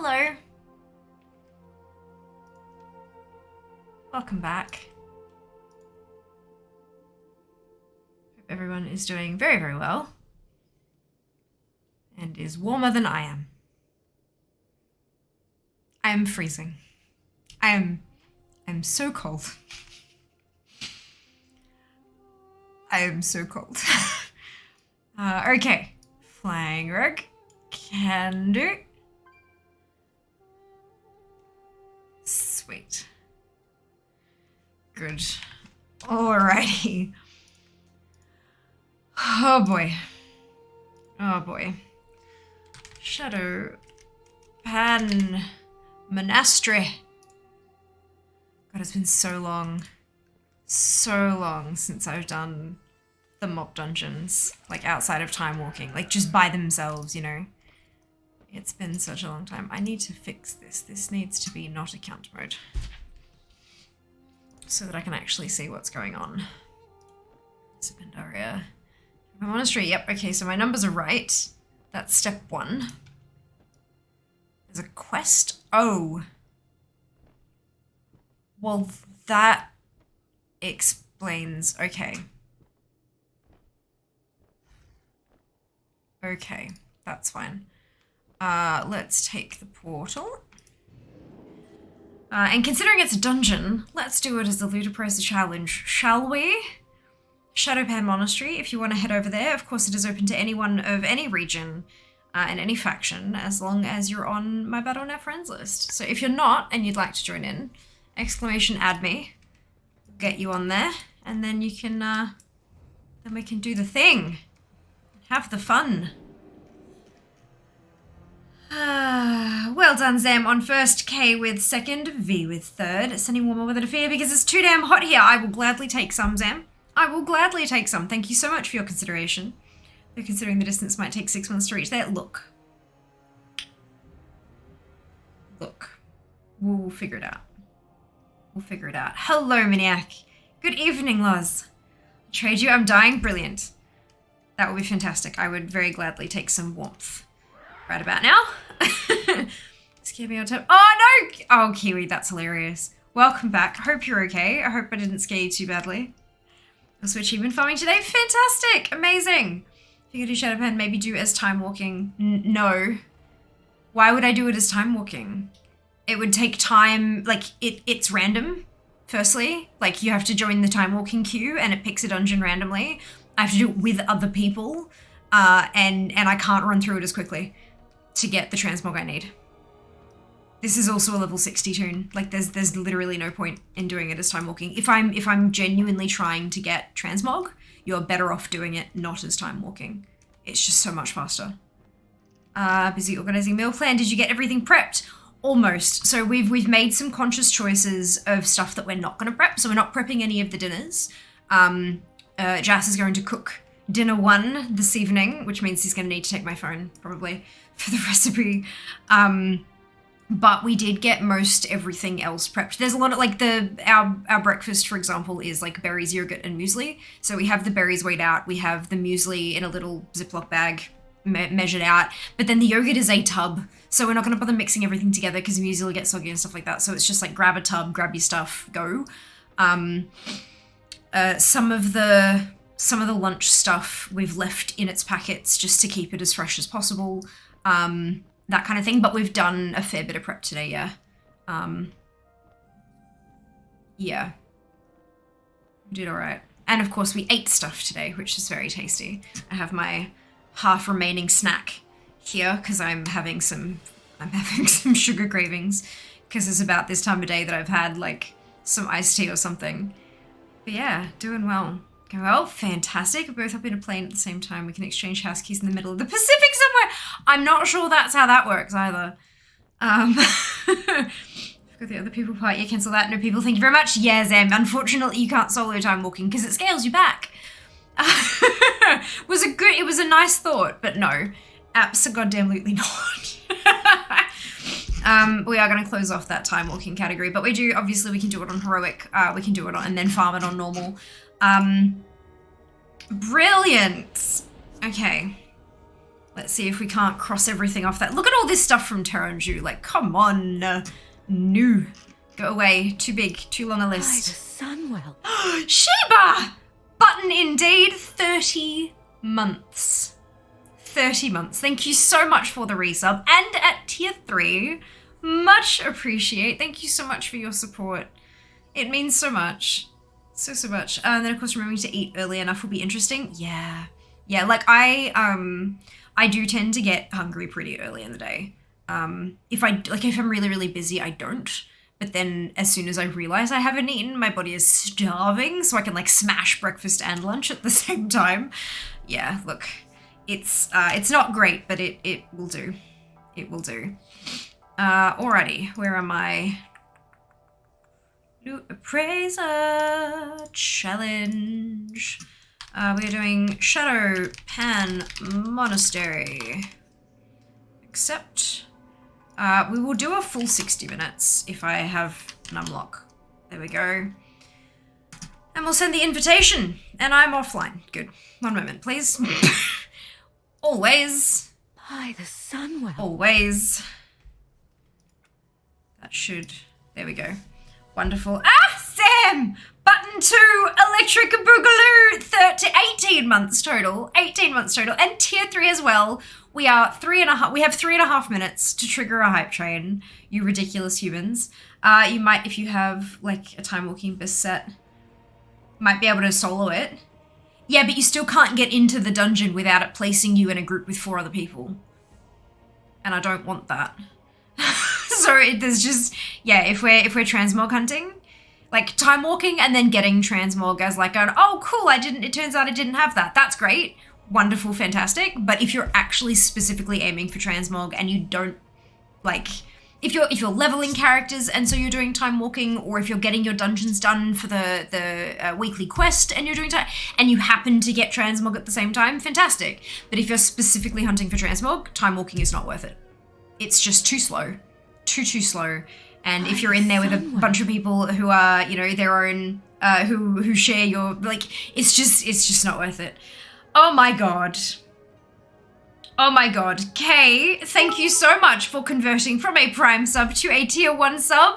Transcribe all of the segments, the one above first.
Hello. Welcome back. Hope everyone is doing very, very well. And is warmer than I am. I am freezing. I'm so cold. I am so cold. Okay. Flying rug. Can do. Sweet. Good. Alrighty. Oh boy. Oh boy. Shadow Pan Monastery. God, it's been so long since I've done the mob dungeons, like outside of time walking, like just by themselves, you know. It's been such a long time. I need to fix this. This needs to be not account mode so that I can actually see what's going on. Sependaria. Monastery, yep, okay, so my numbers are right. That's step 1. There's a quest. Oh. Well, that explains. Okay. Okay, that's fine. Let's take the portal. And considering it's a dungeon, let's do it as the Ludicrous challenge, shall we? Shadowpan Monastery, if you want to head over there. Of course, it is open to anyone of any region and any faction, as long as you're on my Battle.net friends list. So if you're not and you'd like to join in, !add me, get you on there, and then you can, then we can do the thing. Have the fun. Well done, Zam, on first, K with second, V with third. Sending warmer weather to fear because it's too damn hot here. I will gladly take some, Zam. I will gladly take some. Thank you so much for your consideration. Though considering the distance might take 6 months to reach there. Look. We'll figure it out. We'll figure it out. Hello, Maniac. Good evening, Loz. Trade you, I'm dying. Brilliant. That would be fantastic. I would very gladly take some warmth. Right about now. Scare me on top. Oh, no! Oh, Kiwi, that's hilarious. Welcome back. I hope you're okay. I hope I didn't scare you too badly. Also achievement farming today. Fantastic! Amazing! If you could do Shadowpan, maybe do as time walking. No. Why would I do it as time walking? It would take time, like, it's random, firstly. Like, you have to join the time walking queue and it picks a dungeon randomly. I have to do it with other people, and I can't run through it as quickly to get the transmog I need. This is also a level 60 toon. Like, there's literally no point in doing it as time walking. If I'm genuinely trying to get transmog, you're better off doing it not as time walking. It's just so much faster. Busy organizing meal plan. Did you get everything prepped? Almost. So we've made some conscious choices of stuff that we're not going to prep. So we're not prepping any of the dinners. Jas is going to cook dinner 1 this evening, which means he's going to need to take my phone probably for the recipe. But we did get most everything else prepped. There's a lot of, like, our breakfast, for example, is like berries, yogurt, and muesli. So we have the berries weighed out. We have the muesli in a little Ziploc bag measured out. But then the yogurt is a tub. So we're not going to bother mixing everything together because the muesli will get soggy and stuff like that. So it's just like grab a tub, grab your stuff, go. Some of the lunch stuff we've left in its packets just to keep it as fresh as possible. That kind of thing, but we've done a fair bit of prep today, yeah. Yeah. We did all right. And of course we ate stuff today, which is very tasty. I have my half remaining snack here because I'm having some sugar cravings because it's about this time of day that I've had like some iced tea or something. But yeah, doing well. Well, fantastic. We're both hopping in a plane at the same time. We can exchange house keys in the middle of the Pacific somewhere. I'm not sure that's how that works either. Forgot the other people part. Yeah, cancel that. No people. Thank you very much. Yeah, Zam. Unfortunately, you can't solo time walking because it scales you back. It was a nice thought, but no. Abso-goddamn-lutely not. We are going to close off that time walking category, but we can do it on heroic. We can do it on, and then farm it on normal. Brilliant. Okay. Let's see if we can't cross everything off that. Look at all this stuff from Terranju. Like, come on. No. Go away. Too big. Too long a list. Sunwell. Sheba! Button indeed. 30 months. 30 months. Thank you so much for the resub. And at tier 3, much appreciate. Thank you so much for your support. It means so much. So much. And then, of course, remembering to eat early enough will be interesting. Yeah. Yeah, like, I do tend to get hungry pretty early in the day. If I'm really, really busy, I don't. But then as soon as I realize I haven't eaten, my body is starving, so I can, like, smash breakfast and lunch at the same time. Yeah, look, it's not great, but it will do. It will do. Alrighty, where am I? Loot Appraiser Challenge. We are doing Shadow Pan Monastery. Accept. We will do a full 60 minutes if I have an unlock. There we go. And we'll send the invitation. And I'm offline. Good. One moment, please. Always. By the Sunwell. Always. That should... There we go. Wonderful. Sam! Button 2, Electric Boogaloo, 18 months total. 18 months total. And tier 3 as well. We have 3.5 minutes to trigger a hype train, you ridiculous humans. You might, if you have like a time walking bis set, might be able to solo it. Yeah, but you still can't get into the dungeon without it placing you in a group with 4 other people. And I don't want that. So there's just, yeah, if we're transmog hunting, like time walking and then getting transmog as like oh cool, it turns out I didn't have that. That's great. Wonderful, fantastic. But if you're actually specifically aiming for transmog and you don't, like, if you're leveling characters and so you're doing time walking, or if you're getting your dungeons done for the weekly quest and you're doing time, and you happen to get transmog at the same time, fantastic. But if you're specifically hunting for transmog, time walking is not worth it. It's just too slow. Too slow. And if you're in there with a bunch of people who are, you know, their own, who share your, like, it's just not worth it. Oh my god. Oh my god. Kay, thank you so much for converting from a Prime sub to a tier 1 sub.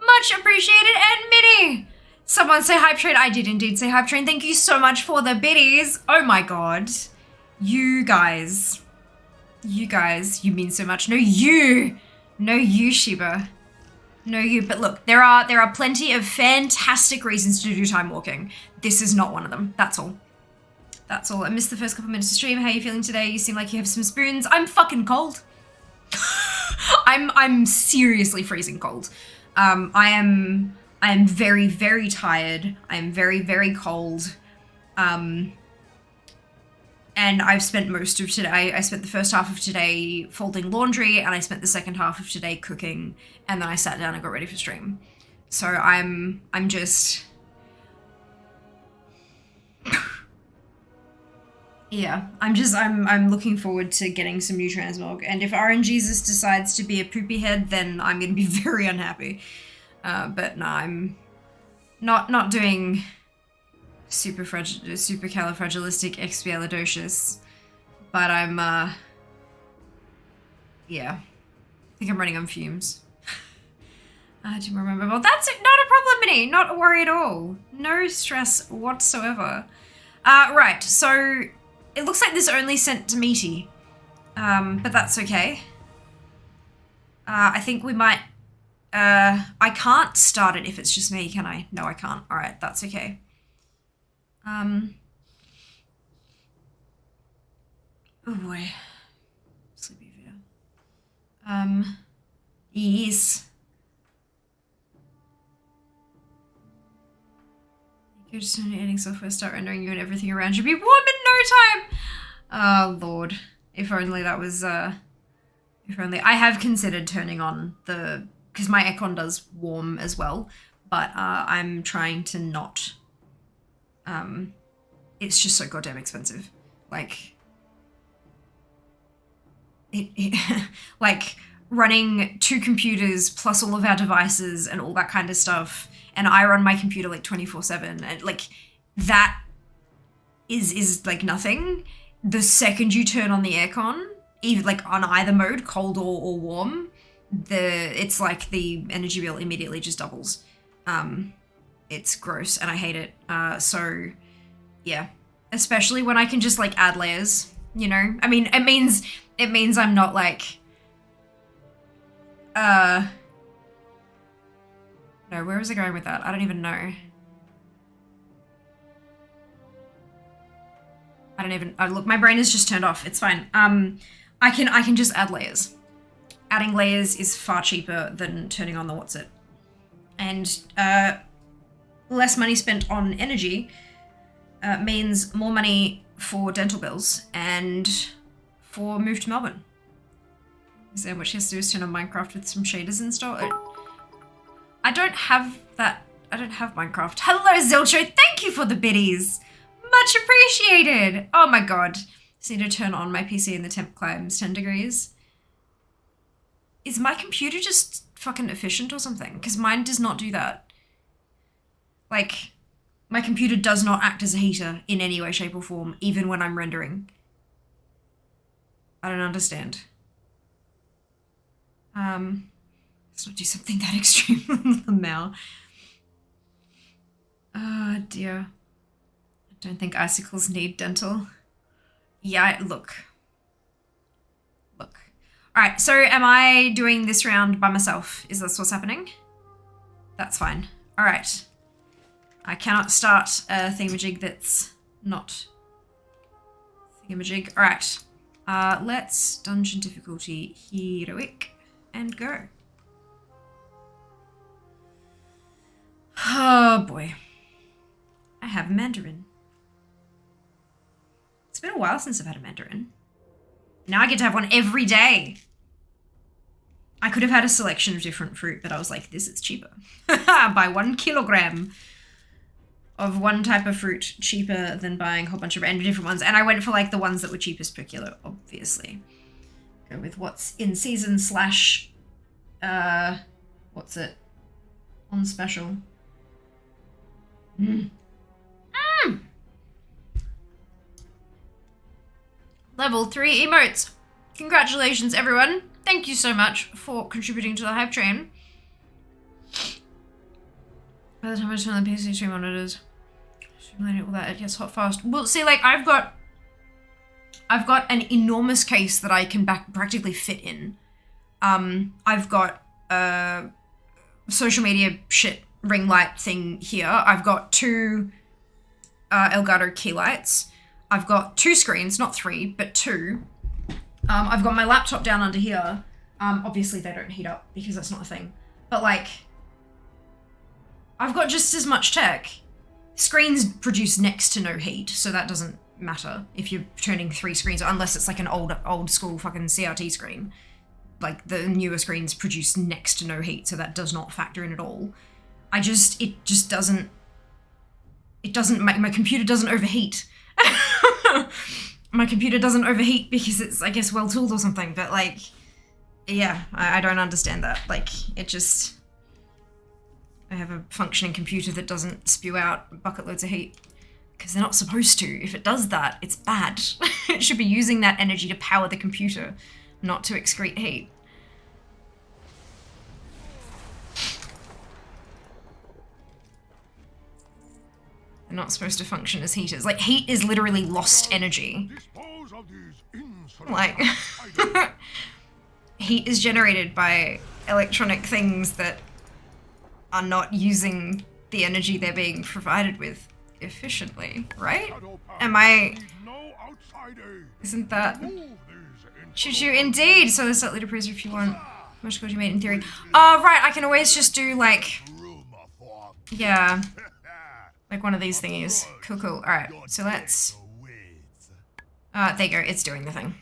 Much appreciated. And Minnie, someone say hype train. I did indeed say hype train. Thank you so much for the biddies. Oh my god. You guys, you mean so much. No, you, Sheba. No, you. But look, there are plenty of fantastic reasons to do time walking. This is not one of them. That's all. That's all. I missed the first couple minutes of stream. How are you feeling today? You seem like you have some spoons. I'm fucking cold. I'm seriously freezing cold. I am very, very tired. I am very, very cold. And I've spent most of today, I spent the first half of today folding laundry, and I spent the second half of today cooking, and then I sat down and got ready for stream. So I'm just... Yeah, I'm looking forward to getting some new transmog, and if RNGesus decides to be a poopy head, then I'm going to be very unhappy. But no, I'm not doing supercalifragilisticexpialidocious, but I'm, yeah, I think I'm running on fumes. Do you remember? Well, that's it. Not a problem, Minnie. Not a worry at all. No stress whatsoever. Right, so it looks like this only sent to Meaty, but that's okay. I think we might, I can't start it if it's just me, can I? No, I can't. All right, that's okay. Oh boy. Sleepy video. Yes. You're just in editing software, start rendering you and everything around you be warm in no time! Oh lord. If only that was, if only. I have considered turning on the, because my aircon does warm as well, but I'm trying to not. It's just so goddamn expensive. Like, like running 2 computers plus all of our devices and all that kind of stuff, and I run my computer like 24/7, and like that is like nothing. the second you turn on the aircon, even like on either mode, cold or warm, it's like the energy bill immediately just doubles. It's gross and I hate it. So yeah, especially when I can just like add layers, you know? I mean, it means I'm not like, no, where was I going with that? I don't even know. Look, my brain is just turned off. It's fine. I can just add layers. Adding layers is far cheaper than turning on the what's it. And less money spent on energy means more money for dental bills and for move to Melbourne. Is that what she has to do, is turn on Minecraft with some shaders installed? I don't have that. I don't have Minecraft. Hello, Zilcho. Thank you for the biddies. Much appreciated. Oh my god. Just need to turn on my PC and the temp climbs 10 degrees. Is my computer just fucking efficient or something? Because mine does not do that. Like, my computer does not act as a heater in any way, shape, or form, even when I'm rendering. I don't understand. Let's not do something that extreme. Now. Oh dear. I don't think icicles need dental. Yeah, look. Alright, so am I doing this round by myself? Is this what's happening? That's fine. Alright. I cannot start a thingamajig that's not thingamajig. Alright. Let's dungeon difficulty heroic and go. Oh boy. I have Mandarin. It's been a while since I've had a Mandarin. Now I get to have one every day. I could have had a selection of different fruit, but I was like, this is cheaper. Buy 1 kilogram of one type of fruit cheaper than buying a whole bunch of random different ones. And I went for like the ones that were cheapest per kilo, obviously. Go with what's in season slash, what's it? On special. Level 3 emotes. Congratulations, everyone. Thank you so much for contributing to the hype train. By the time I turn on the PC stream monitors, simulate all that, it gets hot fast. Well, see, like, I've got an enormous case that I can practically fit in. I've got a social media shit ring light thing here. I've got 2 Elgato key lights. I've got 2 screens, not 3, but 2. I've got my laptop down under here. Obviously they don't heat up because that's not a thing. But like, I've got just as much tech. Screens produce next to no heat, so that doesn't matter if you're turning 3 screens, unless it's like an old school fucking CRT screen. Like the newer screens produce next to no heat, so that does not factor in at all. My computer doesn't overheat. My computer doesn't overheat because it's, I guess, well tooled or something, but like, yeah, I don't understand that. Like, I have a functioning computer that doesn't spew out bucket loads of heat because they're not supposed to. If it does that, it's bad. It should be using that energy to power the computer, not to excrete heat. They're not supposed to function as heaters. Like, heat is literally lost energy. Like, heat is generated by electronic things that are not using the energy they're being provided with efficiently, right? Isn't that... Choo-choo, indeed! So there's slightly depressed if you want. Much good you made in theory. Oh, right, I can always just do, like... Yeah. Like one of these thingies. Cool, cool. Alright, so let's... there you go, it's doing the thing.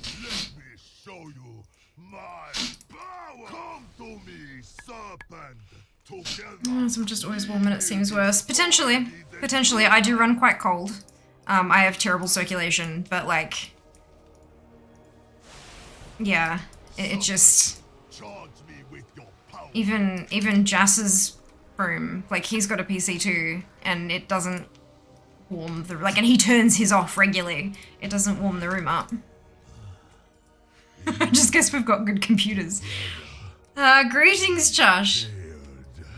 Let me show you my power. Come to me, serpent. Together. Some just always warm and it seems worse. Potentially. Potentially. I do run quite cold. I have terrible circulation, but like... Yeah. It just... Even Jass's room, like he's got a PC too, and it doesn't warm the, like, and he turns his off regularly. It doesn't warm the room up. I just guess we've got good computers. Greetings, Josh.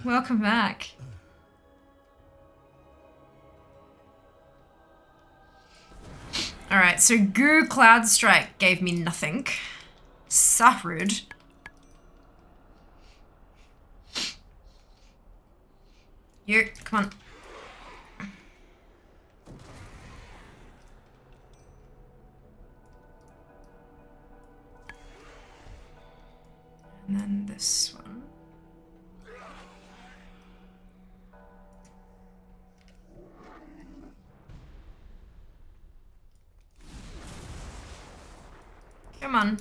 Welcome back. Alright, so Goo Cloud Strike gave me nothing. Safrud. You, come on. And then this one. Come on.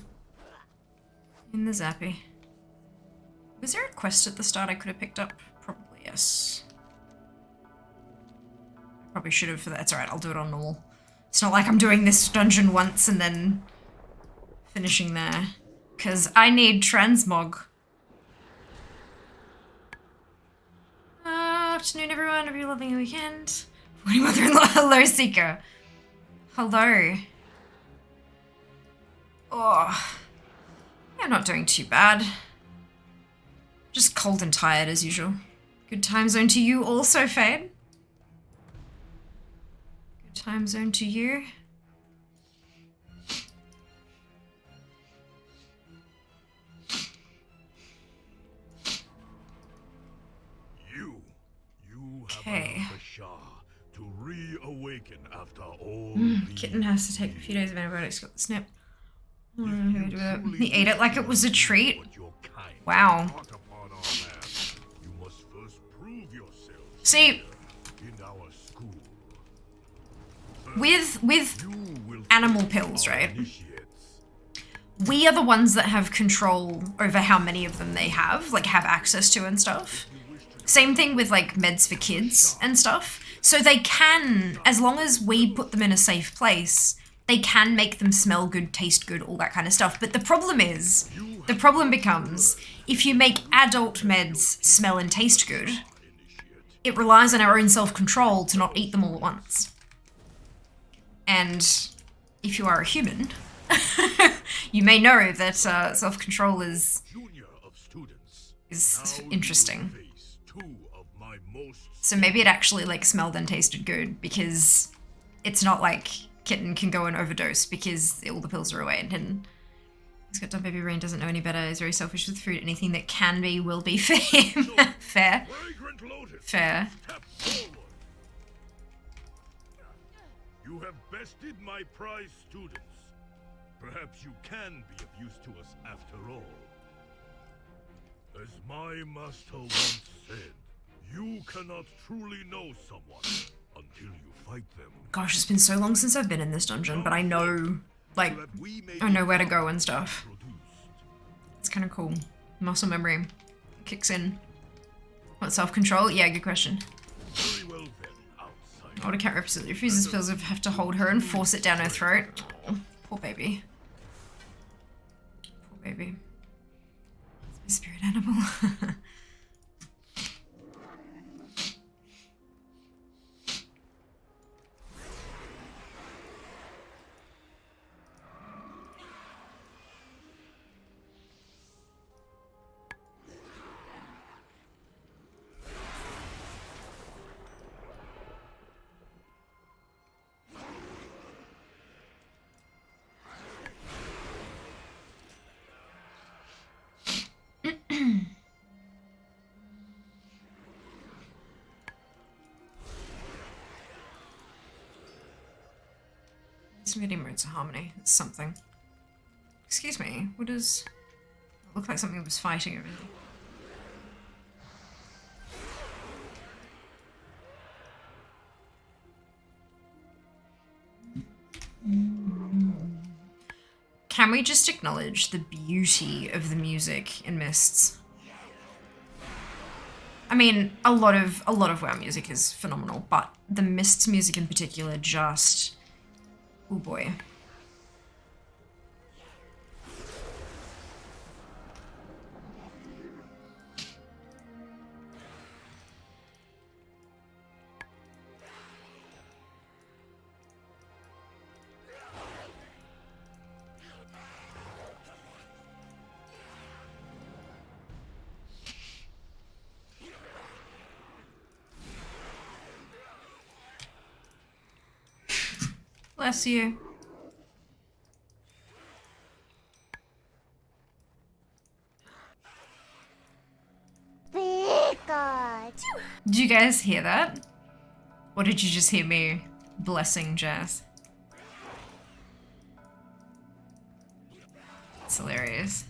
In the zappy. Was there a quest at the start I could have picked up? Probably yes. I probably should have for that. It's alright, I'll do it on normal. It's not like I'm doing this dungeon once and then finishing there. Because I need transmog. Afternoon, everyone. Hope you're loving your weekend. My mother-in-law. Hello, Seeker. Hello. Oh. Yeah, I'm not doing too bad. Just cold and tired as usual. Good time zone to you also, Fade. Good time zone to you. Okay. To reawaken after all Kitten has to take a few days of antibiotics. Got the snip. He ate it like it was a treat. Wow. See, with animal pills, right? We are the ones that have control over how many of them they have, like have access to and stuff. Same thing with like meds for kids and stuff. So they can, as long as we put them in a safe place, they can make them smell good, taste good, all that kind of stuff. But the problem becomes, if you make adult meds smell and taste good, it relies on our own self-control to not eat them all at once. And if you are a human, you may know that self-control is interesting. So maybe it actually like smelled and tasted good because it's not like Kitten can go and overdose because all the pills are away and he's got dumb baby Rain, doesn't know any better, is very selfish with food. Anything that can be will be for him. Fair. Fair. You have bested my prize students. Perhaps you can be of use to us after all. As my master once said, you cannot truly know someone until you fight them. Gosh, it's been so long since I've been in this dungeon, but I know, like, I know where to go and stuff. It's kind of cool. Muscle memory kicks in. What, self-control? Yeah, good question. Very well then, outside. Older cat representative refuses pills if I have to hold her and force it down her throat. Oh, poor baby. Poor baby. It's my spirit animal. Some modes of harmony. It's something. Excuse me, what does... It look like something was fighting over there. Can we just acknowledge the beauty of the music in Mists? I mean, a lot of WoW music is phenomenal, but the Mists music in particular just... Oh boy. Bless you. Did you guys hear that? Or did you just hear me blessing Jazz? It's hilarious.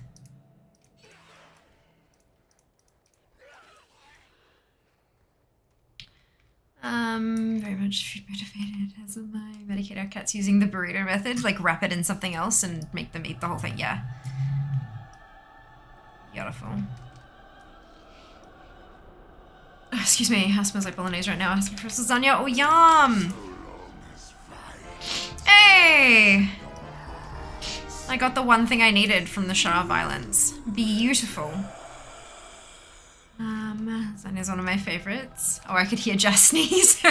Very much food motivated. As of my medicate our cats using the burrito method, like wrap it in something else and make them eat the whole thing. Yeah. Beautiful. Oh, excuse me, it smells like bolognese right now. I have some fresh lasagna. Oh, yum! Hey! I got the one thing I needed from the Shah Violence. Beautiful. Lasagna's one of my favorites. Oh, I could hear Jazz sneeze.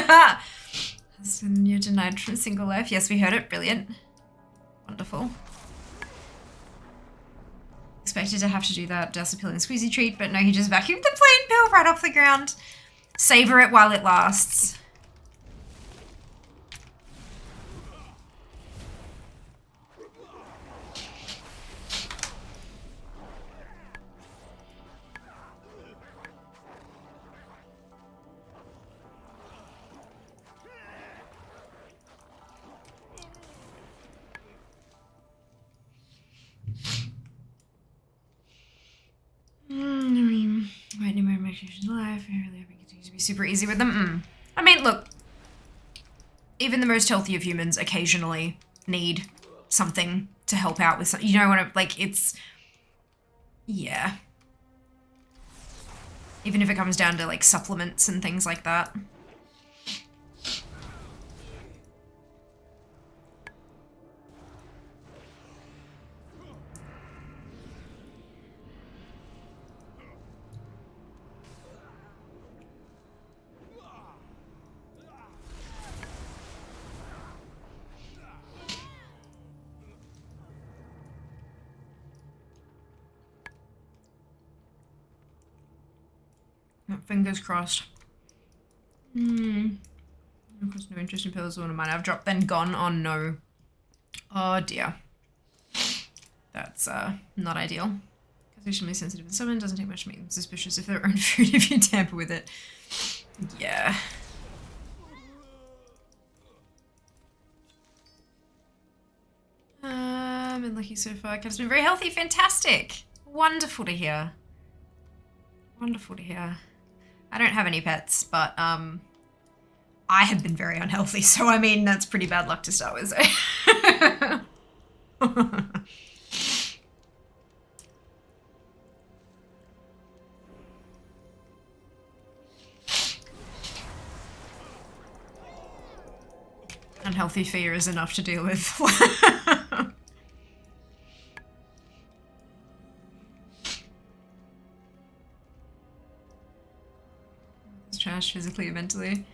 Husband, you're denied from single life. Yes, we heard it. Brilliant. Wonderful. Expected to have to do that dust pill and squeezy treat, but no, he just vacuumed the plain pill right off the ground. Savor it while it lasts. Right, new medication life. I really hope it continues to be super easy with them. I mean, look, even the most healthy of humans occasionally need something to help out with something. You know what? Like, it's, yeah. Even if it comes down to like supplements and things like that. Fingers crossed. Of course, no interest in pills. One of mine. I've dropped, then gone. Oh no. Oh dear. That's not ideal. Because extremely sensitive and someone doesn't take much to make them suspicious of their own food if you tamper with it. Yeah. Been lucky so far. Cat's been very healthy. Fantastic. Wonderful to hear. Wonderful to hear. I don't have any pets, but I have been very unhealthy, so I mean, that's pretty bad luck to start with. Unhealthy fear is enough to deal with. It's trash physically and mentally.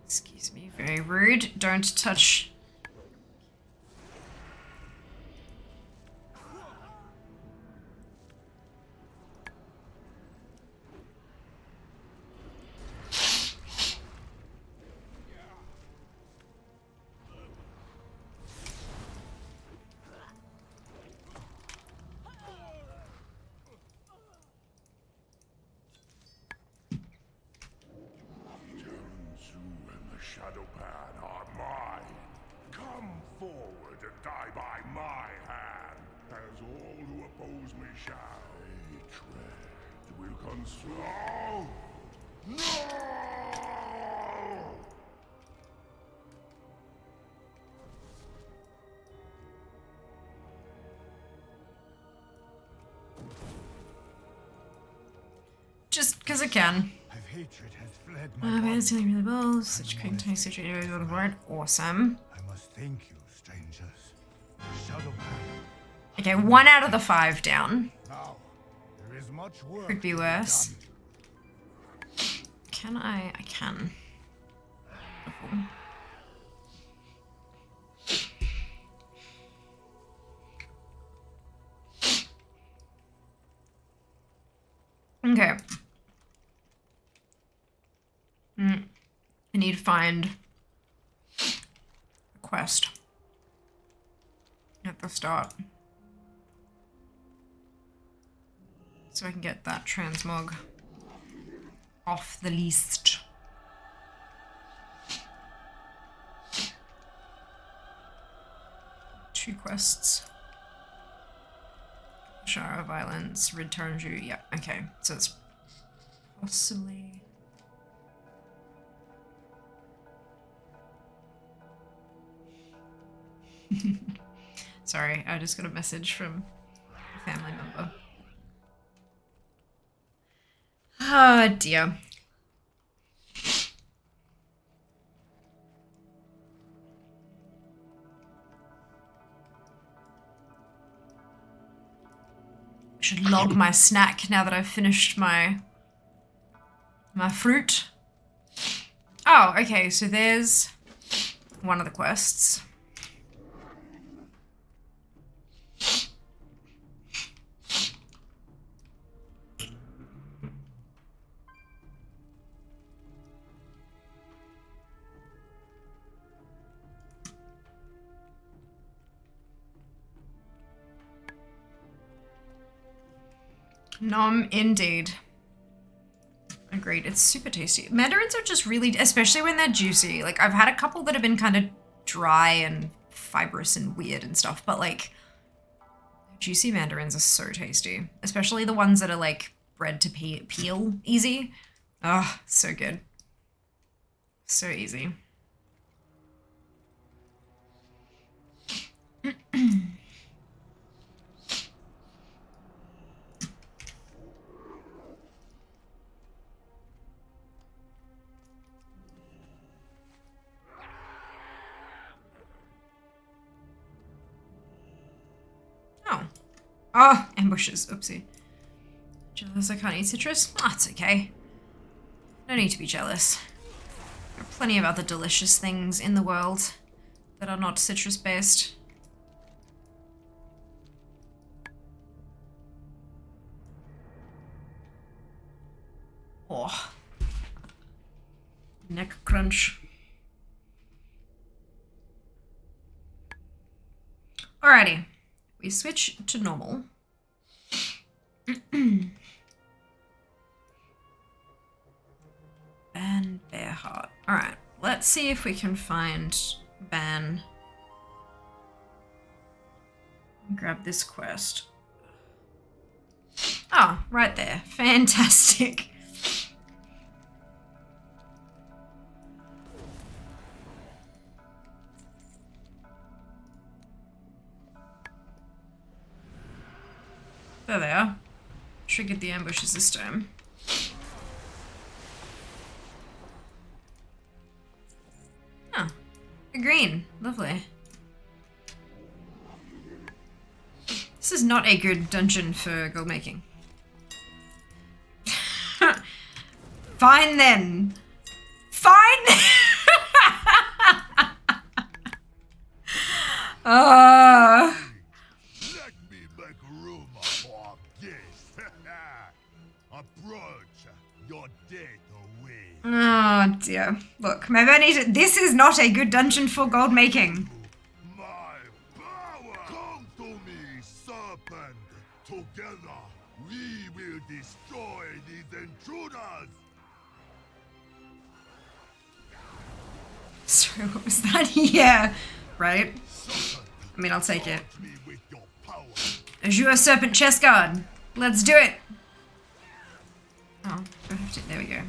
Excuse me, very rude. Don't touch. Just because I can. Hatred has fled my Man, it's doing really well. Such great time situation on the board. Awesome. I must thank you, strangers. Shadow Okay, 1 out of the 5 down. now, there is much work. Could be worse. Can I? I can. Okay. I need to find a quest at the start so I can get that transmog off the list. Two quests. Shower of Violence, return you. Yeah, okay. So it's possibly... Sorry, I just got a message from a family member. Oh dear. I should log my snack now that I've finished my fruit. Oh, okay, so there's one of the quests. Nom indeed. Agreed. It's super tasty. Mandarins are just really, especially when they're juicy. Like, I've had a couple that have been kind of dry and fibrous and weird and stuff, but like, juicy mandarins are so tasty. Especially the ones that are like bred to peel easy. Oh, so good. So easy. Oh, ambushes. Oopsie. Jealous I can't eat citrus? Oh, it's okay. No need to be jealous. There are plenty of other delicious things in the world that are not citrus-based. Oh. Neck crunch. Alrighty. We switch to normal. Ban Bearheart. Alright, let's see if we can find Ban. Grab this quest. Oh, right there. Fantastic. There they are. Triggered the ambushes this time. Oh, a green. Lovely. This is not a good dungeon for gold making. Fine then. Fine. Oh dear. Look, maybe I need to— this is not a good dungeon for gold making. My power! Come to me, serpent! Together, we will destroy these intruders! Sorry, what was that? Yeah, right? I mean, I'll take it. Azure Serpent chest guard. Let's do it. Oh, do I have to— there we go.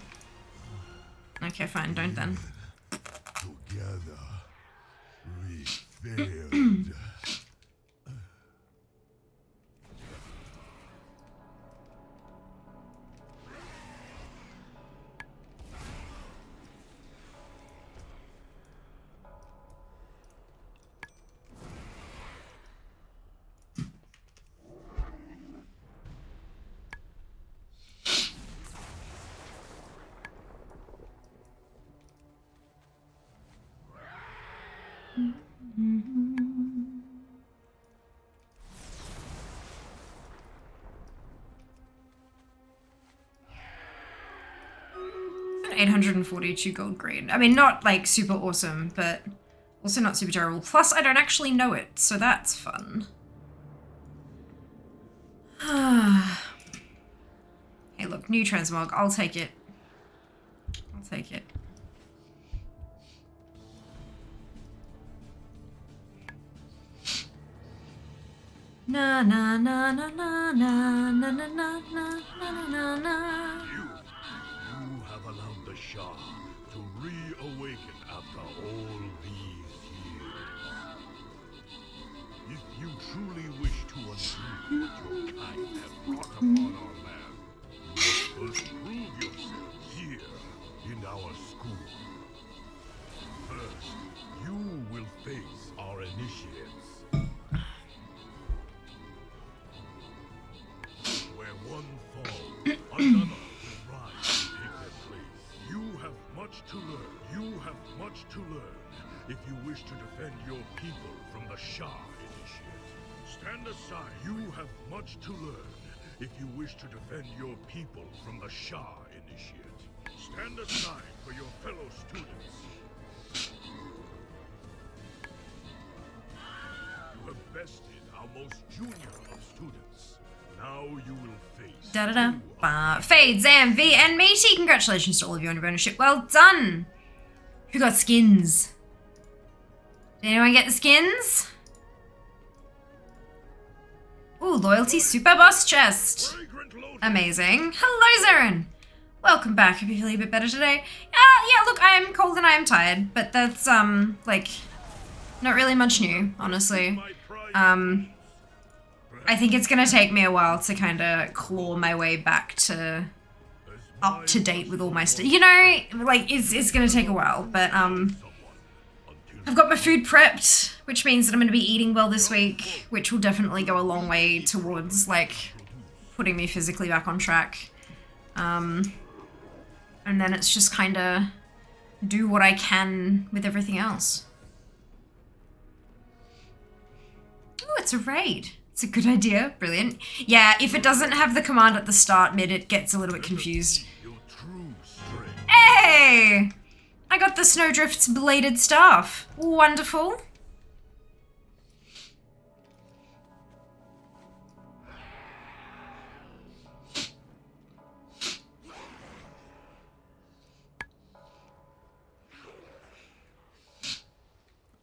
Okay, fine, don't then. Together, we failed. 842 gold green. I mean, not like super awesome, but also not super terrible. Plus, I don't actually know it, so that's fun. Hey, look, new transmog. I'll take it. I'll take it. Na na na na na na na na na na na na. You have allowed the Shah to reawaken after all these years. If you truly wish to undo what your kind have brought upon our land, you must first prove yourself here in our school. First, you will face our initiates. Where one falls, another will rise and take their place. You have much to learn. You have much to learn if you wish to defend your people from the Shah initiate. Stand aside. You have much to learn if you wish to defend your people from the Shah initiate. Stand aside for your fellow students. You have bested our most junior of students. Now you will face Da da da. Fade, Zam, V, and Meaty. Congratulations to all of you on your ownership. Well done. Who got skins? Did anyone get the skins? Ooh, loyalty super boss chest. Amazing. Hello, Zarin. Welcome back. Hope you're feeling a bit better today. Yeah, look, I am cold and I am tired, but that's, like, not really much new, honestly. I think it's gonna take me a while to kind of claw my way back to up to date with all my stuff. You know, like, it's gonna take a while, but, I've got my food prepped, which means that I'm gonna be eating well this week, which will definitely go a long way towards, like, putting me physically back on track. And then it's just kind of do what I can with everything else. Oh, it's a raid. It's a good idea. Brilliant. Yeah, if it doesn't have the command at the start, mid, it gets a little bit confused. Hey! I got the Snowdrift's bladed staff. Wonderful.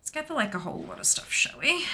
Let's gather like a whole lot of stuff, shall we?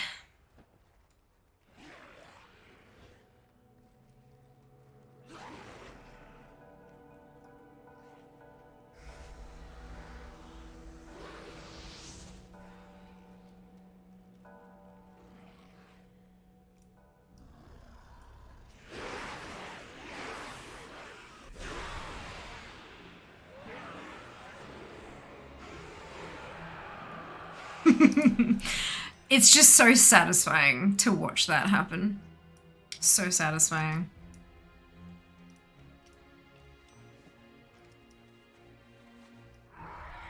It's just so satisfying to watch that happen. So satisfying.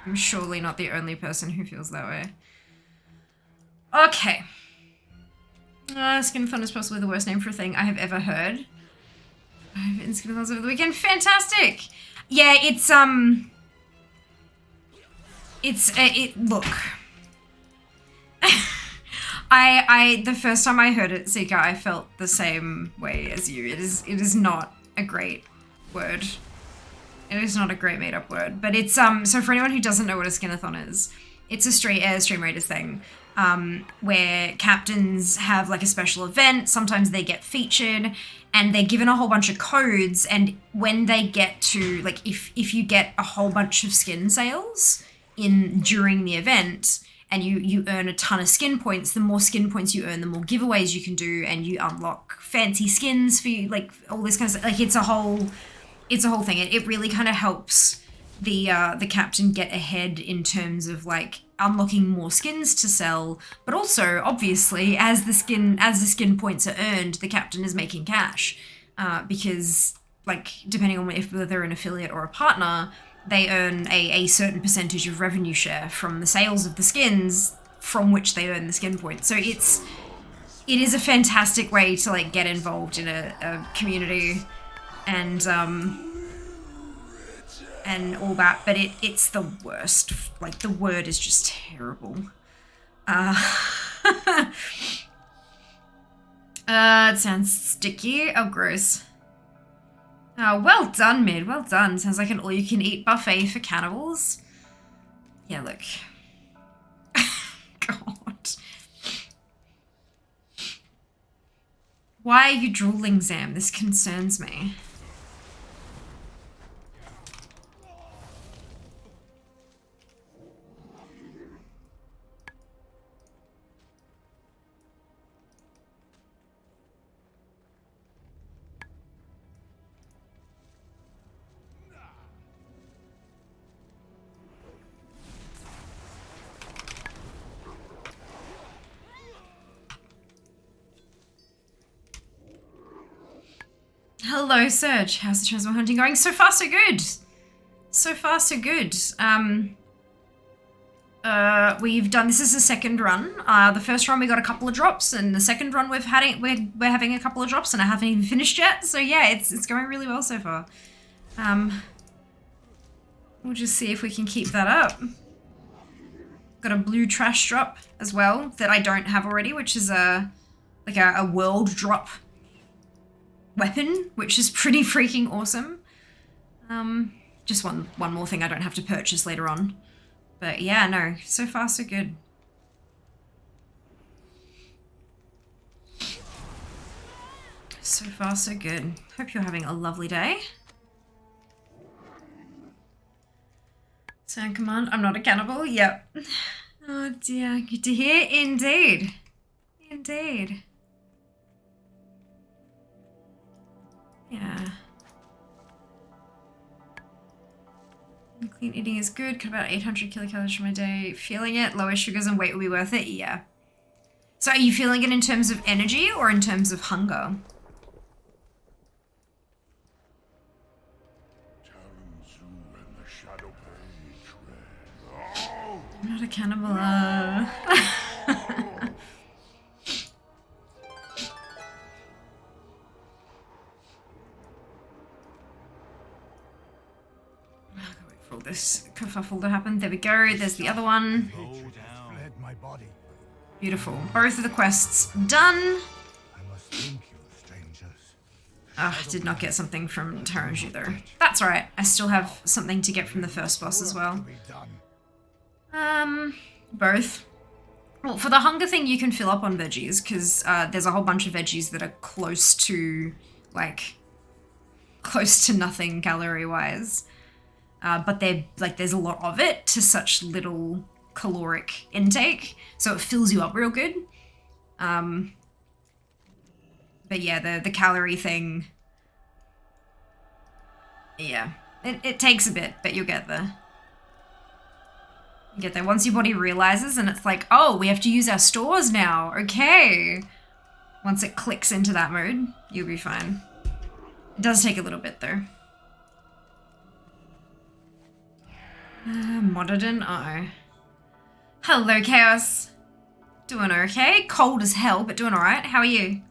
I'm surely not the only person who feels that way. Okay. Skin-a-thon is possibly the worst name for a thing I have ever heard. I've been skin-a-thons over the weekend. Fantastic! Yeah, look. The first time I heard it, Zika, I felt the same way as you. It is not a great word. It is not a great made-up word, but it's, so for anyone who doesn't know what a skin-a-thon is, it's a Stream Raiders thing, where captains have like a special event, sometimes they get featured, and they're given a whole bunch of codes, and when they get to, like, if you get a whole bunch of skin sales during the event, and you earn a ton of skin points, the more skin points you earn, the more giveaways you can do, and you unlock fancy skins for you, like, all this kind of stuff. Like, it's a whole thing. It really kind of helps the captain get ahead in terms of, like, unlocking more skins to sell, but also, obviously, as the skin points are earned, the captain is making cash, because, like, depending on whether they're an affiliate or a partner, they earn a certain percentage of revenue share from the sales of the skins from which they earn the skin points. So it is a fantastic way to, like, get involved in a community, and and all that, but it's the worst. Like, the word is just terrible. It sounds sticky. Oh, gross. Well done, Mid. Well done. Sounds like an all-you-can-eat buffet for cannibals. Yeah, look. God. Why are you drooling, Zam? This concerns me. Hello, Serge. How's the transmog hunting going? So far, so good. So far, so good. We've done, this is the second run. The first run we got a couple of drops, and the second run we're having a couple of drops, and I haven't even finished yet. So yeah, it's going really well so far. We'll just see if we can keep that up. Got a blue trash drop as well that I don't have already, which is like a world drop weapon, which is pretty freaking awesome. Just one more thing I don't have to purchase later on. But yeah, no, so far so good. So far so good. Hope you're having a lovely day. Sound command, I'm not a cannibal, yep. Oh dear, good to hear, indeed. Indeed. Yeah. Clean eating is good. Cut about 800 kilocalories from a day. Feeling it. Lower sugars and weight will be worth it. Yeah. So are you feeling it in terms of energy or in terms of hunger? I'm not a cannibal. For all this kerfuffle to happen. There we go. There's the other one. Beautiful. Both of the quests done. Did not get something from Taranju though. That's alright. I still have something to get from the first boss as well. Both. Well, for the hunger thing, you can fill up on veggies because there's a whole bunch of veggies that are close to, like, close to nothing calorie-wise. But there's a lot of it to such little caloric intake, so it fills you up real good. But yeah, the calorie thing, yeah, it takes a bit, but you'll get there. You get there once your body realizes, and it's like, oh, we have to use our stores now. Okay. Once it clicks into that mode, you'll be fine. It does take a little bit though. Modern, uh-oh. Hello, Chaos. Doing okay. Cold as hell, but doing alright. How are you?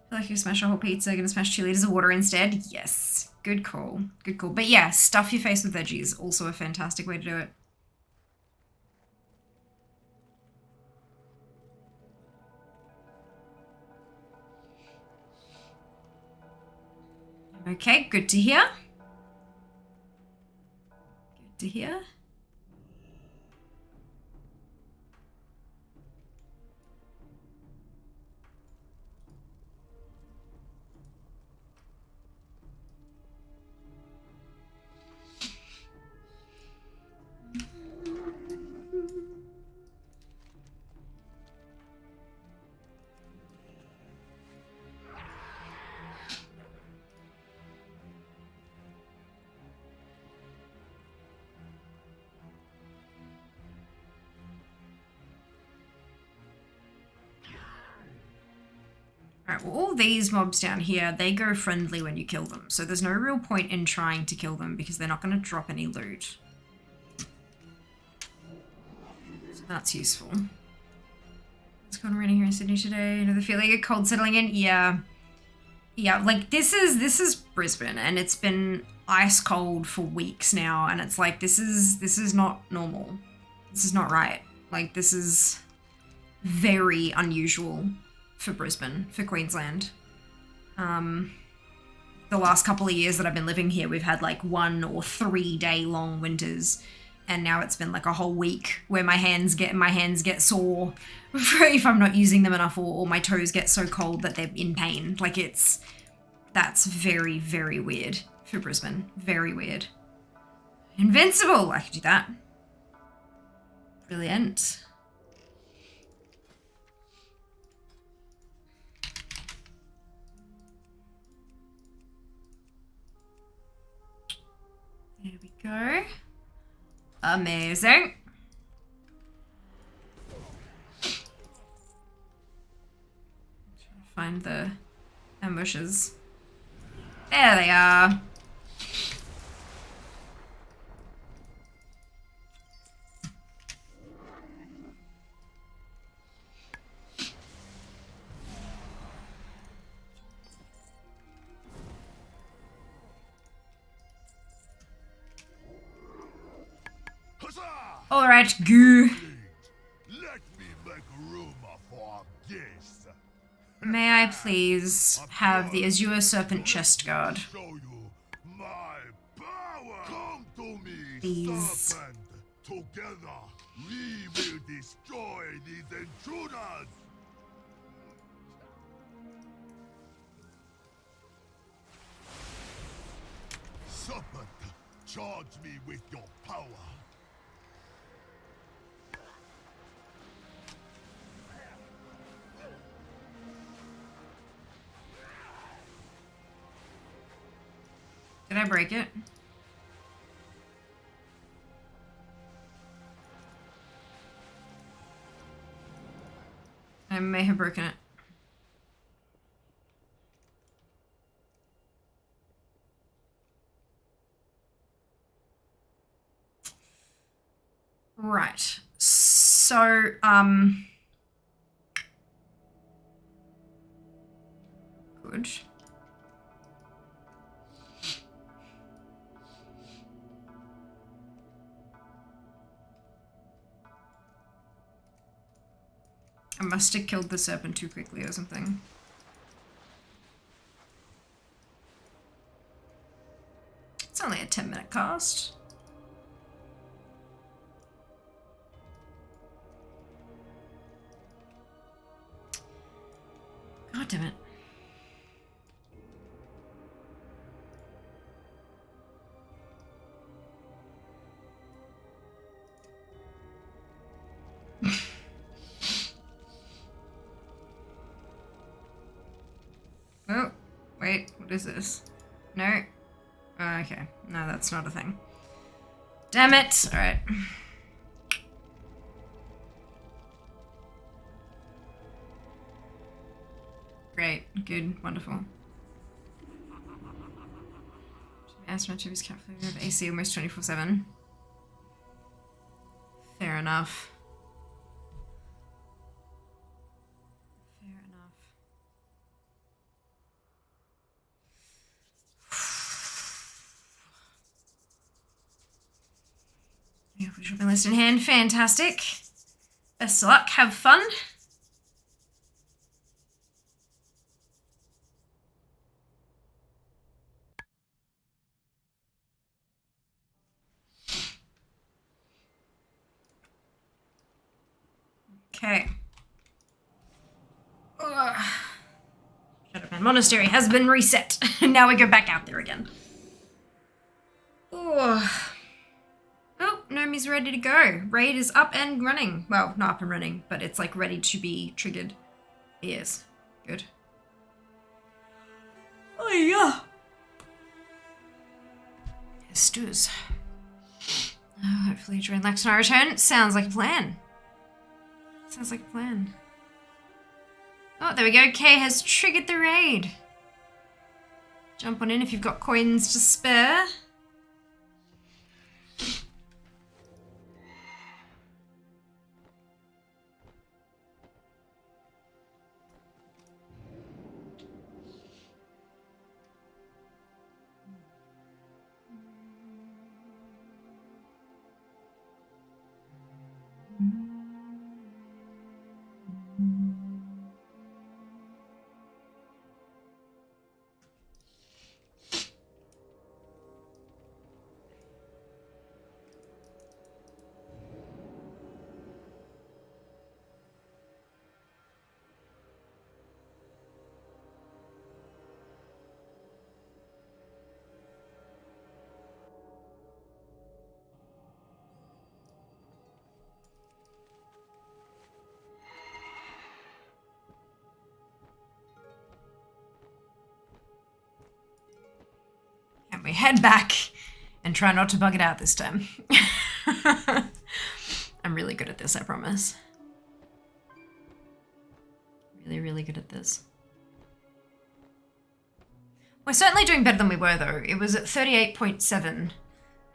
Feel like you smash a whole pizza, gonna smash 2 liters of water instead? Yes. Good call. Good call. But yeah, stuff your face with veggies. Also a fantastic way to do it. Okay, good to hear. Good to hear. Alright, well, all these mobs down here, they go friendly when you kill them. So there's no real point in trying to kill them because they're not going to drop any loot. So that's useful. What's going on around here in Sydney today? Another feeling of cold settling in? Yeah. Yeah, like this is Brisbane, and it's been ice cold for weeks now, and it's like this is not normal. This is not right. Like this is very unusual for Brisbane, for Queensland. The last couple of years that I've been living here, we've had like 1 or 3 day long winters, and now it's been like a whole week where my hands get sore if I'm not using them enough, or my toes get so cold that they're in pain. Like that's very, very weird for Brisbane. Very weird. Invincible! I could do that. Brilliant. There we go. Amazing. Trying to find the ambushes. There they are. Huzzah! All right, goo. Let me make room for a guest. May I please have the Azure Serpent chest guard? Show you my power. Come to me, Please. serpent. Together, we will destroy these intruders. Serpent, charge me with your power. Did I break it? I may have broken it. Right. So, good. I must have killed the serpent too quickly or something. It's only a 10-minute cast. God damn it. Oh, wait, what is this? No. Okay, no, that's not a thing. Damn it! Alright. Great, good, wonderful. Astronaut Chibi's calculator of AC almost 24/7. Fair enough. Fair enough. Yeah, we should be list in hand. Fantastic. Best of luck. Have fun. Okay. Shadowman Monastery has been reset. Now we go back out there again. Oh, Nomi's ready to go. Raid is up and running. Well, not up and running, but it's like ready to be triggered. Yes. Good. Oh, yeah. Stews. Oh, hopefully during Lexnar return. Sounds like a plan. Sounds like a plan. Oh, there we go. Kay has triggered the raid. Jump on in if you've got coins to spare. And we head back and try not to bug it out this time. I'm really good at this, I promise. Really, really good at this. We're certainly doing better than we were, though. It was at 38.7,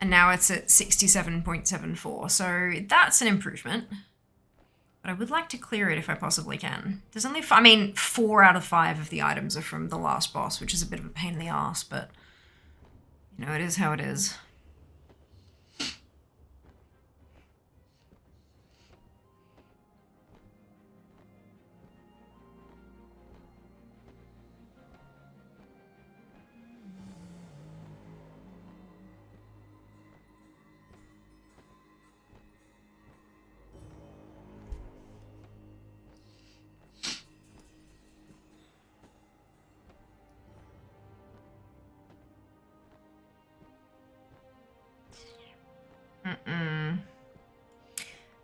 and now it's at 67.74, so that's an improvement. But I would like to clear it if I possibly can. There's only, 4 out of 5 of the items are from the last boss, which is a bit of a pain in the ass, but, you know, it is how it is.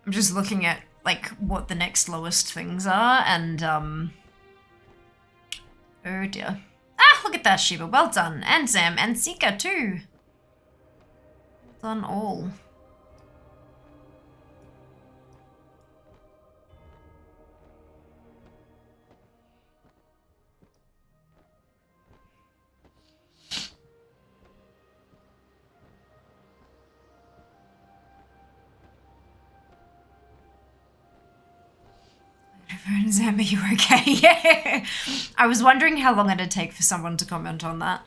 I'm just looking at, like, what the next lowest things are, and, oh dear. Ah, look at that, Shiva. Well done. And Zam, and Sika, too. Well done all. Zam, are you okay? Yeah. I was wondering how long it'd take for someone to comment on that.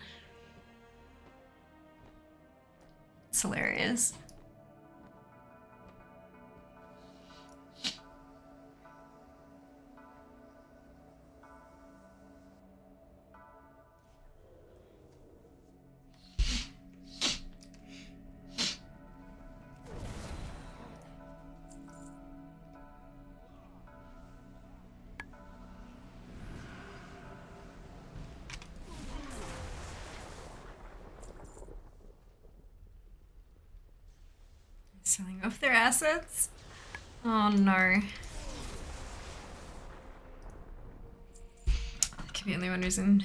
It's hilarious. Selling off their assets? Oh no. I can be the only one who's in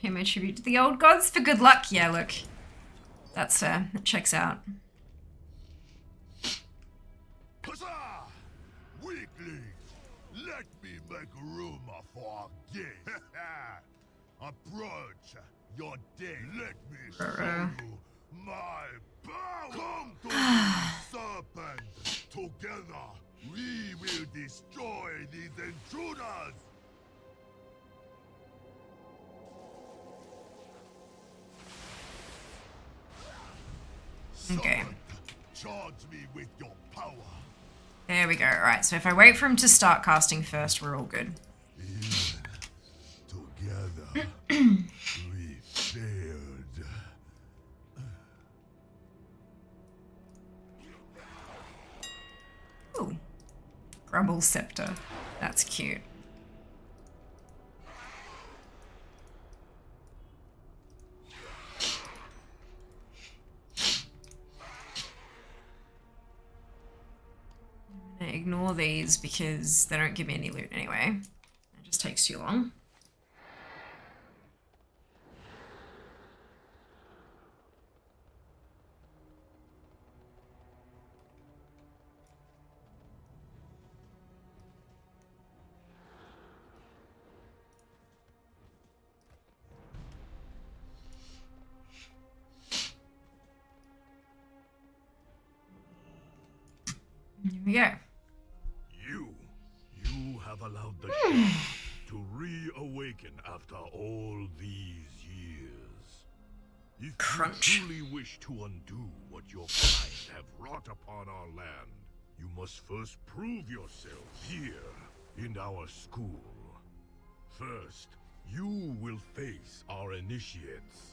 pay my tribute to the old gods for good luck. Yeah, look. That's fair. That checks out. Huzzah! Weaklings! Let me make room for a game. Approach your day. Let me show you my power. Come to me, serpent. Together, we will destroy these intruders. Okay. Charge me with your power. There we go. Alright, so if I wait for him to start casting first, we're all good. Together, we failed. Ooh. Grumble Scepter. That's cute. I'm gonna ignore these because they don't give me any loot anyway. It just takes too long. Here we go. You have allowed the shaft to reawaken after all these years. If Crunch. you truly wish to undo what your kind have wrought upon our land, you must first prove yourself here in our school. First, you will face our initiates.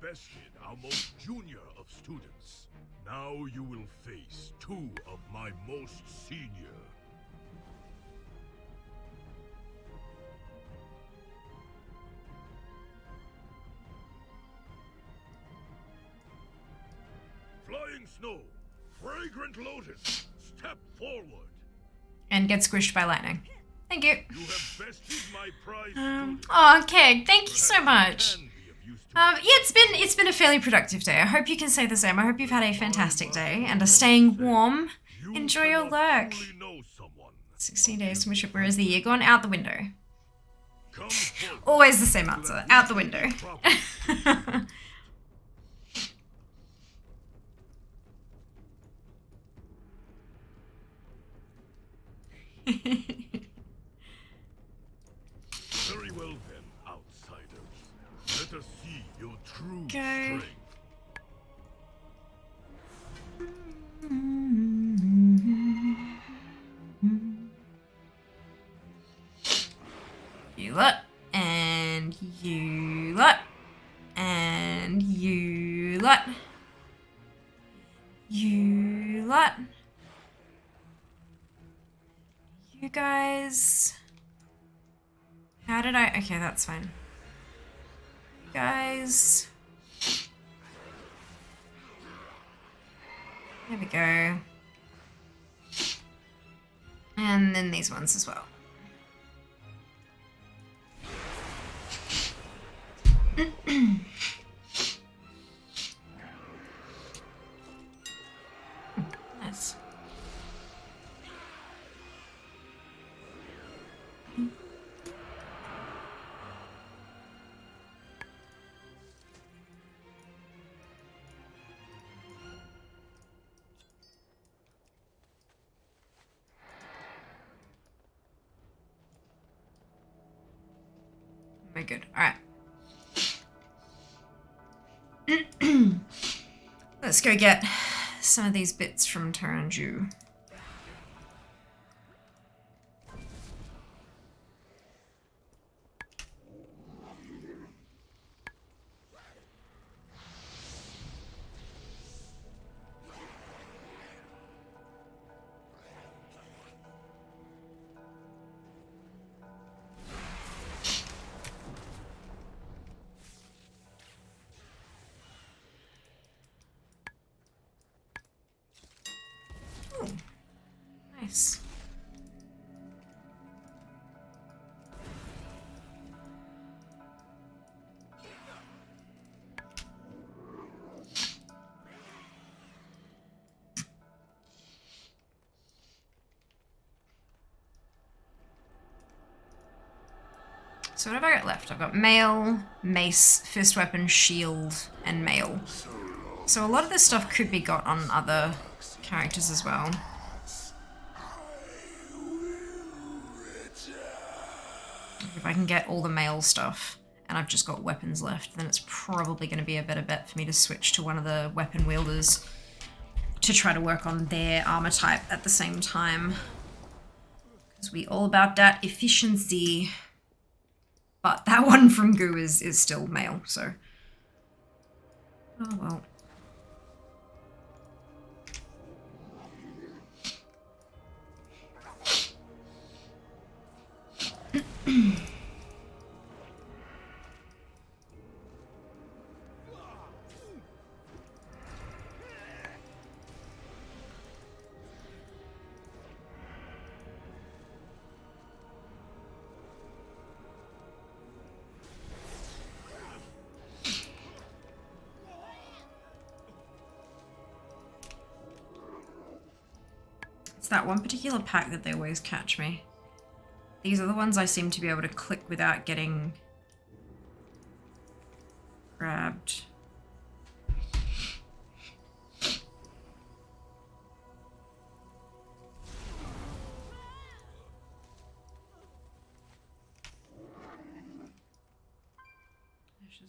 Bested our most junior of students. Now you will face two of my most senior. Flying Snow, Fragrant Lotus, step forward. And get squished by lightning. Thank you. You have bested my prize student. Oh, okay. Thank you so much. Can be of use to Yeah, it's been a fairly productive day. I hope you can say the same. I hope you've had a fantastic day and are staying warm. You Enjoy your cannot lurk. truly know someone. 16 days to ship. Where is the year gone? Out the window. Come forward. Always the same answer. Out the window. Very well then, outsiders. Let us see your true Okay. strength. You lot, and you lot, and you lot, you lot. You guys. How did I? Okay, that's fine. You guys. There we go. And then these ones as well. Nice. Very good. All right. Let's go get some of these bits from Taranju. Nice. So what have I got left? I've got mail, mace, fist weapon, shield, and mail. So a lot of this stuff could be got on other characters as well. If I can get all the mail stuff and I've just got weapons left, then it's probably going to be a better bet for me to switch to one of the weapon wielders to try to work on their armor type at the same time. Because we all about that efficiency. But that one from Goo is still mail, so. Oh well. That one particular pack that they always catch me. These are the ones I seem to be able to click without getting grabbed.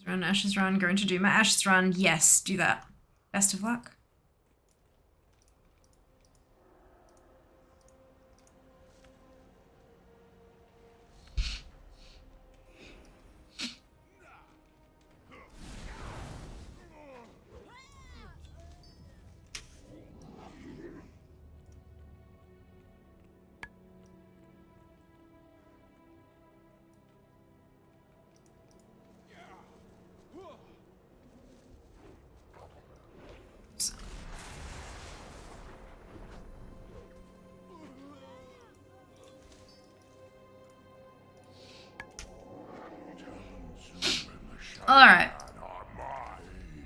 Ashes run, going to do my Ashes run. Yes, do that. Best of luck. Alright.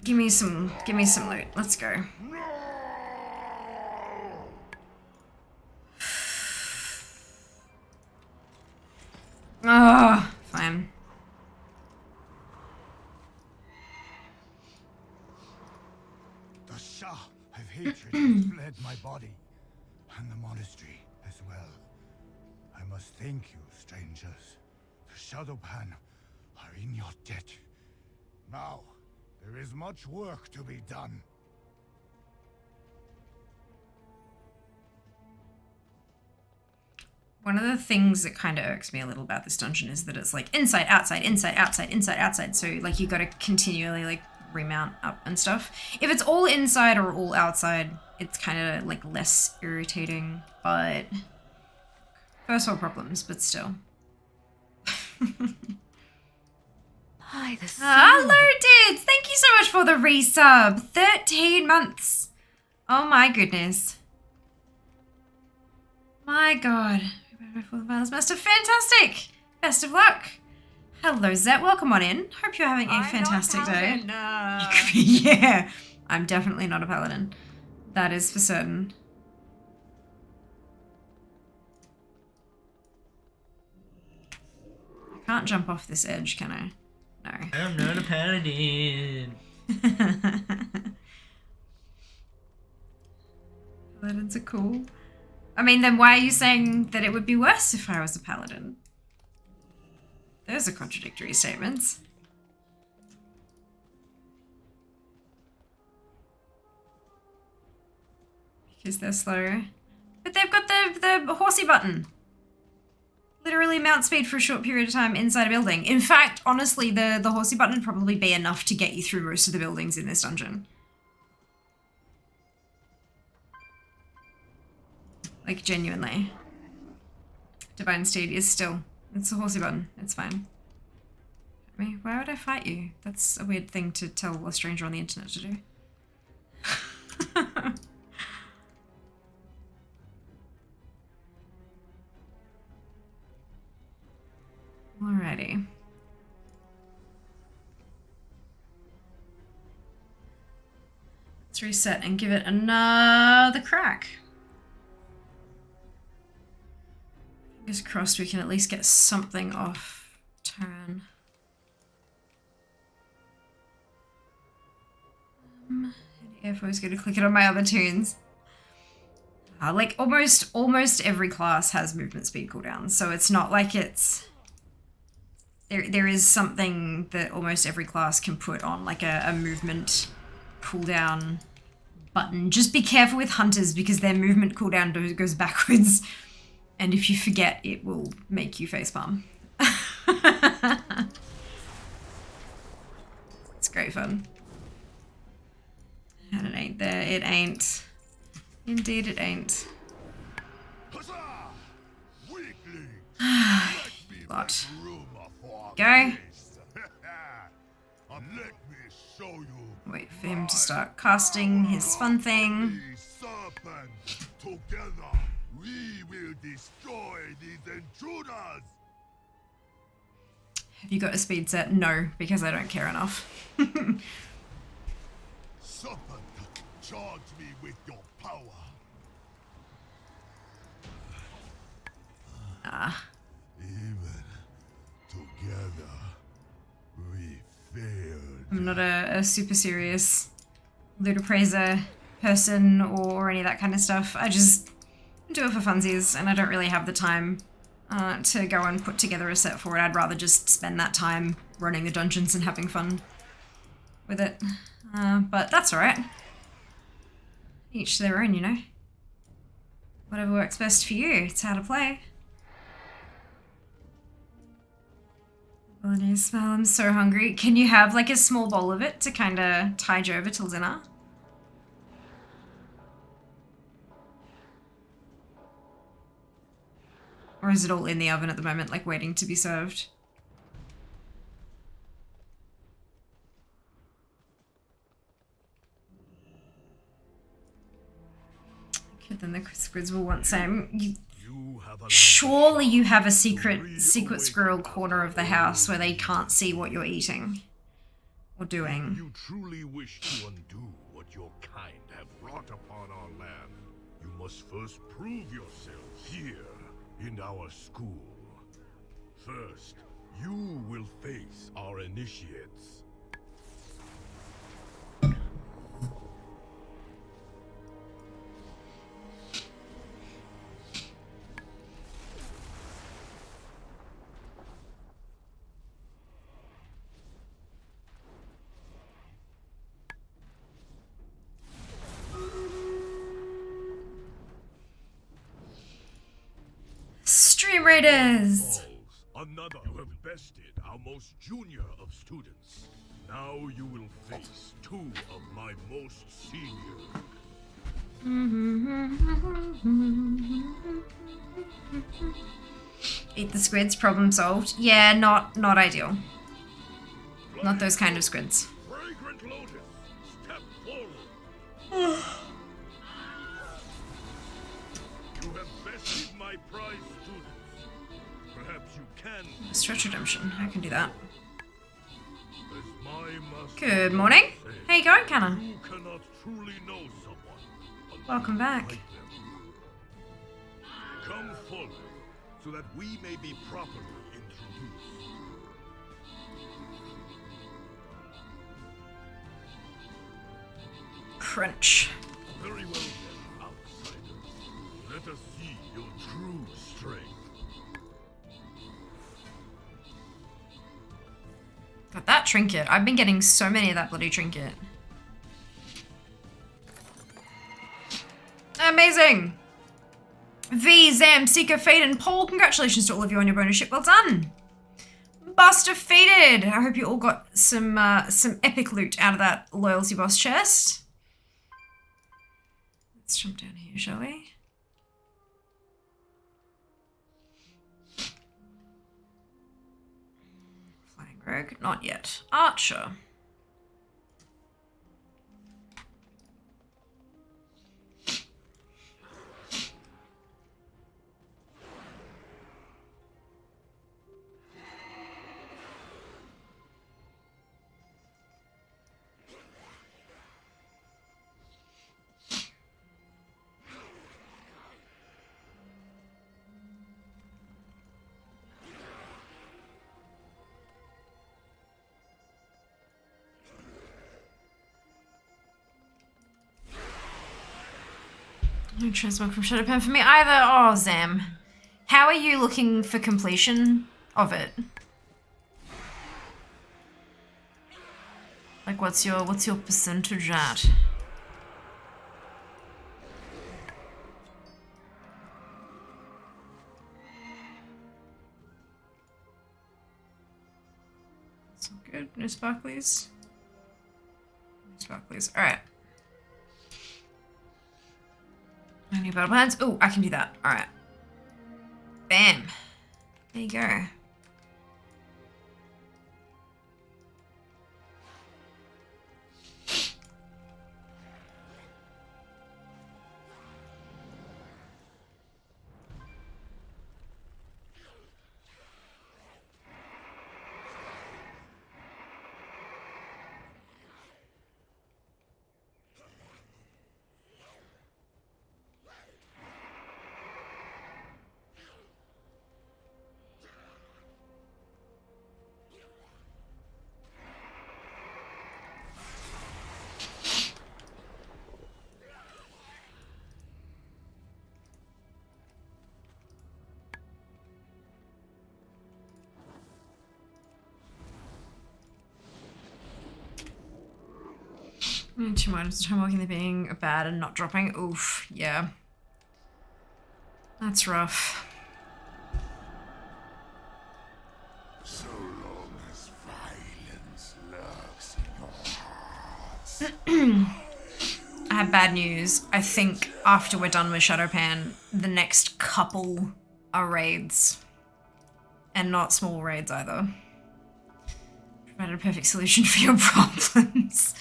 Give me some loot. Let's go. Oh, fine. The Shah of hatred has fled my body, and the monastery as well. I must thank you, strangers. The Shadowpan are in your debt. Now, there is much work to be done. One of the things that kind of irks me a little about this dungeon is that it's like inside, outside, inside, outside, inside, outside. So like you got to continually like remount up and stuff. If it's all inside or all outside, it's kind of like less irritating, but first world problems, but still. By the sun. Hello, dudes! Thank you so much for the resub. 13 months. Oh my goodness. My god. Before the Violence Master. Fantastic! Best of luck. Hello, Zet. Welcome on in. Hope you're having a fantastic day. You could be, yeah. I'm definitely not a paladin. That is for certain. I can't jump off this edge, can I? No. I'm not a paladin. Paladins are cool. I mean, then why are you saying that it would be worse if I was a paladin? Those are contradictory statements. Because they're slow. But they've got the horsey button. Literally mount speed for a short period of time inside a building. In fact, honestly, the horsey button would probably be enough to get you through most of the buildings in this dungeon. Like, genuinely. Divine Steed is still... It's a horsey button. It's fine. I mean, why would I fight you? That's a weird thing to tell a stranger on the internet to do. Alrighty. Let's reset and give it another crack. Fingers crossed we can at least get something off turn. If I was going to click it on my other tunes. Like almost every class has movement speed cooldown, so it's not like it's... There is something that almost every class can put on, like a movement cooldown button. Just be careful with hunters because their movement cooldown goes backwards. And if you forget, it will make you facepalm. It's great fun. And it ain't there. It ain't. Indeed it ain't. Lot. Go. Wait for him to start casting his fun thing. Together, we will destroy these intruders. Have you got a speed set? No, because I don't care enough. Serpent, charge me with your power. Ah. Even together, we failed. I'm not a super serious loot appraiser person or any of that kind of stuff. I just do it for funsies, and I don't really have the time to go and put together a set for it. I'd rather just spend that time running the dungeons and having fun with it. But that's alright. Each to their own, you know. Whatever works best for you. It's how to play. Holiday smell. I'm so hungry. Can you have like a small bowl of it to kind of tide you over till dinner? Or is it all in the oven at the moment, like waiting to be served? Okay, then the squids will want same. Surely you have a secret squirrel corner of the house where they can't see what you're eating. or doing. You truly wish to undo what your kind have wrought upon our land. You must first prove yourselves here in our school. First, you will face our initiates. Stream Raiders! Another who have bested our most junior of students. Now you will face two of my most senior. Eat the squids, problem solved. Yeah, not ideal. Not those kind of squids. Fragrant lotus, step forward. You have bested my prize students. Perhaps you can. Stretch redemption. I can do that. As my master Good morning. said, How you going, Canna? you cannot truly know someone until Welcome you back. meet them. Come forward so that we may be properly introduced. Crunch. Very well then, outsiders. Let us see your true strength. Got that trinket. I've been getting so many of that bloody trinket. Amazing! V, Zam, Seeker, Fade, and Paul, congratulations to all of you on your bonus ship. Well done! Boss defeated! I hope you all got some epic loot out of that loyalty boss chest. Let's jump down here, shall we? Flying Rogue? Not yet. Archer. No transmog from Shadowpen for me either. Oh, Zam. How are you looking for completion of it? Like, what's your percentage at? That's all good. No sparklies. No sparklies. Alright. No new battle plans. Oh, I can do that. Alright. Bam. There you go. Two items to time walking, they're being bad and not dropping. Oof, yeah. That's rough. So long as violence lurks in your hearts. I have bad news. I think after we're done with Shadowpan, the next couple are raids. And not small raids either. Provided a perfect solution for your problems.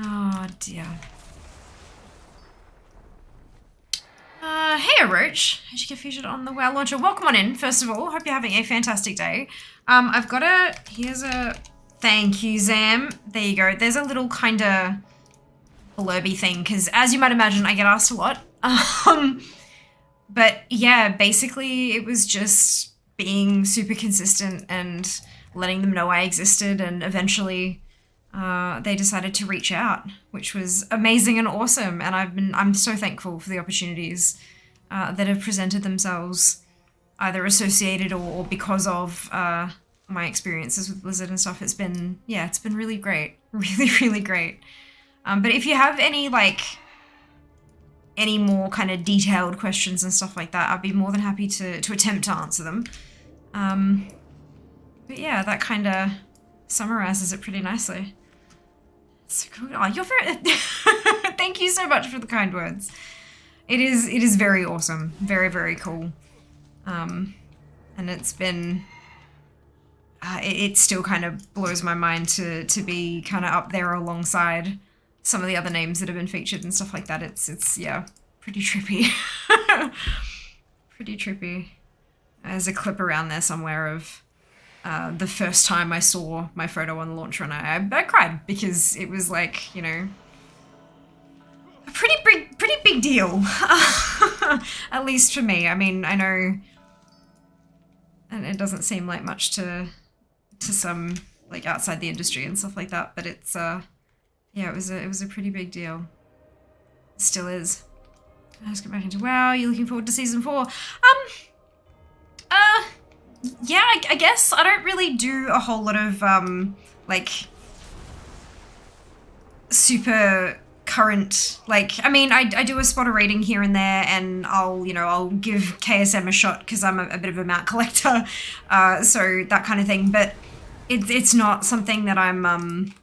Oh dear. Hey Roach, how'd you get featured on the WoW launcher? Welcome on in, first of all. Hope you're having a fantastic day. Here's a Thank you, Zam. There you go. There's a little kind of blurby thing, because as you might imagine, I get asked a lot. But yeah, basically it was just being super consistent and letting them know I existed, and eventually they decided to reach out, which was amazing and awesome. And I'm so thankful for the opportunities that have presented themselves, either associated or because of my experiences with Blizzard and stuff. It's been really great. Really, really great. But if you have any more kind of detailed questions and stuff like that, I'd be more than happy to attempt to answer them. But yeah, that kind of summarizes it pretty nicely. So cool. Oh, you're very... Thank you so much for the kind words. It is very awesome. Very, very cool. And it's been... it still kind of blows my mind to be kind of up there alongside some of the other names that have been featured and stuff like that. It's yeah, pretty trippy. Pretty trippy. There's a clip around there somewhere of the first time I saw my photo on the launcher, and I cried, because it was like, you know, a pretty big deal. At least for me. I mean, I know, and it doesn't seem like much to some like outside the industry and stuff like that, but it's yeah, it was a pretty big deal. It still is. Let's get back into WoW. You looking forward to season 4? Yeah, I guess I don't really do a whole lot of like super current, like, I mean, I do a spotter rating here and there, and I'll give KSM a shot because I'm a bit of a mount collector, so that kind of thing. But it's not something that I'm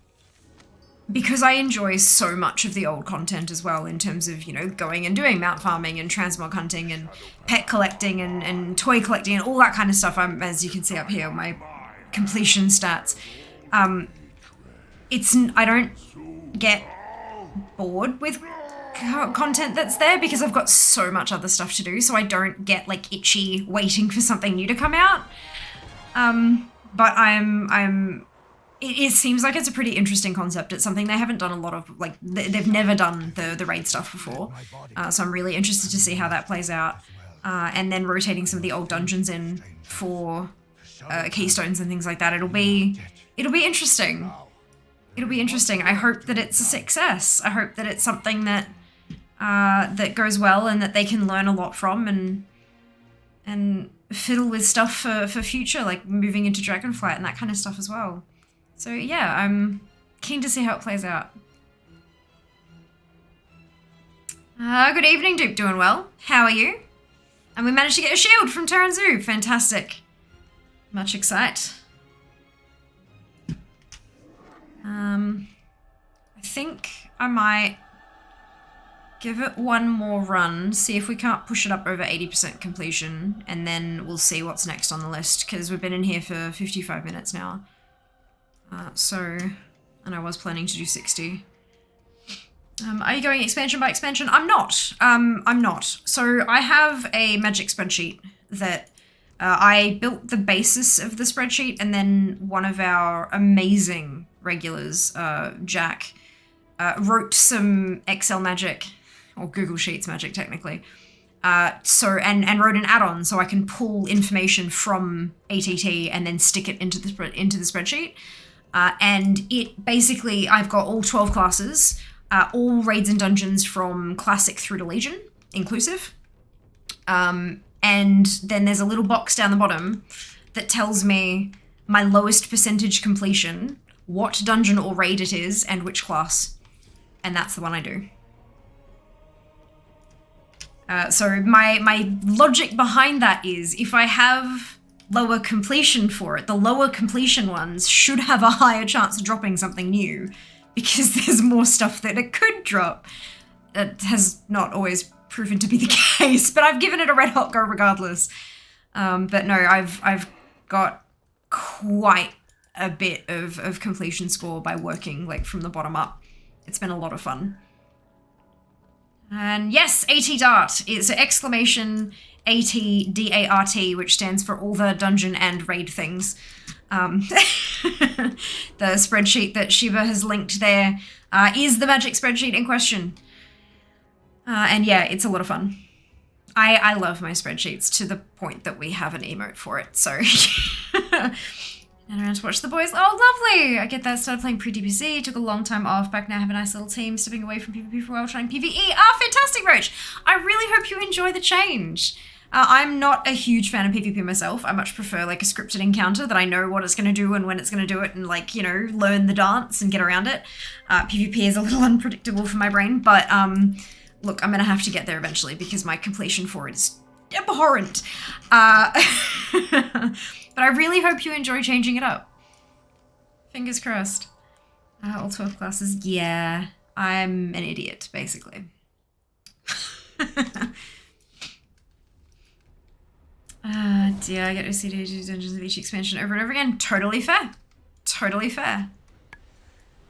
because I enjoy so much of the old content as well, in terms of, you know, going and doing mount farming and transmog hunting and pet collecting and toy collecting and all that kind of stuff. As you can see up here, my completion stats. I don't get bored with content that's there because I've got so much other stuff to do, so I don't get like itchy waiting for something new to come out. But it seems like it's a pretty interesting concept. It's something they haven't done a lot of, like, they've never done the raid stuff before. So I'm really interested to see how that plays out. And then rotating some of the old dungeons in for keystones and things like that. It'll be interesting. It'll be interesting. I hope that it's a success. I hope that it's something that that goes well and that they can learn a lot from and fiddle with stuff for future, like moving into Dragonflight and that kind of stuff as well. So yeah, I'm keen to see how it plays out. Good evening, Duke. Doing well. How are you? And we managed to get a shield from Taranzu. Fantastic. Much excite. I think I might give it one more run, see if we can't push it up over 80% completion, and then we'll see what's next on the list, because we've been in here for 55 minutes now. And I was planning to do 60. Are you going expansion by expansion? I'm not. I'm not. So I have a magic spreadsheet that I built the basis of the spreadsheet, and then one of our amazing regulars, Jack, wrote some Excel magic, or Google Sheets magic technically, and wrote an add-on so I can pull information from ATT and then stick it into the spreadsheet. And it basically, I've got all 12 classes, all raids and dungeons from Classic through to Legion, inclusive. And then there's a little box down the bottom that tells me my lowest percentage completion, what dungeon or raid it is, and which class. And that's the one I do. So my logic behind that is, if I have lower completion for it, the lower completion ones should have a higher chance of dropping something new, because there's more stuff that it could drop. It has not always proven to be the case, but I've given it a red hot go regardless. But no, I've got quite a bit of completion score by working like from the bottom up. It's been a lot of fun. And yes, AT Dart. It's an exclamation AT DART, which stands for all the dungeon and raid things. The spreadsheet that Shiva has linked there is the magic spreadsheet in question. And yeah, it's a lot of fun. I love my spreadsheets to the point that we have an emote for it, so. And around to watch the boys. Oh, lovely! I get that. Started playing pre-DBC, took a long time off, back now have a nice little team, stepping away from PvP for a while, trying PvE. Fantastic, Roach! I really hope you enjoy the change. I'm not a huge fan of PvP myself. I much prefer like a scripted encounter that I know what it's going to do and when it's going to do it and like, you know, learn the dance and get around it. PvP is a little unpredictable for my brain, but look, I'm going to have to get there eventually because my completion for it is abhorrent. But I really hope you enjoy changing it up. Fingers crossed. All 12 classes. Yeah, I'm an idiot, basically. Dear, I get OCD to do Dungeons of each expansion over and over again. Totally fair. Totally fair.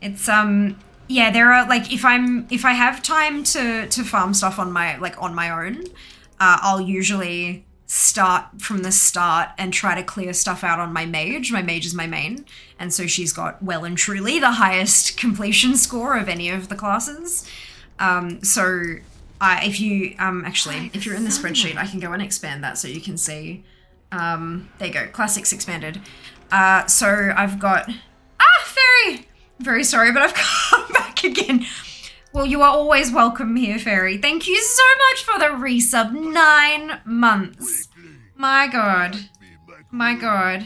It's, yeah, there are, like, if I have time to farm stuff on my own, I'll usually start from the start and try to clear stuff out on my mage. My mage is my main, and so she's got well and truly the highest completion score of any of the classes. So if you actually, if you're in the spreadsheet, I can go and expand that so you can see. There you go, classics expanded. So I've got Fairy. Very sorry, but I've come back again. Well, you are always welcome here, Fairy. Thank you so much for the resub. 9 months. My God. My God.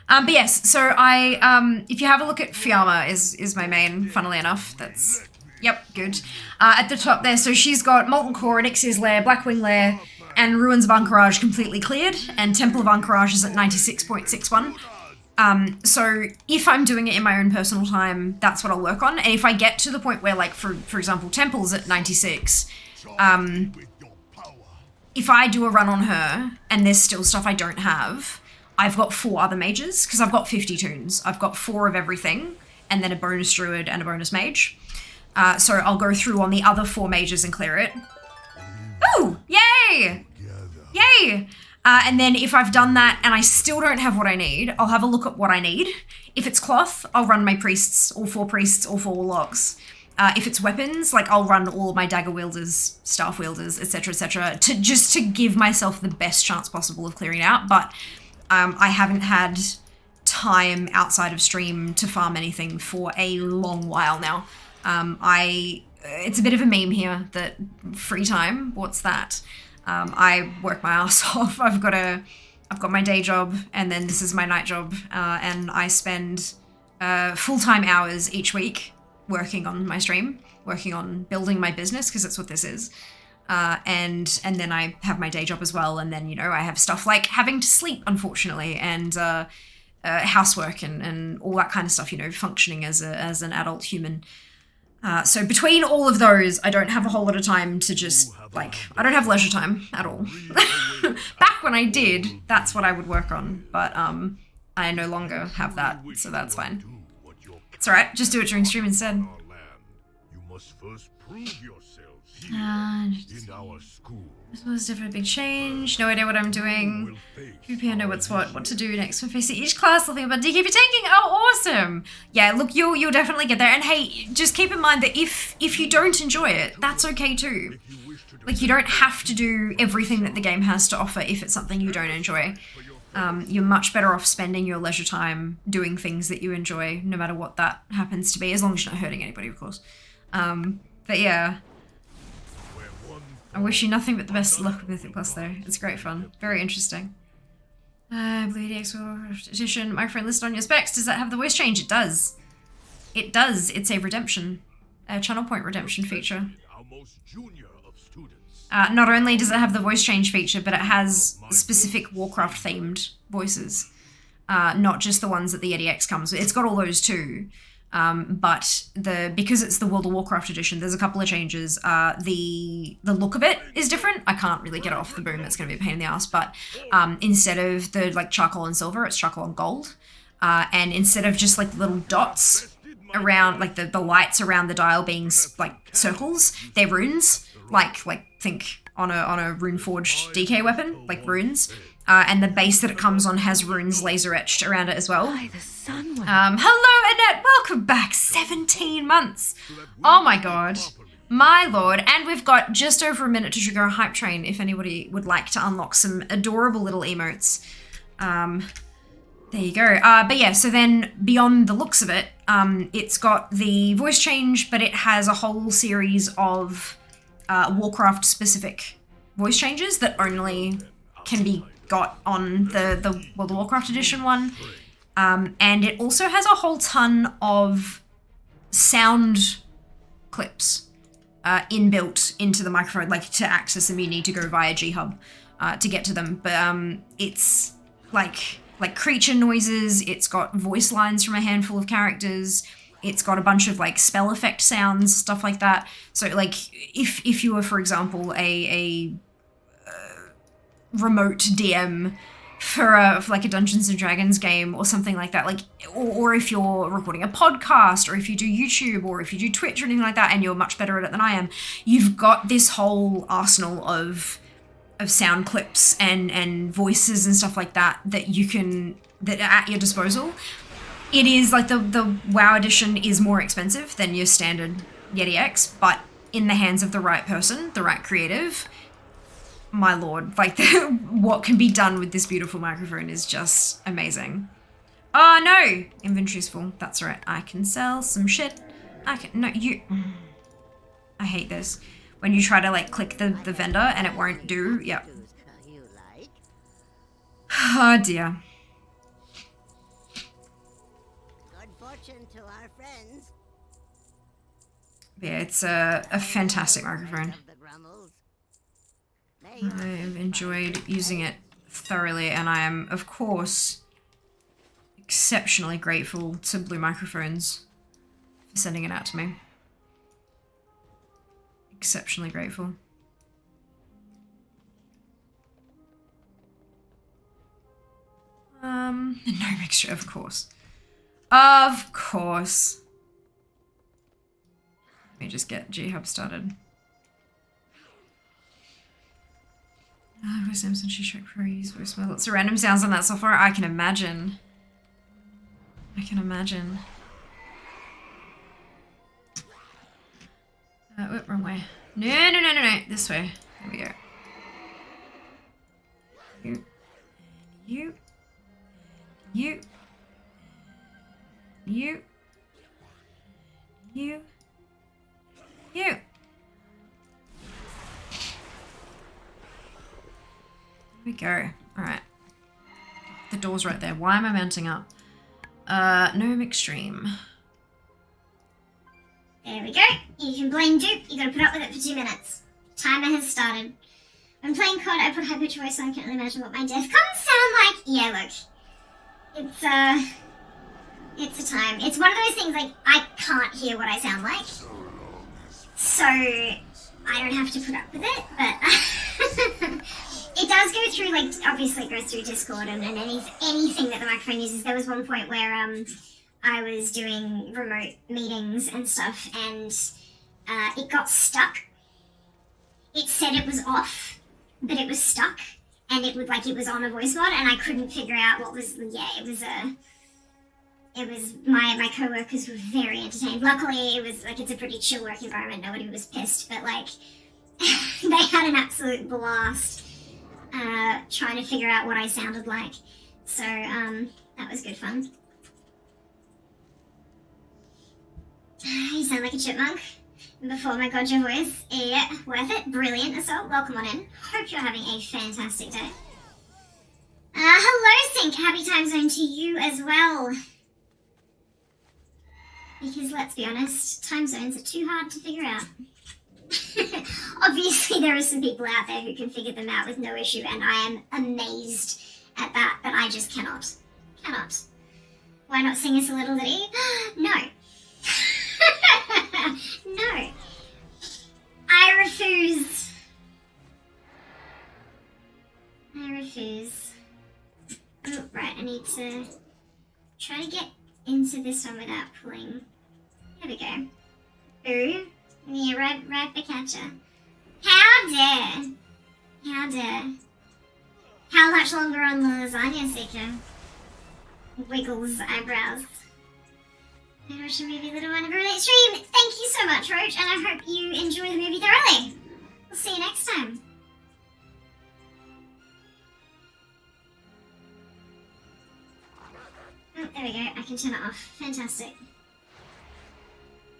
But yes, so if you have a look at Fiamma is my main, funnily enough. That's, yep, good. At the top there, so she's got Molten Core, Elixir's Lair, Blackwing Lair, and Ruins of Anchorage completely cleared, and Temple of Anchorage is at 96.61. So if I'm doing it in my own personal time, that's what I'll work on. And if I get to the point where, like, for example, Temple's at 96, if I do a run on her and there's still stuff I don't have, I've got 4 other mages, because I've got 50 toons. I've got 4 of everything, and then a bonus druid and a bonus mage. So I'll go through on the other 4 mages and clear it. Ooh, yay! Yay! And then if I've done that and I still don't have what I need, I'll have a look at what I need. If it's cloth, I'll run my priests, all 4 priests, all 4 warlocks. If it's weapons, like I'll run all of my dagger wielders, staff wielders, etc., just to give myself the best chance possible of clearing out. But I haven't had time outside of stream to farm anything for a long while now. It's a bit of a meme here that free time, what's that? I work my ass off. I've got my day job, and then this is my night job, and I spend full-time hours each week working on my stream, working on building my business, because that's what this is. And then I have my day job as well, and then, you know, I have stuff like having to sleep, unfortunately, and housework and all that kind of stuff, you know, functioning as an adult human. So between all of those, I don't have a whole lot of time to just, like, I don't have leisure time at all. Back when I did, that's what I would work on, but I no longer have that, so that's fine. It's alright, just do it during stream instead. You must first prove yourselves here in our school. This was definitely a big change. No idea what I'm doing. PvP, I know what to do next. We're facing each class, nothing about DKP tanking. Oh, awesome. Yeah, look, you'll definitely get there. And hey, just keep in mind that if you don't enjoy it, that's okay too. Like, you don't have to do everything that the game has to offer if it's something you don't enjoy. You're much better off spending your leisure time doing things that you enjoy, no matter what that happens to be, as long as you're not hurting anybody, of course. But yeah. I wish you nothing but the best luck with Mythic Plus, though. It's great fun. Very interesting. Blue DX Warcraft Edition. My friend listed on your specs. Does that have the voice change? It does. It does. It's a redemption. A channel point redemption feature. Not only does it have the voice change feature, but it has specific Warcraft themed voices. Not just the ones that the EDX comes with. It's got all those too. But because it's the World of Warcraft edition, there's a couple of changes. The look of it is different. I can't really get it off the boom. It's going to be a pain in the ass. But instead of the like charcoal and silver, it's charcoal and gold. And instead of just like little dots around, like the lights around the dial being like circles, they're runes. Like think on a rune forged DK weapon, like runes. and the base that it comes on has runes laser etched around it as well. By the sun. Hello, Annette. Welcome back. 17 months. Oh my god. My lord. And we've got just over a minute to trigger a hype train if anybody would like to unlock some adorable little emotes. There you go. But yeah, so then beyond the looks of it, it's got the voice change, but it has a whole series of Warcraft specific voice changes that only can be got on the World of Warcraft edition one. And it also has a whole ton of sound clips inbuilt into the microphone. Like, to access them, you need to go via G-Hub to get to them. But it's like creature noises. It's got voice lines from a handful of characters. It's got a bunch of like spell effect sounds, stuff like that. So like if you were, for example, a remote DM for like a Dungeons and Dragons game or something like that, like, or if you're recording a podcast, or if you do YouTube, or if you do Twitch or anything like that, and you're much better at it than I am, you've got this whole arsenal of sound clips and voices and stuff like that that are at your disposal. It is like the WoW edition is more expensive than your standard Yeti X, but in the hands of the right person, the right creative, my lord, like what can be done with this beautiful microphone is just amazing. Oh no, inventory's full. That's right. I can sell some shit. I hate this. When you try to like click the vendor and it won't do. Yep. Oh dear. Good fortune to our friends. Yeah, it's a fantastic microphone. I've enjoyed using it thoroughly, and I am, of course, exceptionally grateful to Blue Microphones for sending it out to me. Exceptionally grateful. No mixture, of course. Of course. Let me just get G-Hub started. Voice names and she check for use voicemail. Lots of random sounds on that software. I can imagine. I can imagine. Whoop, wrong way. No. This way. There we go. You. You. You. You. You. There we go. Alright. The door's right there. Why am I mounting up? No extreme. There we go. You can blame Duke. You gotta put up with it for 2 minutes. Timer has started. When playing COD, I put high pitch voice so I can't really imagine what my death comes sound like. Yeah, look. It's a time. It's one of those things, like, I can't hear what I sound like. So, I don't have to put up with it, but... It does go through, like, obviously it goes through Discord and anything that the microphone uses. There was one point where I was doing remote meetings and stuff, and it got stuck. It said it was off, but it was stuck, and it was on a voice mod, and I couldn't figure out what was. Yeah, it was my coworkers were very entertained. Luckily, it was like it's a pretty chill work environment. Nobody was pissed, but like they had an absolute blast. Trying to figure out what I sounded like. So, that was good fun. You sound like a chipmunk. Before my gotcha voice. Yeah, worth it. Brilliant, Assault. Welcome on in. Hope you're having a fantastic day. Hello, Sync. Happy time zone to you as well. Because let's be honest, time zones are too hard to figure out. Obviously, there are some people out there who can figure them out with no issue, and I am amazed at that, but I just cannot. Cannot. Why not sing us a little ditty? No. No. I refuse. I refuse. Oh, right, I need to try to get into this one without pulling. There we go. Ooh. Yeah, right back at ya. How dare! How dare! How much longer on the lasagna seeker? Wiggles eyebrows. I watched a movie Little One every late stream. Thank you so much, Roach, and I hope you enjoy the movie thoroughly. We'll see you next time. Oh, there we go. I can turn it off. Fantastic.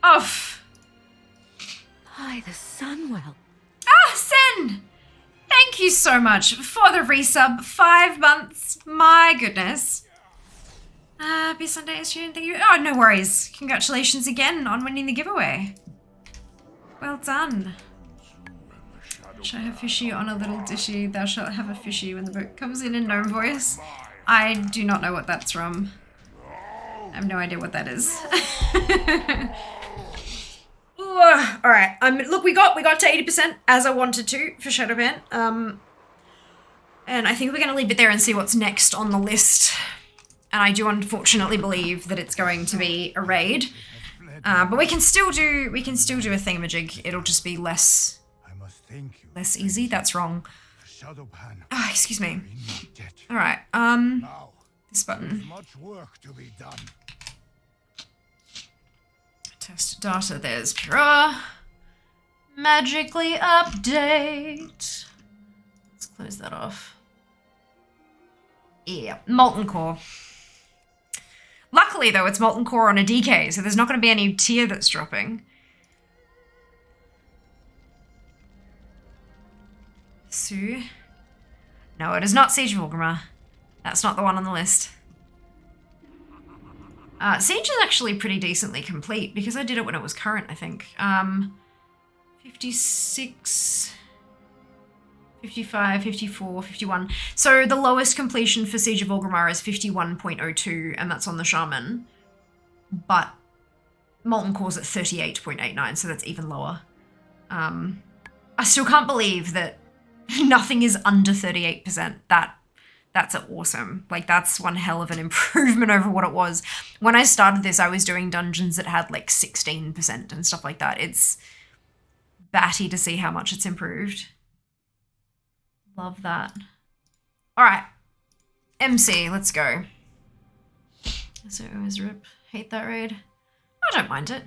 Off. By the Sunwell. Ah, Sen! Thank you so much for the resub. 5 months. My goodness. Happy Sunday, June. Thank you. Oh, no worries. Congratulations again on winning the giveaway. Well done. Shall I have fishy on a little dishy? Thou shalt have a fishy when the book comes in gnome voice. I do not know what that's from. I have no idea what that is. All right. Look, we got to 80% as I wanted to for Shadowban. And I think we're going to leave it there and see what's next on the list. And I do unfortunately believe that it's going to be a raid. But we can still do a thingamajig. It'll just be less easy. That's wrong. Ah, excuse me. All right. This button. Much work to be done. Test data. There's Pura. Magically update. Let's close that off. Yeah, Molten Core. Luckily, though, it's Molten Core on a DK, so there's not going to be any tier that's dropping. Sue? No, it is not Siege of Orgrimmar. That's not the one on the list. Siege is actually pretty decently complete, because I did it when it was current, I think. 56... 55, 54, 51. So the lowest completion for Siege of Orgrimmar is 51.02, and that's on the Shaman. But Molten Core's at 38.89, so that's even lower. I still can't believe that nothing is under 38%. That's awesome. Like, that's one hell of an improvement over what it was. When I started this, I was doing dungeons that had like 16% and stuff like that. It's batty to see how much it's improved. Love that. All right. MC, let's go. So is Rip. Hate that raid. I don't mind it.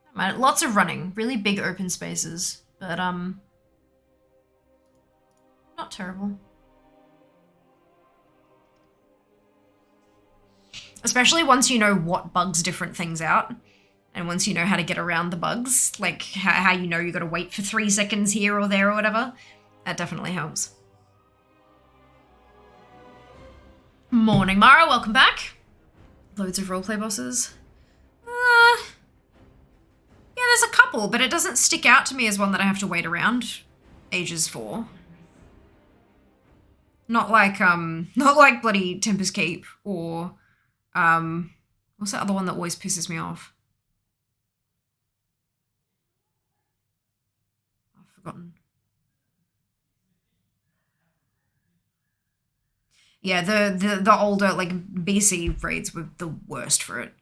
Don't mind it. Lots of running. Really big open spaces. But, not terrible. Especially once you know what bugs different things out. And once you know how to get around the bugs, like how you know you got to wait for 3 seconds here or there or whatever, that definitely helps. Morning, Mara, welcome back. Loads of roleplay bosses. Yeah, there's a couple, but it doesn't stick out to me as one that I have to wait around ages for. Not like bloody Tempest Keep or, what's that other one that always pisses me off? Forgotten. Yeah, the older, like, BC raids were the worst for it.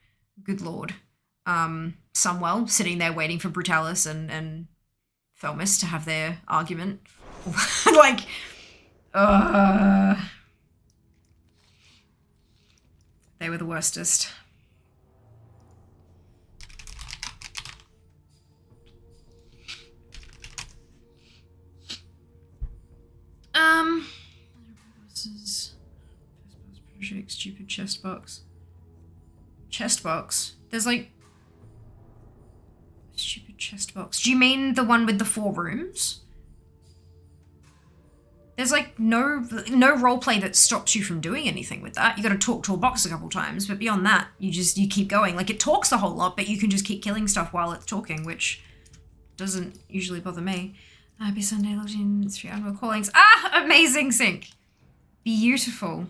Good lord. Sunwell, sitting there waiting for Brutalis and Thelmus to have their argument. Like, they were the worstest. This is project stupid chest box. Chest box? There's like stupid chest box. Do you mean the one with the 4 rooms? There's like no roleplay that stops you from doing anything with that. You got to talk to a box a couple times, but beyond that, you keep going. Like, it talks a whole lot, but you can just keep killing stuff while it's talking, which doesn't usually bother me. Happy Sunday, logged in 3 annual callings. Ah, amazing sync. Beautiful.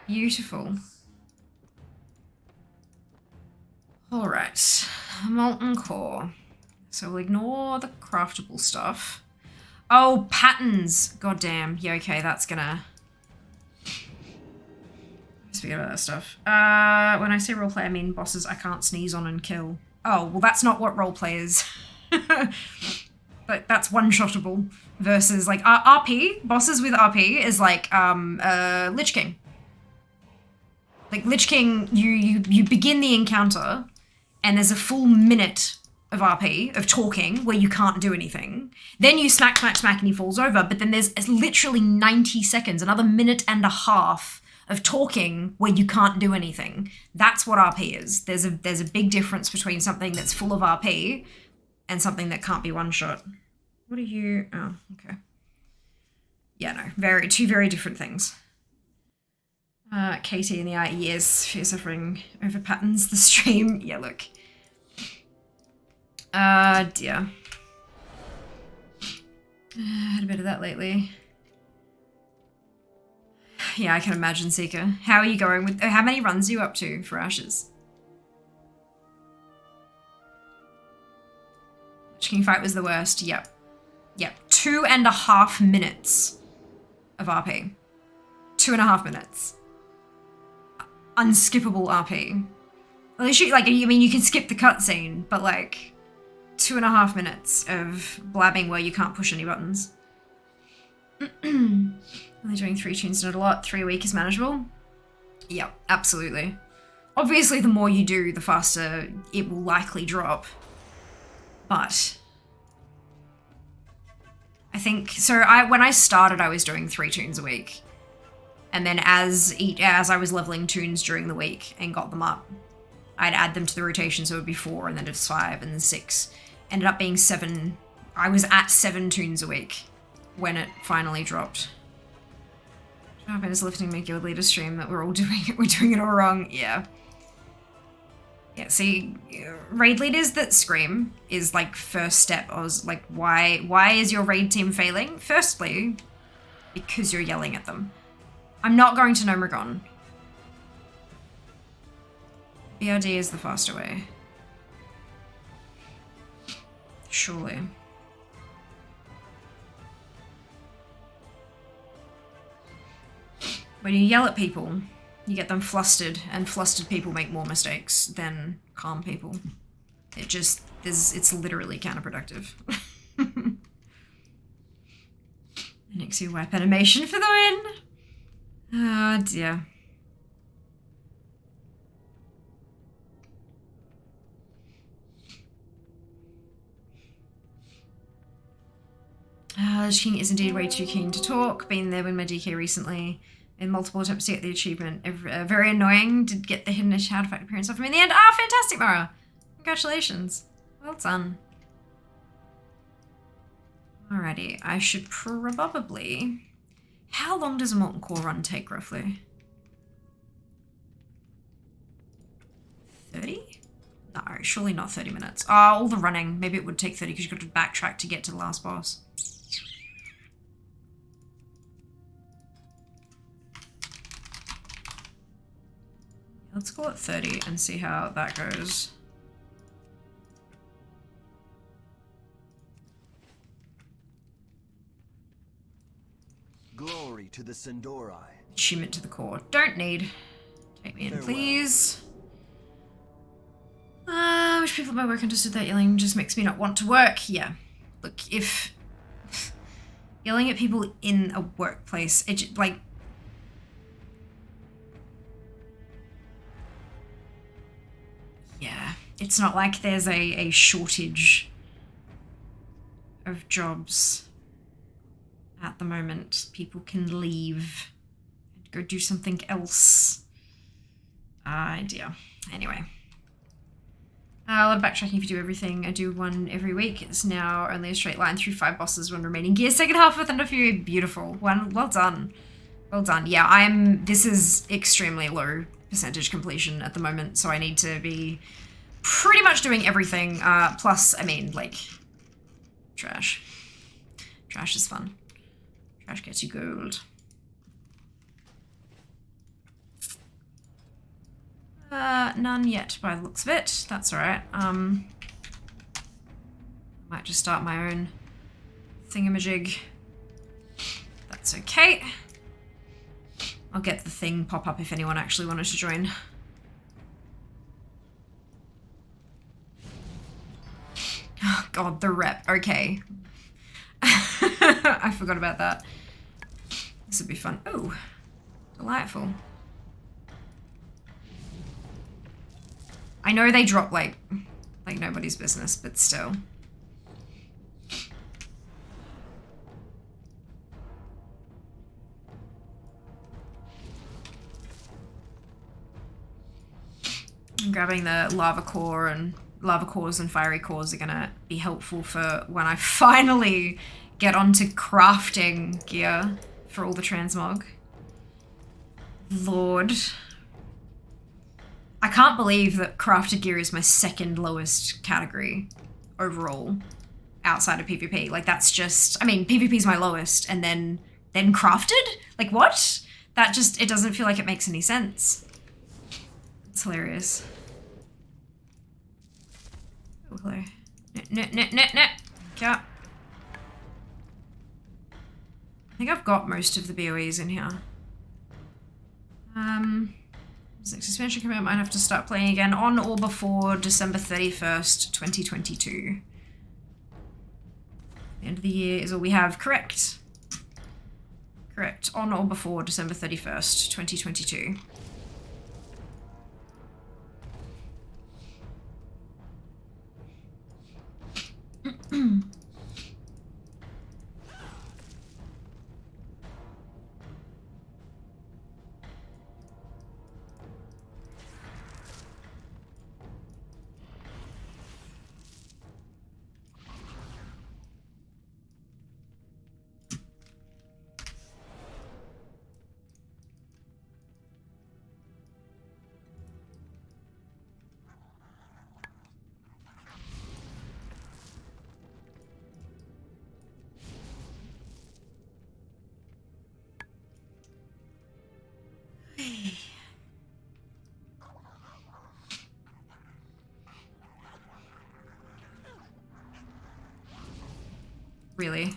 Beautiful. All right, Molten Core. So we'll ignore the craftable stuff. Oh, patterns. God damn. Yeah, okay, that's gonna... Let's forget about that stuff. When I say roleplay, I mean bosses I can't sneeze on and kill. Oh, well, that's not what roleplay is. Like, that's one-shottable versus, like, RP, bosses with RP is like, Lich King. Like, Lich King, you begin the encounter, and there's a full minute of RP, of talking, where you can't do anything. Then you smack, and he falls over, but then there's literally 90 seconds, another minute and a half of talking where you can't do anything. That's what RP is. There's a big difference between something that's full of RP and something that can't be one-shot. What are you... Oh, okay. Yeah, no. Two very different things. Katie in the eye, yes, fear suffering over patterns, the stream. Yeah, look. Dear. Had a bit of that lately. Yeah, I can imagine, Seeker. How are you going with... How many runs are you up to for Ashes? Lich King fight was the worst. Yep. 2.5 minutes of RP. 2.5 minutes. Unskippable RP. At least you, like, I mean, you can skip the cutscene, but like 2.5 minutes of blabbing where you can't push any buttons. Only doing 3 tunes not a lot. 3 a week is manageable. Yep, absolutely. Obviously, the more you do, the faster it will likely drop. But I think so. When I started, I was doing 3 tunes a week, and then as I was leveling tunes during the week and got them up, I'd add them to the rotation, so it would be 4, and then it's 5, and then 6. Ended up being 7. I was at 7 tunes a week when it finally dropped. I've been just lifting my guild leader stream that we're all doing it. We're doing it all wrong. Yeah. Yeah, see, raid leaders that scream is like first step. I was like, why is your raid team failing? Firstly, because you're yelling at them. I'm not going to Nomagon. VOD is the faster way. Surely. When you yell at people, you get them flustered, and flustered people make more mistakes than calm people. It's literally counterproductive. Nixie wipe animation for the win! Oh dear. Lich King is indeed way too keen to talk. Been there with my DK recently. In multiple attempts to get the achievement. Very annoying. Did get the hidden artifact appearance off me in the end. Ah, fantastic, Mara. Congratulations. Well done. Alrighty, I should probably... How long does a Molten Core run take, roughly? 30? No, surely not 30 minutes. Oh, all the running. Maybe it would take 30 because you've got to backtrack to get to the last boss. Let's call it 30 and see how that goes. Glory to the Sindori. Achievement to the core. Don't need. Take me in, please. I wish people at my work understood that yelling just makes me not want to work. Yeah. Look, if yelling at people in a workplace, it like... Yeah, it's not like there's a shortage of jobs at the moment. People can leave and go do something else. Dear. Anyway. A lot of backtracking if you do everything. I do one every week. It's now only a straight line through 5 bosses, 1 remaining gear. Second half with Thunder Fury. Beautiful. Well done. Well done. Yeah, this is extremely low percentage completion at the moment, so I need to be pretty much doing everything. Plus, I mean, like, trash. Trash is fun. Trash gets you gold. None yet by the looks of it. That's alright. Might just start my own thingamajig. That's okay. I'll get the thing pop up if anyone actually wanted to join. Oh god, the rep. Okay. I forgot about that. This would be fun. Oh, delightful. I know they drop like nobody's business, but still. I'm grabbing the lava core, and lava cores and fiery cores are gonna be helpful for when I finally get onto crafting gear for all the transmog. Lord. I can't believe that crafted gear is my second lowest category overall outside of PvP. Like that's just, I mean, PvP is my lowest and then crafted? Like what? That just, it doesn't feel like it makes any sense. It's hilarious. Oh, hello. No. Yeah. I think I've got most of the BOEs in here. This next expansion coming up, I might have to start playing again on or before December 31st, 2022. The end of the year is all we have. Correct. Correct. On or before December 31st, 2022. Really?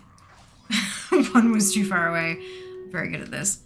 One was too far away. I'm very good at this.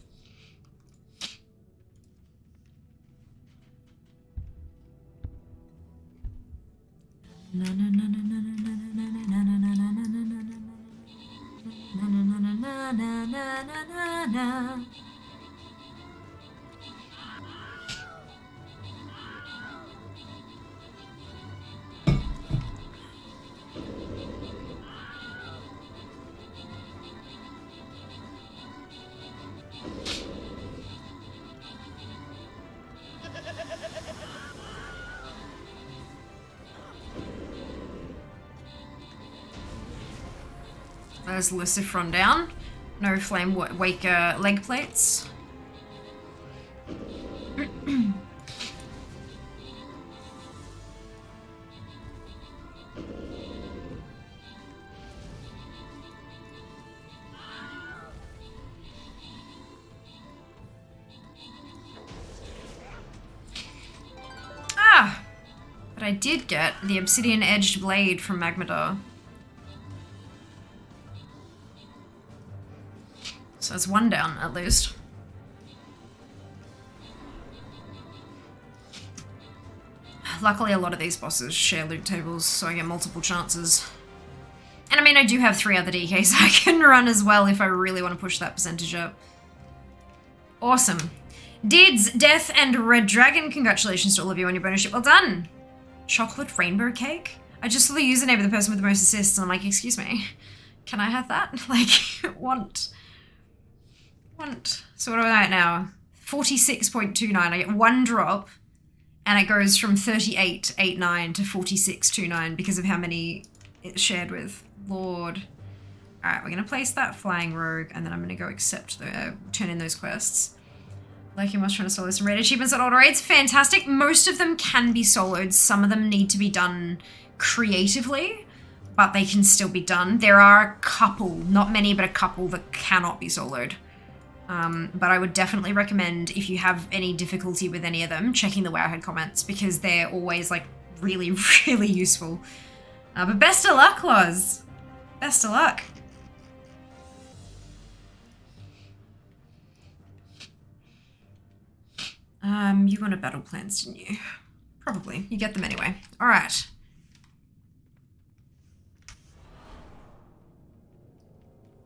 There's Lucifron down. No Flame Waker leg plates. But I did get the Obsidian Edged Blade from Magmadar. So it's one down, at least. Luckily, a lot of these bosses share loot tables, so I get multiple chances. And I mean, I do have 3 other DKs I can run as well if I really want to push that percentage up. Awesome. Dids, Death, and Red Dragon, congratulations to all of you on your bonus ship. Well done. Chocolate rainbow cake? I just saw the username of the person with the most assists, and I'm like, excuse me, can I have that? Like, want. So what am I at now? 46.29. I get 1 drop, and it goes from 38.89 to 46.29 because of how many it's shared with. Lord. Alright, we're going to place that flying rogue, and then I'm going to go accept the, turn in those quests. Like you must try to solo some raid achievements at older raids. Fantastic. Most of them can be soloed. Some of them need to be done creatively, but they can still be done. There are a couple, not many, but a couple that cannot be soloed. But I would definitely recommend, if you have any difficulty with any of them, checking the Wowhead comments, because they're always like really, really useful. But best of luck, Loz. Best of luck. You wanted battle plans, didn't you? Probably. You get them anyway. All right.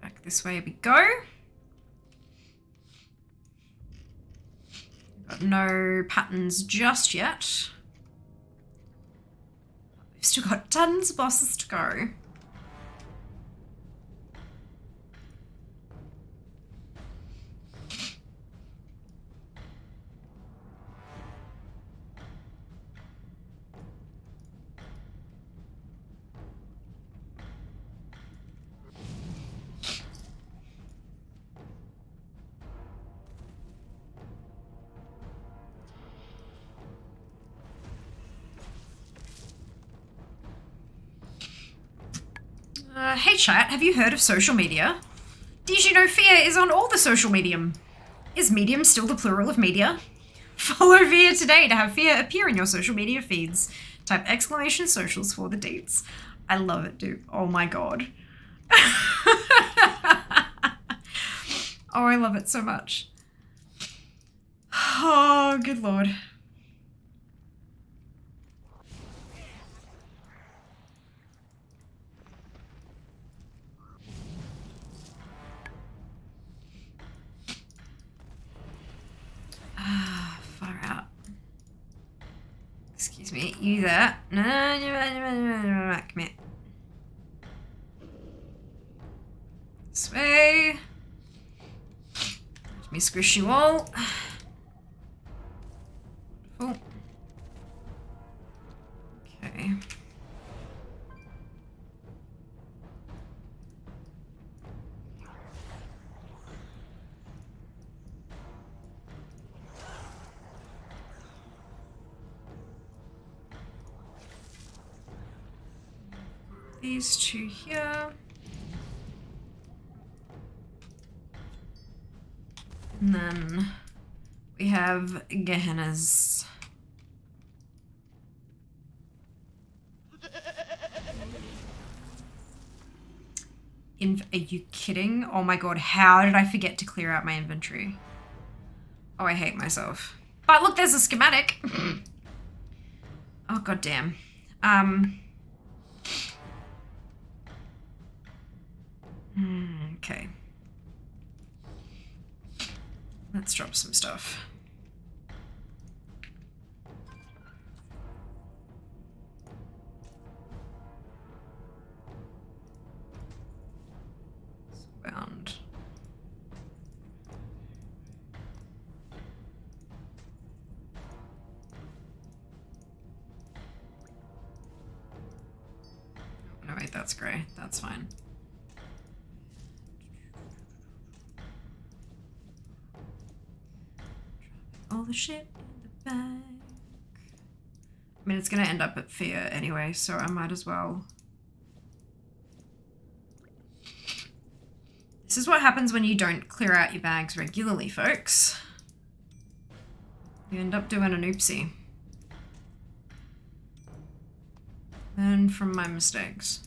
Back this way we go. Got no patterns just yet. We've still got tons of bosses to go. Hey chat, have you heard of social media? Did you know Fear is on all the social medium? Is medium still the plural of media? Follow Fear today to have Fear appear in your social media feeds. Type exclamation socials for the dates. I love it, dude. Oh my god. Oh, I love it so much. Oh, good lord. Far out. Excuse me, you there? No, come here. This way. Let me squish you all. Wonderful. Okay. These two here. And then we have Gehennas. Are you kidding? Oh my god, how did I forget to clear out my inventory? Oh, I hate myself. But look, there's a schematic. Oh, goddamn. Okay. Let's drop some stuff. Bound. Oh, no, wait, that's grey. That's fine. All the shit in the bag. I mean, it's gonna end up at Fear anyway, so I might as well. This is what happens when you don't clear out your bags regularly, folks. You end up doing an oopsie. Learn from my mistakes.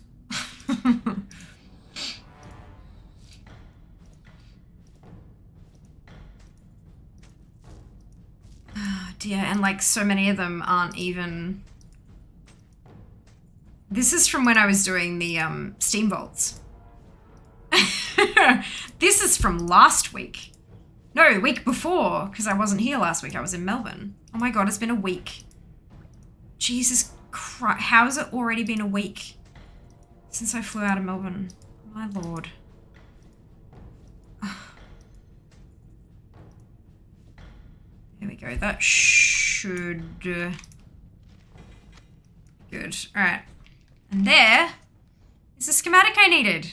Oh dear, and like so many of them aren't even... This is from when I was doing the Steam Vaults. This is from last week. No, the week before, because I wasn't here last week. I was in Melbourne. Oh my god, it's been a week. Jesus Christ, how has it already been a week since I flew out of Melbourne? My lord. There we go. That should... Good. Alright. And there is the schematic I needed.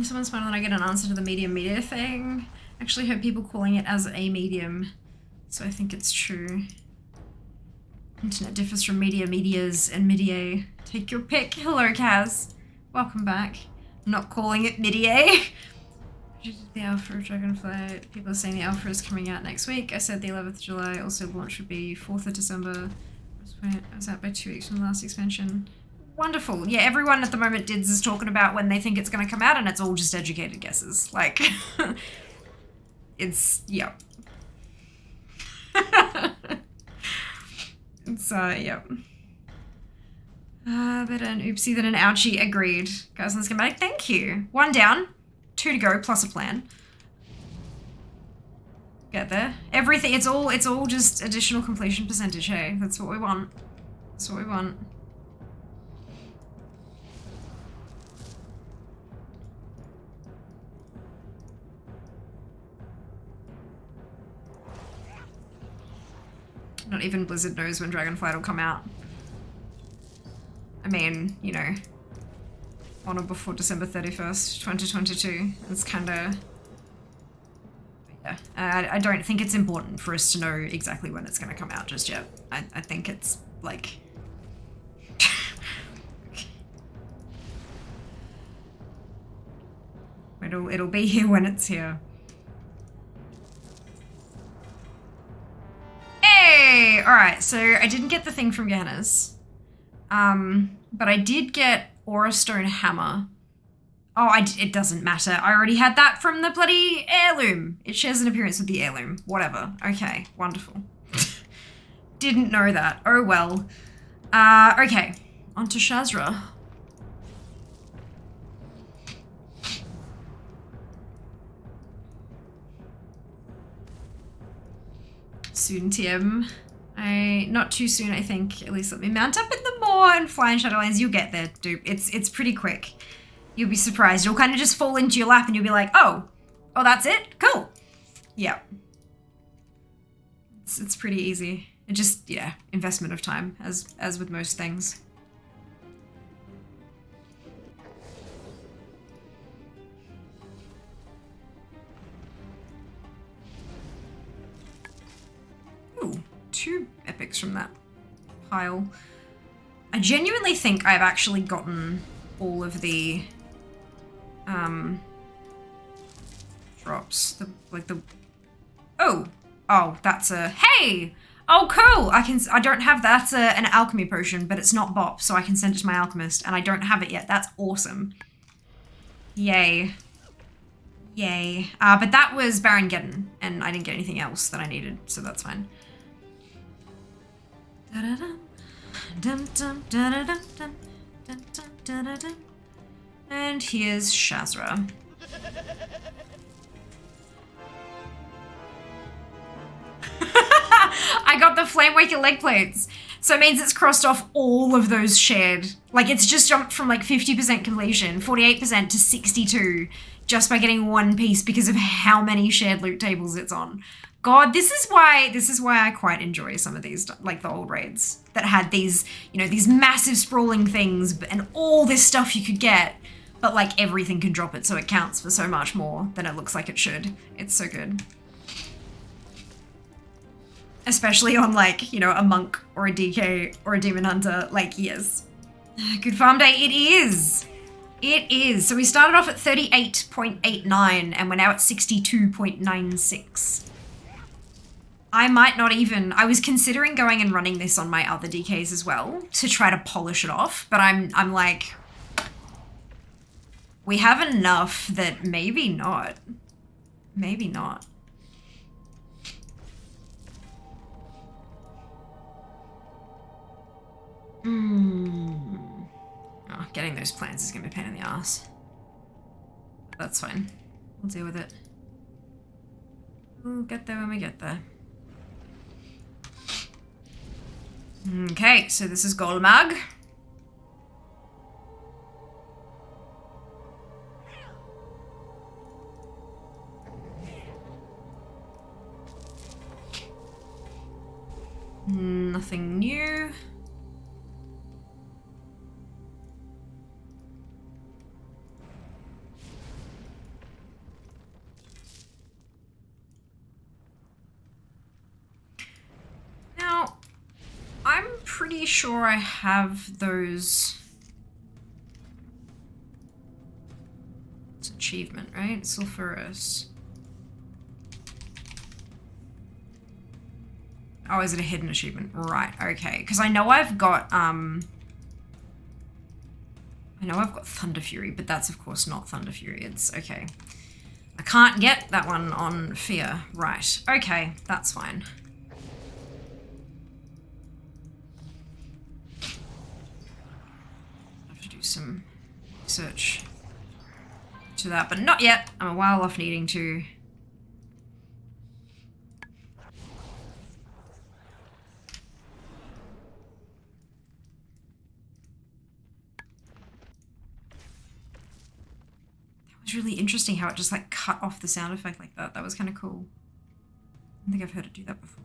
Someone's finding that I get an answer to the medium media thing. Actually heard people calling it as a medium, so I think it's true. Internet differs from medias, and media. Take your pick. Hello, Kaz. Welcome back. I'm not calling it media. The alpha of Dragonflight. People are saying the alpha is coming out next week. I said the 11th of July. Also, launch would be 4th of December. I was out by 2 weeks from the last expansion. Wonderful. Yeah, everyone at the moment Dids is talking about when they think it's going to come out, and it's all just educated guesses. Like, it's, yeah. It's, yeah. But an oopsie then an ouchie. Agreed. Guys on the schematic, thank you. 1 down, 2 to go, plus a plan. Get there. Everything, it's all just additional completion percentage, hey? That's what we want. That's what we want. Not even Blizzard knows when Dragonflight will come out. I mean, you know, on or before December 31st, 2022. It's kinda... Yeah. I don't think it's important for us to know exactly when it's gonna come out just yet. I think it's, like... It'll be here when it's here. Hey! Alright, so I didn't get the thing from Gehenna's. But I did get Aura Stone Hammer. Oh, it doesn't matter. I already had that from the bloody heirloom. It shares an appearance with the heirloom. Whatever. Okay, wonderful. Didn't know that. Oh well. Okay. On to Shazra. Soon, TM. Not too soon, I think. At least let me mount up in the moor and fly in Shadowlands. You'll get there, dude. It's pretty quick. You'll be surprised. You'll kind of just fall into your lap and you'll be like, oh, that's it? Cool. Yeah. It's pretty easy. It just, yeah, investment of time, as with most things. Ooh, 2 epics from that pile. I genuinely think I've actually gotten all of the drops. Oh, that's a, hey! Oh, cool! I don't have, that's an alchemy potion, but it's not bop, so I can send it to my alchemist, and I don't have it yet. That's awesome. Yay. Yay. But that was Baron Geddon, and I didn't get anything else that I needed, so that's fine. And here's Shazra. I got the Flamewaker leg plates. So it means it's crossed off all of those shared. Like, it's just jumped from like 50% completion, 48% to 62 just by getting 1 piece because of how many shared loot tables it's on. God, this is why I quite enjoy some of these, like the old raids that had these, you know, these massive sprawling things and all this stuff you could get, but like everything can drop it, so it counts for so much more than it looks like it should. It's so good. Especially on like, you know, a monk or a DK or a demon hunter, like, yes. Good farm day, it is. It is. So we started off at 38.89 and we're now at 62.96. I might not even, I was considering going and running this on my other DKs as well to try to polish it off, but I'm like, we have enough that maybe not. Maybe not. Oh, getting those plans is gonna be a pain in the ass. That's fine. We'll deal with it. We'll get there when we get there. Okay, so this is Golem. Nothing new. Now, I'm pretty sure I have those. It's achievement, right? Sulfurous. Oh, is it a hidden achievement? Right, okay. Because I know I've got, I know I've got Thunder Fury, but that's of course not Thunder Fury. It's okay. I can't get that one on Fear. Right. Okay, that's fine. I have to do some research to that, but not yet. I'm a while off needing to. It was really interesting how it just like cut off the sound effect like that. That was kind of cool. I don't think I've heard it do that before.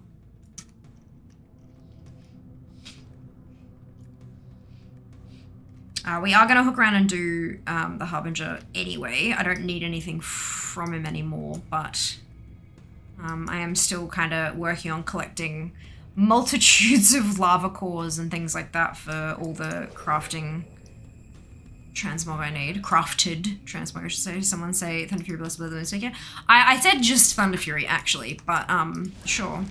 We are going to hook around and do the Harbinger anyway. I don't need anything from him anymore, but I am still kind of working on collecting multitudes of lava cores and things like that for all the crafting transmog I need. Crafted transmog, I should say. Someone say Thunder Fury Blessed Blood of the I said just Thunder Fury, actually, but sure.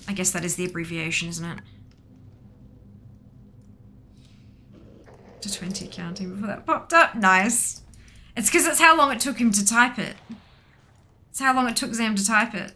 I guess that is the abbreviation, isn't it? To 20 counting before that popped up. Nice. It's because it's how long it took him to type it. It's how long it took Zam to type it.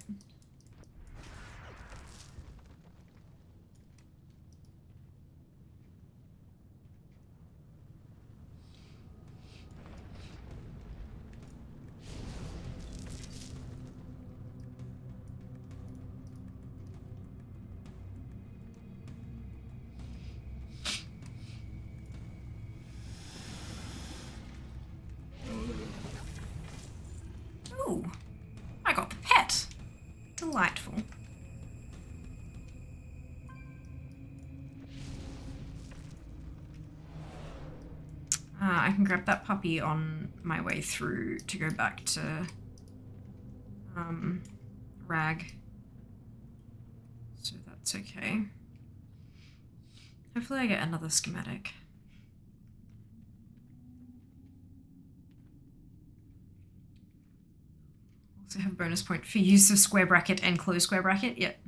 Ooh, I got the pet. Delightful. I can grab that puppy on my way through to go back to Rag. So that's okay. Hopefully I get another schematic. Also have a bonus point for use of square bracket and close square bracket. Yep.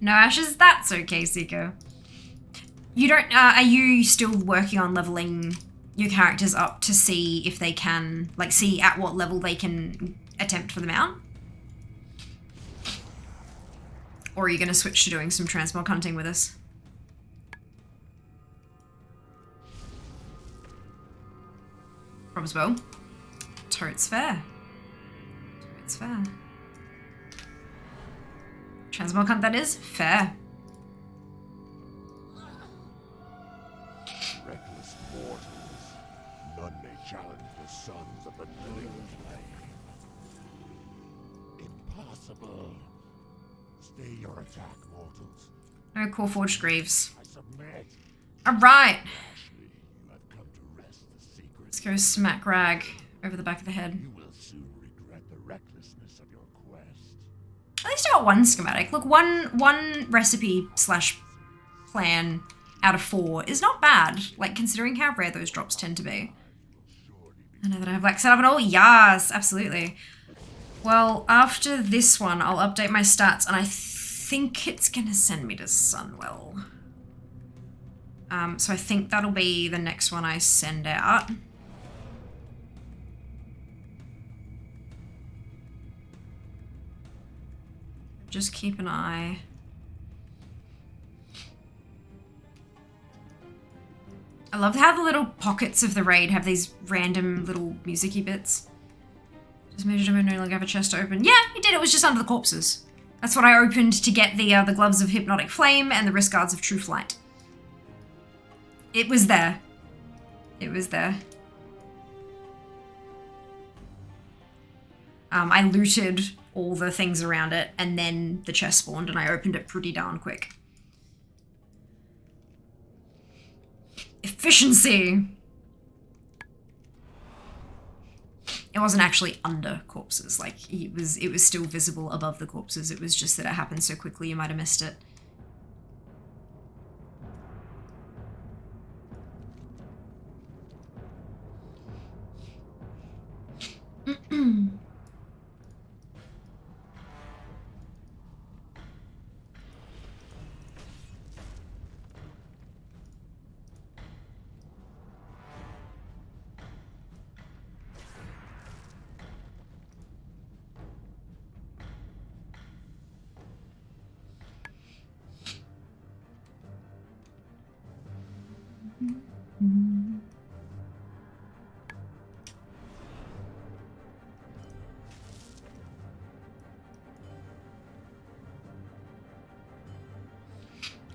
No ashes, that's okay, Seiko. You don't, are you still working on leveling your characters up to see if they can, like, see at what level they can attempt for the mount? Or are you going to switch to doing some transmog hunting with us? Probs well. Totes fair. Totes fair. Transmog hunt, that is? Fair. Reckless mortals. None may challenge the sons of the living flame. Impossible. Stay your attack, mortals. No core forged greaves. I submit. Alright. Actually, you have come to wrest the secret. Let's go smack Rag over the back of the head. You will soon regret the recklessness of your quest. At least I got one schematic. Look, one recipe slash plan out of 4 is not bad, like considering how rare those drops tend to be. I know that I have like set up and all. Yes, absolutely. Well, after this one, I'll update my stats, and I think it's gonna send me to Sunwell. So I think that'll be the next one I send out. Just keep an eye. I love how the little pockets of the raid have these random little music-y bits. Just measured him and no longer have a chest to open. Yeah, he did. It was just under the corpses. That's what I opened to get the gloves of Hypnotic Flame and the wrist guards of True Flight. It was there. It was there. I looted all the things around it, and then the chest spawned, and I opened it pretty darn quick. Efficiency! It wasn't actually under corpses, like, it was still visible above the corpses. It was just that it happened so quickly you might have missed it.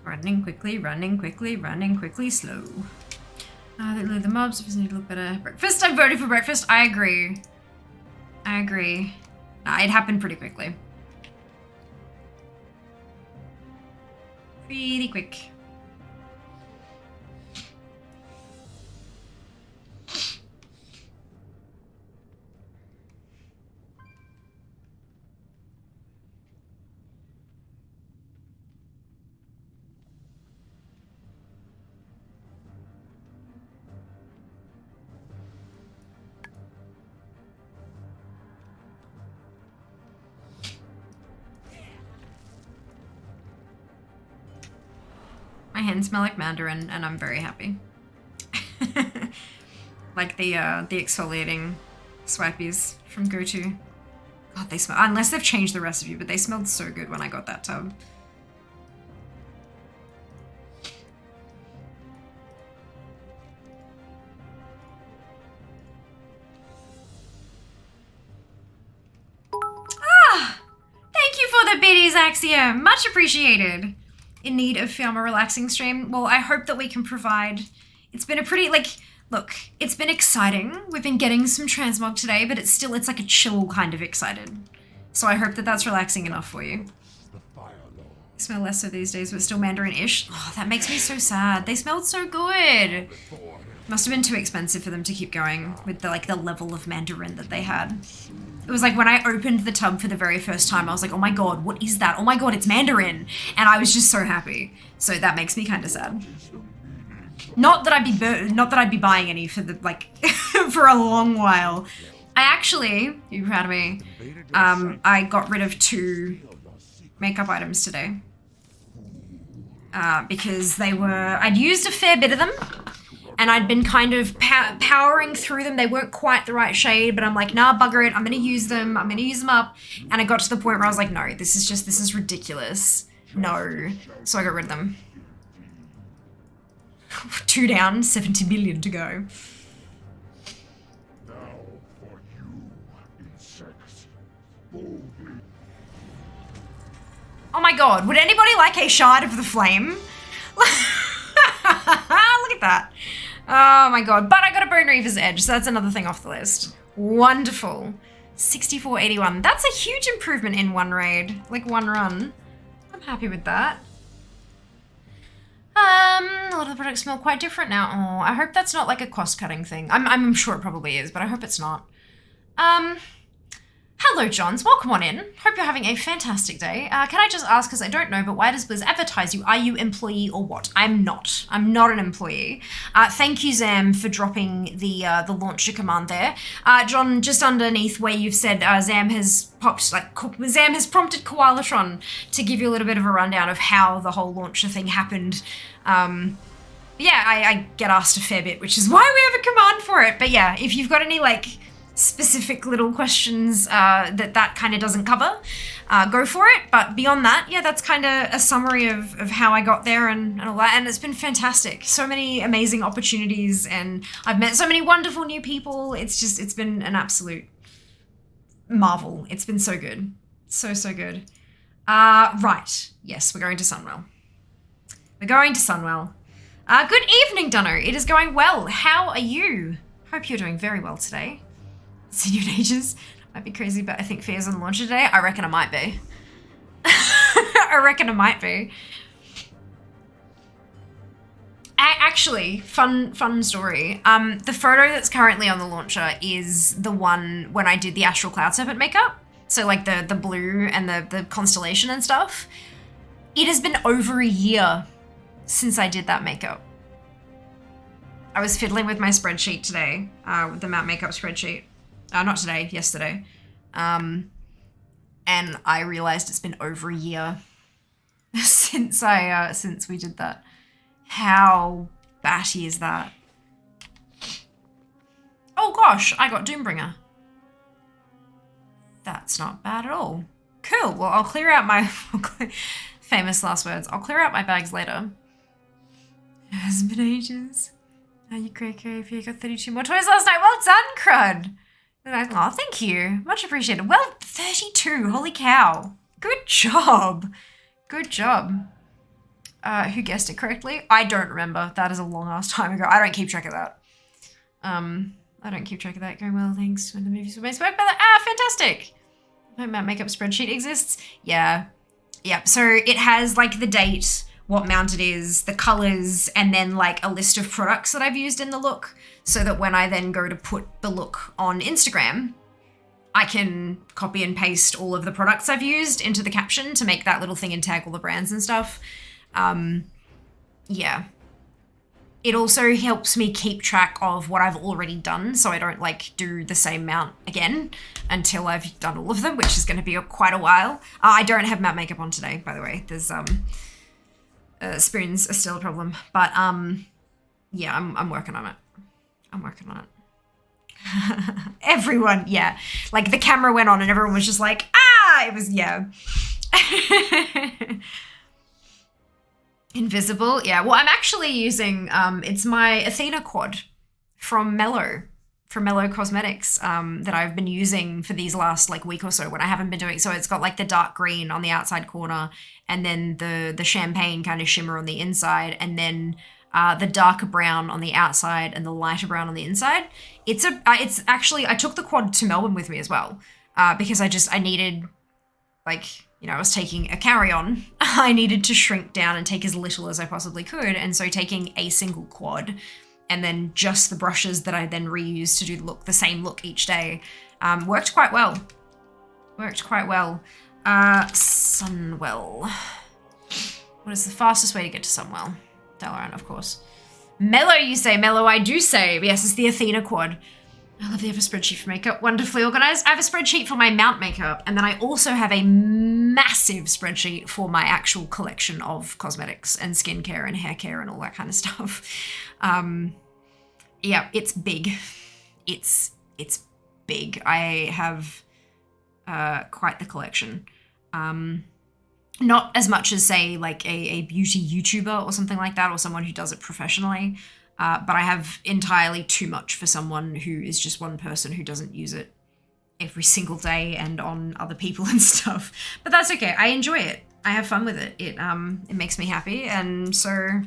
Running quickly, running quickly, running quickly, slow. They leave the mobs if you need a little bit of breakfast. I'm voting for breakfast. I agree. I agree. It happened pretty quickly. Pretty quick. My hands smell like mandarin, and I'm very happy. Like the exfoliating swipies from GoTo. God, they smell, unless they've changed the recipe, but they smelled so good when I got that tub. Thank you for the biddies, Axiom. Much appreciated. In need of a relaxing stream. Well, I hope that we can provide. It's been a pretty, look, it's been exciting. We've been getting some transmog today, but it's like a chill kind of excited. So I hope that that's relaxing enough for you. I smell less so these days, but still Mandarin-ish. Oh, that makes me so sad. They smelled so good. Must have been too expensive for them to keep going with the level of Mandarin that they had. It was like when I opened the tub for the very first time, I was like, oh my god, what is that? Oh my god, it's Mandarin. And I was just so happy. So that makes me kind of sad. Not that I'd be buying any for the, for a long while. I actually, you proud of me, I got rid of 2 makeup items today. Because I'd used a fair bit of them. And I'd been kind of powering through them. They weren't quite the right shade, but I'm like, nah, bugger it. I'm going to use them. I'm going to use them up. And I got to the point where I was like, no, this is ridiculous. No. So I got rid of them. 2 down, 70 million to go. Now for you, insects. Oh my god, would anybody like a shard of the flame? Look at that. Oh my god, but I got a Bone Reaver's Edge, so that's another thing off the list. Wonderful. 6481. That's a huge improvement in one raid, one run. I'm happy with that. A lot of the products smell quite different now. Oh, I hope that's not like a cost-cutting thing. I'm sure it probably is, but I hope it's not. Hello, Johns. Welcome on in. Hope you're having a fantastic day. Can I just ask, because I don't know, but why does Blizz advertise you? Are you employee or what? I'm not. I'm not an employee. Thank you, Zam, for dropping the launcher command there. John, just underneath where you've said Zam has prompted Koalatron to give you a little bit of a rundown of how the whole launcher thing happened. Yeah, I get asked a fair bit, which is why we have a command for it. But yeah, if you've got any specific little questions that kind of doesn't cover, go for it. But beyond that, yeah, that's kind of a summary of how I got there and all that. And it's been fantastic. So many amazing opportunities, and I've met so many wonderful new people. It's been an absolute marvel. It's been so good. So good. Right. Yes, we're going to Sunwell. We're going to Sunwell. Good evening, Dunno. It is going well. How are you? Hope you're doing very well today. Seen you in ages. Might be crazy, but I think Fear's on launch today. I reckon I might be. I reckon I might be. Actually, fun story. The photo that's currently on the launcher is the one when I did the Astral Cloud Serpent makeup. So the blue and the constellation and stuff. It has been over a year since I did that makeup. I was fiddling with my spreadsheet today, with the matte makeup spreadsheet. Not today, yesterday. And I realized it's been over a year since we did that. How batty is that? Oh gosh, I got Doombringer. That's not bad at all. Cool, well I'll clear out my, famous last words, I'll clear out my bags later. It has been ages. Are you cray if you got 32 more toys last night? Well done, Crud. Oh, thank you. Much appreciated. Well, 32. Holy cow. Good job. Good job. Who guessed it correctly? I don't remember. That is a long ass time ago. I don't keep track of that. I don't keep track of that. Going well, thanks. When the movies were made. Fantastic. My makeup spreadsheet exists. Yeah. Yep. So it has like the date, what mount it is, the colors, and then like a list of products that I've used in the look, so that when I then go to put the look on Instagram, I can copy and paste all of the products I've used into the caption to make that little thing and tag all the brands and stuff. Yeah. It also helps me keep track of what I've already done, so I don't like do the same mount again until I've done all of them, which is going to be quite a while. I don't have matte makeup on today, by the way. There's spoons are still a problem, but yeah, I'm working on it. I'm working on it. Everyone, yeah, like the camera went on and everyone was just like, ah, it was, yeah. Invisible, yeah. Well, I'm actually using, it's my Athena quad from Mellow Cosmetics, that I've been using for these last like week or so when I haven't been doing, so it's got like the dark green on the outside corner and then the champagne kind of shimmer on the inside, and then the darker brown on the outside and the lighter brown on the inside. It's actually, I took the quad to Melbourne with me as well, because I needed, like, you know, I was taking a carry-on. I needed to shrink down and take as little as I possibly could. And so taking a single quad and then just the brushes that I then reused to do the same look each day, worked quite well. Sunwell. What is the fastest way to get to Sunwell? Dalaran, of course. Mellow, you say. Mellow, I do say. Yes, it's the Athena quad. I love they have a spreadsheet for makeup. Wonderfully organized. I have a spreadsheet for my mount makeup, and then I also have a massive spreadsheet for my actual collection of cosmetics and skincare and hair care and all that kind of stuff. Yeah, it's big. It's big. I have quite the collection. Not as much as, say, like a beauty YouTuber or something like that, or someone who does it professionally. But I have entirely too much for someone who is just one person who doesn't use it every single day and on other people and stuff. But that's okay. I enjoy it. I have fun with it. It makes me happy. And so,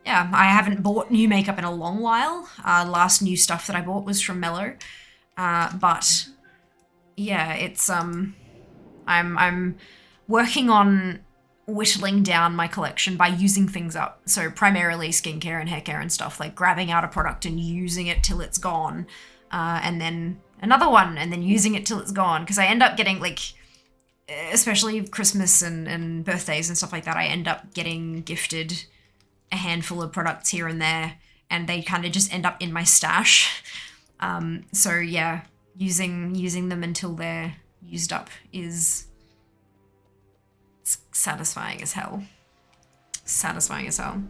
yeah, I haven't bought new makeup in a long while. Last new stuff that I bought was from Mellow. But yeah, it's, I'm working on whittling down my collection by using things up. So primarily skincare and hair care and stuff, like grabbing out a product and using it till it's gone, and then another one and then using it till it's gone. Because I end up getting, like, especially Christmas and birthdays and stuff like that, I end up getting gifted a handful of products here and there, and they kind of just end up in my stash. So yeah, using them until they're used up is satisfying as hell. Satisfying as hell.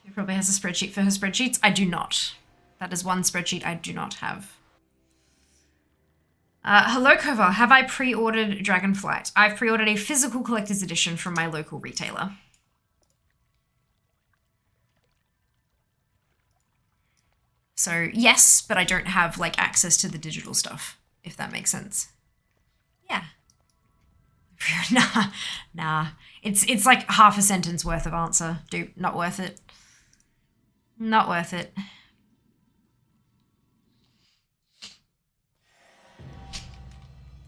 She probably has a spreadsheet for her spreadsheets. I do not. That is one spreadsheet I do not have. Hello, Kova. Have I pre-ordered Dragonflight? I've pre-ordered a physical collector's edition from my local retailer. So yes, but I don't have like access to the digital stuff, if that makes sense. Yeah. Nah. It's like half a sentence worth of answer. Dude, not worth it. Not worth it.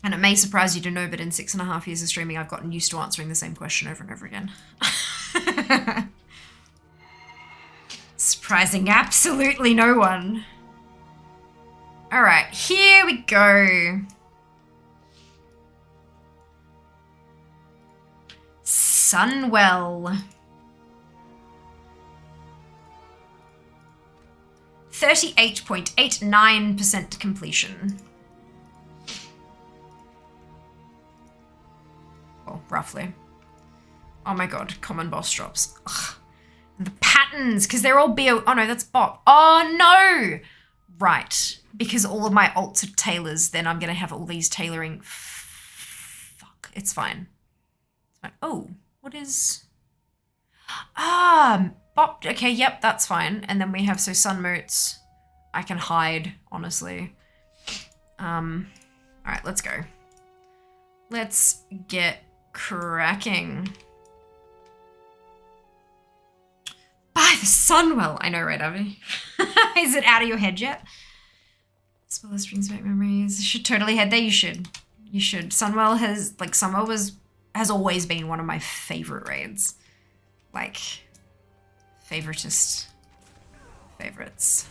And it may surprise you to know, but in 6.5 years of streaming, I've gotten used to answering the same question over and over again. Surprising absolutely no one. All right, here we go. Sunwell. 38.89% completion. Oh, roughly. Oh my god, common boss drops. Ugh. And the patterns, because they're all BO. Oh no, that's bot. Oh no! Right, because all of my alts are tailors, then I'm going to have all these tailoring. Fuck, it's fine. It's fine. Oh, What is... okay, yep, that's fine. And then we have, so sun motes. I can hide, honestly. Alright, let's go. Let's get cracking. By the Sunwell. I know, right, Abby? Is it out of your head yet? Spell brings back memories. You should totally head there. You should. You should. Sunwell has, like, has always been one of my favorite raids. Like, favoritist favorites.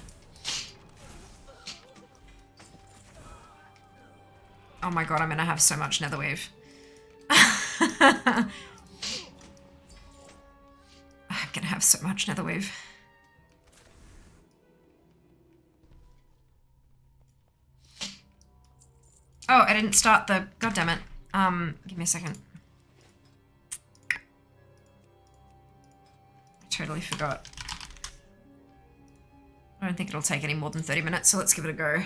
Oh my god, I'm gonna have so much Netherweave. I'm gonna have so much Netherweave. Oh, I didn't start the... God damn it. Give me a second. I totally forgot. I don't think it'll take any more than 30 minutes, so let's give it a go.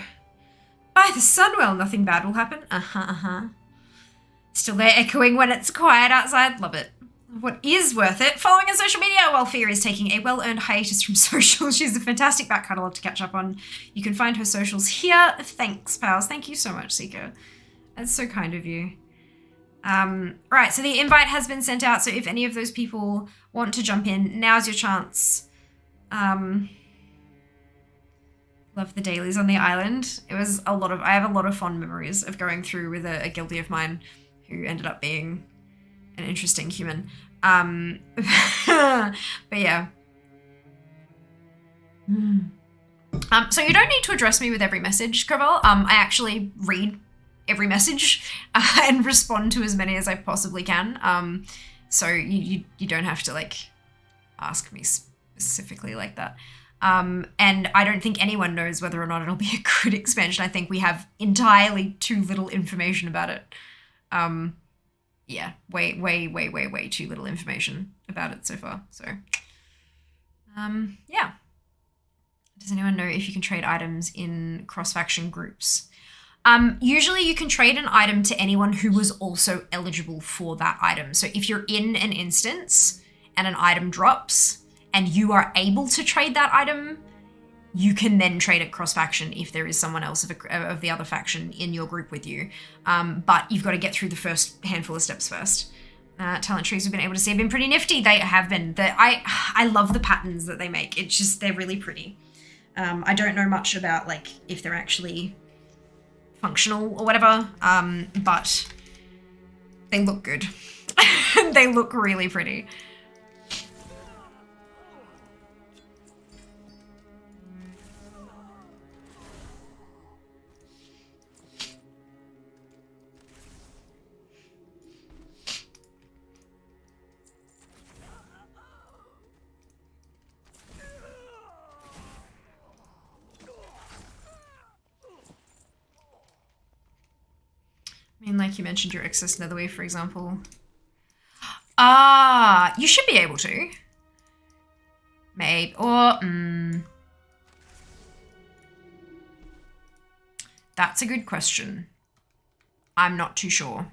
By the Sunwell, nothing bad will happen. Still there echoing when it's quiet outside. Love it. What is worth it? Following on social media while Fia is taking a well-earned hiatus from social. She's a fantastic back catalogue to catch up on. You can find her socials here. Thanks, pals. Thank you so much, Seeker. That's so kind of you. Right, so the invite has been sent out, so if any of those people want to jump in, now's your chance. Love the dailies on the island. It was a lot of... I have a lot of fond memories of going through with a guildie of mine who ended up being an interesting human. But yeah. So you don't need to address me with every message, Cravel. I actually read every message and respond to as many as I possibly can. So you don't have to, like, ask me specifically like that. And I don't think anyone knows whether or not it'll be a good expansion. I think we have entirely too little information about it. Yeah, way too little information about it so far. So, yeah. Does anyone know if you can trade items in cross-faction groups? Usually you can trade an item to anyone who was also eligible for that item. So if you're in an instance and an item drops and you are able to trade that item, you can then trade it cross-faction if there is someone else of the other faction in your group with you. But you've got to get through the first handful of steps first. Talent trees we've been able to see have been pretty nifty. They have been. I love the patterns that they make. It's just, they're really pretty. I don't know much about, like, if they're actually functional or whatever, but they look good. They look really pretty. I mean, like you mentioned your excess Netherweave, for example. You should be able to. Maybe, or, That's a good question. I'm not too sure.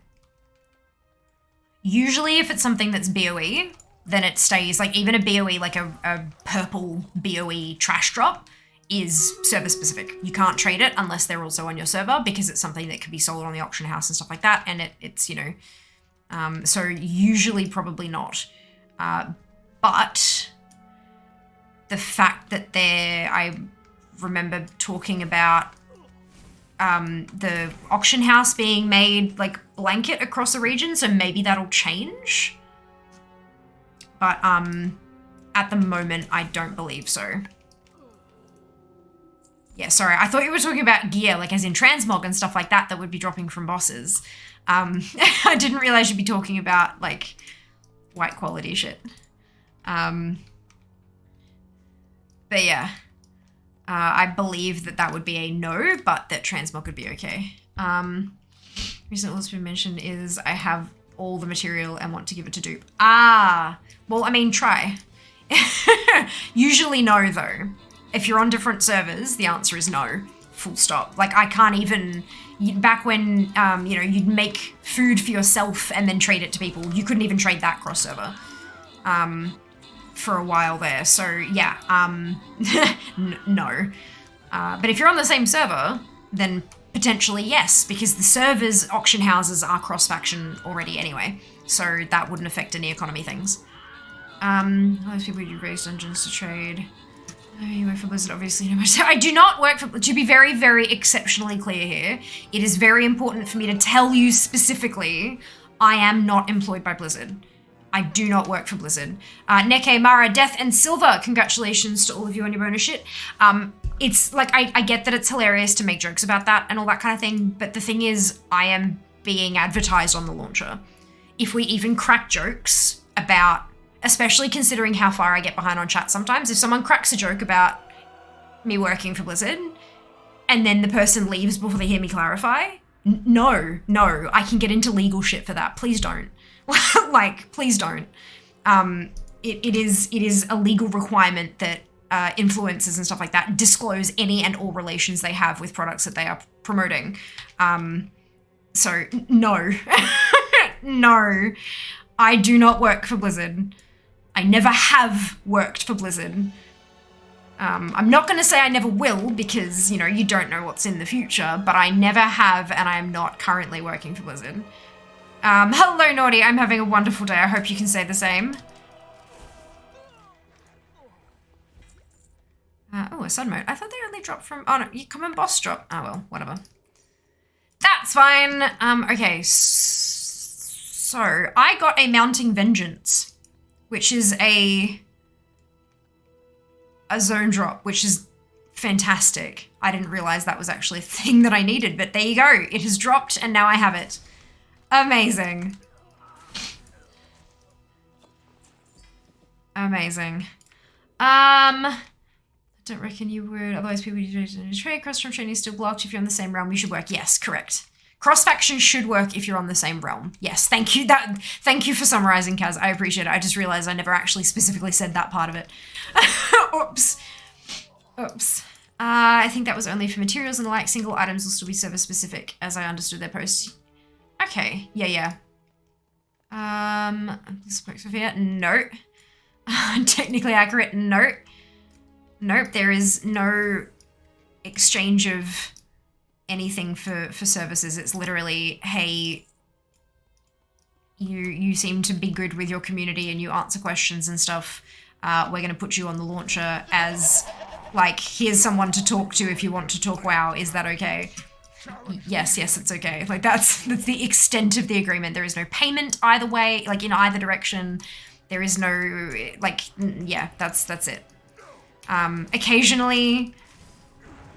Usually if it's something that's BOE, then it stays, like even a BOE, like a purple BOE trash drop is server specific. You can't trade it unless they're also on your server because it's something that can be sold on the auction house and stuff like that. And it's, you know, so usually probably not. But the fact that I remember talking about the auction house being made like blanket across the region, so maybe that'll change. But at the moment, I don't believe so. Yeah, sorry, I thought you were talking about gear, like as in transmog and stuff like that would be dropping from bosses. I didn't realize you'd be talking about like white quality shit. But yeah, I believe that would be a no, but that transmog would be okay. Recent what's been mentioned is I have all the material and want to give it to dupe. Well, I mean, try. Usually no, though. If you're on different servers, the answer is no. full stop. Like, I can't even, back when, you know, you'd make food for yourself and then trade it to people, you couldn't even trade that cross-server for a while there. So, yeah, no. But if you're on the same server, then potentially yes, because the server's auction houses are cross-faction already anyway, so that wouldn't affect any economy things. Most people do raise dungeons to trade. You work for Blizzard, obviously. No much. I do not work for, to be very, very exceptionally clear here, it is very important for me to tell you specifically, I am not employed by Blizzard. I do not work for Blizzard. Neke, Mara, Death, and Silver, congratulations to all of you on your bonus shit. It's like, I get that it's hilarious to make jokes about that and all that kind of thing, but the thing is, I am being advertised on the launcher. If we even crack jokes about, especially considering how far I get behind on chat sometimes, if someone cracks a joke about me working for Blizzard and then the person leaves before they hear me clarify, no, I can get into legal shit for that. Please don't. Like, please don't. It is a legal requirement that influencers and stuff like that disclose any and all relations they have with products that they are promoting. So, no. No. I do not work for Blizzard. I never have worked for Blizzard. I'm not going to say I never will because, you know, you don't know what's in the future, but I never have and I am not currently working for Blizzard. Hello, Naughty. I'm having a wonderful day. I hope you can say the same. Oh, a sun mode. I thought they only dropped from... Oh, no. You come and boss drop. Oh, well, whatever. That's fine. Okay. So, I got a Mounting Vengeance, which is a zone drop, which is fantastic. I didn't realize that was actually a thing that I needed, but there you go. It has dropped, and now I have it. Amazing. Amazing. I don't reckon you would, otherwise people would trade. Cross-from trading is still blocked. If you're on the same realm, you should work. Yes, correct. Cross-faction should work if you're on the same realm. Yes, thank you. Thank you for summarizing, Kaz. I appreciate it. I just realized I never actually specifically said that part of it. Oops. I think that was only for materials and the like. Single items will still be server specific, as I understood their posts. Okay, yeah. Sophia, no. Technically accurate, no. Nope, there is no exchange of anything for services. It's literally, hey, you seem to be good with your community and you answer questions and stuff. We're going to put you on the launcher as, like, here's someone to talk to if you want to talk WoW. Is that okay? Yes, it's okay. Like, that's the extent of the agreement. There is no payment either way, like, in either direction. There is no, like, yeah, that's it. Occasionally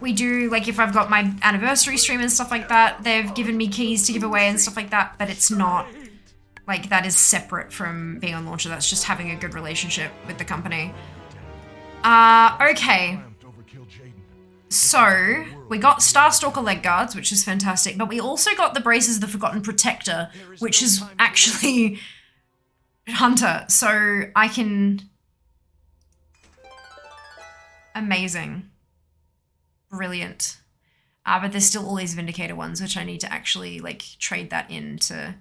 we do, like, if I've got my anniversary stream and stuff like that, they've given me keys to give away and stuff like that, but it's not, like, that is separate from being on launcher. That's just having a good relationship with the company. Okay. So, we got Starstalker leg guards, which is fantastic, but we also got the Braces of the Forgotten Protector, which is actually Hunter, so I can... Amazing. Brilliant. But there's still all these Vindicator ones, which I need to actually, like, trade that into...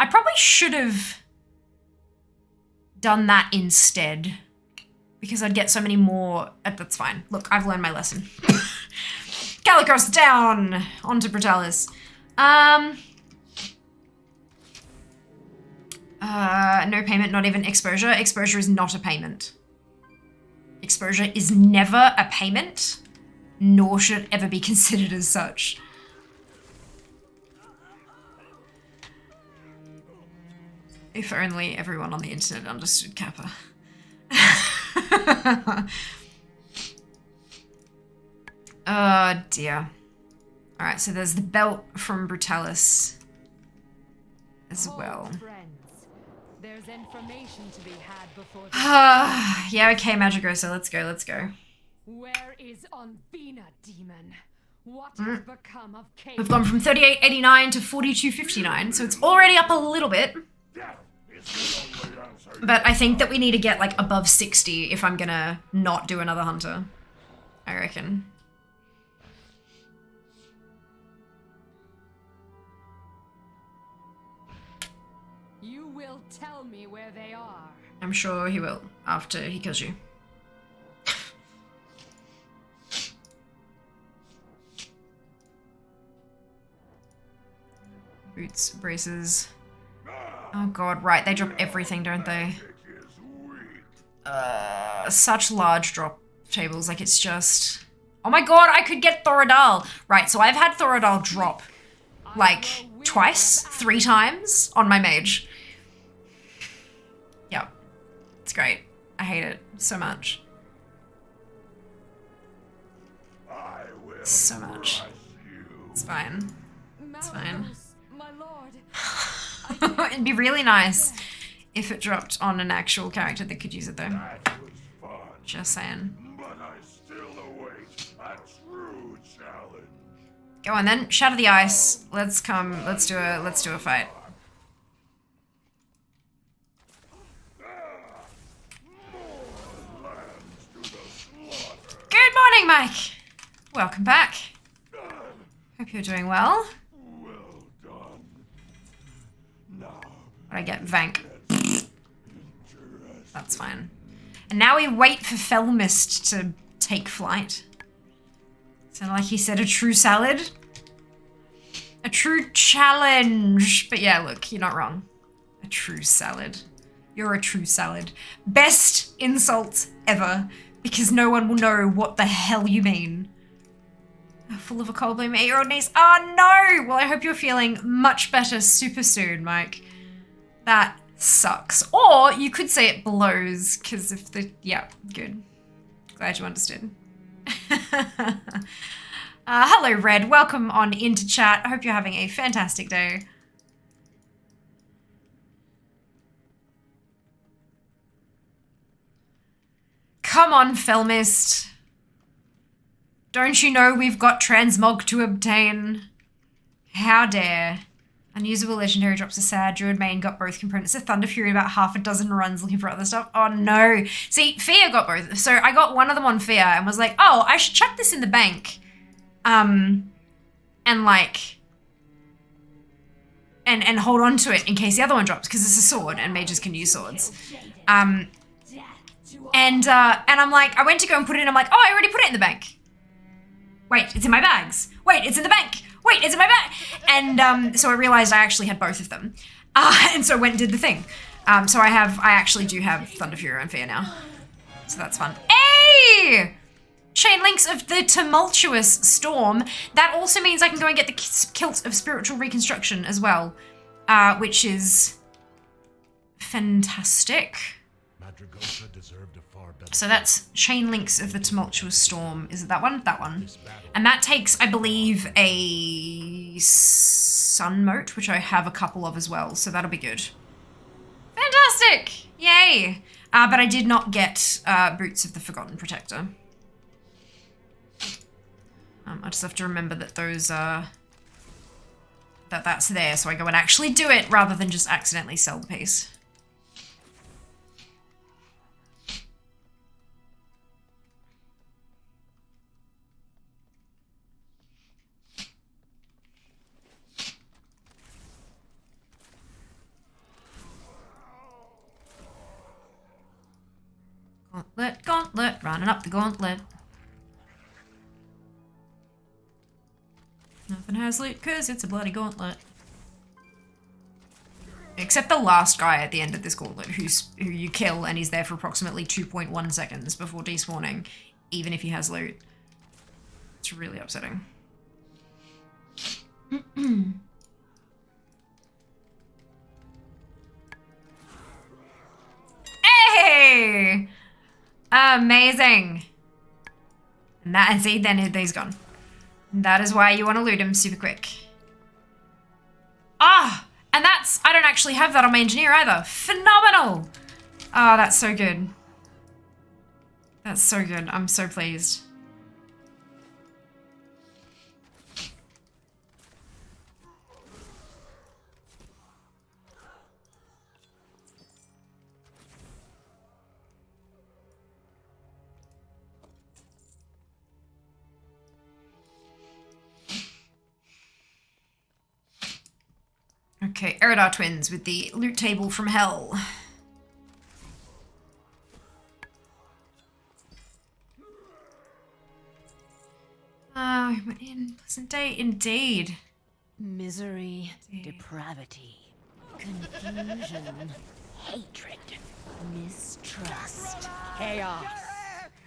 I probably should have done that instead, because I'd get so many more... That's fine. Look, I've learned my lesson. Calicross down! Onto Brutalis. No payment, not even exposure. Exposure is not a payment. Exposure is never a payment, nor should it ever be considered as such. If only everyone on the internet understood Kappa. Oh dear. Alright, so there's the belt from Brutalis as well. There's information to be had before Yeah, okay, Magigosa, let's go. Where is Onfina, demon? What has become of Kate? We've gone from 38.89 to 42.59, so it's already up a little bit. But I think that we need to get, like, above 60 if I'm gonna not do another hunter. I reckon. where they are. I'm sure he will after he kills you. Boots, braces. Oh god, right, they drop everything, don't they? Such large drop tables, like it's just... Oh my god, I could get Thoradal! Right, so I've had Thoradal drop, like, twice, 3 times on my mage. Yep. It's great. I hate it so much. So much. It's fine. It's fine. My lord. It'd be really nice if it dropped on an actual character that could use it though. Just saying. But I still await a true challenge. Go on then, shatter the ice. Let's do a fight. Good morning, Mike. Welcome back. Hope you're doing well. Well done. Now, I get Vank. That's fine. And now we wait for Felmist to take flight. So like he said, a true salad. A true challenge. But yeah, look, you're not wrong. A true salad. You're a true salad. Best insult ever. Because no one will know what the hell you mean. Full of a cold bloom 8-year-old niece. Oh no! Well, I hope you're feeling much better super soon, Mike. That sucks. Or you could say it blows, because if the... Yeah, good. Glad you understood. Hello, Red. Welcome on into chat. I hope you're having a fantastic day. Come on, Felmist. Don't you know we've got transmog to obtain? How dare. Unusable legendary drops a sad. Druid main got both components of Thunder Fury, about half a dozen runs looking for other stuff. Oh no. See, Fear got both. So I got one of them on Fear and was like, oh, I should chuck this in the bank. And like... And hold on to it in case the other one drops, because it's a sword and mages can use swords. And I'm like, I went to go and put it in, I'm like, oh, I already put it in the bank. Wait, it's in my bags. Wait, it's in the bank. Wait, it's in my bag. And so I realized I actually had both of them. And so I went and did the thing. So I actually do have Thunder Fury and Fear now. So that's fun. Hey! Chain links of the tumultuous storm. That also means I can go and get the kilt of spiritual reconstruction as well. Which is fantastic. So that's chain links of the tumultuous storm. Is it that one? That one. And that takes, I believe, a sun moat, which I have a couple of as well. So that'll be good. Fantastic! Yay! But I did not get Boots of the Forgotten Protector. I just have to remember that those that's there, so I go and actually do it rather than just accidentally sell the piece. Gauntlet, gauntlet, running up the gauntlet. Nothing has loot because it's a bloody gauntlet. Except the last guy at the end of this gauntlet who you kill and he's there for approximately 2.1 seconds before despawning, even if he has loot. It's really upsetting. Hey! Amazing. And see, then he's gone. That is why you want to loot him super quick. Ah! And that's... I don't actually have that on my engineer either. Phenomenal! Oh, that's so good. That's so good. I'm so pleased. Okay, Eridar twins with the loot table from hell. we're in pleasant day indeed. Misery, depravity, confusion, hatred, mistrust, chaos.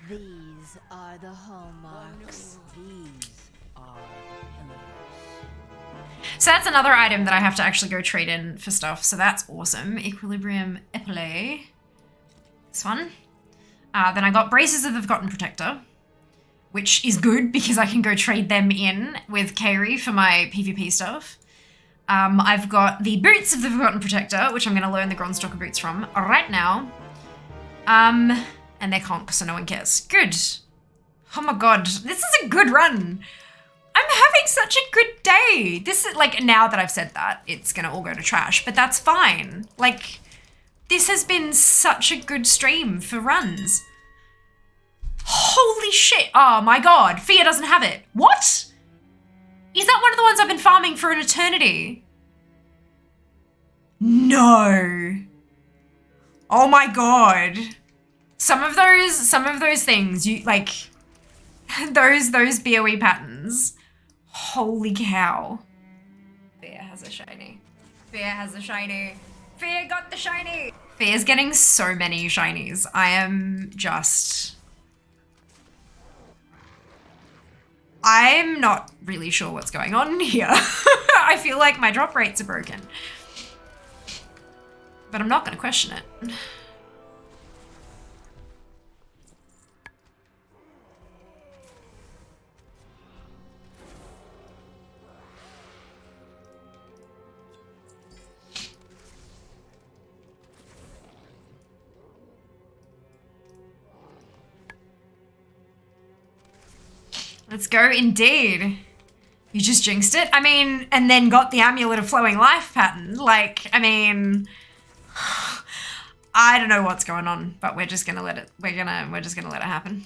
These are the hallmarks. These are the pillars. So that's another item that I have to actually go trade in for stuff. So that's awesome. Equilibrium Epile. This one. Then I got Braces of the Forgotten Protector, which is good because I can go trade them in with Kairi for my PvP stuff. I've got the Boots of the Forgotten Protector, which I'm going to learn the Gronstalker boots from right now. And they're conk, so no one cares. Good. Oh my god, this is a good run. I'm having such a good day. This is like, now that I've said that, it's gonna all go to trash, but that's fine. Like, this has been such a good stream for runs. Holy shit. Oh my god, Fia doesn't have it. What? Is that one of the ones I've been farming for an eternity? No. Oh my god. Some of those things, you like, those BOE patterns. Holy cow. Fia has a shiny. Fia has a shiny. Fia got the shiny. Fia's getting so many shinies. I am just... I'm not really sure what's going on here. I feel like my drop rates are broken. But I'm not going to question it. Let's go, indeed. You just jinxed it. I mean, and then got the Amulet of Flowing Life pattern. Like, I mean, I don't know what's going on, but we're just gonna let it. We're just gonna let it happen.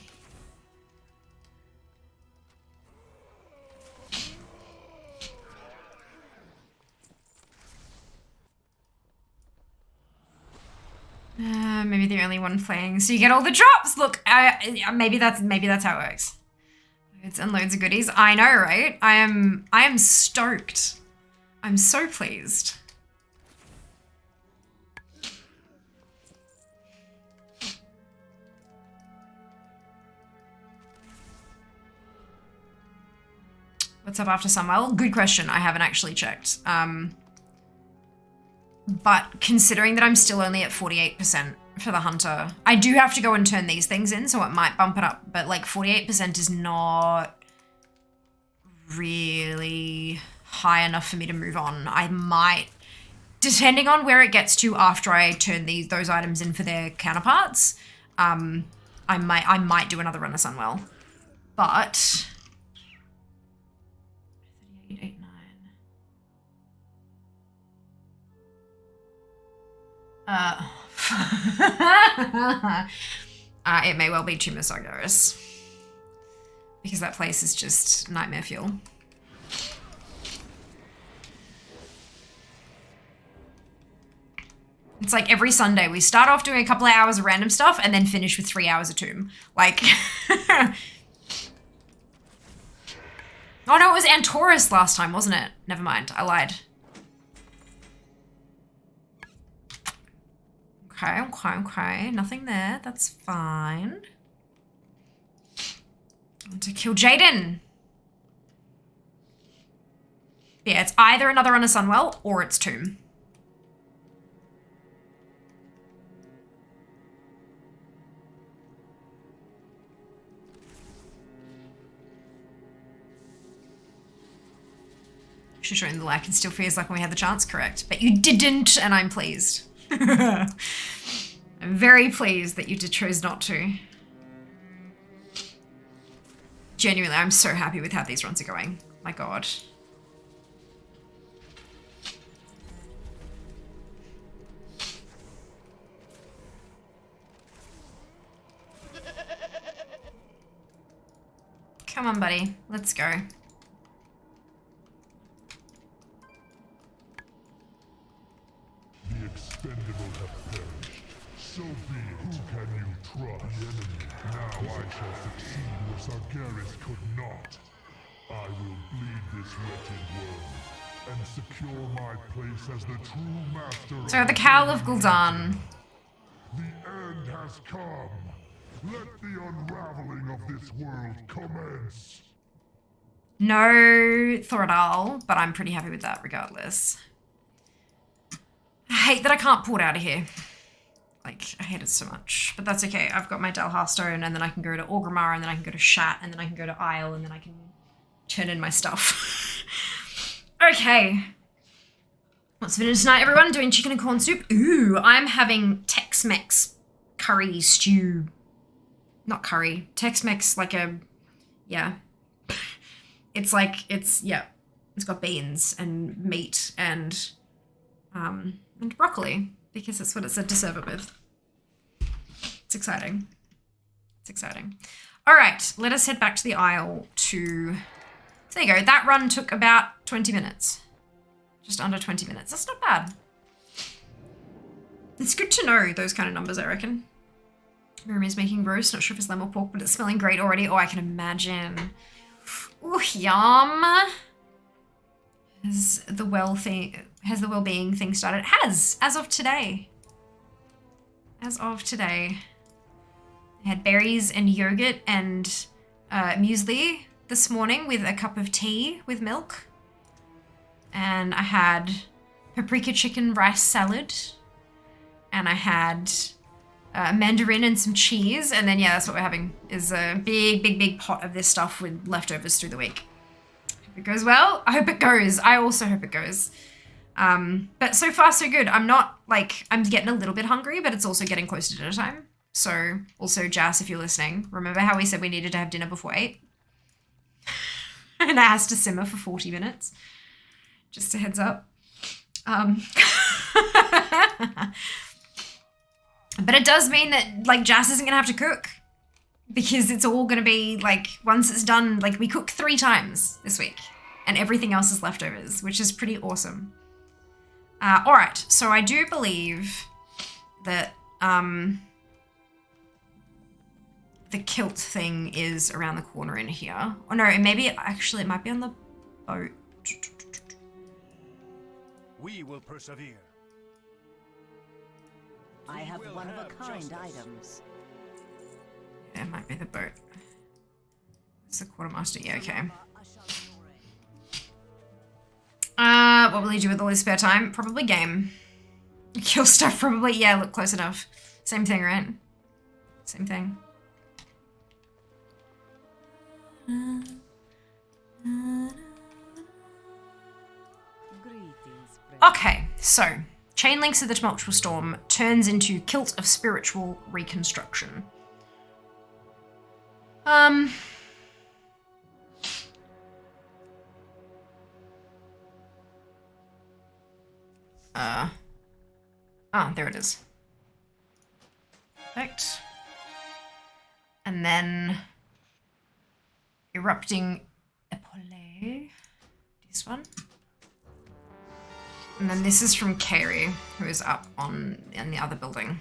Maybe the only one playing, so you get all the drops. Look, maybe that's how it works. It's and loads of goodies. I know, right? I am stoked. I'm so pleased. What's up after Sunwell? Good question. I haven't actually checked. But considering that I'm still only at 48% for the hunter, I do have to go and turn these things in, so it might bump it up, but like 48% is not really high enough for me to move on. I might, depending on where it gets to after I turn those items in for their counterparts, I might do another run of Sunwell. But 38, 8, 9. It may well be Tumor Sargeras, because that place is just nightmare fuel. It's like every Sunday we start off doing a couple of hours of random stuff and then finish with 3 hours of Tomb. Like, oh no, it was Antorus last time, wasn't it? Never mind, I lied. Okay. Nothing there. That's fine. I want to kill Jaden. Yeah, it's either another run of Sunwell or it's Tomb. Should show in the like and still feels like when we had the chance, correct. But you didn't, and I'm pleased. I'm very pleased that you chose not to. Genuinely, I'm so happy with how these runs are going. My god. Come on, buddy. Let's go. Expendable have perished. So be it. Who can you trust? The enemy. Now I shall succeed where Sargeras could not. I will bleed this wretched world and secure my place as the true master So of the Cowl of Gul'dan. The end has come. Let the unraveling of this world commence. No Thoradal, but I'm pretty happy with that regardless. I hate that I can't pull it out of here. Like, I hate it so much. But that's okay. I've got my Dalhar Stone, and then I can go to Orgrimmar, and then I can go to Shat, and then I can go to Isle, and then I can turn in my stuff. Okay. What's for dinner tonight, everyone? Doing chicken and corn soup? Ooh, I'm having Tex-Mex curry stew. Not curry. Tex-Mex, like a... Yeah. It's like, yeah. It's got beans and meat and broccoli, because that's what it said to serve it with. It's exciting. It's exciting. All right, let us head back to the Isle to... So there you go. That run took about 20 minutes. Just under 20 minutes. That's not bad. It's good to know those kind of numbers, I reckon. Miriam is making roast. Not sure if it's lamb or pork, but it's smelling great already. Oh, I can imagine. Ooh, yum. Has the well-being thing started? It has, as of today. As of today. I had berries and yogurt and muesli this morning with a cup of tea with milk. And I had paprika chicken rice salad. And I had mandarin and some cheese. And then, yeah, that's what we're having, is a big pot of this stuff with leftovers through the week. Hope it goes well. I hope it goes. I also hope it goes. But so far, so good. I'm not, like, I'm getting a little bit hungry, but it's also getting close to dinner time. So, also, Jas, if you're listening, remember how we said we needed to have dinner before 8? And it has to simmer for 40 minutes. Just a heads up. But it does mean that, like, Jas isn't going to have to cook. Because it's all going to be, like, once it's done, like, we cook 3 times this week. And everything else is leftovers, which is pretty awesome. All right, so I do believe that the kilt thing is around the corner in here. Oh no, maybe actually it might be on the boat. We will persevere. I have one-of-a-kind items. Yeah, it might be the boat. It's the quartermaster. Yeah, okay. What will he do with all his spare time? Probably game. Kill stuff, probably. Yeah, look, close enough. Same thing, right? Same thing. Okay, so Chain Links of the Tumultuous Storm turns into Kilt of Spiritual Reconstruction. There it is. Perfect. And then Erupting Epaulet. This one. And then this is from Kairi, who is up in the other building.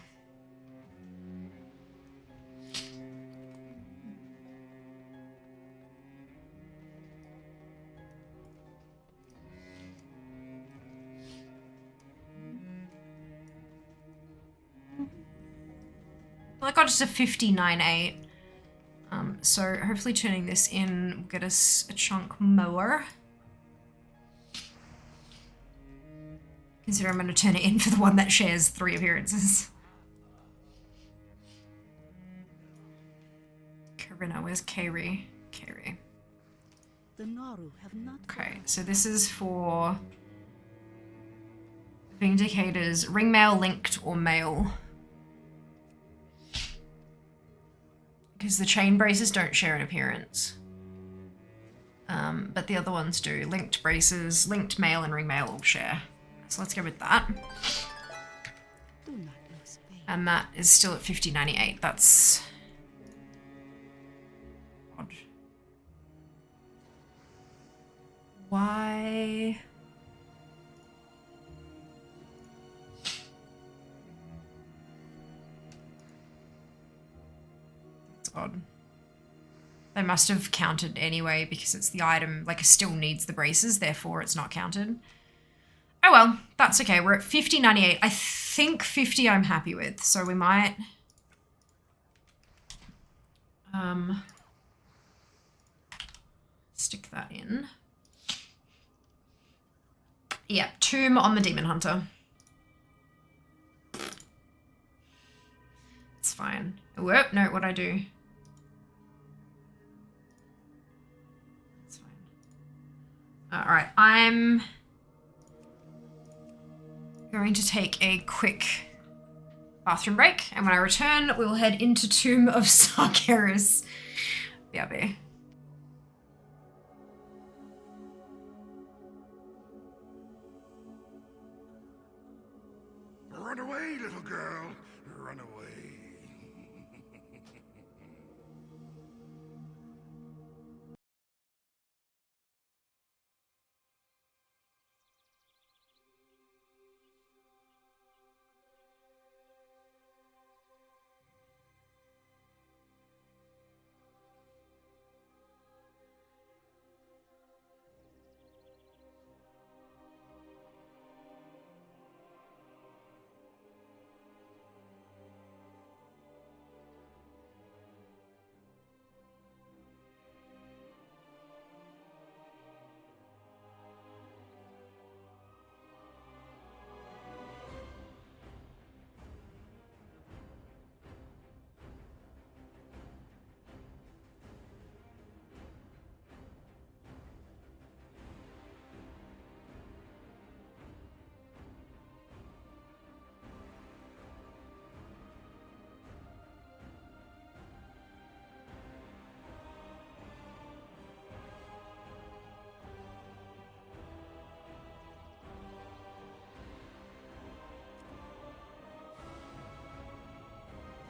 Well, I got just a 59.8. So hopefully turning this in will get us a chunk more. Consider I'm going to turn it in for the one that shares 3 appearances. Karina, where's Kairi? Kairi. The Naru have not. Okay, so this is for Vindicators, ringmail, linked, or mail. Because the chain braces don't share an appearance. But the other ones do. Linked braces, linked mail, and ringmail all share. So let's go with that. And that is still at 50.98. That's odd. Why? That's odd. They must have counted anyway because it's the item, like it still needs the braces, therefore it's not counted. Oh well, that's okay. We're at 50.98. I think 50 I'm happy with, so we might... stick that in. Yeah, tomb on the demon hunter. It's fine. Whoop, no, what'd I do? It's fine. Alright, I'm going to take a quick bathroom break, and when I return, we'll head into Tomb of Sargeras. BRB. Run away, little girl. Run away.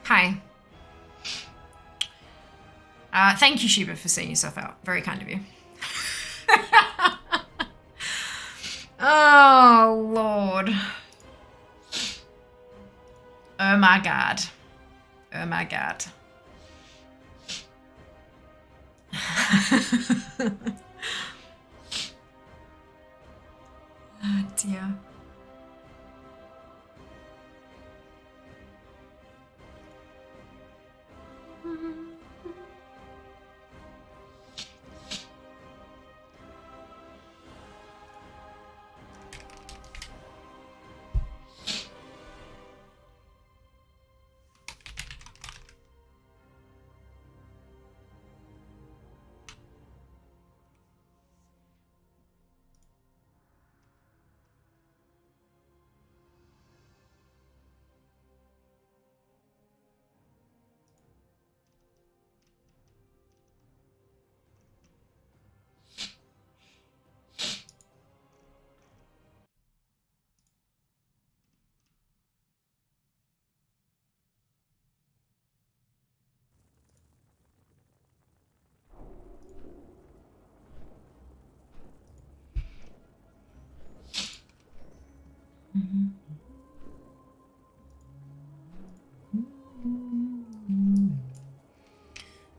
Hi. Thank you, Sheba, for seeing yourself out. Very kind of you. Oh, Lord. Oh, my God. Oh, my God. Oh, dear.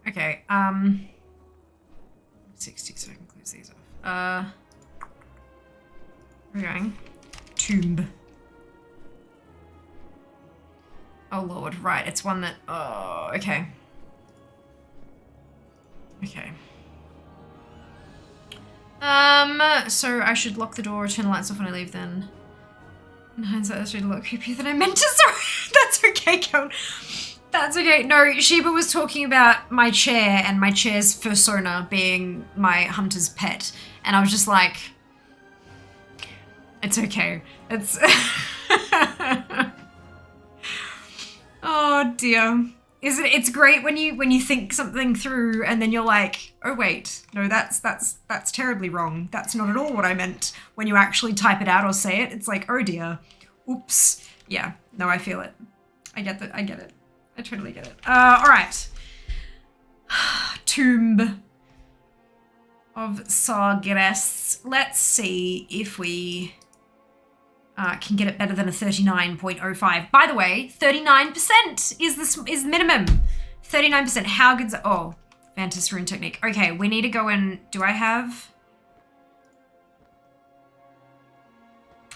Okay, 60, so I can close these off. Where are we going? Tomb. Oh Lord, right, it's one that, oh, okay. Okay. So I should lock the door, turn the lights off when I leave then. In hindsight, that's really a lot creepier than I meant to, sorry. That's okay, Kel. That's okay. No, Sheba was talking about my chair and my chair's persona being my hunter's pet. And I was just like, it's okay. It's... Oh dear. It's great when you think something through and then you're like, oh wait, no, that's terribly wrong. That's not at all what I meant. When you actually type it out or say it, it's like, oh dear. Oops. Yeah, no, I feel it. I get it. I totally get it. All right. Tomb of Sargeras. Let's see if we can get it better than a 39.05. By the way, 39% is minimum. 39%. How good's it? Oh, Mantis rune technique. Okay, we need to go in. Do I have?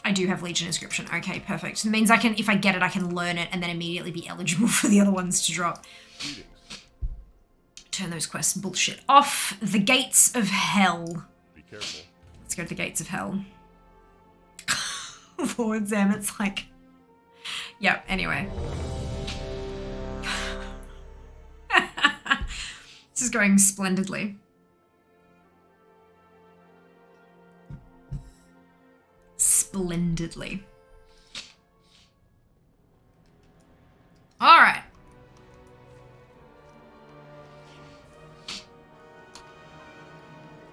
I do have Legion inscription. Okay, perfect. It means I can, if I get it, I can learn it and then immediately be eligible for the other ones to drop. Turn those quests bullshit off. The gates of hell. Be careful. Let's go to the gates of hell. Lord Zam, it's like... Yep, anyway. This is going splendidly. Splendidly. All right.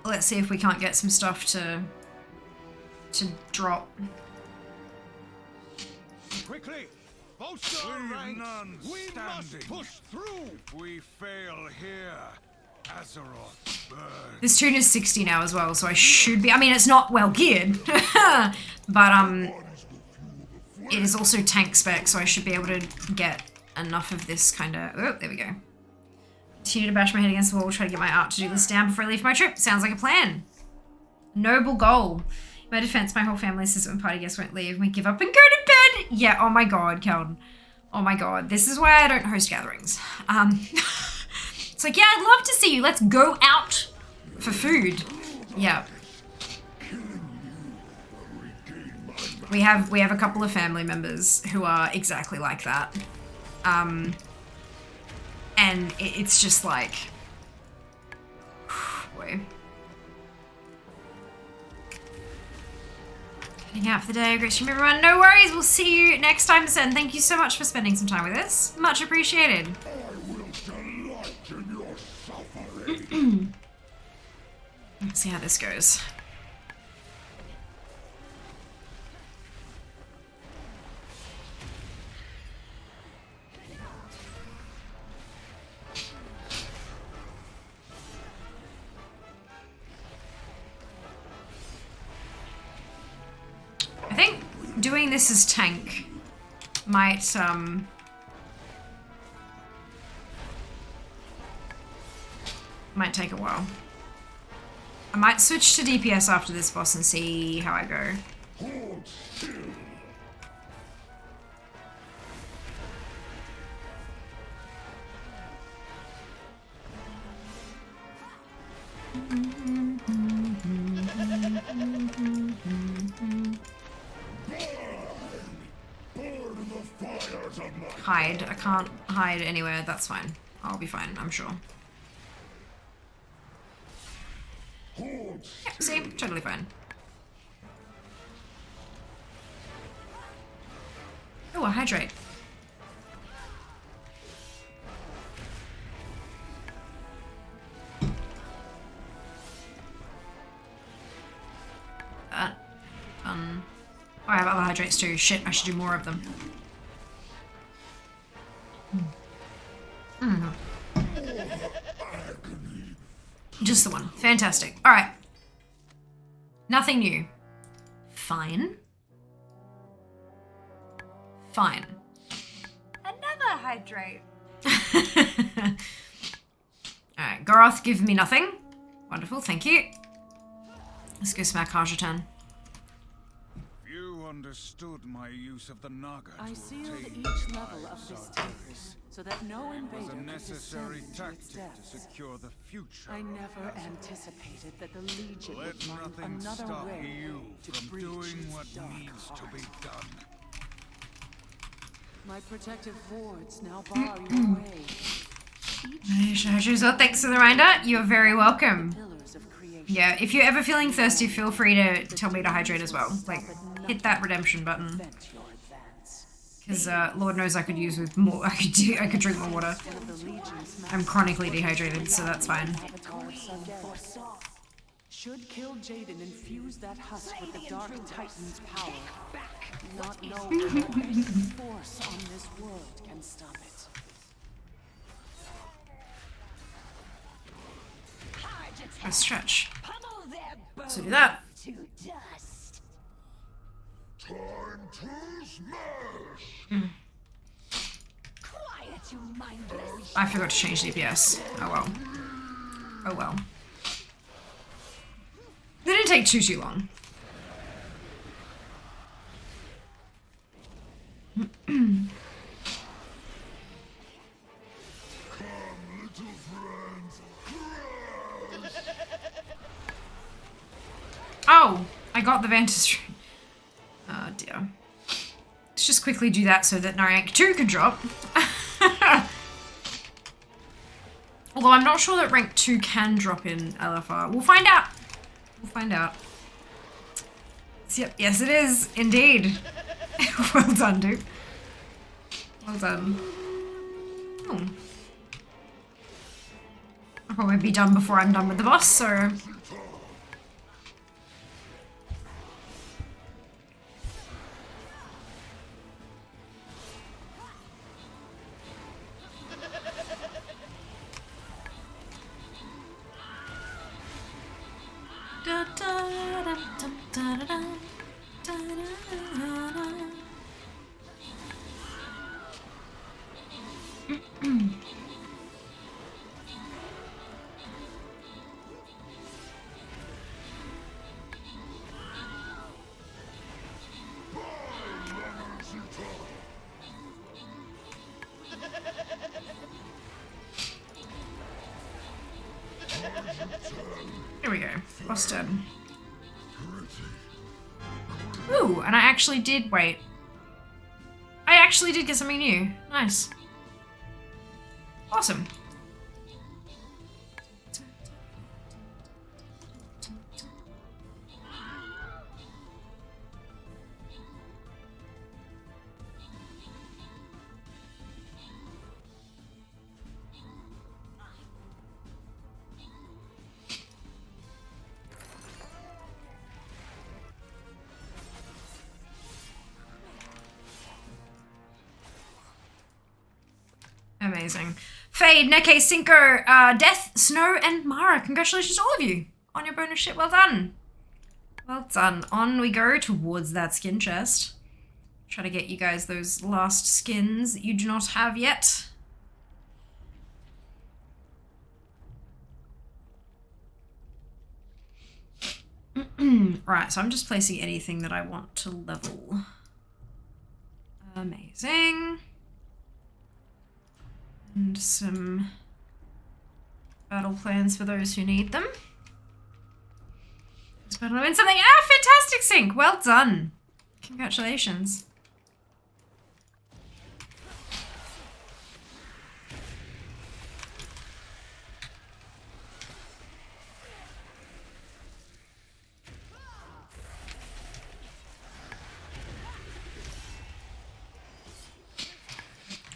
Let's see if we can't get some stuff to drop. Quickly! Bolster our ranks! We must push through! If we fail here, Azeroth burns. This tune is 60 now as well, so I should be... I mean, it's not well geared, but it is also tank spec, so I should be able to get enough of this kind of... Oh, there we go. Continue to bash my head against the wall, try to get my art to do this down before I leave my trip. Sounds like a plan. Noble goal. In my defense, my whole family says when party guests won't leave, we give up and go to bed. Yeah, oh my god, Kelton. Oh my god. This is why I don't host gatherings. It's like, yeah, I'd love to see you. Let's go out for food. Yeah. We have a couple of family members who are exactly like that. And it's just like, boy. Heading out for the day. Great stream, everyone. No worries. We'll see you next time, Sen. Thank you so much for spending some time with us. Much appreciated. Let's see how this goes. I think doing this as tank might take a while. I might switch to DPS after this boss and see how I go. Hide. I can't hide anywhere. That's fine. I'll be fine, I'm sure. Yeah, see? Totally fine. Oh, a hydrate. Oh, I have other hydrates too. Shit, I should do more of them. Just the one. Fantastic. All right. Nothing new. Fine. Fine. Another hydrate. All right. Goroth, give me nothing. Wonderful. Thank you. Let's go smack Hajatan. You understood my use of the Naga I to sealed obtain each level of this tape so that no It was invader a could necessary descend to its tactic to depths. secure the future. I never anticipated that the Legion Let would find nothing another stop way you to from breach doing its what dark needs to heart. be done. My protective wards now bar your way. Well, thanks for the reminder. You're very welcome. Pillars of creation. Yeah, if you're ever feeling thirsty, feel free to tell me to hydrate as well. Like, hit that redemption button. Prevent your advance. Because Lord knows I could use with more. I could drink more water. One of the Legion's I'm chronically dehydrated, so that's fine. Avatar foresaw. Should kill Jaden infuse that husk with the Dark Titan's power. Not knowing that any force on this world can stop it. Let's stretch. So do that. To dust. Time to smash! Quiet, you mindless. I forgot to change DPS. Oh well. Oh well. They didn't take too long. Oh, I got the Vantage. Oh dear. Let's just quickly do that so that rank 2 can drop. Although I'm not sure that rank 2 can drop in LFR. We'll find out. We'll find out. Yep, yes it is, indeed. Well done, dude. Well done. Oh. I'll probably be done before I'm done with the boss, so... Here we go. Boss done. Ooh, and I actually did, wait. I actually did get something new. Nice. Awesome. Amazing. Fade, Neke, Cinco, Death, Snow, and Mara. Congratulations to all of you on your bonus shit. Well done. Well done. On we go towards that skin chest. Try to get you guys those last skins that you do not have yet. Right, so I'm just placing anything that I want to level. Amazing. And some battle plans for those who need them. Just better win something. Ah, fantastic, Sync. Well done. Congratulations.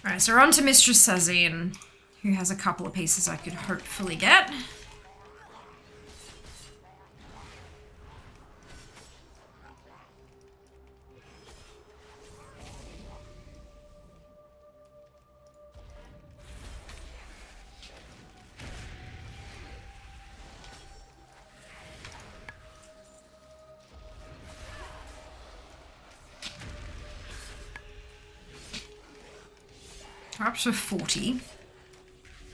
Alright, so we're on to Mistress Sazine, who has a couple of pieces I could hopefully get. We're up to 40,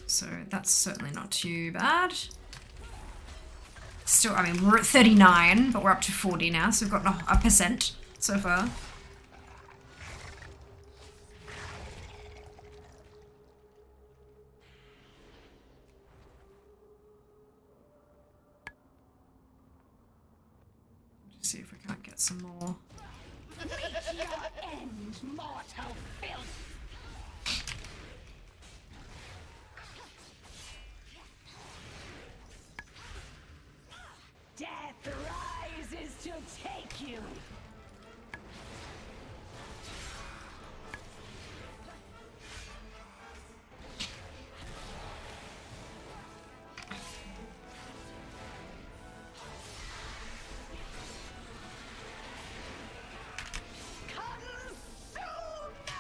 so that's certainly not too bad. Still, I mean, we're at 39, but we're up to 40 now, so we've got a percent so far. Just see if we can't get some more. Death rises to take you. Consume them!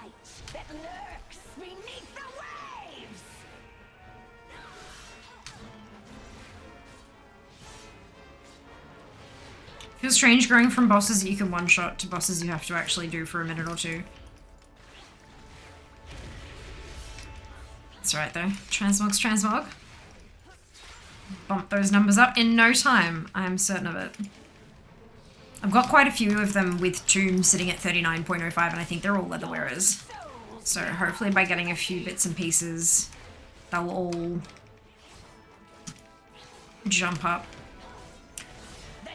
light that lurks beneath the waves. Feels strange going from bosses that you can one-shot to bosses you have to actually do for a minute or two. That's right though. Transmog's transmog. Bump those numbers up in no time. I'm certain of it. I've got quite a few of them with tombs sitting at 39.05 and I think they're all leather wearers. So hopefully by getting a few bits and pieces, they'll all jump up.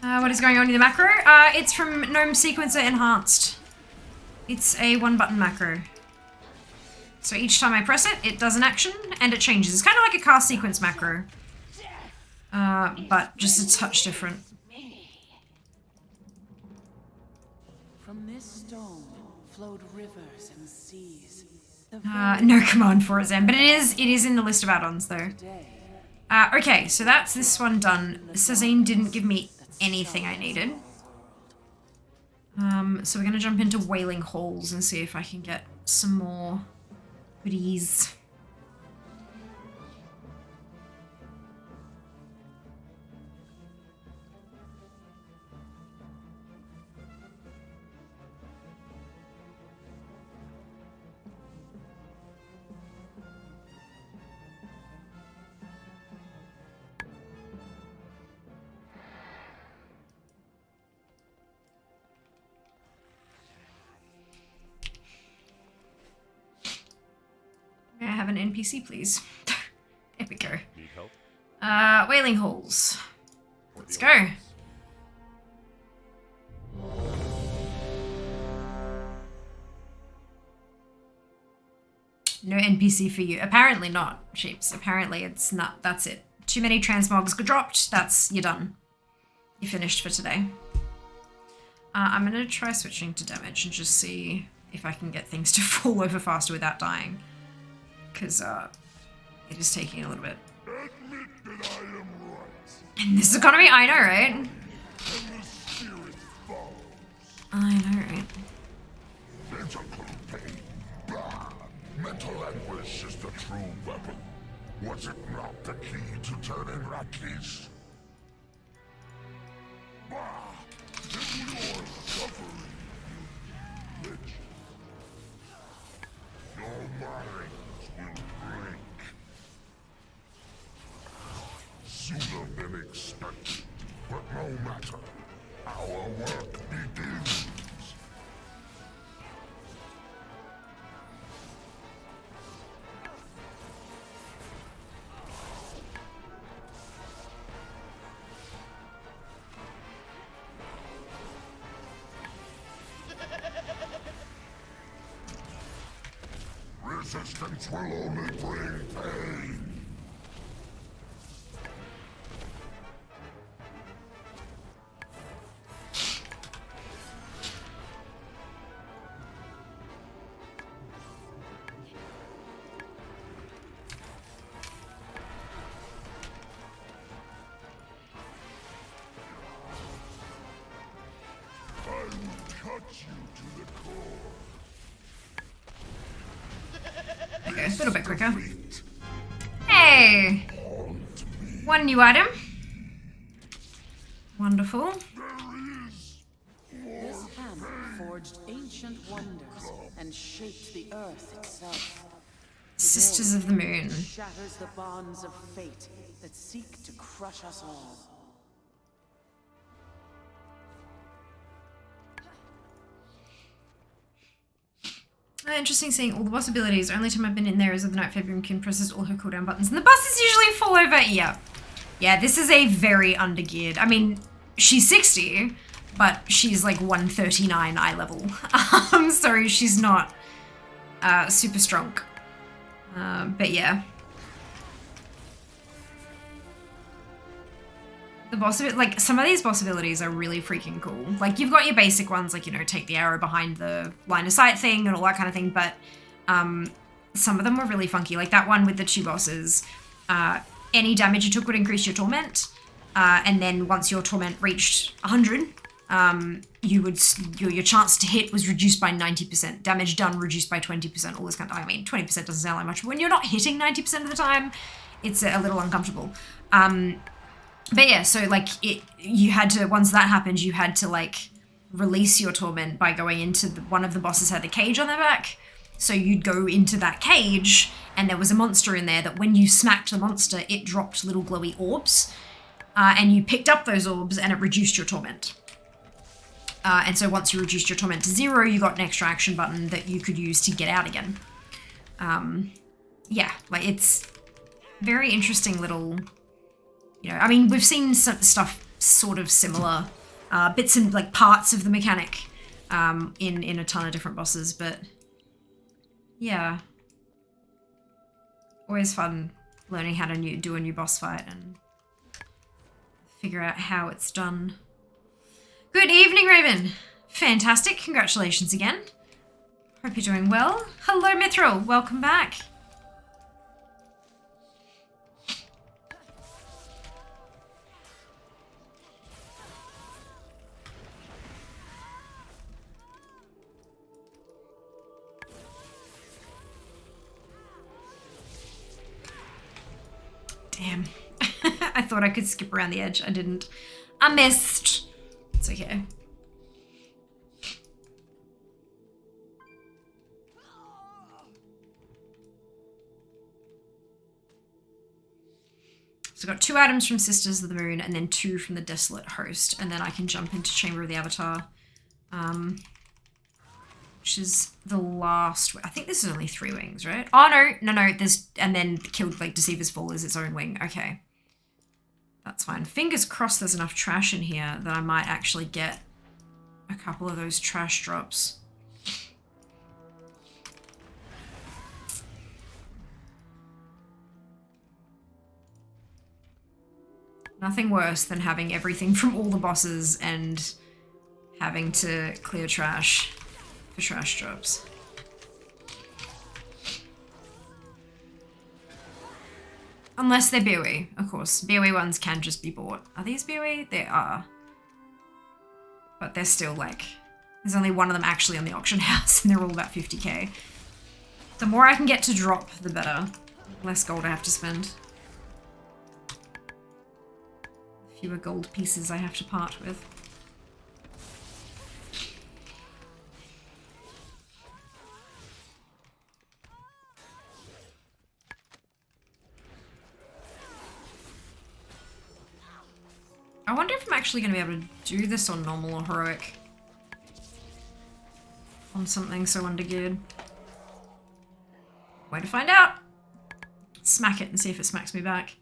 What is going on in the macro? It's from Gnome Sequencer Enhanced. It's a one-button macro. So each time I press it, it does an action and it changes. It's kind of like a cast sequence macro, but just a touch different. From this stone flowed rivers and seas. No command for it, Zen, but it is in the list of add-ons though. Okay, so that's this one done. Sazine didn't give me anything I needed. So we're gonna jump into Wailing Halls and see if I can get some more goodies. May I have an NPC, please? There we go. Need help? Wailing Halls. Let's go. No NPC for you. Apparently not, Sheeps. Apparently it's not. That's it. Too many transmogs got dropped. You're done. You're finished for today. I'm gonna try switching to damage and just see if I can get things to fall over faster without dying. Because it is taking a little bit. Admit that I am right. In this economy, I know, right? And the spirit follows. I know, right? Physical pain. Bah. Mental anguish is the true weapon. Was it not the key to turning Rakis? Bah. In your suffering, you lich. Your minds will break. Sooner than expected, but no matter. Our work begins. Resistance will only bring pain. I will cut you to the core. Okay, a little bit quicker. Hey! One new item. Wonderful. This hammer forged ancient wonders and shaped the earth itself. Sisters of the Moon. It shatters the bonds of fate that seek to crush us all. Interesting seeing all the boss abilities. Only time I've been in there is with the Night Fabian presses all her cooldown buttons. And the bosses usually fall over. Yeah. Yeah, this is a very undergeared. I mean, she's 60, but she's like 139 eye level. So she's not super strong. But yeah. The boss of it, like some of these boss abilities are really freaking cool. Like you've got your basic ones, like, you know, take the arrow behind the line of sight thing and all that kind of thing. But some of them were really funky. Like that one with the two bosses, any damage you took would increase your torment. And then once your torment reached 100, your chance to hit was reduced by 90%, damage done reduced by 20%, all this kind of, I mean, 20% doesn't sound like much, but when you're not hitting 90% of the time, it's a little uncomfortable. But yeah, so like you had to, once that happened, you had to like release your torment by going into one of the bosses had a cage on their back. So you'd go into that cage and there was a monster in there that when you smacked the monster, it dropped little glowy orbs. And you picked up those orbs and it reduced your torment. And so once you reduced your torment to 0, you got an extra action button that you could use to get out again. Yeah, like it's very interesting little, you know, I mean, we've seen some stuff sort of similar, bits and like parts of the mechanic in a ton of different bosses, but yeah. Always fun learning how to do a new boss fight and figure out how it's done. Good evening, Raven. Fantastic. Congratulations again. Hope you're doing well. Hello, Mithril. Welcome back. Damn. I thought I could skip around the edge. I didn't. I missed. It's okay. So I got 2 items from Sisters of the Moon and then 2 from the Desolate Host. And then I can jump into Chamber of the Avatar. Which is the last, I think this is only 3 wings, right? Oh no, there's, and then Killed like Deceiver's Fall is its own wing. Okay. That's fine. Fingers crossed there's enough trash in here that I might actually get a couple of those trash drops. Nothing worse than having everything from all the bosses and having to clear trash for trash drops. Unless they're BOE, of course. BOE ones can just be bought. Are these BOE? They are. But they're still like, there's only one of them actually on the auction house and they're all about 50k. The more I can get to drop, the better. Less gold I have to spend. Fewer gold pieces I have to part with. I wonder if I'm actually going to be able to do this on normal or heroic. On something so undergeared. Way to find out. Smack it and see if it smacks me back.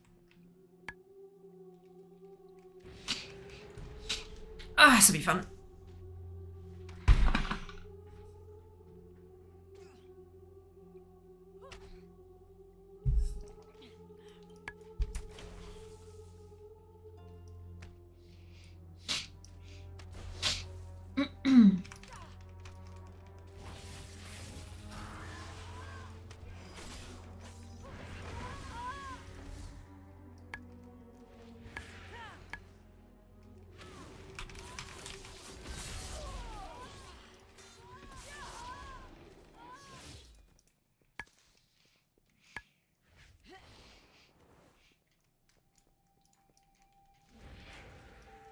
Ah, this will be fun.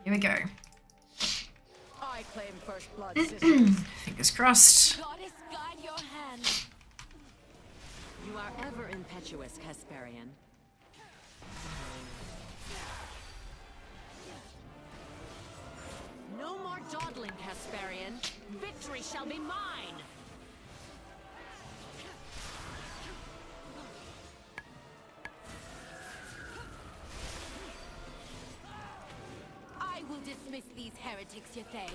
Here we go. I claim first blood, sisters. Fingers crossed. Goddess, guide your hand. You are ever impetuous, Hesperian. No more dawdling, Hesperian. Victory shall be mine. I will dismiss these heretics, you say?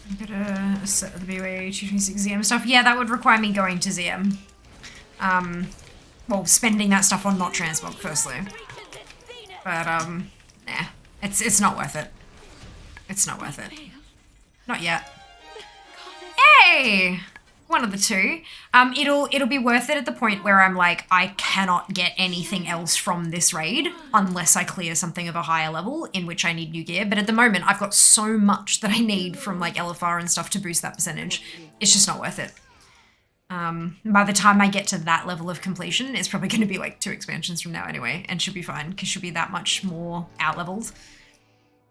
I'm gonna set the BOA 226 ZM stuff. Yeah, that would require me going to ZM. Well, spending that stuff on not transmog, firstly. But, nah. It's not worth it. It's not worth it. Not yet. Hey! One of the two. It'll be worth it at the point where I'm like, I cannot get anything else from this raid unless I clear something of a higher level in which I need new gear. But at the moment, I've got so much that I need from like LFR and stuff to boost that percentage. It's just not worth it. By the time I get to that level of completion, it's probably going to be like 2 expansions from now anyway, and should be fine because she'll be that much more out-leveled.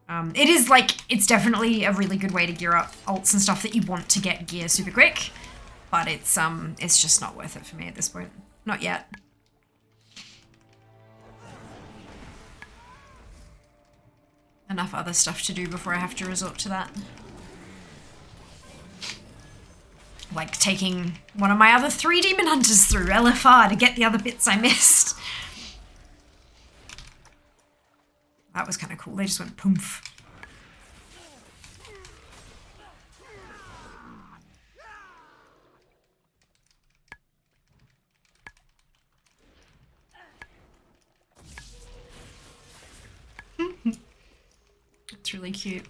It is like, it's definitely a really good way to gear up ults and stuff that you want to get gear super quick, but it's just not worth it for me at this point. Not yet. Enough other stuff to do before I have to resort to that. Like taking one of my other 3 demon hunters through LFR to get the other bits I missed. That was kind of cool. They just went poof. It's really cute.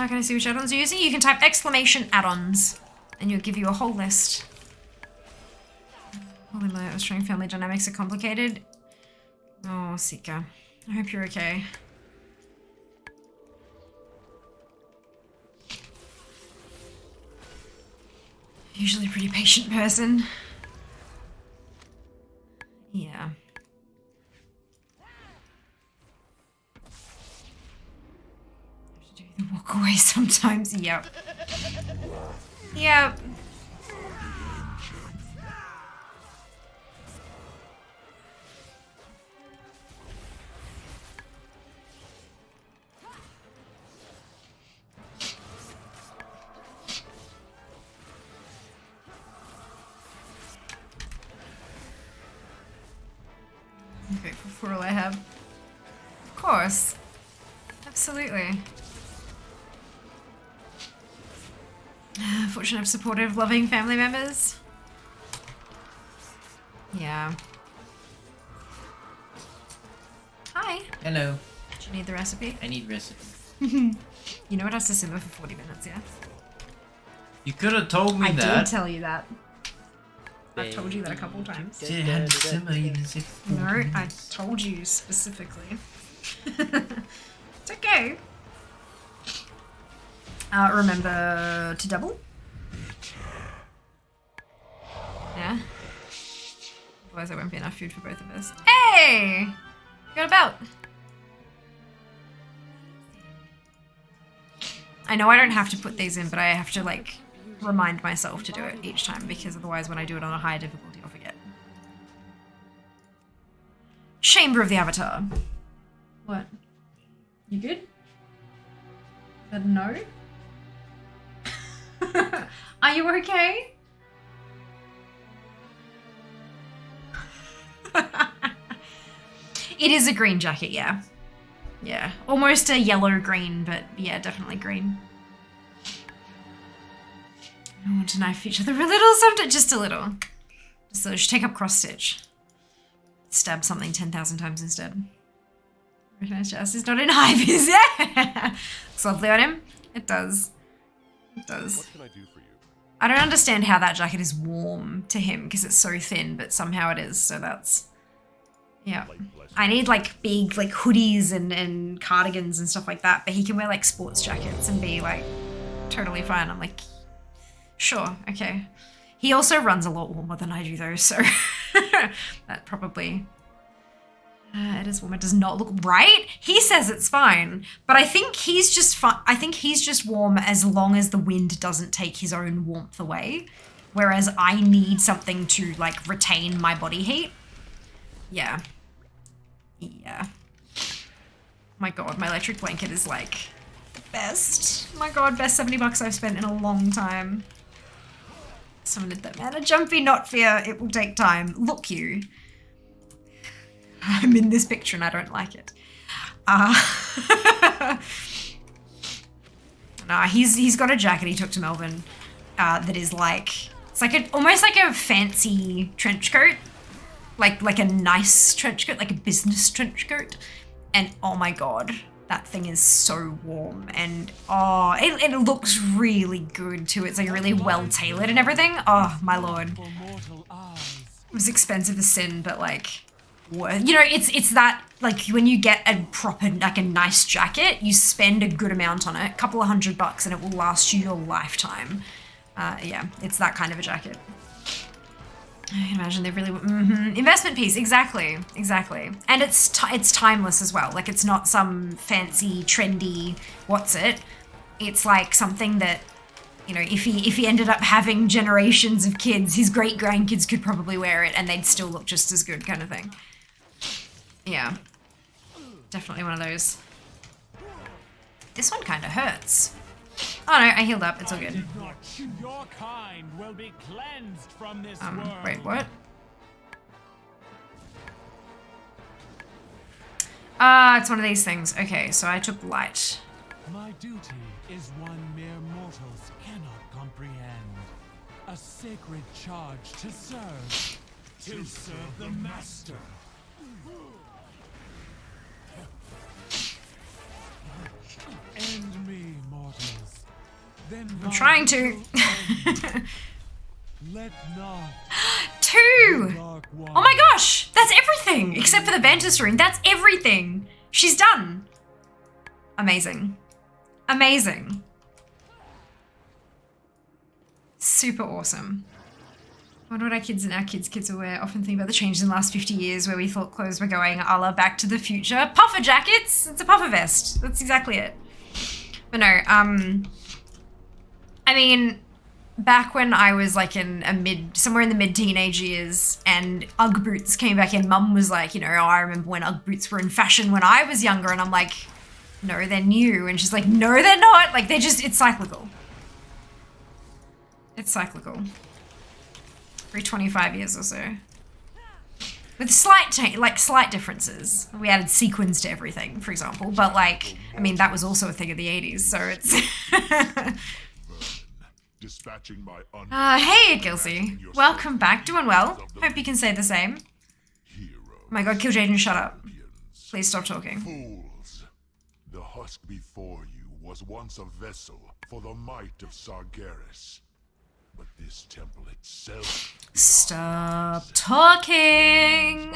Can I see which add-ons you're using? You can type exclamation add-ons and it'll give you a whole list. Holy moly, Australian family dynamics are complicated. Oh, Sika. I hope you're okay. Usually a pretty patient person. Yeah. Walk away sometimes, yep. Yep. I'm grateful for all I have. Of course. Absolutely. Fortunate of supportive, loving family members. Yeah. Hi. Hello. Do you need the recipe? I need recipe. You know it has to simmer for 40 minutes, yeah? You could have told me that. I did tell you that. I've told you that a couple times. It had to simmer even if No, I told you specifically. It's okay. Remember to double? Yeah? Otherwise there won't be enough food for both of us. Hey! You got a belt. I know I don't have to put these in, but I have to, like, remind myself to do it each time, because otherwise when I do it on a higher difficulty, I'll forget. Chamber of the Avatar. What? You good? Said no? Are you okay? It is a green jacket, yeah. Yeah. Almost a yellow green, but yeah, definitely green. I want to knife each other a little sometimes, just a little. Just a little. Just take up cross stitch. Stab something 10,000 times instead. Recognize Jazz is not in high vis. Yeah! Looks lovely on him. It does. It does. What can I do for you? I don't understand how that jacket is warm to him because it's so thin, but somehow it is, so that's... Yeah. I need like big like hoodies and cardigans and stuff like that, but he can wear like sports jackets and be like totally fine. I'm like, sure, okay. He also runs a lot warmer than I do though, so that probably... it is warm. It does not look right. He says it's fine, but I think he's just fine. I think he's just warm as long as the wind doesn't take his own warmth away. Whereas I need something to like retain my body heat. Yeah. Yeah. My god, my electric blanket is like best. My god, best $70 I've spent in a long time. Someone did that, man. A jumpy, not fear. It will take time. Look, you. I'm in this picture and I don't like it. Nah, he's got a jacket he took to Melbourne that is like, it's like almost like a fancy trench coat. Like a nice trench coat, like a business trench coat. And oh my god, that thing is so warm. And oh, it looks really good too. It's like really well tailored and everything. Oh my lord. It was expensive as sin, but like, you know, it's that, like when you get a proper, like a nice jacket, you spend a good amount on it, a couple of $100 and it will last you your lifetime. Yeah, it's that kind of a jacket. I can imagine they really, investment piece, exactly. And it's timeless as well. Like it's not some fancy, trendy, what's it? It's like something that, you know, if he ended up having generations of kids, his great grandkids could probably wear it and they'd still look just as good, kind of thing. Yeah, definitely one of those. This one kind of hurts. Oh no, I healed up. It's all good. Your kind will be cleansed from this wait, what? It's one of these things. Okay, so I took light. My duty is one mere mortals cannot comprehend. A sacred charge to serve. To serve the master. End me, mortals. Then I'm trying to. Let not 2! Oh my gosh! That's everything! Except for the Ventus rune. That's everything! She's done! Amazing. Amazing. Super awesome. I wonder what our kids and our kids will wear. Often think about the changes in the last 50 years where we thought clothes were going a la Back to the Future. Puffer jackets! It's a puffer vest. That's exactly it. But no, I mean, back when I was like in somewhere in the mid-teenage years and Ugg boots came back in, Mum was like, you know, oh, I remember when Ugg boots were in fashion when I was younger, and I'm like, no, they're new. And she's like, no, they're not. Like, it's cyclical. It's cyclical. Every 25 years or so. With slight differences. We added sequins to everything, for example. But like, I mean, that was also a thing of the 80s, so it's... Hey, Gilsey. Welcome back. Doing well. Hope you can say the same. Oh my god, kill Jaden, shut up. Please stop talking. Fools. The husk before you was once a vessel for the might of Sargeras. But this temple itself... Stop talking!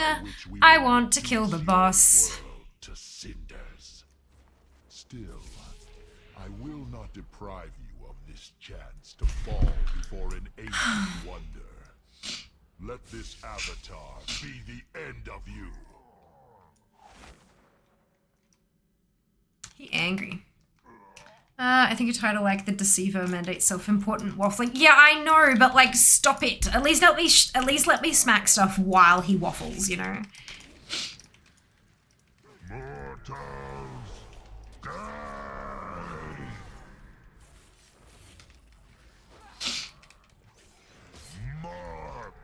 I want to kill the boss. To cinders. Still, I will not deprive you of this chance to fall before an ancient wonder. Let this avatar be the end of you. He angry. I think a title like The Deceiver mandates self-important waffling. Yeah, I know, but like, stop it. At least let me smack stuff while he waffles, you know? Mortals, die! Mark!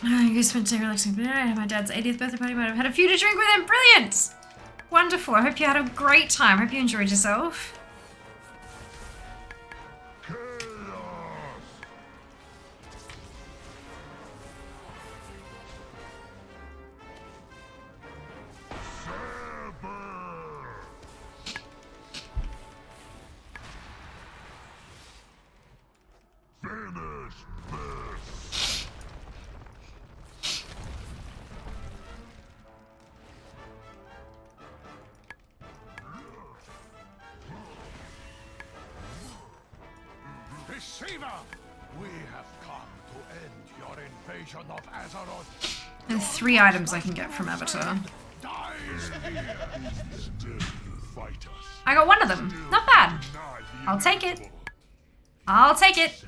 You guys spent today relaxing, but I had my dad's 80th birthday party. Might have had a few to drink with him. Brilliant! Wonderful. I hope you had a great time. Hope you enjoyed yourself. Deceiver! We have come to end your invasion of Azeroth. There are 3 items I can get from Avatar. I got 1 of them. Not bad. I'll take it. I'll take it.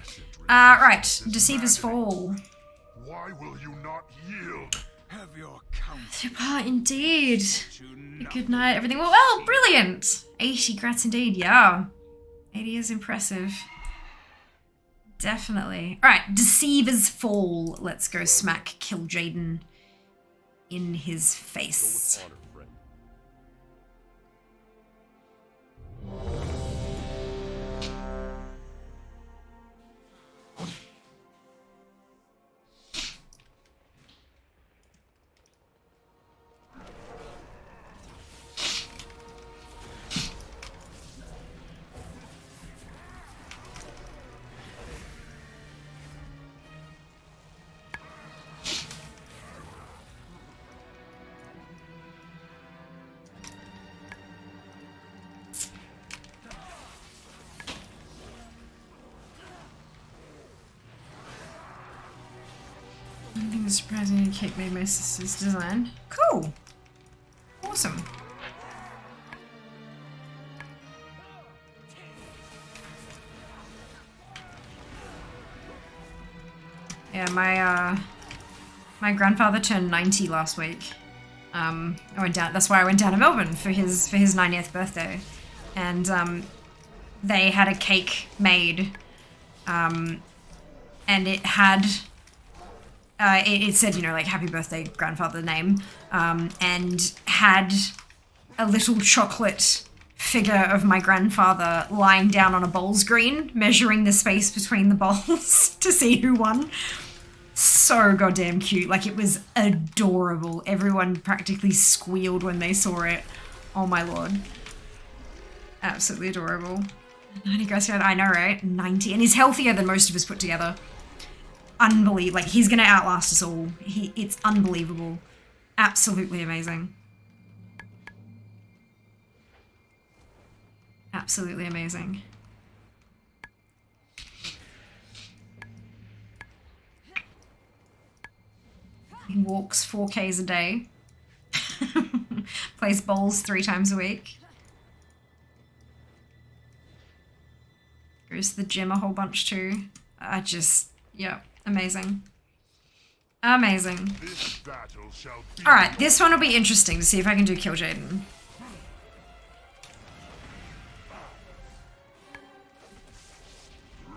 Right. Deceiver's Fall. Why will you not yield? Have your count. Indeed. Good night. Everything well, brilliant. 80 grats indeed. Yeah. 80 is impressive. Definitely. Alright, Deceiver's Fall. Let's go smack kill Jaden in his face. I think it's surprising Kate made my sister's design. Cool. Awesome. Yeah, my grandfather turned 90 last week. I went down. That's why I went down to Melbourne for his 90th birthday, and they had a cake made, and it had. It said, you know, like, happy birthday, grandfather name, and had a little chocolate figure of my grandfather lying down on a bowls green, measuring the space between the bowls to see who won. So goddamn cute. Like, it was adorable. Everyone practically squealed when they saw it. Oh my lord. Absolutely adorable. 90 grass, I know, right? 90. And he's healthier than most of us put together. Unbelievable. Like, he's gonna outlast us all. It's unbelievable. Absolutely amazing. Absolutely amazing. He walks 4Ks a day. Plays bowls 3 times a week. Goes to the gym a whole bunch too. Yeah. Amazing. Amazing. Alright, this one will be interesting to see if I can do kill Jaden.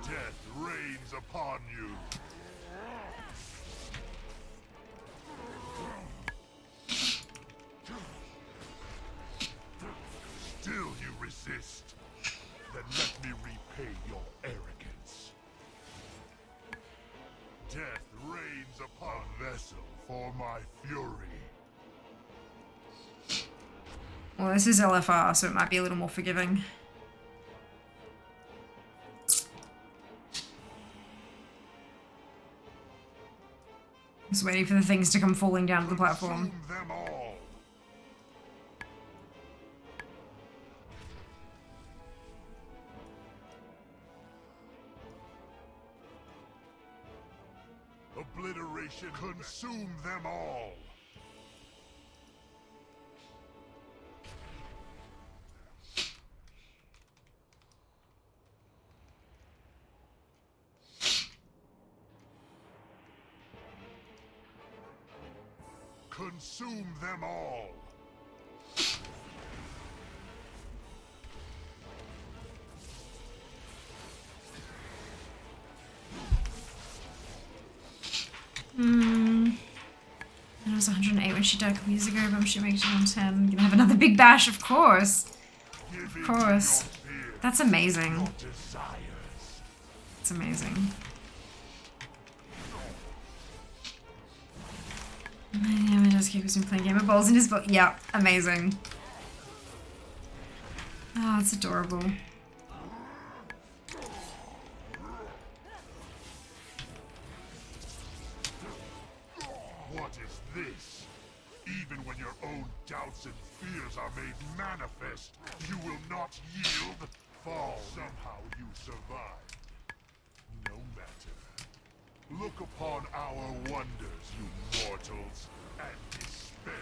Death rains upon you. Still you resist. Then let me repay your arrogance. Death rains upon a vessel for my fury. Well, this is LFR, so it might be a little more forgiving. Just waiting for the things to come falling down to the platform. Consume them all. Obliteration. Consume them all. Consume them all. It was 108 when she died a couple years ago, but I'm sure makes it 110. Gonna have another big bash, of course. Of course. That's amazing. It's amazing. Yeah, my dad's kid has been playing Game of Balls in his book. Yeah, amazing. Oh, it's adorable. What is this? Even when your own doubts and fears are made manifest, you will not yield? Fall. Somehow you survive. No matter. Look upon our wonders, you mortals, and despair.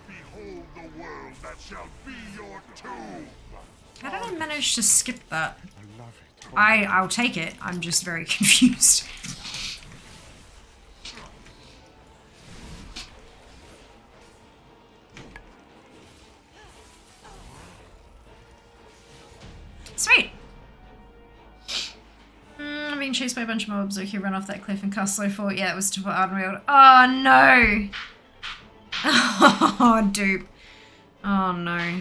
Behold the world that shall be your tomb. How did I manage to skip that? I'll take it. I'm just very confused. Sweet. I'm being chased by a bunch of mobs. Okay, run off that cliff and cast slow fort. Yeah, it was to put Ardenweald. Oh no! Oh, dupe. Oh no.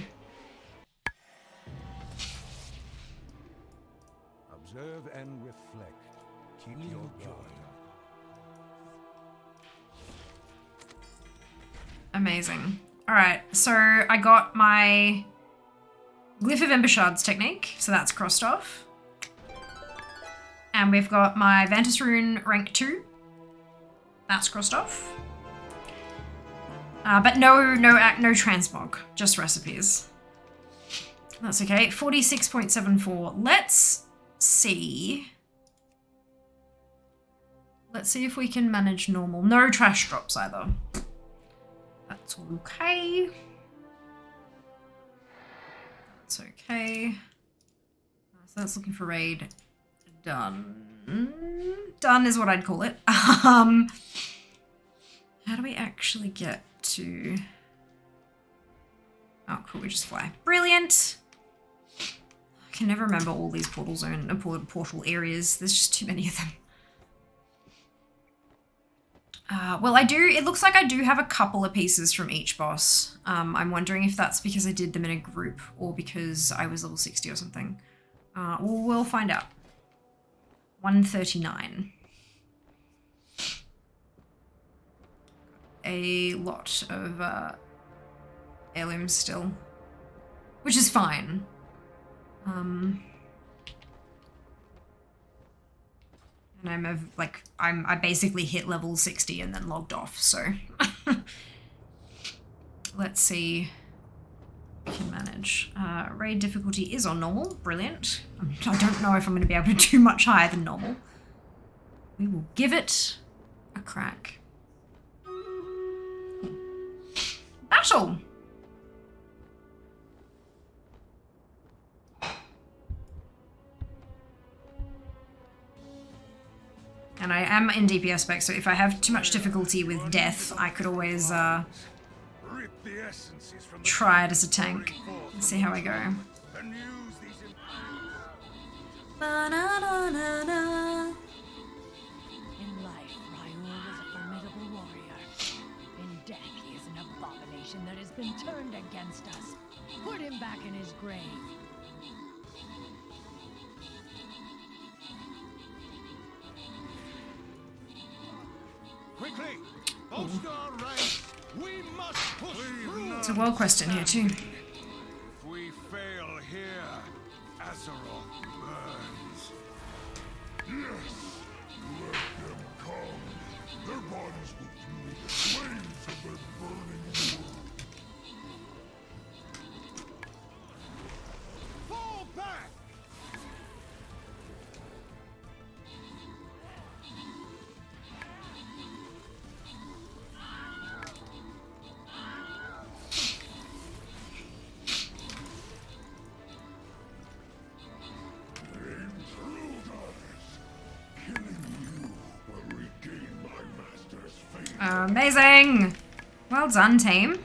Observe and reflect. Keep your guard. Amazing. Alright, so I got my Glyph of Ember Shards technique, so that's crossed off. And we've got my Vantis Rune rank 2. That's crossed off. But no transmog, just recipes. That's okay. 46.74. Let's see. Let's see if we can manage normal. No trash drops either. That's okay. That's okay. So that's looking for raid. Done. Done is what I'd call it. How do we actually get to... Oh, cool, we just fly. Brilliant! I can never remember all these portal areas. There's just too many of them. Well, it looks like I do have a couple of pieces from each boss. I'm wondering if that's because I did them in a group or because I was level 60 or something. We'll find out. 139. A lot of heirlooms still, which is fine. And I basically hit level 60 and then logged off, so let's see if we can manage. Raid difficulty is on normal, brilliant. I don't know if I'm going to be able to do much higher than normal. We will give it a crack. Battle! And I am in DPS spec, so if I have too much difficulty with death, I could always try it as a tank and see how I go. Ba-na-na-na-na. In life, Ryul was a formidable warrior. In death, he is an abomination that has been turned against us. Put him back in his grave. Quickly! All-star ranks! We must push through! It's a world quest in here too. If we fail here, Azeroth burns. Yes! Let them come. Their bodies will fuel the flames of their burning world. Fall back! Amazing! Well done, team.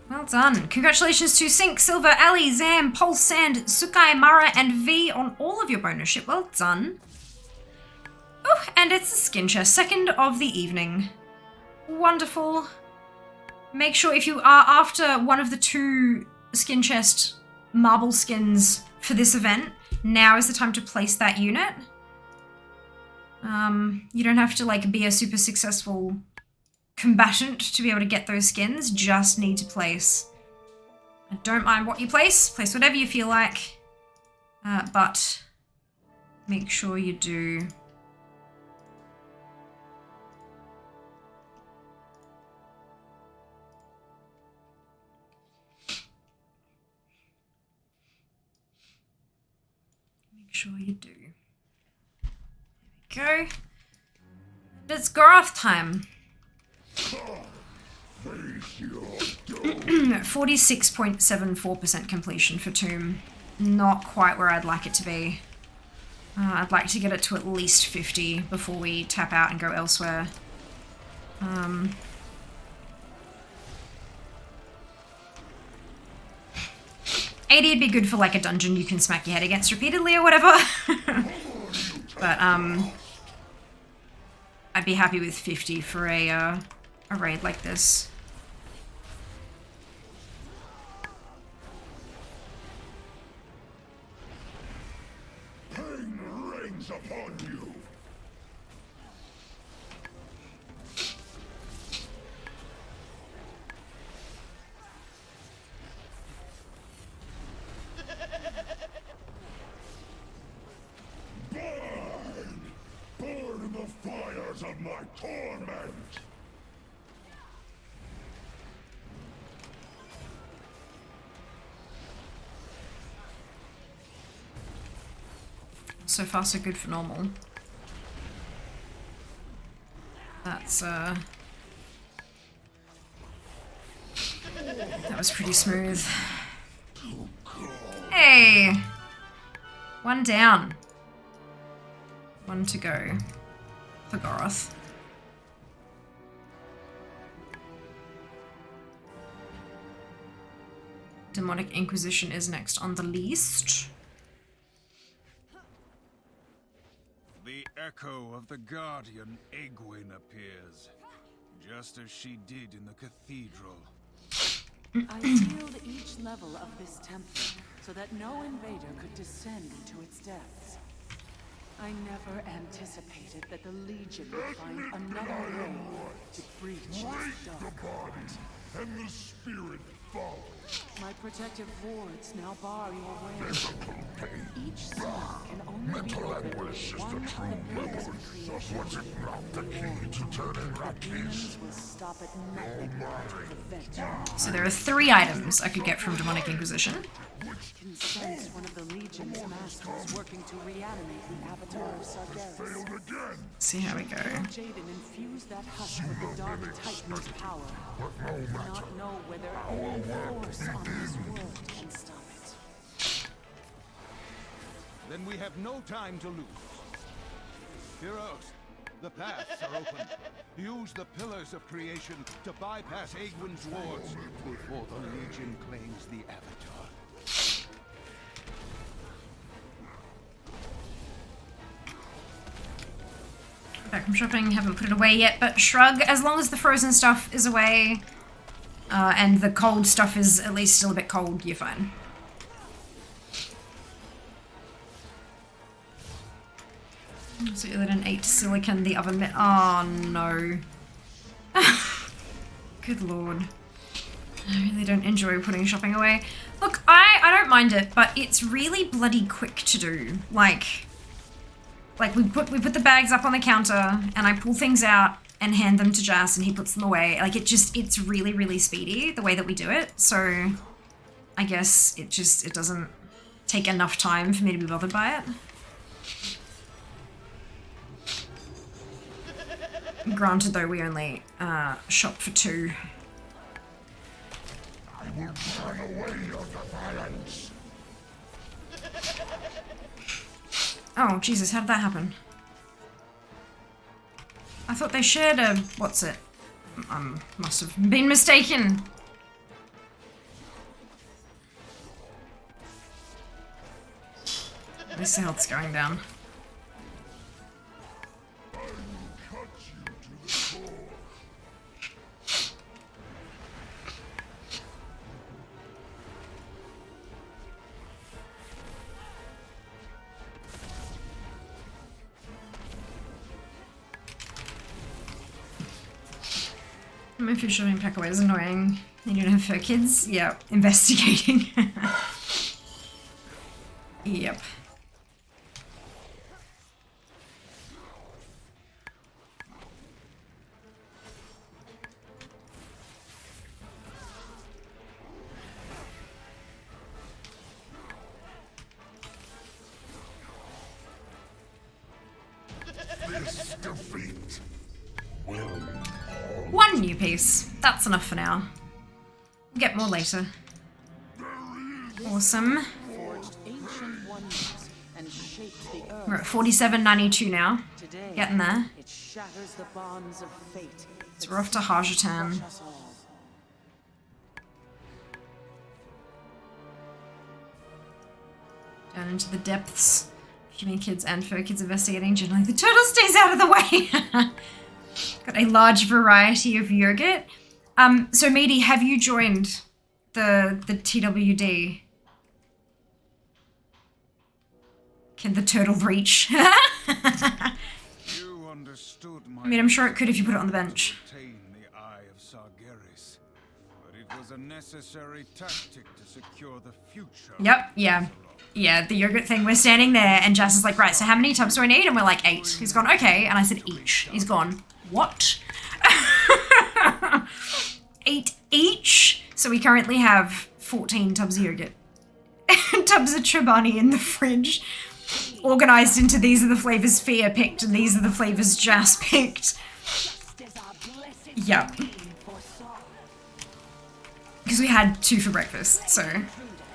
Well done. Congratulations to Sink, Silver, Ali, Zam, Pulse, Sand, Sukai, Mara, and V on all of your bonus ship. Well done. Oh, and it's the skin chest. Second of the evening. Wonderful. Make sure if you are after one of the 2 skin chest marble skins for this event, now is the time to place that unit. You don't have to be a super successful combatant to be able to get those skins, just need to place. I don't mind what you place whatever you feel like, but make sure you do. Make sure you do. There we go. It's Goroth time. 46.74% completion for Tomb. Not quite where I'd like it to be. I'd like to get it to at least 50 before we tap out and go elsewhere. 80 would be good for like a dungeon you can smack your head against repeatedly or whatever. But I'd be happy with 50 for a raid like this. Pain rains upon you. Burn in the fires of my torment! So far so good for normal. That's that was pretty smooth. Hey! One down. One to go for Goroth. Demonic Inquisition is next on the list. The echo of the guardian Egwene appears, just as she did in the cathedral. I sealed each level of this temple so that no invader could descend into its depths. I never anticipated that the Legion would find another way to breach this dark heart. And the spirit follows. My protective wards now bar your way. Each spell can only be broken by one of the pillars of creation. Was it not the key to turning Demons will stop at nothing to prevent you. So there are 3 items I could get from Demonic Inquisition. Can sense one of the Legion's masters working to reanimate the avatar of Sargeras. See how we go. Jaden infused that husk with the Dark Titan's power. I do not know whether any force on this world can stop it. Then we have no time to lose. Heroes, the paths are open. Use the pillars of creation to bypass Egwene's wards before the Legion claims the avatar. Back from shopping, haven't put it away yet, but shrug, as long as the frozen stuff is away, and the cold stuff is at least still a bit cold, you're fine. So you let an 8 silicon, the oven mitt. Oh no. Good lord. I really don't enjoy putting shopping away. Look, I don't mind it, but it's really bloody quick to do. Like we put the bags up on the counter and I pull things out and hand them to Jas and he puts them away. Like it's really, really speedy the way that we do it. So I guess it doesn't take enough time for me to be bothered by it. Granted though, we only shop for 2. I will turn away your defiance. Oh, Jesus, how did that happen? I thought they shared a... what's it? Must have been mistaken. At least the health's going down. My food shopping pack away is annoying. You don't have fur kids? Yeah, investigating. Yep. defeat. One new piece. That's enough for now. We'll get more later. Awesome. Forged ancient wonders and shaped the earth. We're at 47.92 now. Today, Getting there. it shatters the bonds of fate. So we're off to Hajatan. Down into the depths. Human kids and fur kids investigating. Generally, the turtle stays out of the way. Got a large variety of yogurt. So Meaty, have you joined the TWD? Can the turtle reach? I mean, I'm sure it could if you put it on the bench. The eye of Sargeras, but it was a necessary tactic to secure the future. Yep, yeah. Yeah, the yogurt thing. We're standing there and Jess is like, right, so how many tubs do I need? And we're like, 8. He's gone, okay. And I said, each. He's gone, what? 8 each? So we currently have 14 tubs of yogurt. Tubs of Chobani in the fridge. Organized into these are the flavors Fia picked and these are the flavors Jas picked. Yep. Because we had 2 for breakfast, so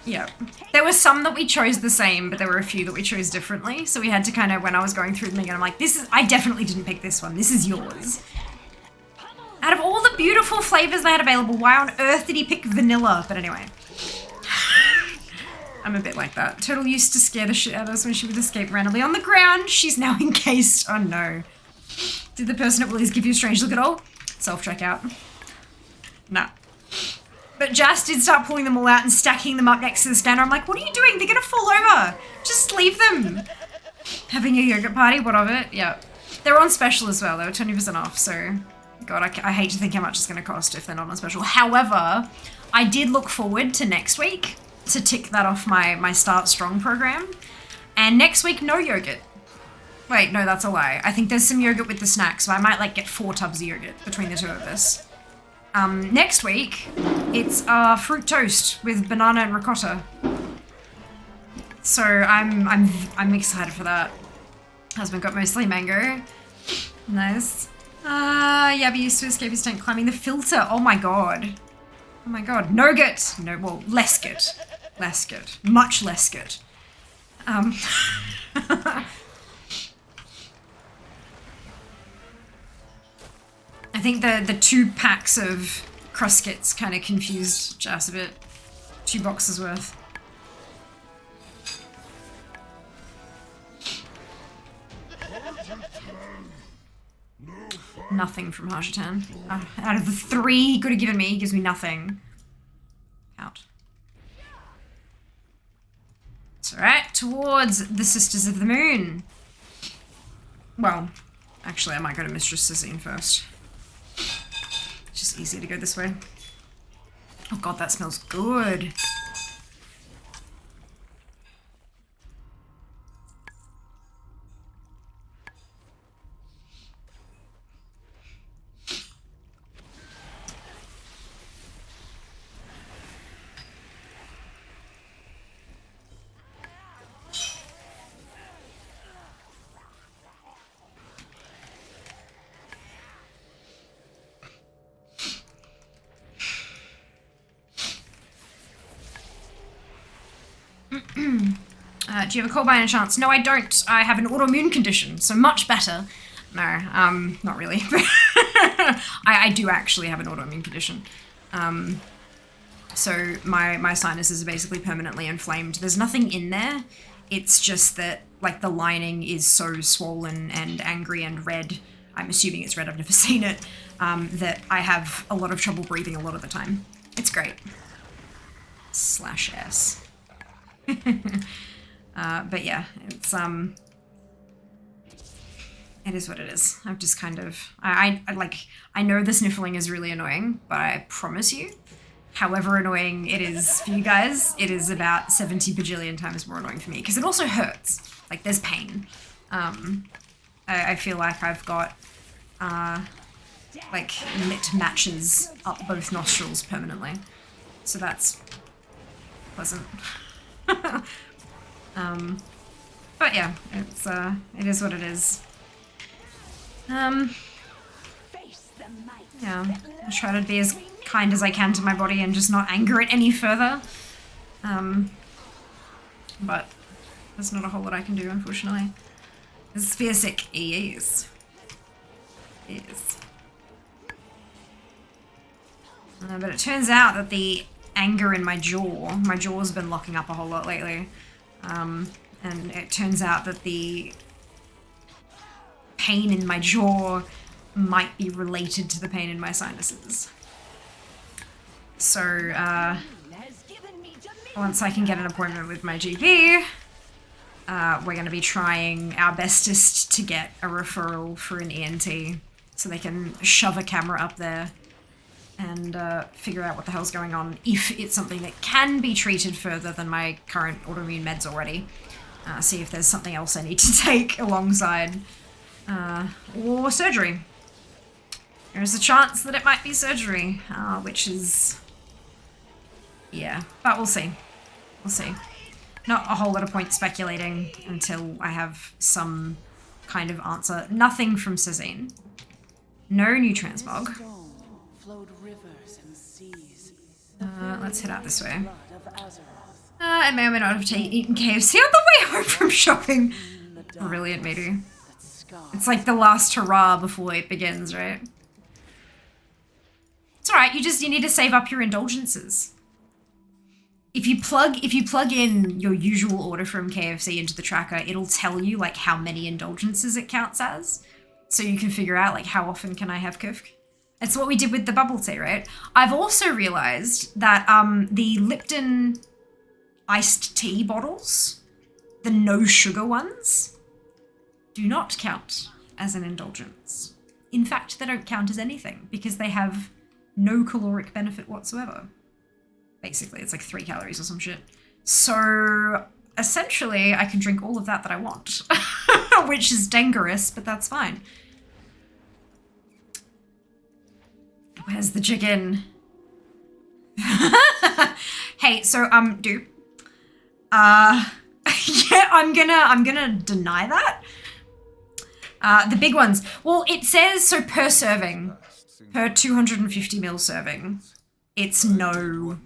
yeah. There were some that we chose the same, but there were a few that we chose differently. So we had to kind of, when I was going through them again, I'm like, I definitely didn't pick this one. This is yours. Out of all the beautiful flavors they had available, why on earth did he pick vanilla? But anyway. I'm a bit like that. Turtle used to scare the shit out of us when she would escape randomly on the ground. She's now encased. Oh no. Did the person at Woolies give you a strange look at all? Self-checkout. Nah. But Jas did start pulling them all out and stacking them up next to the scanner. I'm like, what are you doing? They're gonna fall over. Just leave them. Having a yogurt party, what of it? Yeah. They're on special as well. They were 20% off, so... God, I hate to think how much it's gonna cost if they're not on special. However, I did look forward to next week to tick that off my Start Strong program. And next week, no yogurt. Wait, no, that's a lie. I think there's some yogurt with the snacks, so I might like get 4 tubs of yogurt between the 2 of us. Next week, it's fruit toast with banana and ricotta. So I'm excited for that. Husband got mostly mango. Nice. Yabby used to escape his tank climbing the filter. Oh my god. Oh my god. No good. No, well, less good. Less good. Much less good. I think the 2 packs of Cruskits kind of confused Jas a bit. 2 boxes worth. Nothing from Hajatan. Out of the 3 he could have given me, he gives me nothing. Out. It's alright, towards the Sisters of the Moon. Well, actually I might go to Mistress Sissine first. It's just easier to go this way. Oh god, that smells good. Do you have a cold by any chance? No, I don't. I have an autoimmune condition, so much better. No, not really. I do actually have an autoimmune condition. So my sinuses are basically permanently inflamed. There's nothing in there. It's just that, like, the lining is so swollen and angry and red. I'm assuming it's red, I've never seen it. That I have a lot of trouble breathing a lot of the time. It's great. /S. But yeah, it's, it is what it is. I've just kind of, I know the sniffling is really annoying, but I promise you, however annoying it is for you guys, it is about 70 bajillion times more annoying for me, because it also hurts. Like, there's pain. I feel like I've got, like, lit matches up both nostrils permanently. So that's pleasant. But yeah, it's, it is what it is. Yeah, I try to be as kind as I can to my body and just not anger it any further. But there's not a whole lot I can do, unfortunately. It's Spearsick, yes. Yes. But it turns out that the anger in my jaw's been locking up a whole lot lately. And it turns out that the pain in my jaw might be related to the pain in my sinuses. So, once I can get an appointment with my GP, we're going to be trying our bestest to get a referral for an ENT so they can shove a camera up there and figure out what the hell's going on, if it's something that can be treated further than my current autoimmune meds already. See if there's something else I need to take alongside, or surgery. There's a chance that it might be surgery, which is... yeah, but we'll see. We'll see. Not a whole lot of point speculating until I have some kind of answer. Nothing from Cezine. No new transmog. Let's head out this way. I may or may not have eaten KFC on the way home from shopping. Brilliant, matey. It's like the last hurrah before it begins, right? It's alright, you need to save up your indulgences. If you plug in your usual order from KFC into the tracker, it'll tell you like how many indulgences it counts as. So you can figure out like how often can I have kufk. It's what we did with the bubble tea, right? I've also realized that the Lipton iced tea bottles, the no sugar ones, do not count as an indulgence. In fact, they don't count as anything because they have no caloric benefit whatsoever. Basically, it's like 3 calories or some shit. So essentially, I can drink all of that I want, which is dangerous, but that's fine. Where's the chicken? Hey, so dude. Yeah, I'm gonna deny that. The big ones. Well, it says so per serving, per 250 ml serving. It's no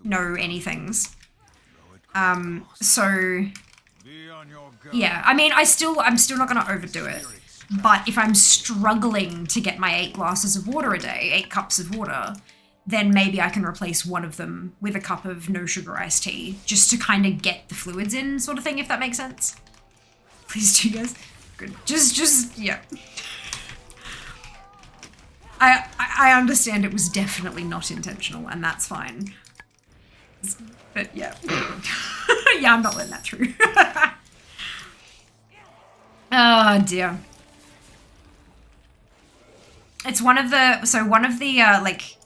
anythings. So yeah, I mean, I'm still not gonna overdo it. But if I'm struggling to get my 8 glasses of water a day, 8 cups of water, then maybe I can replace one of them with a cup of no sugar iced tea, just to kind of get the fluids in, sort of thing, if that makes sense. Please do, guys. Good. Just, yeah. I understand it was definitely not intentional, and that's fine. But yeah. Yeah, I'm not letting that through. Oh dear. It's one of the like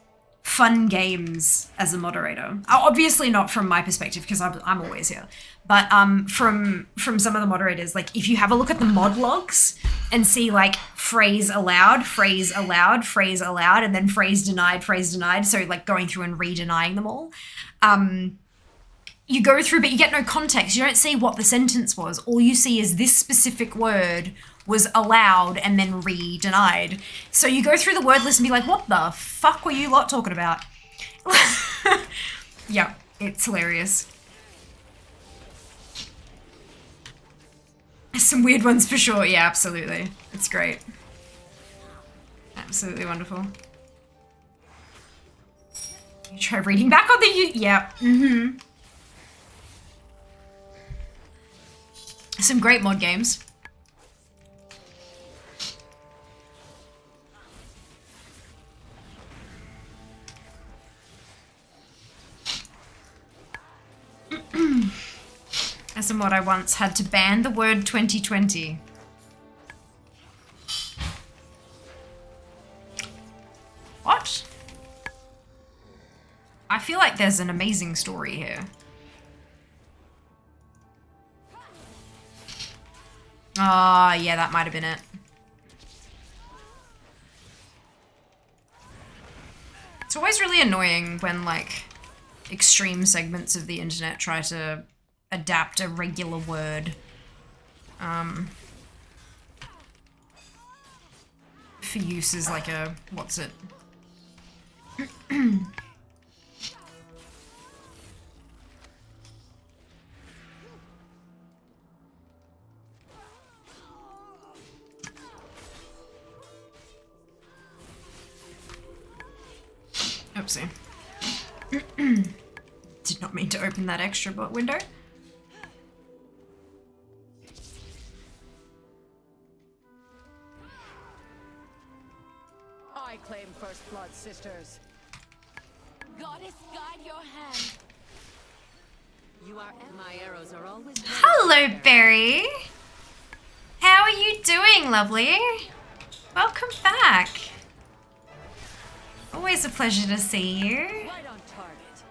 fun games as a moderator. Obviously not from my perspective because I'm always here, but from some of the moderators, like if you have a look at the mod logs and see like phrase allowed, phrase allowed, phrase allowed, and then phrase denied, so like going through and re-denying them all. You go through, but you get no context. You don't see what the sentence was. All you see is this specific word was allowed and then re-denied. So you go through the word list and be like, what the fuck were you lot talking about? Yeah, it's hilarious. Some weird ones for sure. Yeah, absolutely. It's great. Absolutely wonderful. You try reading back on the... Yeah. Mm-hmm. Some great mod games. As a mod, I once had to ban the word 2020. What? I feel like there's an amazing story here. Ah, yeah, that might have been it. It's always really annoying when, like, extreme segments of the internet try to adapt a regular word. for use as like a, what's it? Oopsie. Did not mean to open that extra bot window. I claim first blood, sisters. Goddess, guide your hand. You are. My arrows are always. Hello, Barry. How are you doing, lovely? Welcome back. Always a pleasure to see you. Right on target.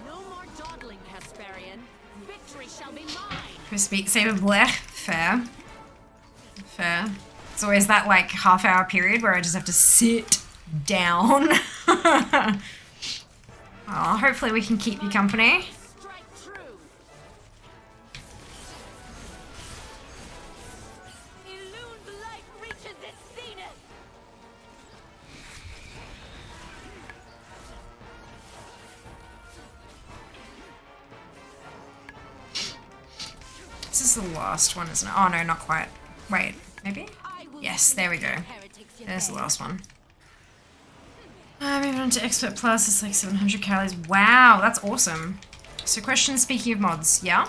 No more dawdling, Casparian. Victory shall be mine. Crispy saber bleh. Fair. Fair. It's always that like half-hour period where I just have to sit down. Oh, hopefully we can keep you company. Strike true. Illune's light reaches its zenith. This is the last one, isn't it? Oh no, not quite. Wait, maybe? Yes, there we go. There's the last one. Moving on to Expert Plus, it's like 700 calories. Wow, that's awesome. So question, speaking of mods, yeah?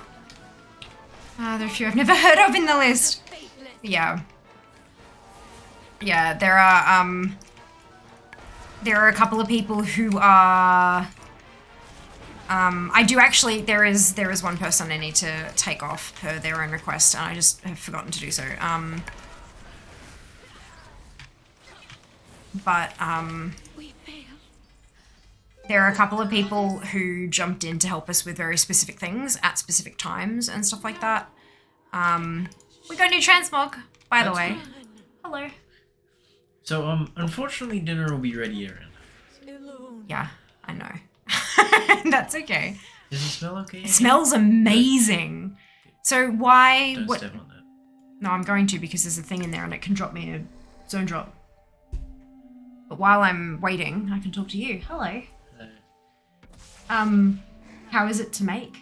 There are a few I've never heard of in the list. Yeah. Yeah, there are a couple of people who are... I do actually, there is one person I need to take off per their own request, and I just have forgotten to do so. There are a couple of people who jumped in to help us with very specific things at specific times and stuff like that. We got a new transmog, by the way. Hello. So, unfortunately dinner will be ready around. Yeah, I know. That's okay. Does it smell okay? It smells amazing. So why... Don't what? step on that. No, I'm going to because there's a thing in there and it can drop me a zone drop. But while I'm waiting, I can talk to you. Hello. Hello. How is it to make?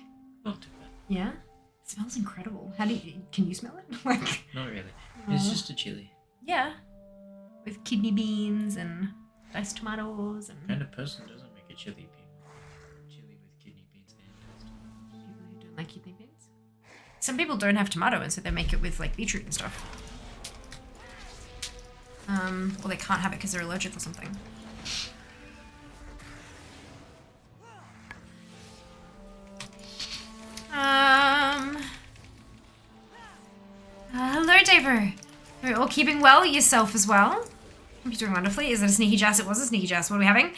Not too bad. Yeah? It smells incredible. How do you... Can you smell it? Like... Not really. It's just a chili. Yeah. With kidney beans and diced tomatoes and... What kind of person doesn't make a chili with kidney beans and diced tomatoes? People who don't like kidney beans? Some people don't have tomato and so they make it with like beetroot and stuff. Or they can't have it because they're allergic or something. Hello, Davo. Are you all keeping well? Yourself as well? Hope you're doing wonderfully. Is it a sneaky jazz? It was a sneaky jazz. What are we having?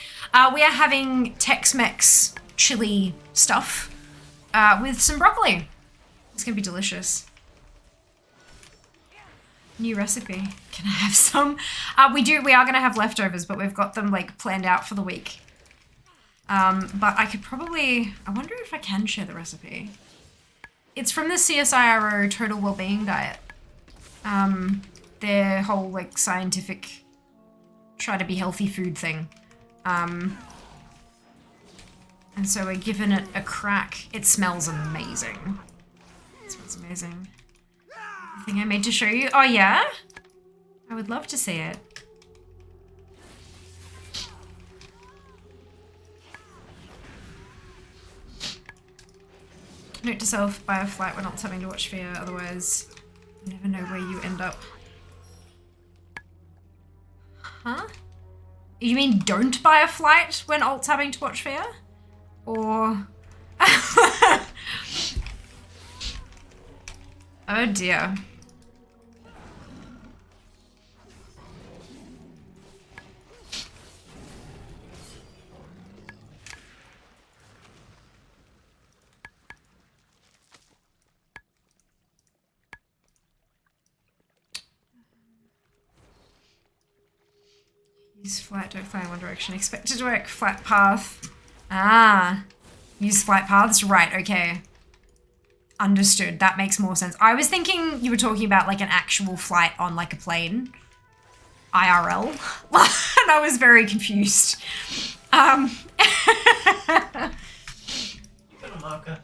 We are having Tex-Mex chili stuff with some broccoli. It's gonna be delicious. New recipe. Can I have some? We are gonna have leftovers, but we've got them like planned out for the week. But I could probably, I wonder if I can share the recipe. It's from the CSIRO Total Wellbeing Diet. Their whole like scientific try to be healthy food thing. And so we're giving it a crack. It smells amazing. It smells amazing. The thing I made to show you. Oh yeah? I would love to see it. Note to self, buy a flight when not having to watch Fear, otherwise you never know where you end up. Huh? You mean don't buy a flight when alt's having to watch Fear? Or... Oh dear. Use flight, don't fly in one direction. Expected to work flat path. Ah. Use flight paths? Right, okay. Understood. That makes more sense. I was thinking you were talking about like an actual flight on like a plane. IRL. And I was very confused. You got a marker?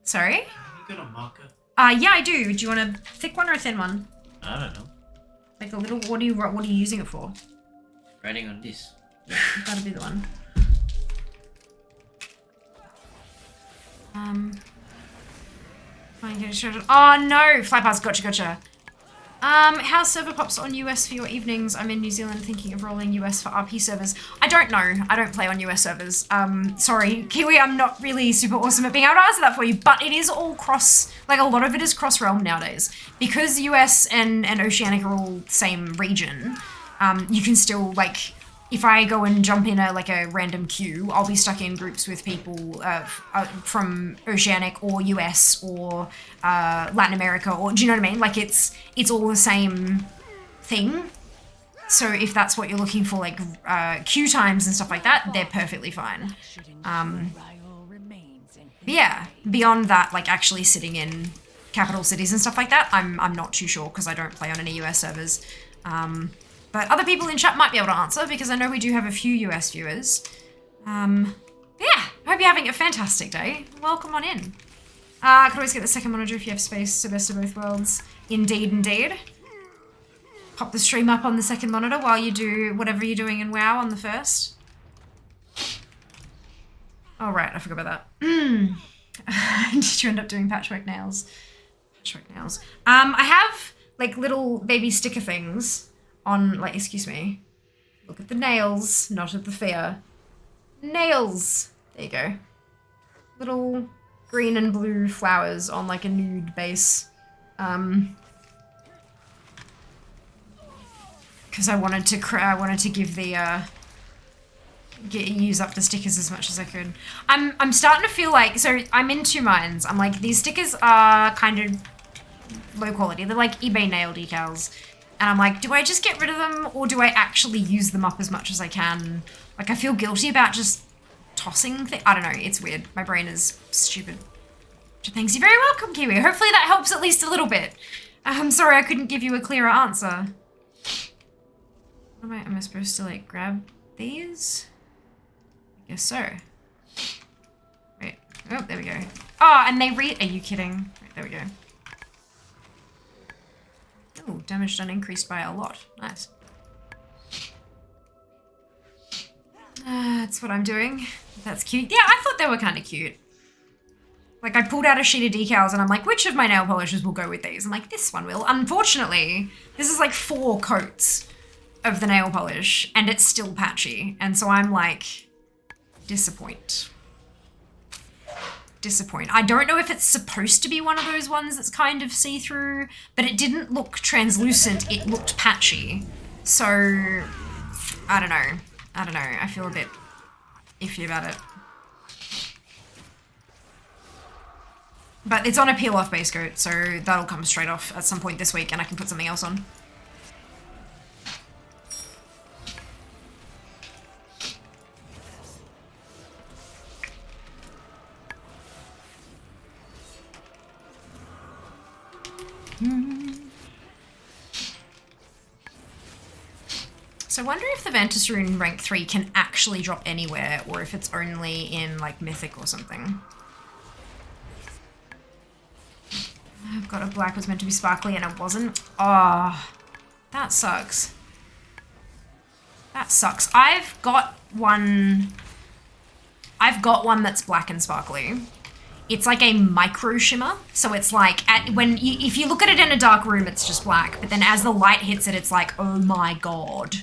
Sorry? You got a marker? Yeah, I do. Do you want a thick one or a thin one? I don't know. Like a little, what are you using it for? Writing on this. That'll be the one. Try and get it shorted. Oh no! Flypass, gotcha. How's server pops on US for your evenings? I'm in New Zealand thinking of rolling US for RP servers. I don't know. I don't play on US servers. Sorry, Kiwi, I'm not really super awesome at being able to answer that for you, but it is all cross, like a lot of it is cross-realm nowadays. Because US and Oceanic are all the same region, you can still, like, if I go and jump in a random queue, I'll be stuck in groups with people from Oceanic or US or Latin America, or do you know what I mean? Like it's all the same thing. So if that's what you're looking for, like queue times and stuff like that, they're perfectly fine. Yeah, beyond that, like actually sitting in capital cities and stuff like that, I'm not too sure because I don't play on any US servers. But other people in chat might be able to answer because I know we do have a few US viewers. Yeah, I hope you're having a fantastic day. Welcome on in. I could always get the second monitor if you have space, so best of both worlds. Indeed. Pop the stream up on the second monitor while you do whatever you're doing in WoW on the first. Oh right, I forgot about that. Did you end up doing patchwork nails? I have like little baby sticker things on, like, excuse me. Look at the nails, not at the fear. Nails! There you go. Little green and blue flowers on, like, a nude base. Because I wanted to give the, use up the stickers as much as I could. I'm starting to feel like, so I'm in two minds. I'm like, these stickers are kind of low quality. They're like eBay nail decals. And I'm like, do I just get rid of them or do I actually use them up as much as I can? Like, I feel guilty about just tossing things. I don't know. It's weird. My brain is stupid. Thanks. You're very welcome, Kiwi. Hopefully that helps at least a little bit. I'm sorry I couldn't give you a clearer answer. Am I supposed to, like, grab these? I guess so. Wait. Oh, there we go. Oh, and they are you kidding? Right, there we go. Oh, damage done increased by a lot. Nice. That's what I'm doing. That's cute. Yeah, I thought they were kind of cute. Like, I pulled out a sheet of decals and I'm like, which of my nail polishes will go with these? I'm like, this one will. Unfortunately, this is like 4 coats of the nail polish and it's still patchy. And so I'm like, disappoint. I don't know if it's supposed to be one of those ones that's kind of see-through, but it didn't look translucent, it looked patchy. So, I don't know. I feel a bit iffy about it. But it's on a peel-off base coat, so that'll come straight off at some point this week and I can put something else on. So I wonder if the Ventus Rune rank 3 can actually drop anywhere or if it's only in like Mythic or something. I've got a black was meant to be sparkly and it wasn't. Oh, that sucks. I've got one that's black and sparkly. It's like a micro shimmer, so it's like if you look at it in a dark room, it's just black. But then as the light hits it, it's like, oh my god,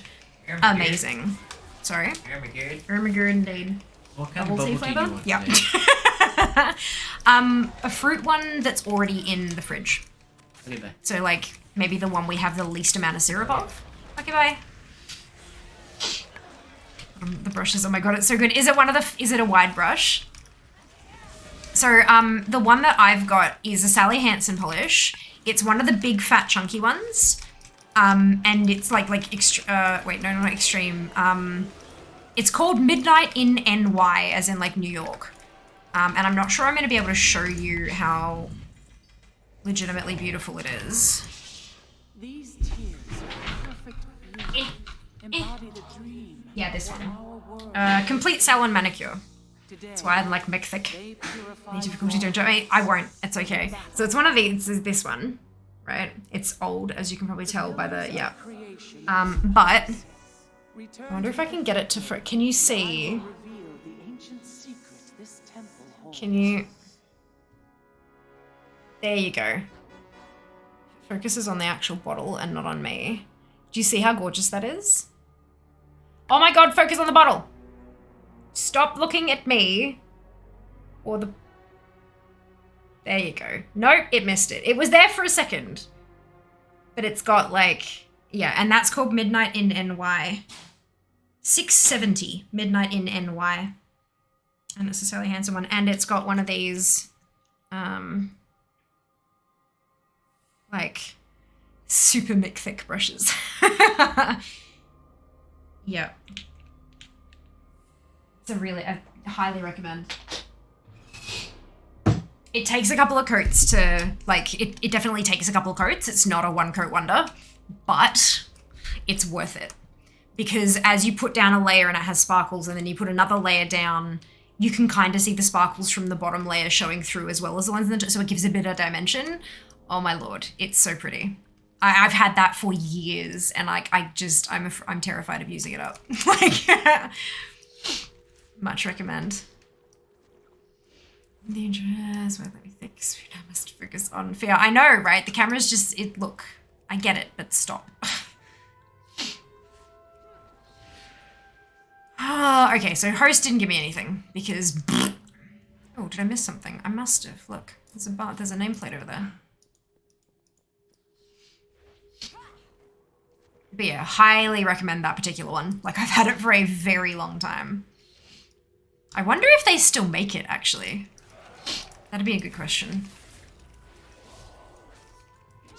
amazing. Sorry. Ermagerd indeed. What kind of bubble tea do you want? Yeah. A fruit one that's already in the fridge. Okay, bye. So like maybe the one we have the least amount of syrup of. Okay, bye. The brushes. Oh my god, it's so good. Is it a wide brush? So, the one that I've got is a Sally Hansen polish. It's one of the big, fat, chunky ones. And it's like wait, no, not extreme. It's called Midnight in NY, as in, like, New York. And I'm not sure I'm going to be able to show you how legitimately beautiful it is. These tears of perfect beauty embody the dream. Yeah, this of one. our world. Complete salon manicure. Today, That's why I like mythic. they purify Any difficulty, don't jump. I won't. It's okay. So it's one of these. Is this one, right? It's old, as you can probably tell by the yeah. But I wonder if I can get it to. Can you see? Can you? There you go. Focuses on the actual bottle and not on me. Do you see how gorgeous that is? Oh my god, focus on the bottle! Stop looking at me. Or the... There you go. Nope, it missed it. It was there for a second. But it's got like... Yeah, and that's called Midnight in NY. 670. Midnight in NY. Unnecessarily handsome one. And it's got one of these... like... super thick brushes. Yeah. It's a really, I highly recommend. It takes a couple of coats to, like, it definitely takes a couple of coats. It's not a one coat wonder, but it's worth it. Because as you put down a layer and it has sparkles and then you put another layer down, you can kind of see the sparkles from the bottom layer showing through as well as the ones in the, so it gives a bit of dimension. Oh my lord, it's so pretty. I've had that for years and like, I'm terrified of using it up. Like, much recommend. The interest, whether we think I must focus on fear. I know, right? The camera's just, look, I get it, but stop. Okay, so host didn't give me anything because, oh, did I miss something? I must have, look, there's a nameplate over there. But yeah, highly recommend that particular one. Like, I've had it for a very long time. I wonder if they still make it, actually. That'd be a good question.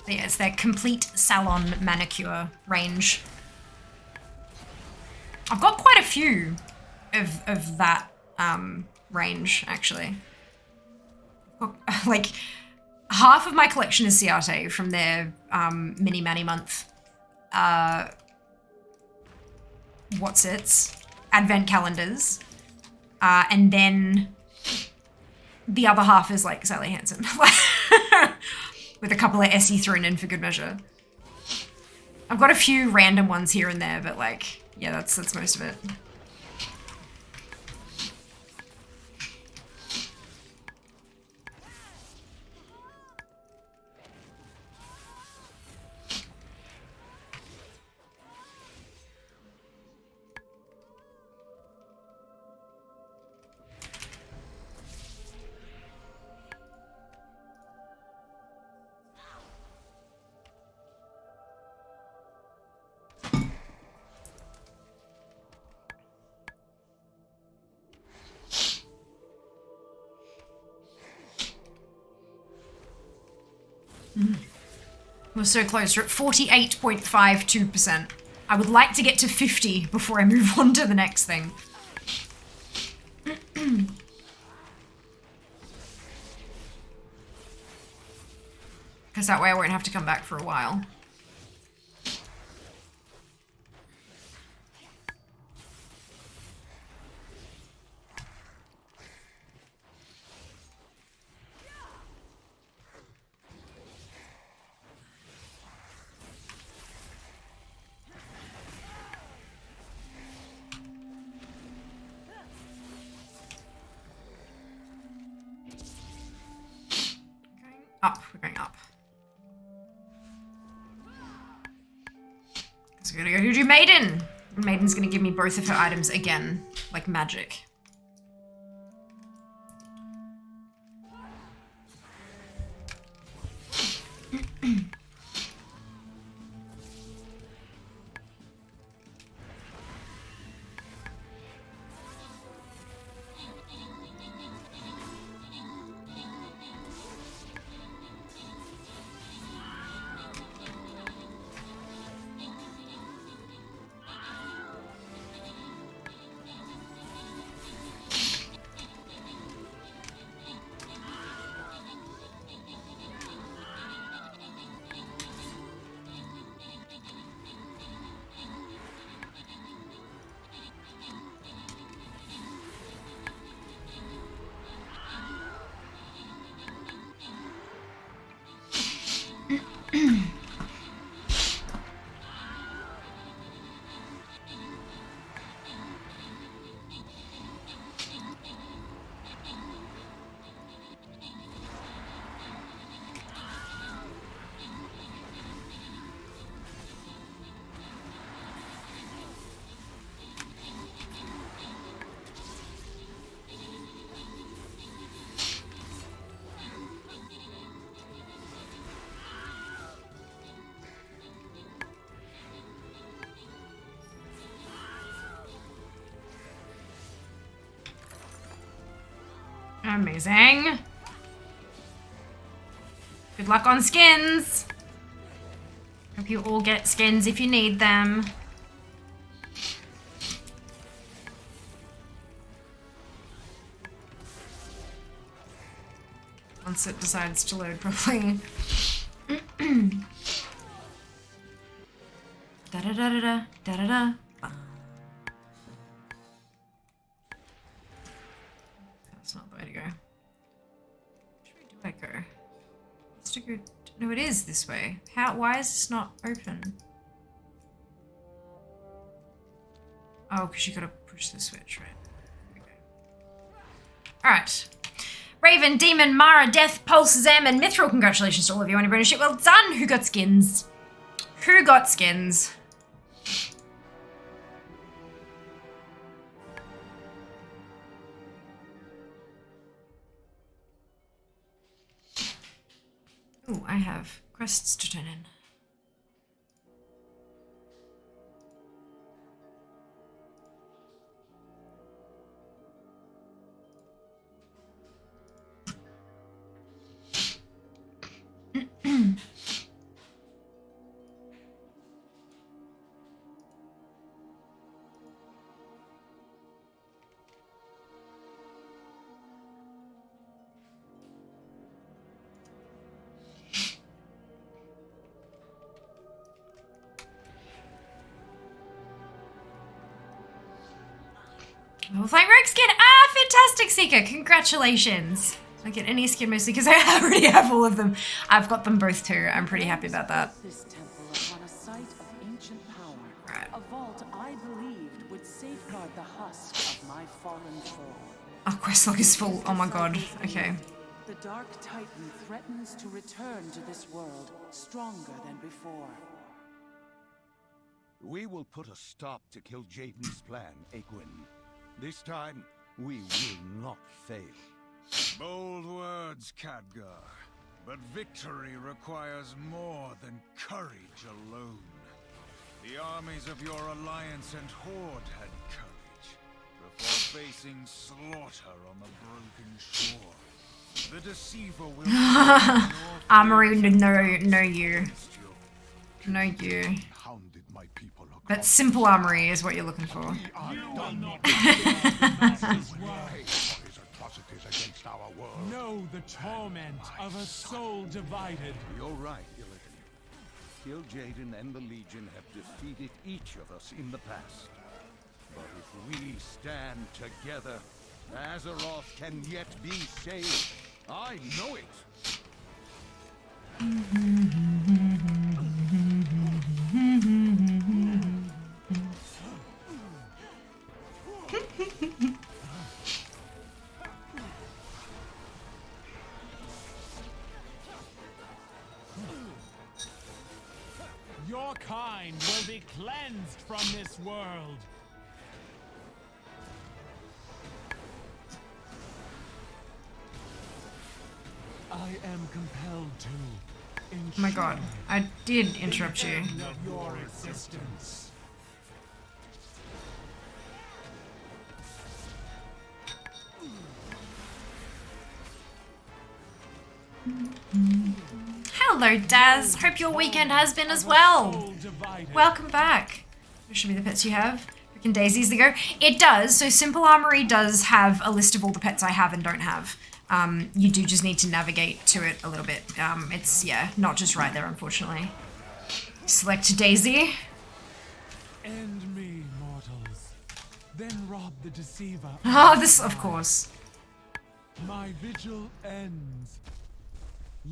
But yeah, it's their complete salon manicure range. I've got quite a few of that range, actually. Like, half of my collection is Ciate from their Mini Mani month. Advent calendars. And then the other half is like Sally Hansen. With a couple of SE thrown in for good measure. I've got a few random ones here and there, but like, yeah, that's most of it. We're so close. We're at 48.52%. I would like to get to 50 before I move on to the next thing. Because that way I won't have to come back for a while. We're going up. So we're gonna go do Maiden. Maiden's gonna give me both of her items again, like magic. Amazing. Good luck on skins. Hope you all get skins if you need them. Once it decides to load properly. Da da da da da da da da. That's not the way to go. Which way do I go? It's to go. No, it is this way. How? Why is this not open? Oh, because you gotta push the switch, right? Okay. Alright. Raven, Demon, Mara, Death, Pulse, Zam, and Mithril. Congratulations to all of you on your bonus shit. Well done! Who got skins? Who got skins? Ooh, I have quests to turn in. Oh, Flying Rogue skin! Ah, fantastic, Seeker! Congratulations! I get any skin mostly because I already have all of them. I've got them both too. I'm pretty happy about that. This temple upon a site of ancient power. Right. A vault I believed would safeguard the husk of my fallen foe. Oh, quest log is full. Oh my god. Okay. The Dark Titan threatens to return to this world stronger than before. We will put a stop to Kill Jaden's plan, Egwin. This time, we will not fail. Bold words, Khadgar. But victory requires more than courage alone. The armies of your alliance and horde had courage before facing slaughter on the broken shore. The deceiver will Armory, no you. No you. But simple armory is what you're looking for. Know the torment of a soul divided. You're right, Illidan. Kill Jaden and the Legion have defeated each of us in the past. But if we stand together, Azeroth can yet be saved. I know it. Your kind will be cleansed from this world. I am compelled to. Oh my god, I did interrupt you. Your existence. Hello, Daz. Hope your weekend has been as well. Welcome back. Show me the pets you have. Freaking daisies to go. It does. So Simple Armory does have a list of all the pets I have and don't have. You do just need to navigate to it a little bit. It's, yeah, not just right there, unfortunately. Select Daisy. End me, mortals. Then rob the deceiver. Ah, this, of course. My vigil ends.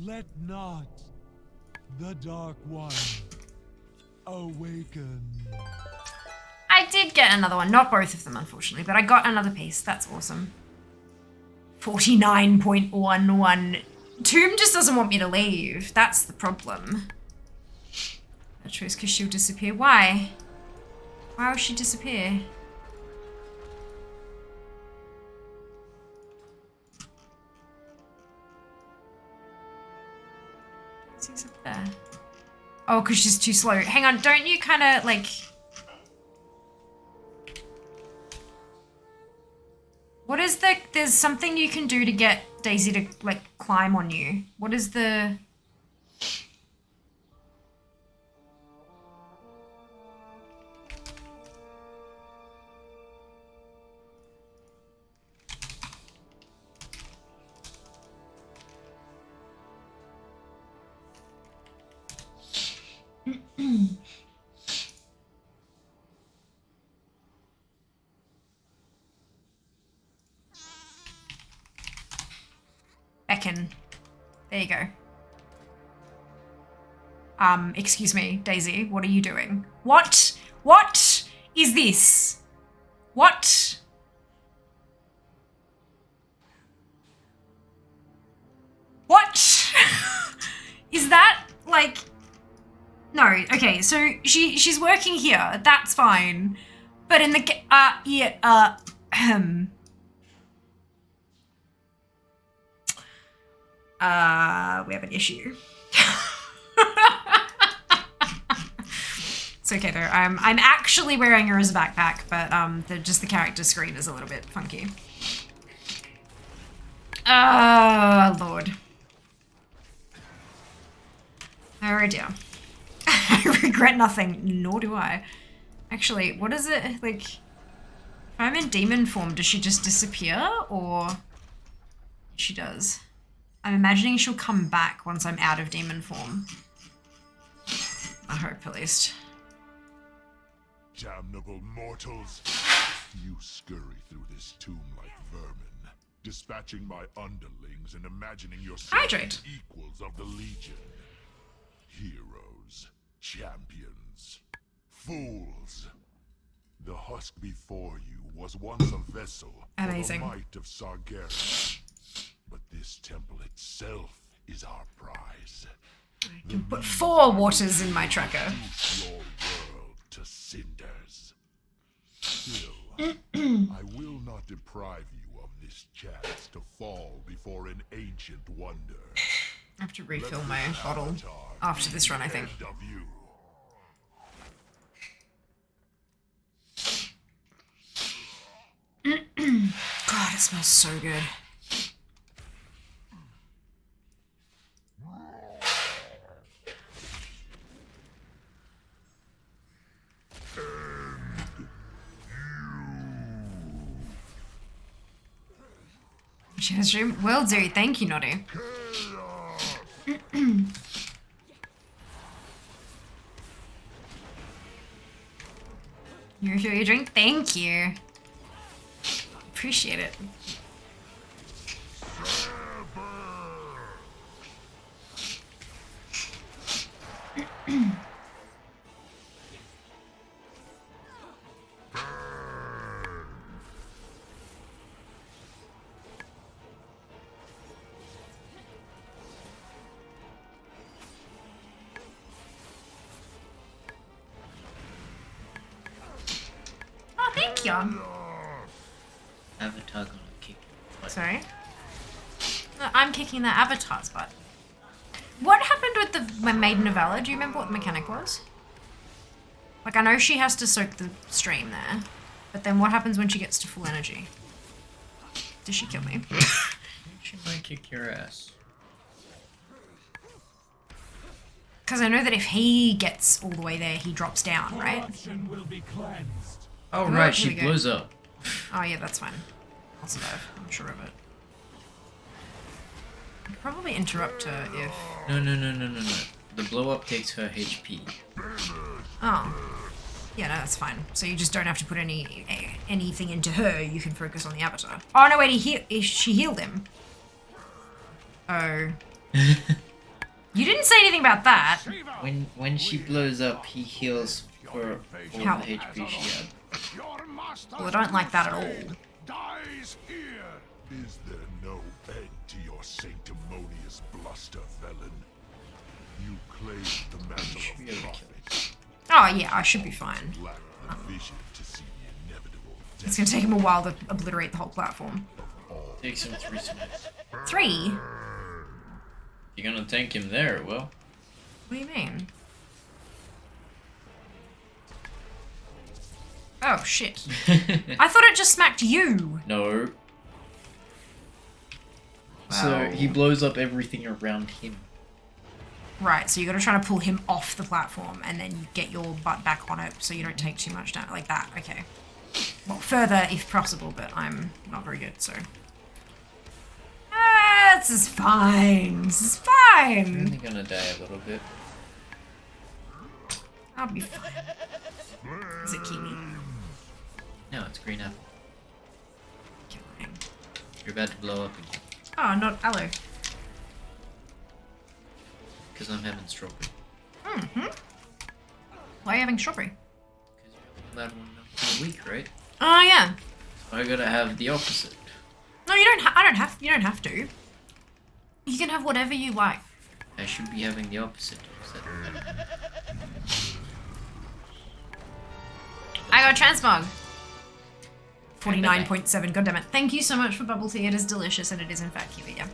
Let not The Dark One. Awaken. I did get another one. Not both of them, unfortunately, but I got another piece. That's awesome. 49.11. Tomb just doesn't want me to leave. That's the problem. I chose because she'll disappear. Why? Why will she disappear? She's up there. Oh, because she's too slow. Hang on, don't you kind of like... What is the... There's something you can do to get Daisy to like climb on you. What is the... Beckon. There you go. Excuse me, Daisy, what are you doing? What? What is this? What? What? Is that like... No, okay, so she's working here, that's fine. But in the we have an issue. It's okay though. I'm actually wearing her as a backpack, but just the character screen is a little bit funky. Lord. Oh dear. I regret nothing, nor do I. Actually, what is it, like, if I'm in demon form, does she just disappear, or she does? I'm imagining she'll come back once I'm out of demon form. I hope, at least. Damnable mortals! You scurry through this tomb like vermin, dispatching my underlings and imagining yourselves equals of the Legion. Heroes, champions, fools. The husk before you was once a vessel for the might of Sargeras. But this temple itself is our prize. I can put 4 waters in my tracker. Reduce your world to cinders. Still, I will not deprive you of this chance to fall before an ancient wonder. I have to refill my bottle after this run, I think. God, it smells so good. Shares room? Will do. Thank you, Noddy. You refill your drink? Thank you. Appreciate it. Thank you. Avatar gonna kick. Sorry? No, I'm kicking the avatar's butt. What happened with the Maiden of Valor? Do you remember what the mechanic was? Like, I know she has to soak the stream there, but then what happens when she gets to full energy? Does she kill me? She might kick your ass. Because I know that if he gets all the way there, he drops down, right? Will be cleansed. Oh, right, she blows up. Oh, yeah, that's fine. I'll survive. I'm sure of it. I could probably interrupt her if... No. The blow up takes her HP. Oh. Yeah, no, that's fine. So you just don't have to put anything into her. You can focus on the avatar. Oh, no, wait, she healed him. Oh. You didn't say anything about that. When she blows up, he heals for all How? the HP she had. Well, I don't like that at all. Dies here. Is there no end to your sanctimonious bluster, felon? You claim the mantle of prophet. Oh yeah, I should be fine. Lack the vision to see the inevitable It's gonna take him a while to obliterate the whole platform. Takes him 3 seconds. 3? You're gonna tank him there, well. What do you mean? Oh shit. I thought it just smacked you. No. So he blows up everything around him. Right, so you gotta try to pull him off the platform and then get your butt back on it so you don't take too much damage. Like that, okay. Well, further if possible, but I'm not very good, so. This is fine. This is I'm fine. only gonna die a little bit. I'll be fine. Is it kiwi? No, it's green apple. Killing. You're about to blow up again. Oh, not aloe. Because I'm having strawberry. Mm-hmm. Why are you having strawberry? Because you're allowed one milk per week, right? Oh yeah. So I gotta have the opposite. No, you don't. I don't have. You don't have to. You can have whatever you like. I should be having the opposite. I got transmog. 49.7. God damn it! Thank you so much for bubble tea. It is delicious, and it is in fact kiwi. Yeah.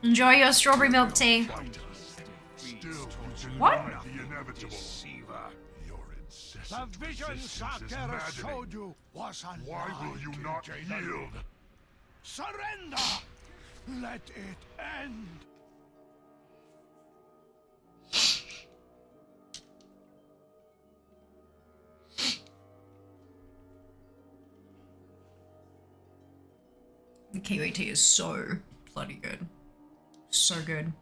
Enjoy your strawberry milk tea. What? The vision Saker showed you was a Why will you not yield? Surrender! Let it end! The kiwi tea is so bloody good. So good.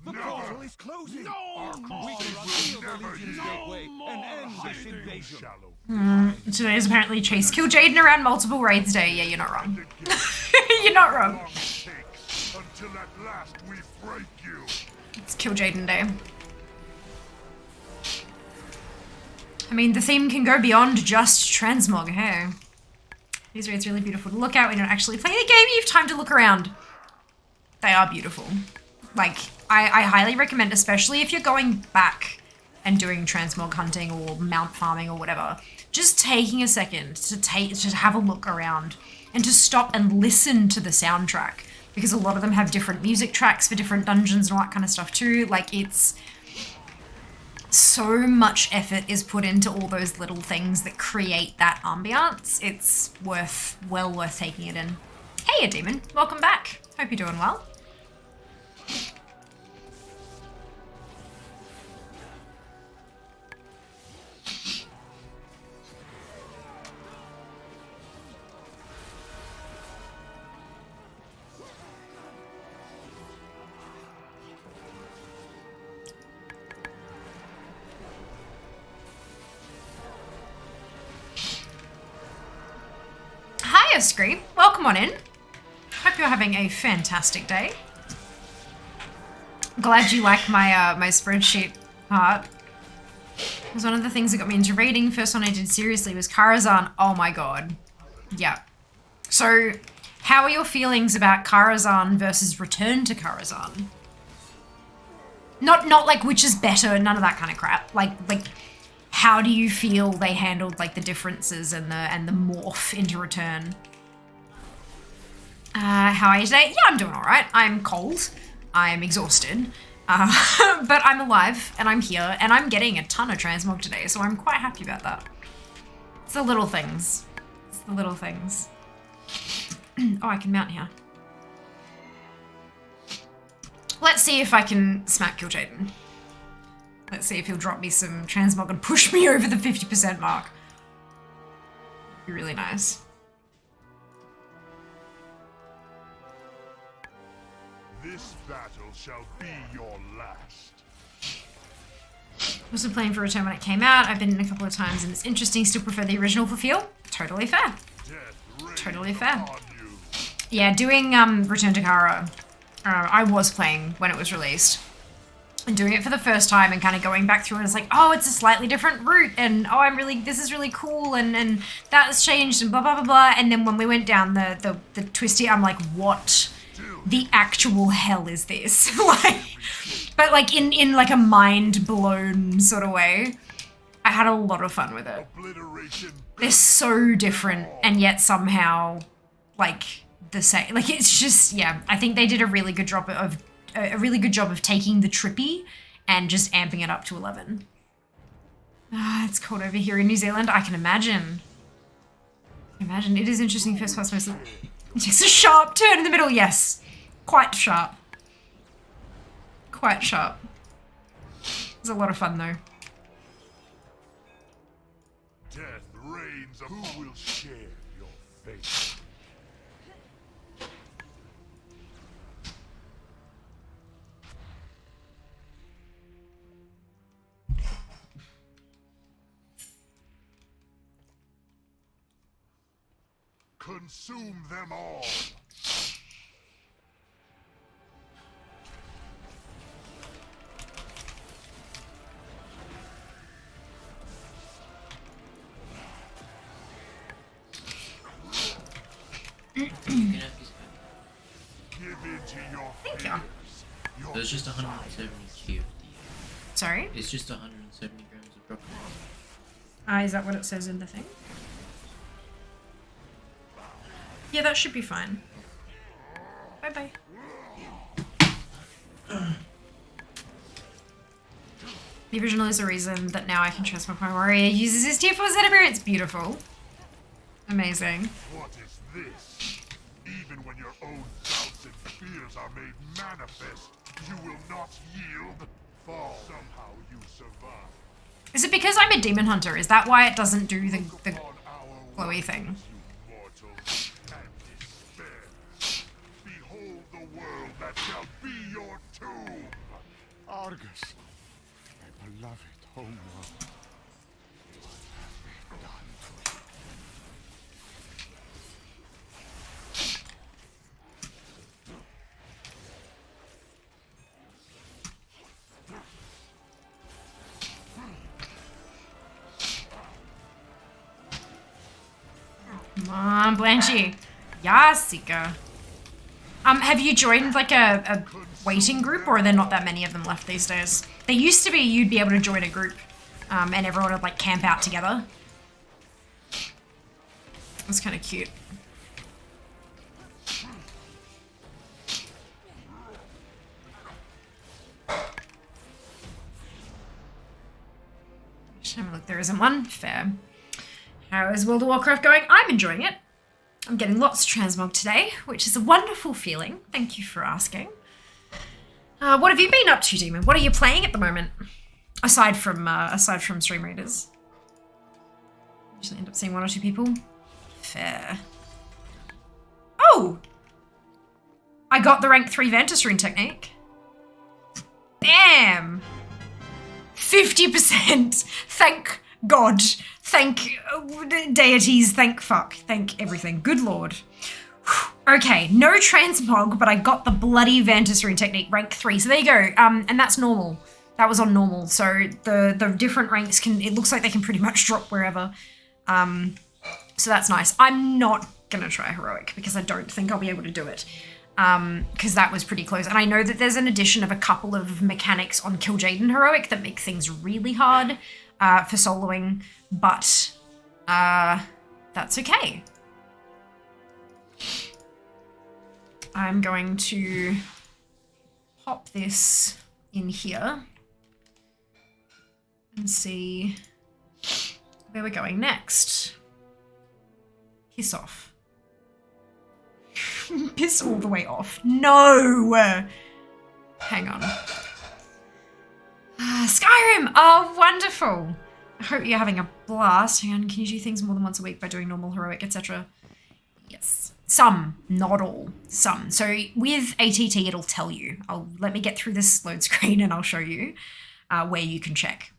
The portal is closing! No! We can reveal the Legion's gateway and end this invasion. Today's apparently Chase Kill Jaden around multiple raids day. Yeah, you're not wrong. You're not wrong. Until at last we break you. It's Kill Jaden day. I mean, the theme can go beyond just transmog, hey? These raids are really beautiful to look at. We don't actually play the game. You have time to look around. They are beautiful. Like, I highly recommend, especially if you're going back and doing transmog hunting or mount farming or whatever, just taking a second to have a look around and to stop and listen to the soundtrack, because a lot of them have different music tracks for different dungeons and all that kind of stuff too. Like, it's so much effort is put into all those little things that create that ambiance. It's well worth taking it in. Hey, demon, welcome back. Hope you're doing well. Hiya, Scream. Welcome on in. Hope you're having a fantastic day. Glad you like my my spreadsheet part. It was one of the things that got me into raiding. First one I did seriously was Karazhan. Oh my god. Yeah. So, how are your feelings about Karazhan versus Return to Karazhan? Not like which is better, none of that kind of crap. Like how do you feel they handled like the differences and the morph into Return? How are you today? Yeah, I'm doing all right. I'm cold. I'm exhausted. But I'm alive and I'm here and I'm getting a ton of transmog today, so I'm quite happy about that. It's the little things. It's the little things. Oh, I can mount here. Let's see if I can smack Kill Jaden. Let's see if he'll drop me some transmog and push me over the 50% mark. Be really nice. This battle shall be your last. Wasn't playing for Return when it came out. I've been in a couple of times and it's interesting. Still prefer the original for feel. Totally fair. Totally fair. Yeah, doing Return to Kara, I was playing when it was released. And doing it for the first time and kind of going back through and it's like, oh, it's a slightly different route and oh, this is really cool and that has changed and blah, blah, blah, blah. And then when we went down the twisty, I'm like, what the actual hell is this? But like in like a mind blown sort of way. I had a lot of fun with it. They're so different and yet somehow like the same. Like it's just, yeah, I think they did a really good job of taking the trippy and just amping it up to 11. Ah, it's cold over here in New Zealand. I can imagine. It is interesting first person. It takes a sharp turn in the middle. Yes, quite sharp. Quite sharp. It's a lot of fun though. Death reigns. Who will share your fate? Consume them all! Thank you. There's just 170 Q. Sorry? It's just 170 grams of drop. Is that what it says in the thing? Yeah, that should be fine. Bye-bye. The original is a reason that now I can transmog my warrior uses his tier 4 Zedimir. It's beautiful. Amazing. What is this? Even when your own doubts and fears are made manifest, you will not yield. Fall. Somehow you survive. Is it because I'm a demon hunter? Is that why it doesn't do the glowy thing? Behold the world that shall be your tomb. Argus, my beloved homeworld. What have they done to you? Come on, Blanchy. Yasika. Have you joined like a waiting group or are there not that many of them left these days? There used to be you'd be able to join a group and everyone would like camp out together. It was kind of cute. Just have a look, there isn't one. Fair. How is World of Warcraft going? I'm enjoying it. I'm getting lots of transmog today, which is a wonderful feeling. Thank you for asking. What have you been up to, Demon? What are you playing at the moment? Aside from stream readers. Usually end up seeing one or two people. Fair. Oh! I got the rank 3 Ventus rune technique. Damn! 50%! Thank God. Thank deities, thank fuck, thank everything. Good lord. Okay, no transmog, but I got the bloody Ventus rune technique, rank 3. So there you go, and that's normal. That was on normal, so the different ranks it looks like they can pretty much drop wherever. So that's nice. I'm not gonna try heroic because I don't think I'll be able to do it. Because that was pretty close. And I know that there's an addition of a couple of mechanics on Kill Jaden heroic that make things really hard for soloing, but that's okay. I'm going to pop this in here and see where we're going next. Piss off. Piss all the way off. No! Hang on. Skyrim! Oh, wonderful. I hope you're having a blast. Hang on, can you do things more than once a week by doing normal, heroic, etc.? Yes. Some, not all. Some. So with ATT, it'll tell you. Let me get through this load screen and I'll show you where you can check.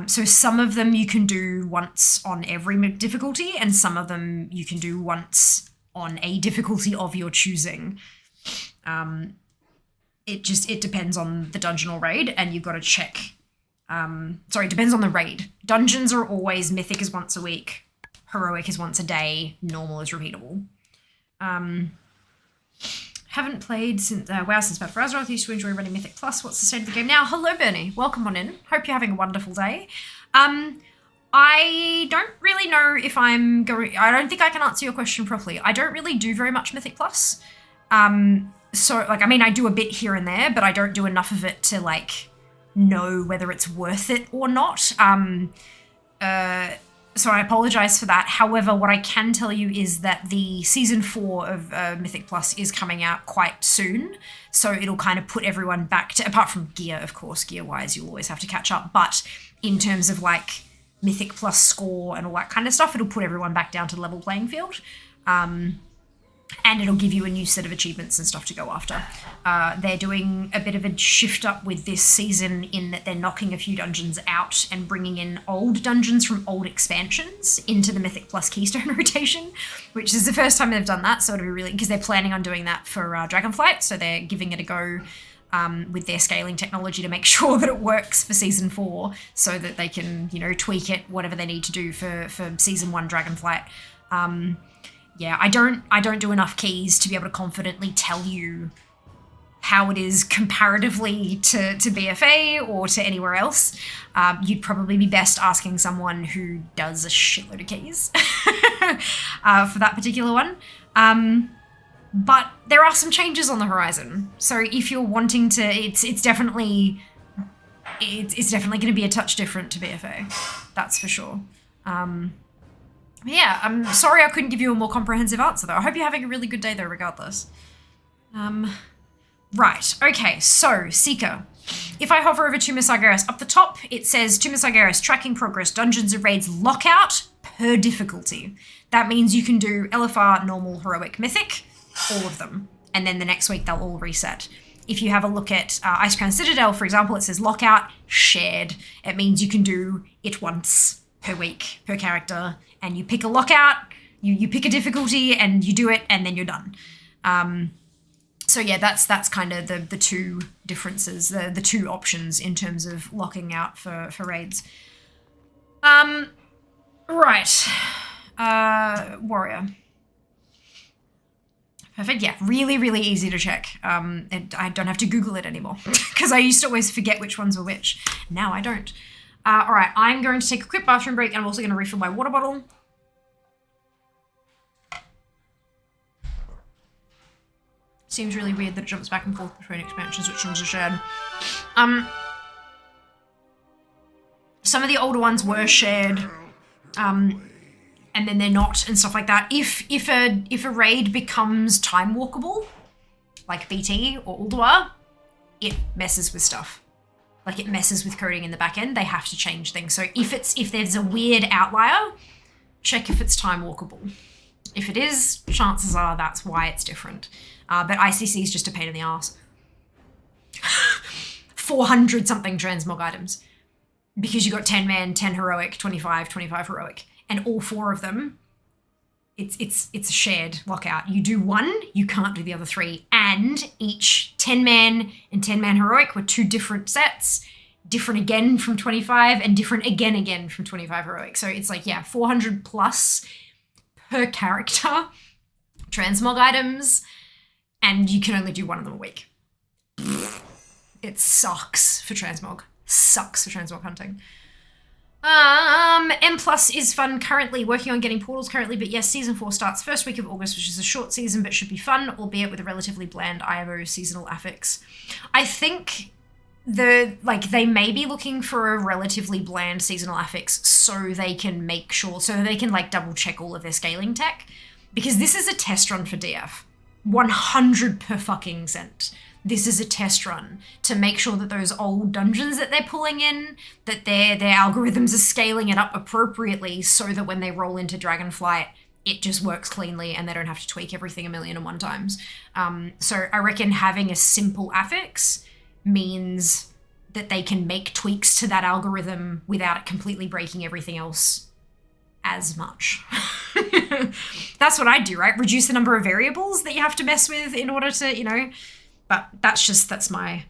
So some of them you can do once on every difficulty, and some of them you can do once on a difficulty of your choosing. It depends on the dungeon or raid, and you've got to check. Sorry, it depends on the raid. Dungeons are always Mythic is once a week, Heroic is once a day, Normal is repeatable. Haven't played since WoW since Bad for Azeroth. Used to enjoy running Mythic Plus. What's the state of the game now? Hello, Bernie. Welcome on in. Hope you're having a wonderful day. I don't really know if I'm going... I don't think I can answer your question properly. I don't really do very much Mythic Plus. So, like, I mean, I do a bit here and there, but I don't do enough of it to, like, know whether it's worth it or not. So I apologize for that. However, what I can tell you is that the season 4 of Mythic Plus is coming out quite soon. So it'll kind of put everyone back to, apart from gear, of course, gear-wise, you always have to catch up. But in terms of like Mythic Plus score and all that kind of stuff, it'll put everyone back down to level playing field. And it'll give you a new set of achievements and stuff to go after. They're doing a bit of a shift up with this season in that they're knocking a few dungeons out and bringing in old dungeons from old expansions into the Mythic Plus Keystone rotation, which is the first time they've done that. So it'll be really, because they're planning on doing that for Dragonflight. So they're giving it a go with their scaling technology to make sure that it works for season 4 so that they can, you know, tweak it, whatever they need to do for season 1 Dragonflight. Yeah, I don't do enough keys to be able to confidently tell you how it is comparatively to BFA or to anywhere else. You'd probably be best asking someone who does a shitload of keys for that particular one. But there are some changes on the horizon. So if you're wanting to, it's definitely going to be a touch different to BFA. That's for sure. Yeah, I'm sorry I couldn't give you a more comprehensive answer, though. I hope you're having a really good day, though, regardless. Right, okay, so, Seeker. If I hover over Tomb of Sargeras up the top, it says Tomb of Sargeras tracking progress, dungeons and raids lockout per difficulty. That means you can do LFR, normal, heroic, mythic, all of them. And then the next week they'll all reset. If you have a look at Ice Crown Citadel, for example, it says lockout, shared. It means you can do it once per week, per character, and you pick a lockout, you pick a difficulty, and you do it, and then you're done. So yeah, that's kind of the two differences, the two options in terms of locking out for raids. Right. Warrior. Perfect, yeah, really, really easy to check. And I don't have to Google it anymore, because I used to always forget which ones were which. Now I don't. All right, I'm going to take a quick bathroom break, and I'm also going to refill my water bottle. Seems really weird that it jumps back and forth between expansions, which ones are shared. Some of the older ones were shared, and then they're not, and stuff like that. If a raid becomes time walkable, like BT or Ulduar, it messes with stuff. Like, it messes with coding in the back end. They have to change things. So if there's a weird outlier, check if it's time walkable. If it is, chances are that's why it's different. But ICC is just a pain in the ass. 400 something transmog items. Because you got 10 man, 10 heroic, 25 heroic. And all 4 of them, it's a shared lockout. You do one, you can't do the other 3. And each 10 man and 10 man heroic were 2 different sets, different again from 25 and different again from 25 heroic. So it's like, yeah, 400 plus per character transmog items, and you can only do one of them a week. It sucks for transmog. Sucks for transmog hunting. M Plus is fun currently, working on getting portals currently, but yes, season 4 starts first week of August, which is a short season, but should be fun, albeit with a relatively bland IMO seasonal affix. I think they may be looking for a relatively bland seasonal affix so they can make sure, so they can like double check all of their scaling tech, because this is a test run for DF. 100%. This is a test run to make sure that those old dungeons that they're pulling in, that their algorithms are scaling it up appropriately so that when they roll into Dragonflight, it just works cleanly and they don't have to tweak everything 1,001 times. So I reckon having a simple affix means that they can make tweaks to that algorithm without it completely breaking everything else as much. That's what I do, right? Reduce the number of variables that you have to mess with in order to, you know, but that's my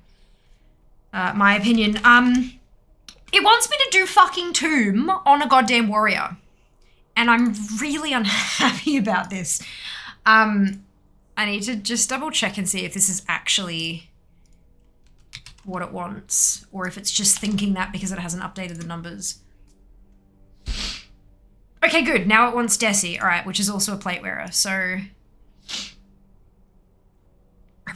my opinion. It wants me to do fucking Tomb on a goddamn warrior, and I'm really unhappy about this. I need to just double check and see if this is actually what it wants, or if it's just thinking that because it hasn't updated the numbers. Okay, good. Now it wants Desi, all right, which is also a plate wearer. So I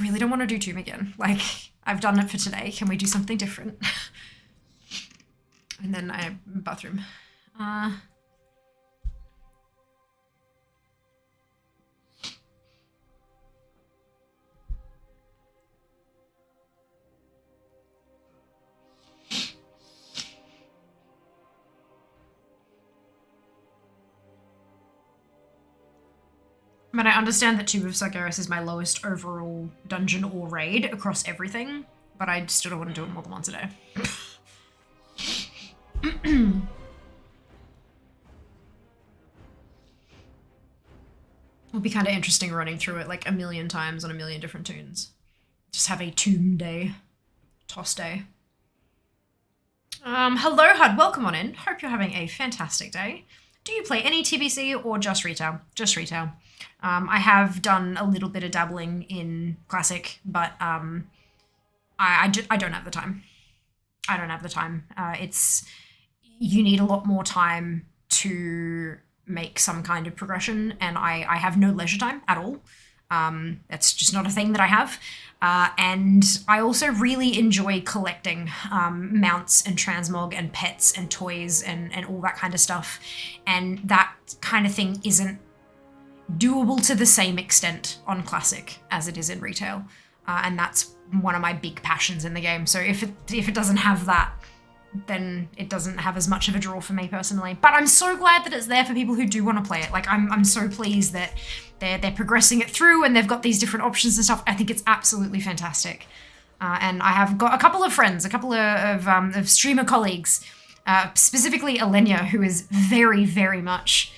really don't want to do Tomb again. Like, I've done it for today. Can we do something different? And then I bathroom. I mean, I understand that Tomb of Sargeras is my lowest overall dungeon or raid across everything, but I still don't want to do it more than once a day. It'll be kind of interesting running through it like a million times on a million different tunes. Just have a Tomb day. Toss day. Hello, Hud. Welcome on in. Hope you're having a fantastic day. Do you play any TBC or just retail? Just retail. I have done a little bit of dabbling in Classic, but I don't have the time. I don't have the time. You need a lot more time to make some kind of progression, and I have no leisure time at all. That's just not a thing that I have. And I also really enjoy collecting mounts and transmog and pets and toys and all that kind of stuff. And that kind of thing isn't doable to the same extent on Classic as it is in retail. And that's one of my big passions in the game. So if it doesn't have that, then it doesn't have as much of a draw for me personally. But I'm so glad that it's there for people who do want to play it. Like, I'm so pleased that they're progressing it through and they've got these different options and stuff. I think it's absolutely fantastic. And I have got a couple of friends, a couple of streamer colleagues, specifically Elenia, who is very, very much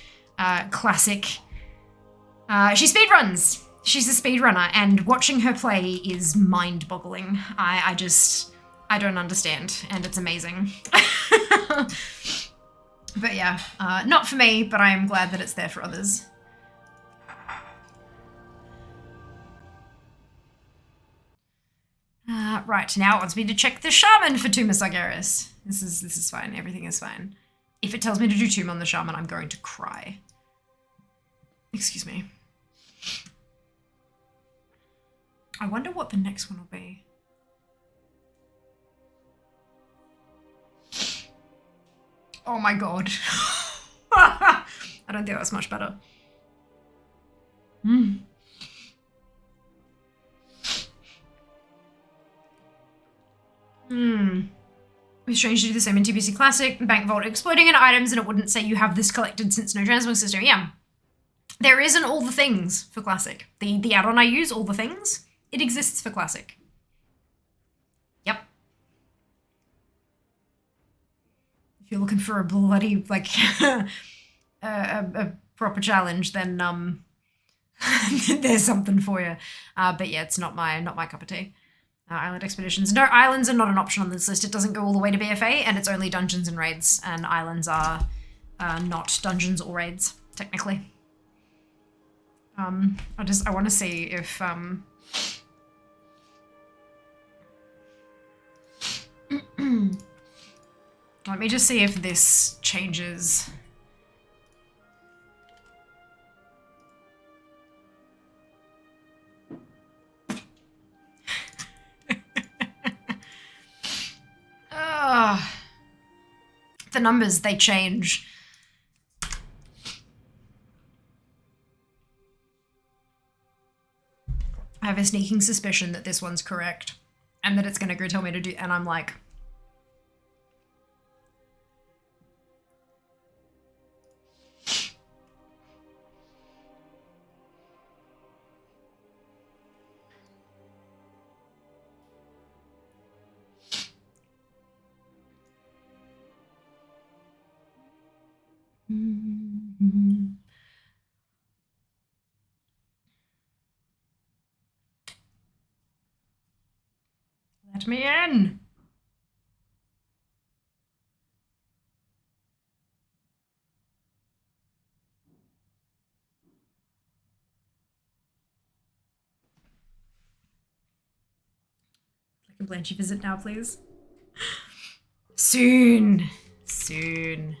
Classic. She speedruns. She's a speedrunner, and watching her play is mind-boggling. I don't understand, and it's amazing. But yeah, not for me, but I am glad that it's there for others. Right, now it wants me to check the Shaman for Tomb of Sargeras. This is fine, everything is fine. If it tells me to do Tomb on the Shaman, I'm going to cry. Excuse me. I wonder what the next one will be. Oh my god. I don't think that's much better. It's strange to do the same in TBC Classic. Bank Vault exploding in items and it wouldn't say you have this collected since no transmog system. Yeah. There isn't all the things for Classic. The add-on I use, all the things, it exists for Classic. Yep. If you're looking for a bloody, like, a proper challenge, then there's something for you. But yeah, it's not my cup of tea. Island expeditions. No, islands are not an option on this list. It doesn't go all the way to BFA, and it's only dungeons and raids, and islands are not dungeons or raids, technically. I want to see if let me just see if this changes. The numbers, they change. I have a sneaking suspicion that this one's correct and that it's going to go tell me to do, and I'm like, Let me in! Like a Blanchy visit now, please. Soon. Soon.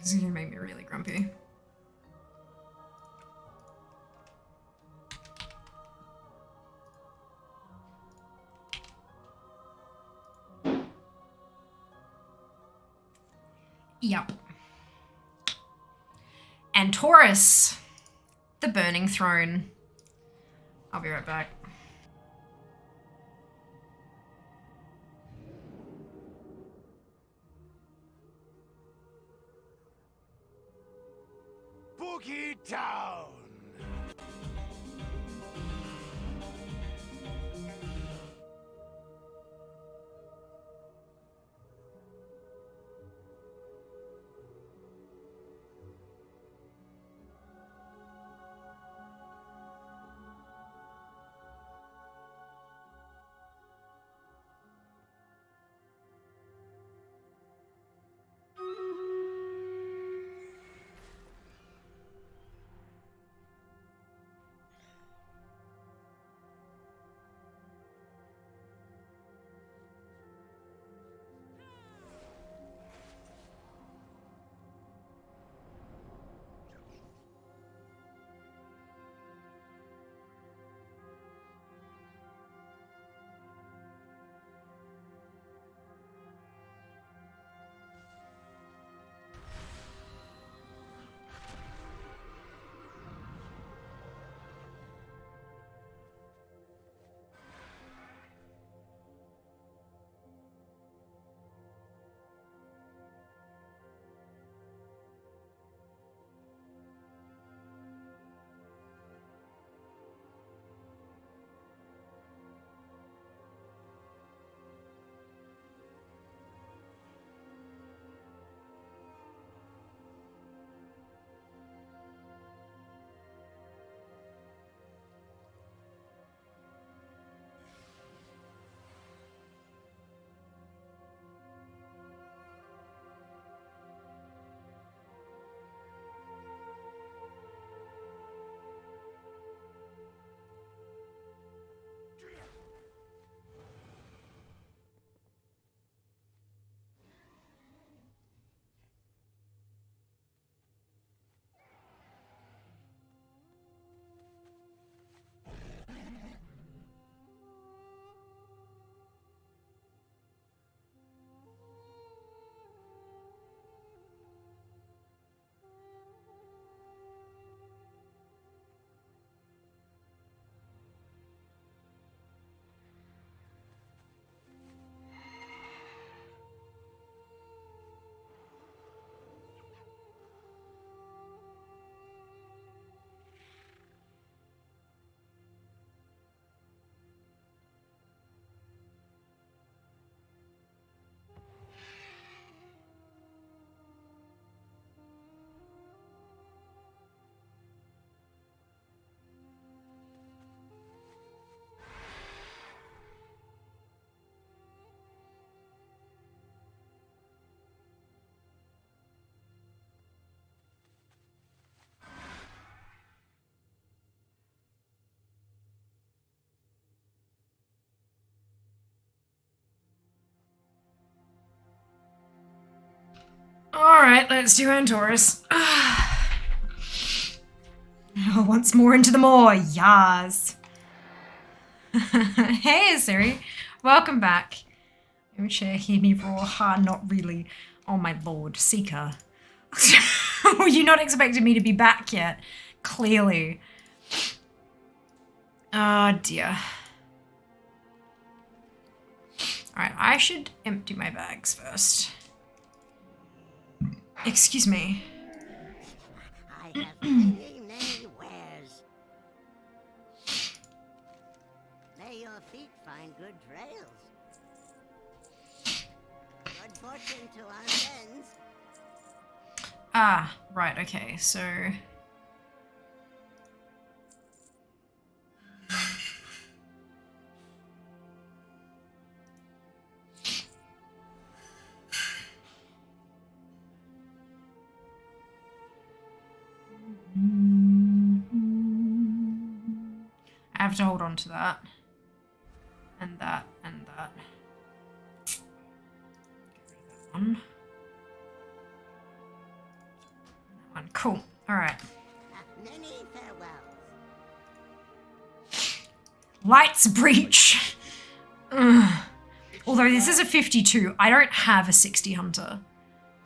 This is gonna make me really grumpy. Yep. And Taurus, the Burning Throne. I'll be right back. Boogie Town! Alright, let's do Antorus. Once more into the moor, yas. Hey, Siri. Welcome back. Chair, hear me roar. Ha, not really. Oh my lord, Seeker. Were you not expecting me to be back yet? Clearly. Oh dear. Alright, I should empty my bags first. Excuse me. I have many, many wares. May your feet find good trails. Good fortune to our friends. Ah, right, okay, so... I have to hold on to that. And that, and that. Get rid of that one. That one, cool. Alright. Many farewells. Lights breach! Ugh. Although this is a 52, I don't have a 60 hunter.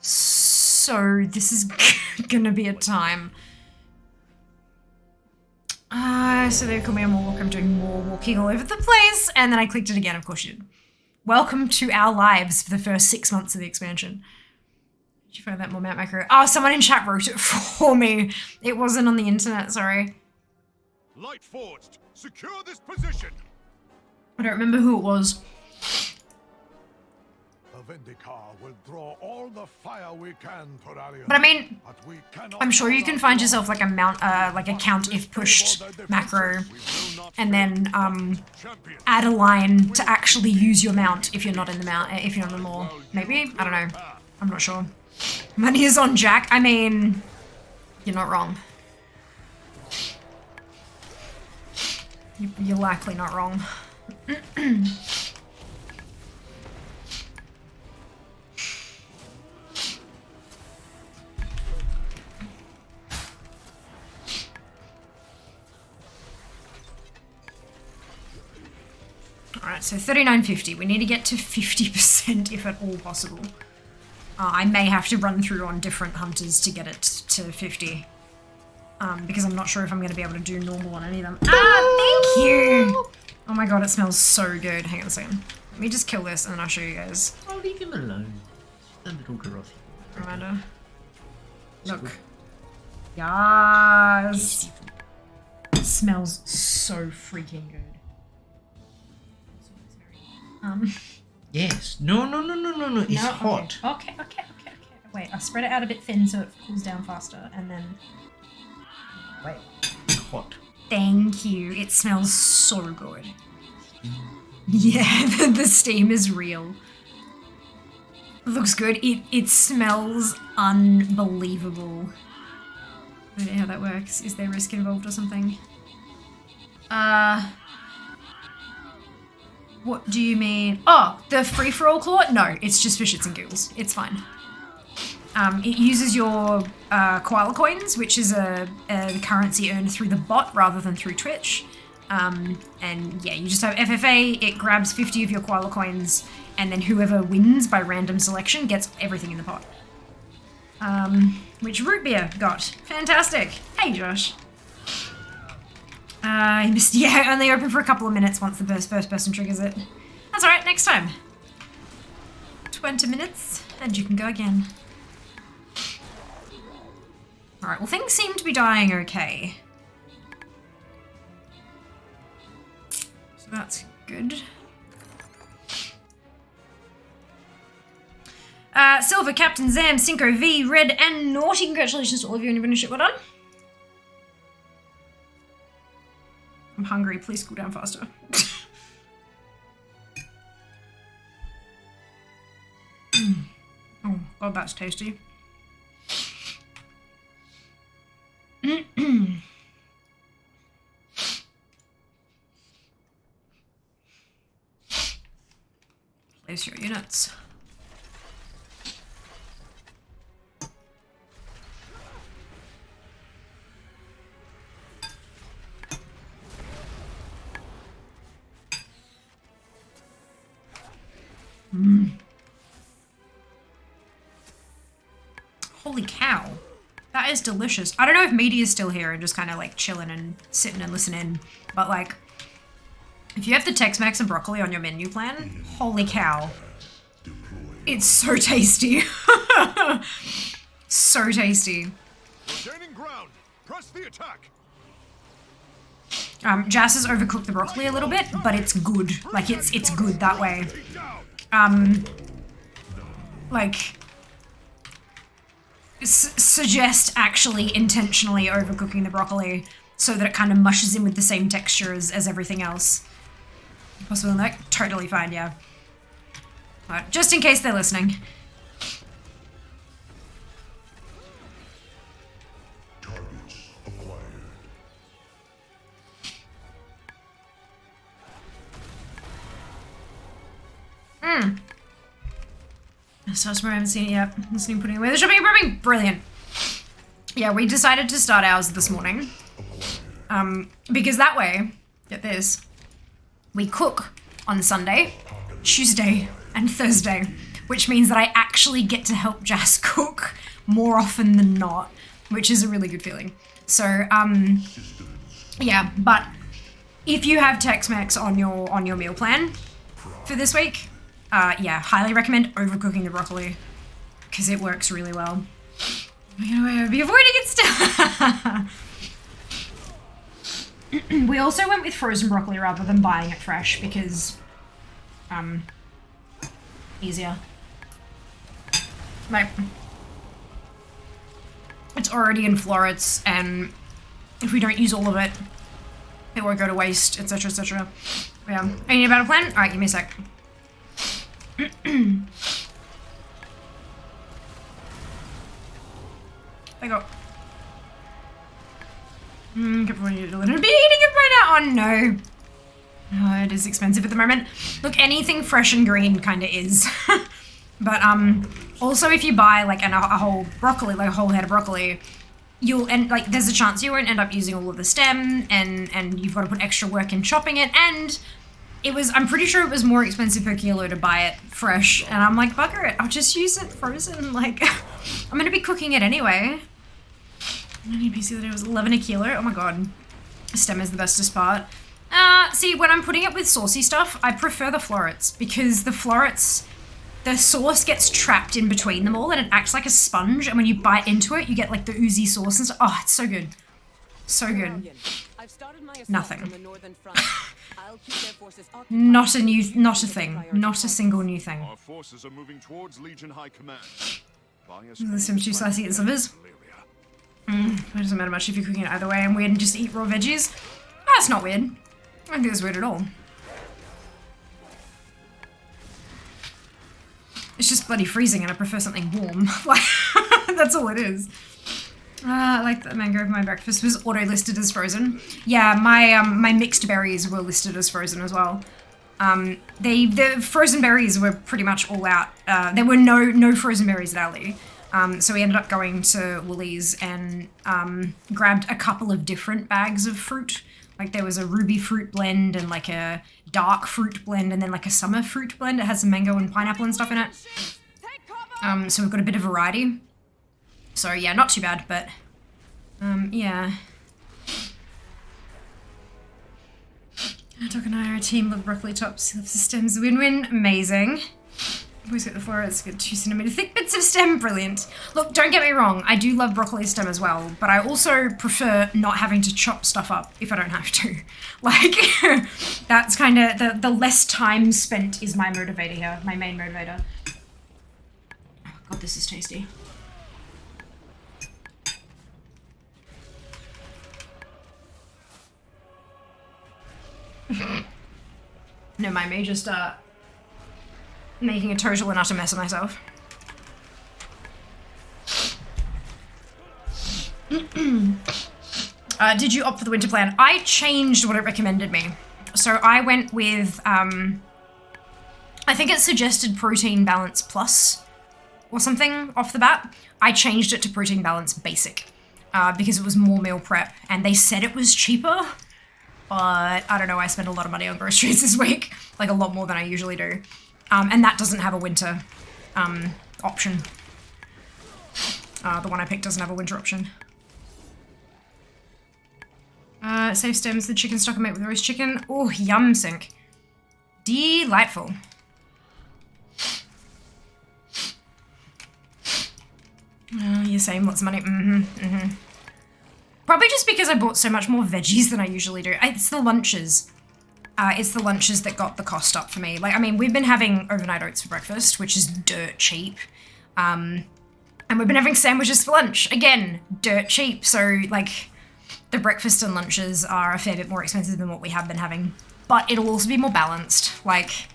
So this is gonna be a time. So they call me a more walk. I'm doing more walking all over the place. And then I clicked it again, of course you did. Welcome to our lives for the first 6 months of the expansion. Did you find that more map macro? Oh, someone in chat wrote it for me. It wasn't on the internet, sorry. Light forged. Secure this position. I don't remember who it was. The Vindicar will draw all the fire we can, Torarion. But I mean, But we cannot I'm sure you can find yourself like a mount, like a count if pushed macro, and then add a line to actually use your mount if you're not in the mount, if you're on the lore. Maybe? I don't know. I'm not sure. Money is on Jack. I mean, you're not wrong. You're likely not wrong. Alright, so 39.50. We need to get to 50% if at all possible. I may have to run through on different hunters to get it to 50. Because I'm not sure if I'm going to be able to do normal on any of them. Ah, thank you! Oh my god, it smells so good. Hang on a second. Let me just kill this and then I'll show you guys. I'll leave him alone. The little giraffe. Reminder. Look. Yes! It smells so freaking good. Yes. No. It's hot. Okay. Wait, I'll spread it out a bit thin so it cools down faster, and then... Wait. Hot. Thank you. It smells so good. Yeah, the steam is real. It looks good. It smells unbelievable. I don't know how that works. Is there risk involved or something? What do you mean? Oh, the free-for-all claw? No, it's just for shits and giggles. It's fine. It uses your koala coins, which is a currency earned through the bot rather than through Twitch. And yeah, you just have FFA, it grabs 50 of your koala coins, and then whoever wins by random selection gets everything in the pot. Which root beer got. Fantastic. Hey, Josh. I missed, yeah, only open for a couple of minutes once the first person triggers it. That's alright, next time. 20 minutes, and you can go again. Alright, well things seem to be dying okay. So that's good. Silver, Captain Zam, Cinco V, Red, and Naughty. Congratulations to all of you on your finished. Well done. I'm hungry, please cool down faster. Oh, God, that's tasty. Place your units. Holy cow. That is delicious. I don't know if Meaty is still here and just kind of like chilling and sitting and listening, but like, if you have the Tex-Mex and broccoli on your menu plan, holy cow. It's so tasty. So tasty. We're gaining ground. Press the attack. Jas has overcooked the broccoli a little bit, but it's good. Like, it's good that way. Like, suggest actually intentionally overcooking the broccoli so that it kind of mushes in with the same texture as everything else. Possible like totally fine, yeah. But just in case they're listening. Targets acquired. Starts where I haven't seen it yet. Listening, putting away the shopping and prepping. Brilliant. Yeah, we decided to start ours this morning. Because that way, get this, we cook on Sunday, Tuesday, and Thursday, which means that I actually get to help Jas cook more often than not, which is a really good feeling. So, yeah, but if you have Tex-Mex on your meal plan for this week, yeah, highly recommend overcooking the broccoli because it works really well. We're be avoiding it still. We also went with frozen broccoli rather than buying it fresh because, easier. Like, it's already in florets, and if we don't use all of it, it won't go to waste, etc., etc. Yeah. I need a battle plan? Alright, give me a sec. I go. Good for you to be eating it right now. Oh no. Oh, it is expensive at the moment. Look, anything fresh and green kind of is. But also if you buy like a whole broccoli, like a whole head of broccoli, you'll end like there's a chance you won't end up using all of the stem, and you've got to put extra work in chopping it, and I'm pretty sure it was more expensive per kilo to buy it fresh, and I'm like, bugger it, I'll just use it frozen, like, I'm gonna be cooking it anyway. I need PC that it was 11 a kilo, oh my god. Stem is the bestest part. See, when I'm putting it with saucy stuff, I prefer the florets, because the florets, the sauce gets trapped in between them all, and it acts like a sponge, and when you bite into it, you get like the oozy sauce and stuff. Oh, it's so good. So good. Nothing. Not a thing. Not a single new thing. Our forces are moving towards Legion High Command. The Sims 2 slicey and slivers. It doesn't matter much if you're cooking it either way. I'm weird and just eat raw veggies. That's not weird. I don't think it's weird at all. It's just bloody freezing and I prefer something warm. Like, that's all it is. I like that mango for my breakfast was auto-listed as frozen. Yeah, my mixed berries were listed as frozen as well. The frozen berries were pretty much all out. There were no frozen berries at Ali. So we ended up going to Woolies and grabbed a couple of different bags of fruit. Like there was a ruby fruit blend and like a dark fruit blend and then like a summer fruit blend. It has some mango and pineapple and stuff in it. So we've got a bit of variety. So yeah, not too bad, but yeah. Doc and I are a team, love broccoli tops, love the stems, win-win, amazing. Always get the florets, get 2 centimeter thick bits of stem, brilliant. Look, don't get me wrong, I do love broccoli stem as well, but I also prefer not having to chop stuff up if I don't have to. Like, that's kind of, the less time spent is my motivator here, my main motivator. Oh god, this is tasty. No, I may just making a total and utter mess of myself. Did you opt for the winter plan? I changed what it recommended me. So I went with, I think it suggested protein balance plus or something off the bat. I changed it to protein balance basic because it was more meal prep and they said it was cheaper. But I don't know, I spent a lot of money on groceries this week, like a lot more than I usually do. And that doesn't have a winter option. The one I picked doesn't have a winter option. Save stems, the chicken stock I make with roast chicken. Oh, yum sink. Delightful. You're saying lots of money. Probably just because I bought so much more veggies than I usually do. It's the lunches. It's the lunches that got the cost up for me. Like, I mean, we've been having overnight oats for breakfast, which is dirt cheap. And we've been having sandwiches for lunch. Again, dirt cheap, so like the breakfast and lunches are a fair bit more expensive than what we have been having. But it'll also be more balanced, like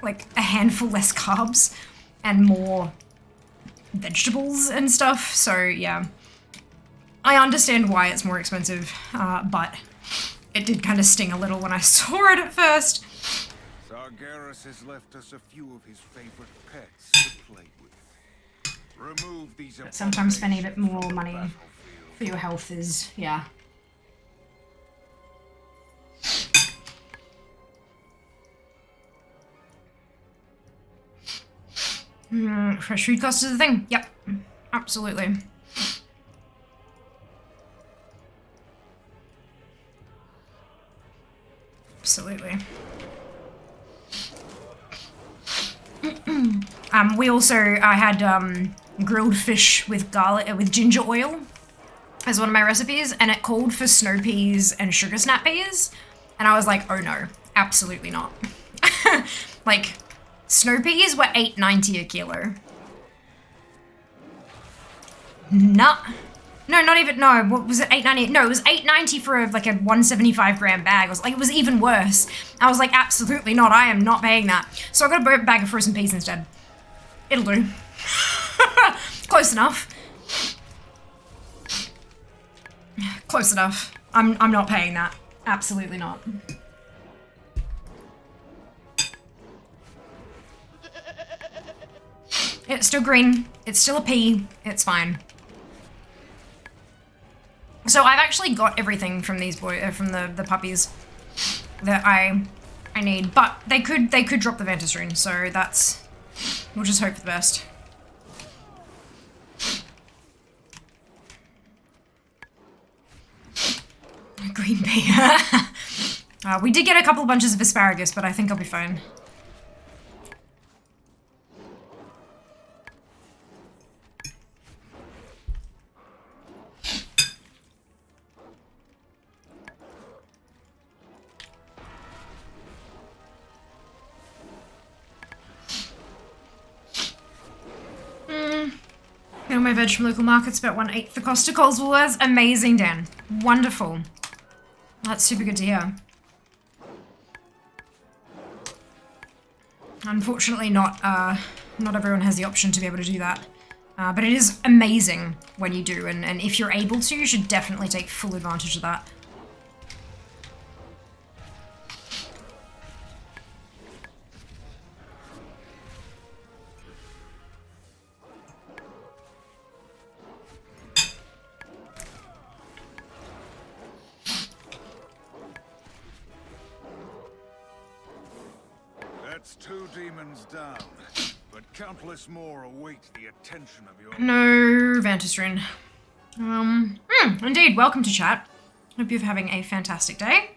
a handful less carbs and more vegetables and stuff. So yeah, I understand why it's more expensive, but it did kind of sting a little when I saw it at first. Sargeras has left us a few of his favorite pets to play with. Remove these. But sometimes spending a bit more money for your health is, yeah. Fresh food cost is a thing. Yep, absolutely. Absolutely. We also, I had grilled fish with garlic, with ginger oil as one of my recipes, and it called for snow peas and sugar snap peas, and I was like, oh no, absolutely not. Like, snow peas were $8.90 a kilo. No, not even, no, what was it, $8.90? No, it was $8.90 for like a 175 gram bag. It was even worse. I was like, absolutely not, I am not paying that. So I got a bag of frozen peas instead. It'll do. Close enough. Close enough. I'm not paying that. Absolutely not. It's still green. It's still a pea. It's fine. So I've actually got everything from these from the puppies that I need, but they could drop the Vantastrine, so that's, we'll just hope for the best. Green pea. We did get a couple bunches of asparagus, but I think I'll be fine. All my veg from local markets, about 1/8 the cost of Coles Woolworths. Amazing, Dan. Wonderful. That's super good to hear. Unfortunately, not everyone has the option to be able to do that. But it is amazing when you do, and if you're able to, you should definitely take full advantage of that. That's 2 demons down, but countless more await the attention of your... No Vantastrine. Indeed, welcome to chat. Hope you're having a fantastic day.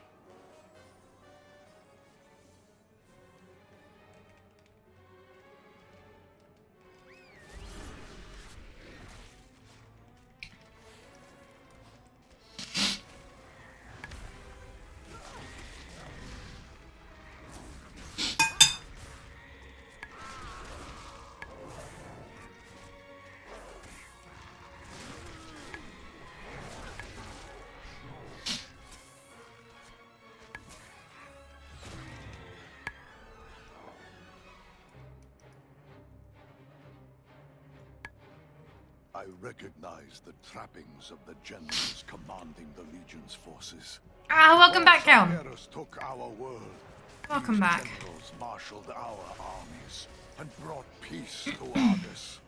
I recognize the trappings of the generals commanding the Legion's forces. Welcome back, Cal. Sargeras took our world. Welcome These back. generals marshaled our armies and brought peace to Argus.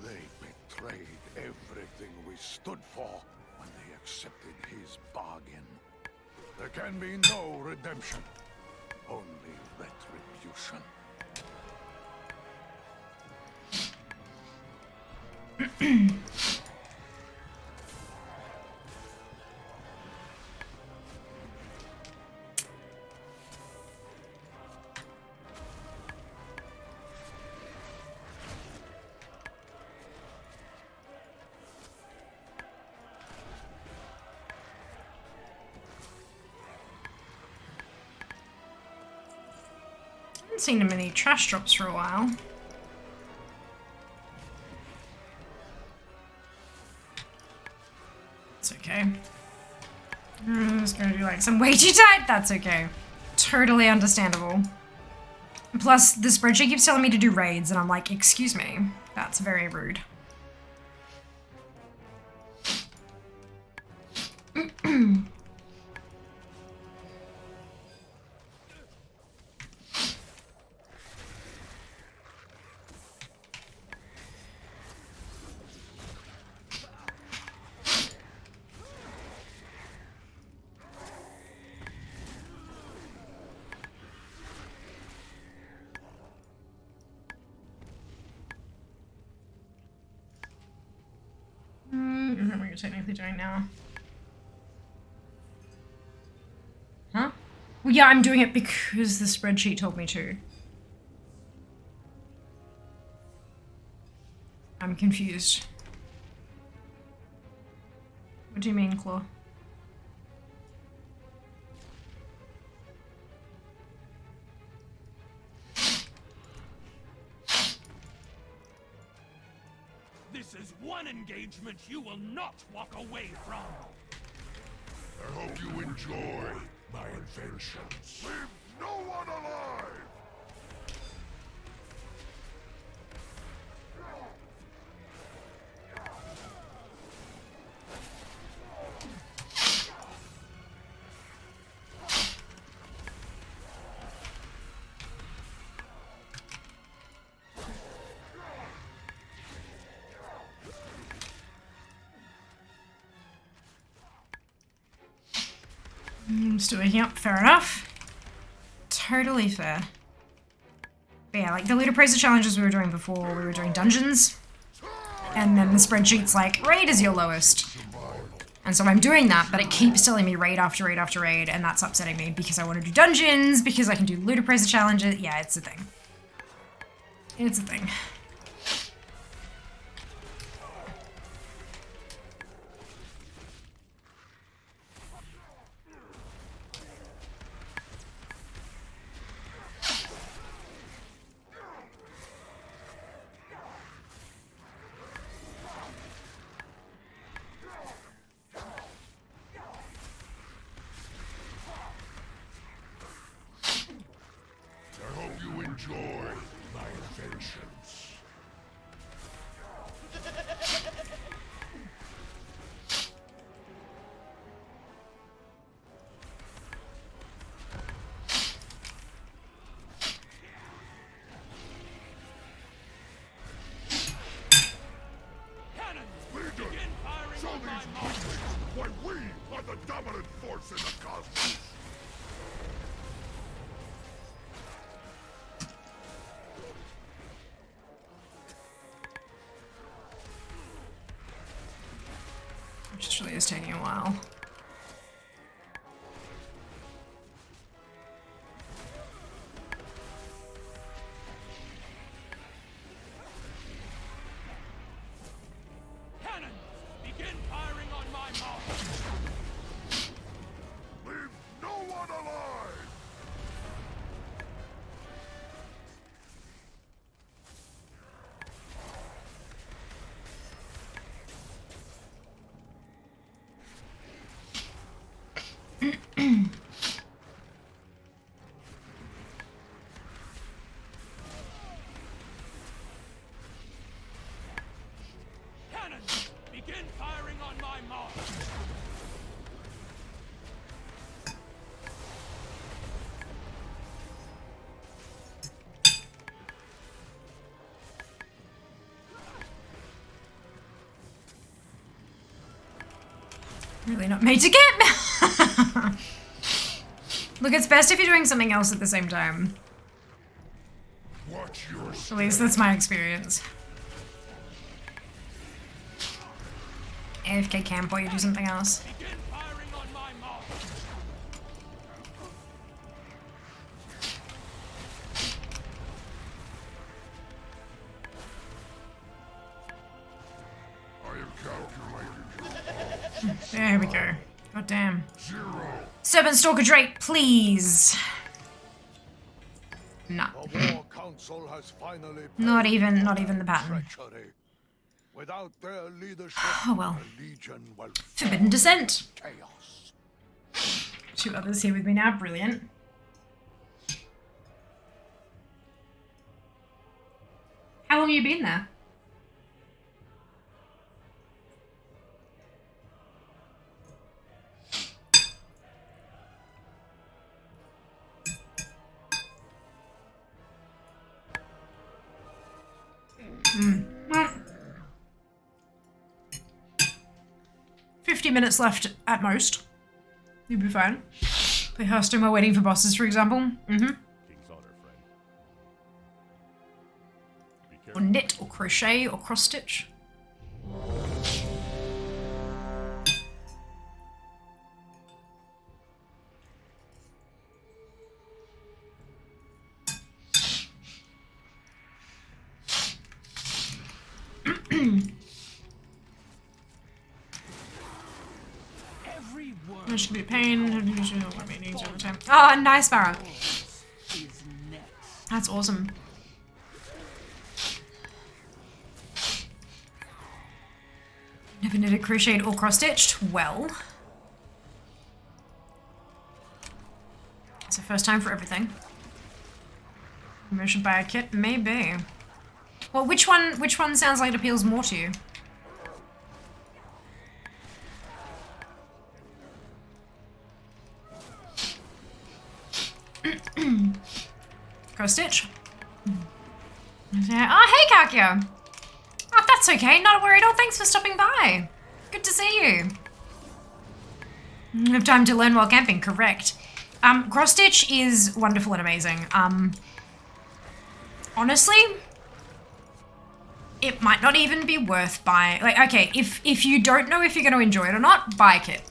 They betrayed everything we stood for when they accepted his bargain. There can be no redemption, only retribution. Haven't seen him in any trash drops for a while. It's okay. I'm just gonna do like some way too tight. That's okay. Totally understandable. Plus, the spreadsheet keeps telling me to do raids, and I'm like, excuse me. That's very rude. I don't know what you're technically doing now. Huh? Well, yeah, I'm doing it because the spreadsheet told me to. I'm confused. What do you mean, Claw? This is one engagement you will not walk away from. I hope you enjoy my inventions. Leave no one alive! I'm still waking up, fair enough. Totally fair. But yeah, like the loot appraiser challenges we were doing before, we were doing dungeons. And then the spreadsheet's like, raid is your lowest. And so I'm doing that, but it keeps telling me raid after raid after raid, and that's upsetting me because I want to do dungeons, because I can do loot appraiser challenges. Yeah, it's a thing. It's a thing. Enjoy my inventions. Leader, show these monsters why we are the dominant force in the cosmos. Which really is taking a while. Cannon, begin firing on my mark. Leave no one alive! Cannon, begin firing on my mark. Really not made to get. Look, it's best if you're doing something else at the same time. Watch your At least that's my experience. AFK camp while you do something else. Begin firing on my mark. I have calculated. There we go. God damn. 0. Serpent Stalker Drake, please. Nah. The War Council has finally Not even the pattern. treachery. Without their leadership, Oh well. the Legion will Forbidden Descent. chaos. 2 others here with me now. Brilliant. How long have you been there? Well, 50 minutes left at most. You'll be fine. Play Hearthstone while waiting for bosses, for example. King's honor, friend. Be Or careful. knit, or crochet, or cross stitch. That should be a pain. Oh, nice, Barra. That's awesome. Never knitted, crocheted, or cross-stitched? Well. It's the first time for everything. Promotion by a kit? Maybe. Well, which one sounds like it appeals more to you? Cross-stitch. Oh, hey, Kakia! Oh, that's okay. Not a worry at all. Thanks for stopping by. Good to see you. Have time to learn while camping. Correct. Cross-stitch is wonderful and amazing. Honestly, it might not even be worth buying. Like, okay, if you don't know if you're going to enjoy it or not, buy a kit.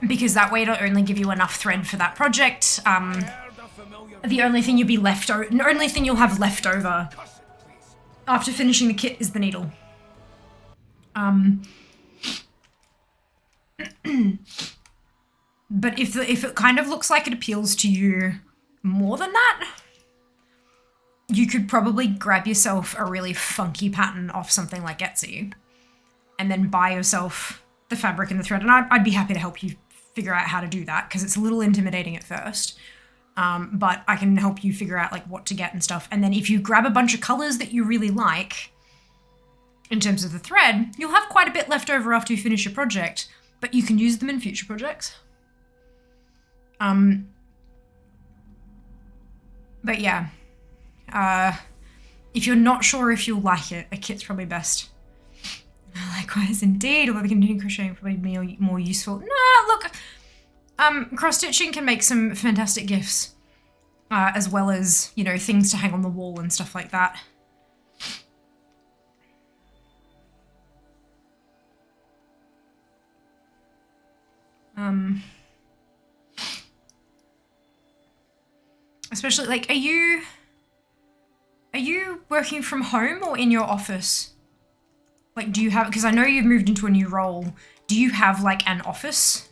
Because that way it'll only give you enough thread for that project. The only thing you'll be the only thing you'll have left over after finishing the kit is the needle. But if it kind of looks like it appeals to you more than that, you could probably grab yourself a really funky pattern off something like Etsy and then buy yourself the fabric and the thread. And I'd be happy to help you figure out how to do that because it's a little intimidating at first. But I can help you figure out like what to get and stuff. And then if you grab a bunch of colors that you really like in terms of the thread, you'll have quite a bit left over after you finish your project, but you can use them in future projects. But yeah, if you're not sure if you'll like it, a kit's probably best. Likewise, indeed, although the continuing crocheting probably be more useful. Nah, look, cross-stitching can make some fantastic gifts, as well as, you know, things to hang on the wall and stuff like that. Especially, like, are you working from home or in your office? Like, do you have, because I know you've moved into a new role, do you have, like, an office?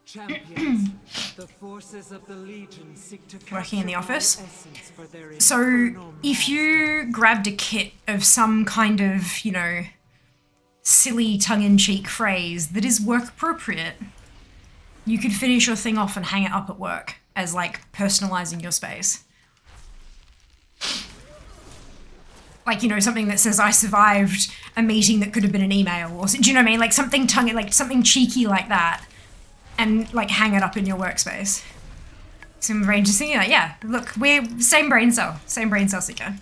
Champions, the forces of the Legion seek to Working in the office? for their So, if you grabbed a kit of some kind of, you know, silly tongue-in-cheek phrase that is work-appropriate, you could finish your thing off and hang it up at work as, like, personalizing your space. Like, you know, something that says, I survived a meeting that could have been an email, or, do you know what I mean? Like, something something cheeky like that, and, like, hang it up in your workspace. Some brain just thinking, like, yeah, look, we're same brain cell, Seeker.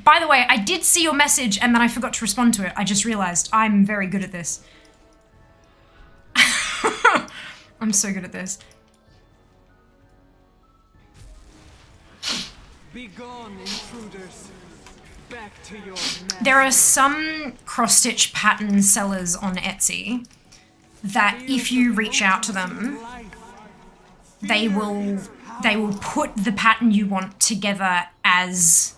By the way, I did see your message and then I forgot to respond to it. I just realized I'm very good at this. I'm so good at this. Begone, intruders. Back to your There are some cross-stitch pattern sellers on Etsy that if you reach out to them, they will put the pattern you want together as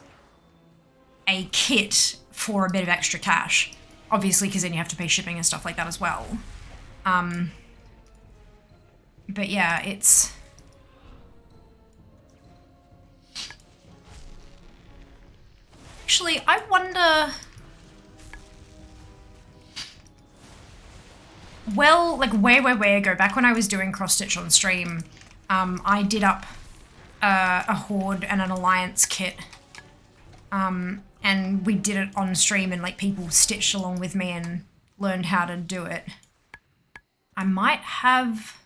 a kit for a bit of extra cash. Obviously, because then you have to pay shipping and stuff like that as well. But yeah, it's... Actually, I wonder... Well, like way ago, back when I was doing cross-stitch on stream, I did up a Horde and an Alliance kit. And we did it on stream and like people stitched along with me and learned how to do it. I might have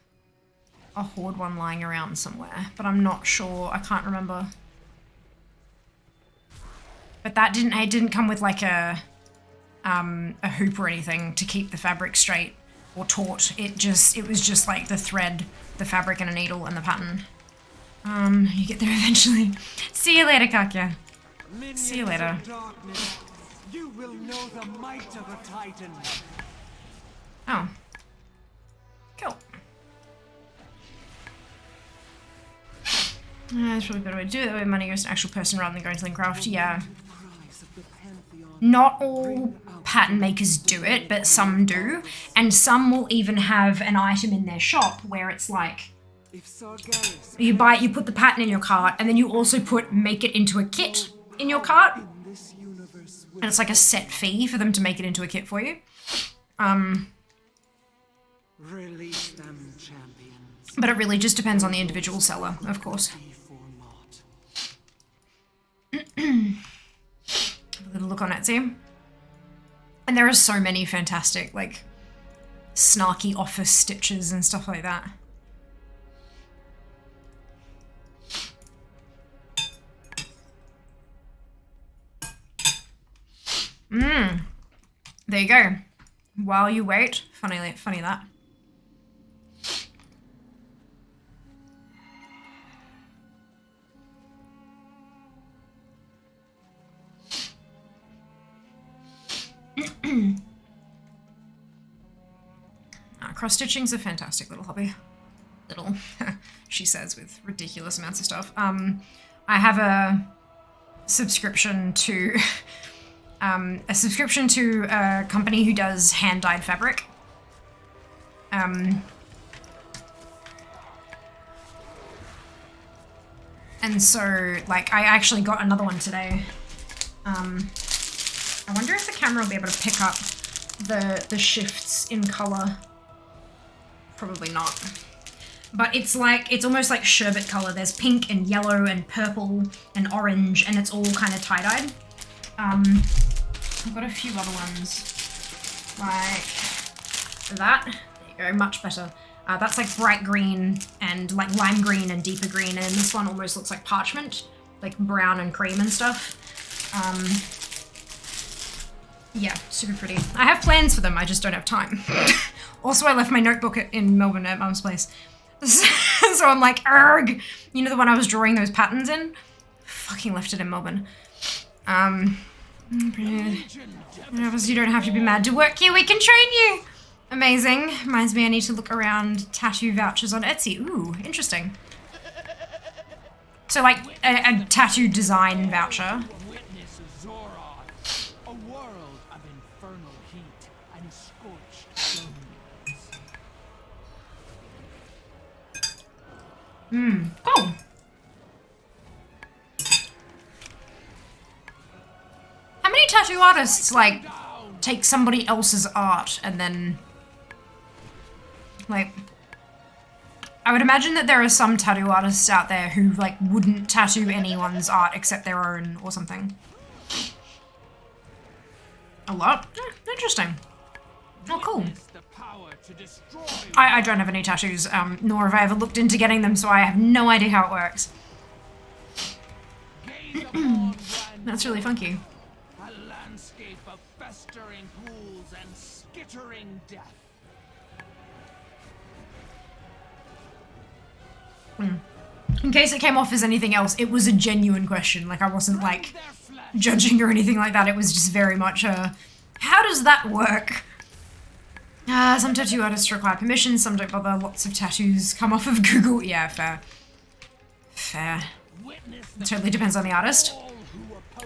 a Horde one lying around somewhere, but I'm not sure. I can't remember. But that didn't come with like a hoop or anything to keep the fabric straight or taut. It was just like the thread, the fabric and a needle and the pattern. You get there eventually. See you later, Katya. See you later. Darkness, you will know the might of a Titan. Oh. Cool. That's probably a better way to do it. That way money goes to an actual person rather than going to Linkcraft. Yeah. Not all pattern makers do it, but some do. And some will even have an item in their shop where it's like, you buy it, you put the pattern in your cart, and then you also make it into a kit in your cart. And it's like a set fee for them to make it into a kit for you. Release them, champions. But it really just depends on the individual seller, of course. Have a little look on Etsy. And there are so many fantastic, like, snarky office stitches and stuff like that. There you go. While you wait, funny that. Cross-stitching's a fantastic little hobby. Little, she says with ridiculous amounts of stuff. I have a subscription to a company who does hand-dyed fabric. And so, like, I actually got another one today. I wonder if the camera will be able to pick up the shifts in color. Probably not. But it's like, it's almost like sherbet color. There's pink and yellow and purple and orange, and it's all kind of tie-dyed. I've got a few other ones, like that. There you go, much better. That's like bright green and like lime green and deeper green, and this one almost looks like parchment, like brown and cream and stuff. Yeah, super pretty. I have plans for them, I just don't have time. Also, I left my notebook in Melbourne at Mum's place. So I'm like, argh! You know the one I was drawing those patterns in? Fucking left it in Melbourne. Obviously you don't have to be mad to work here, we can train you! Amazing. Reminds me I need to look around tattoo vouchers on Etsy. Ooh, interesting. So like, a tattoo design voucher. Cool. How many tattoo artists, like, take somebody else's art and then, like, I would imagine that there are some tattoo artists out there who, like, wouldn't tattoo anyone's art except their own or something. A lot? Interesting. Oh, cool. I don't have any tattoos, nor have I ever looked into getting them, so I have no idea how it works. That's really funky. A landscape of festering pools and skittering death. In case it came off as anything else, it was a genuine question. Like, I wasn't, like, judging or anything like that. It was just very much a, how does that work? Some tattoo artists require permission, some don't bother. Lots of tattoos come off of Google. Yeah, fair. Fair. It totally depends on the artist.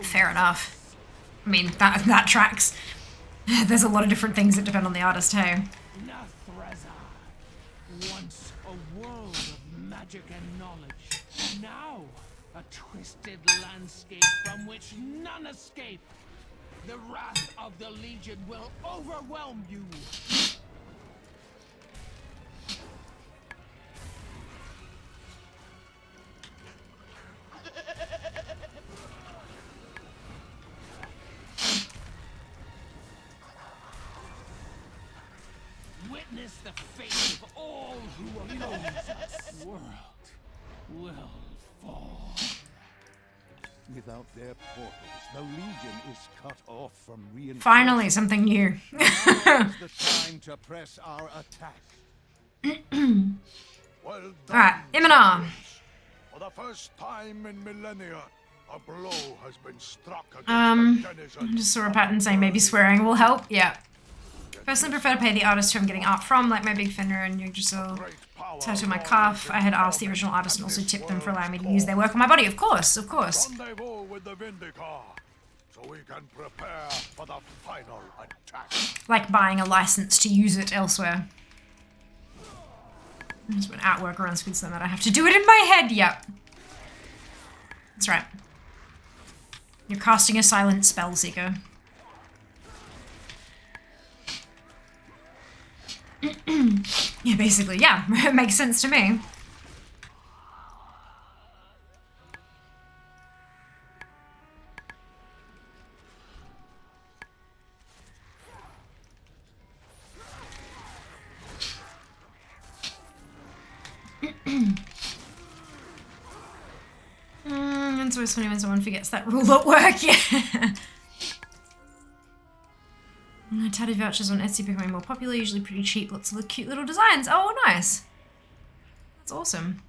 Fair enough. I mean, that tracks. There's a lot of different things that depend on the artist, hey. Once a world of magic and knowledge. Now, a twisted landscape from which none escape. The wrath of the Legion will overwhelm you. Witness the fate of all who oppose us. World will fall. Without their portals, the Legion is cut off from reinforcements. Finally, something new. Now is the time to press our attack. Well done, Alright, Imana. For the first time in millennia, a blow has been struck against the I denizens. just saw a pattern saying maybe swearing will help. Yeah. Personally prefer to pay the artist who I'm getting art from, like my Big Fender and Yggdrasil tattoo on my calf. I had asked the original artist and also tipped them for allowing me to use their work on my body. Of course, of course. Rendezvous with the Vindicar, so we can prepare for the final attack. Like buying a license to use it elsewhere. Just when artwork runs with them that I have to do it in my head. Yep. That's right. You're casting a silent spell, Seeker. Yeah, basically, yeah. It makes sense to me. It's always funny when someone forgets that rule at work, yeah. Chatty vouchers on Etsy becoming more popular, usually pretty cheap, lots of cute little designs. Oh, nice. That's awesome.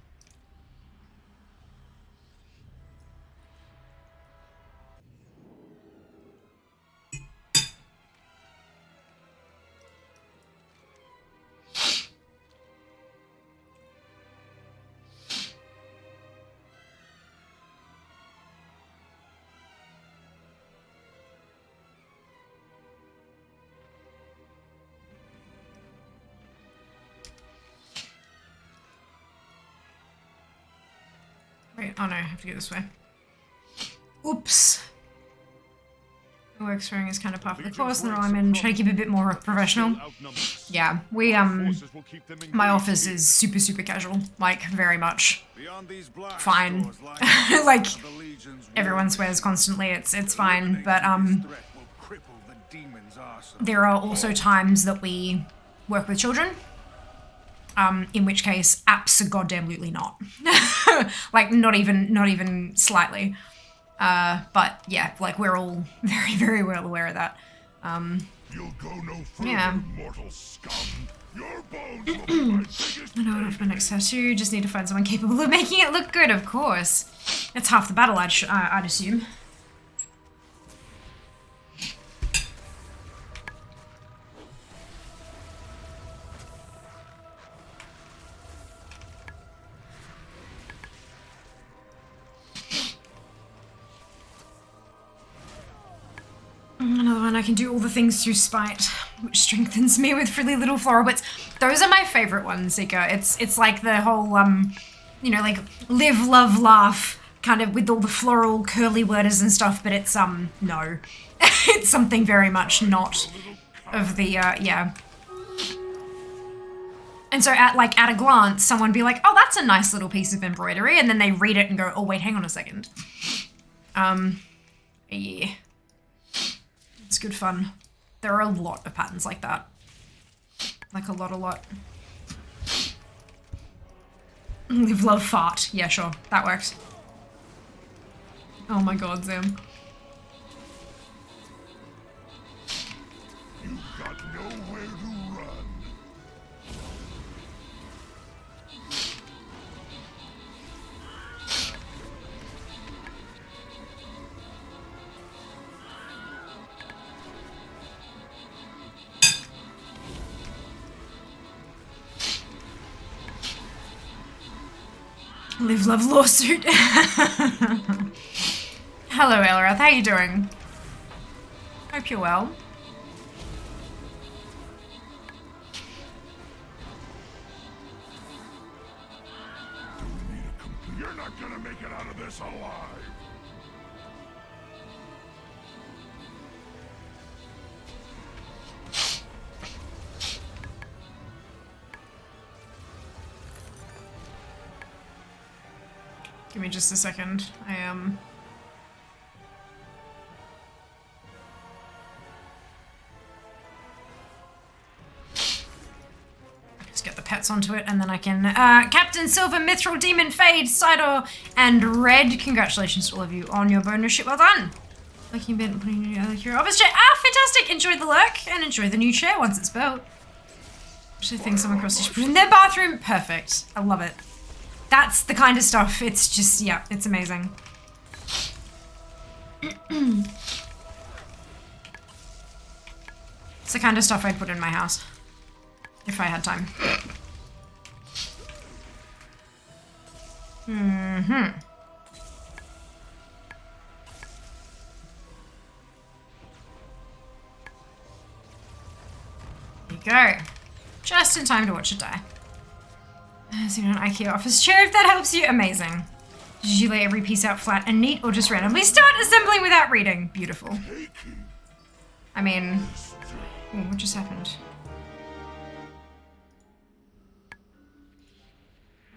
Wait, oh no, I have to go this way. Oops. My work swearing is kind of part of the course, and the role I'm in, trying to keep it a bit more professional. Yeah, we, my office is super, super casual. Like, very much fine. Like, everyone swears constantly, it's fine, but, there are also times that we work with children. In which case, abso-goddamn-lutely not. Like, not even slightly. But yeah, like, we're all very, very well aware of that. You'll go no further, Yeah. mortal scum. Your bones will be my biggest I know what for my next tattoo. Just need to find someone capable of making it look good, of course. That's half the battle, I'd assume. Another one, I can do all the things through spite, which strengthens me with frilly little floral bits. Those are my favorite ones, Seeker. It's like the whole, you know, like, live, love, laugh, kind of with all the floral curly worders and stuff, but it's, no. It's something very much not of the, yeah. And so at a glance, someone would be like, oh, that's a nice little piece of embroidery, and then they read it and go, oh, wait, hang on a second. Yeah. It's good fun. There are a lot of patterns like that. Like a lot. Live, love, fart. Yeah, sure. That works. Oh my god, Zim. You've got nowhere to run. Live, love, lawsuit. Hello, Elrath. How you doing? Hope you're well. not gonna make it out of this alive. Give me just a second. I am... Just get the pets onto it, and then I can... Captain Silver, Mithril, Demon, Fade, Sidor, and Red. Congratulations to all of you on your bonus ship. Well done! Looking a bit, putting the other hero office chair. Ah, fantastic! Enjoy the lurk, and enjoy the new chair once it's built. Actually, think someone across the street in their bathroom. Perfect. I love it. That's the kind of stuff, it's just, yeah, it's amazing. It's the kind of stuff I'd put in my house. If I had time. Mm-hmm. There you go. Just in time to watch it die. So an IKEA office chair, if that helps you, amazing. Did you lay every piece out flat and neat or just randomly start assembling without reading? Beautiful. I mean, what just happened?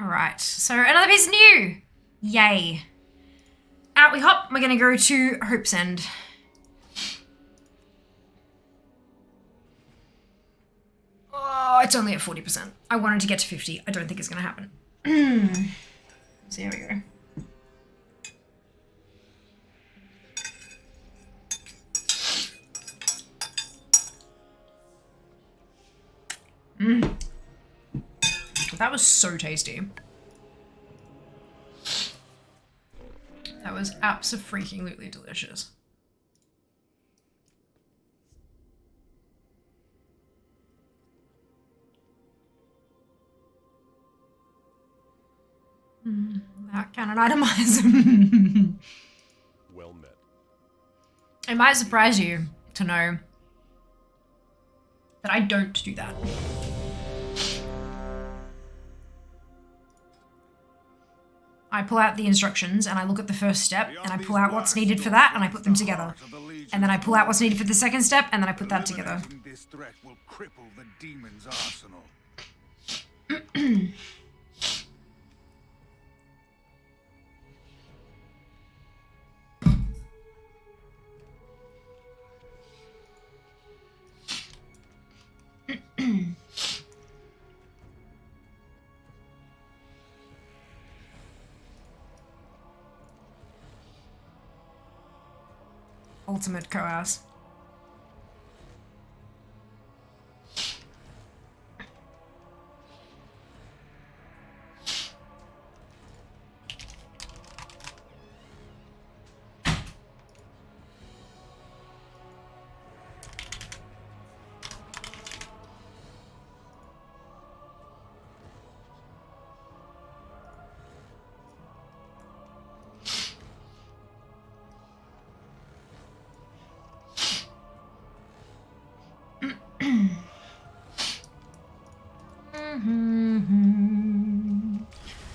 Alright, so another piece new. Yay. Out we hop, we're gonna go to Hope's End. Oh, it's only at 40%. I wanted to get to 50. I don't think it's going to happen. So here we go. That was so tasty. That was abso-freaking-lutely delicious. That can itemize. Well met. It might surprise you to know that I don't do that. I pull out the instructions and I look at the first step and I pull out what's needed for that and I put them together. And then I pull out what's needed for the second step and then I put that together. This threat will cripple the demon's arsenal. Ultimate coerce.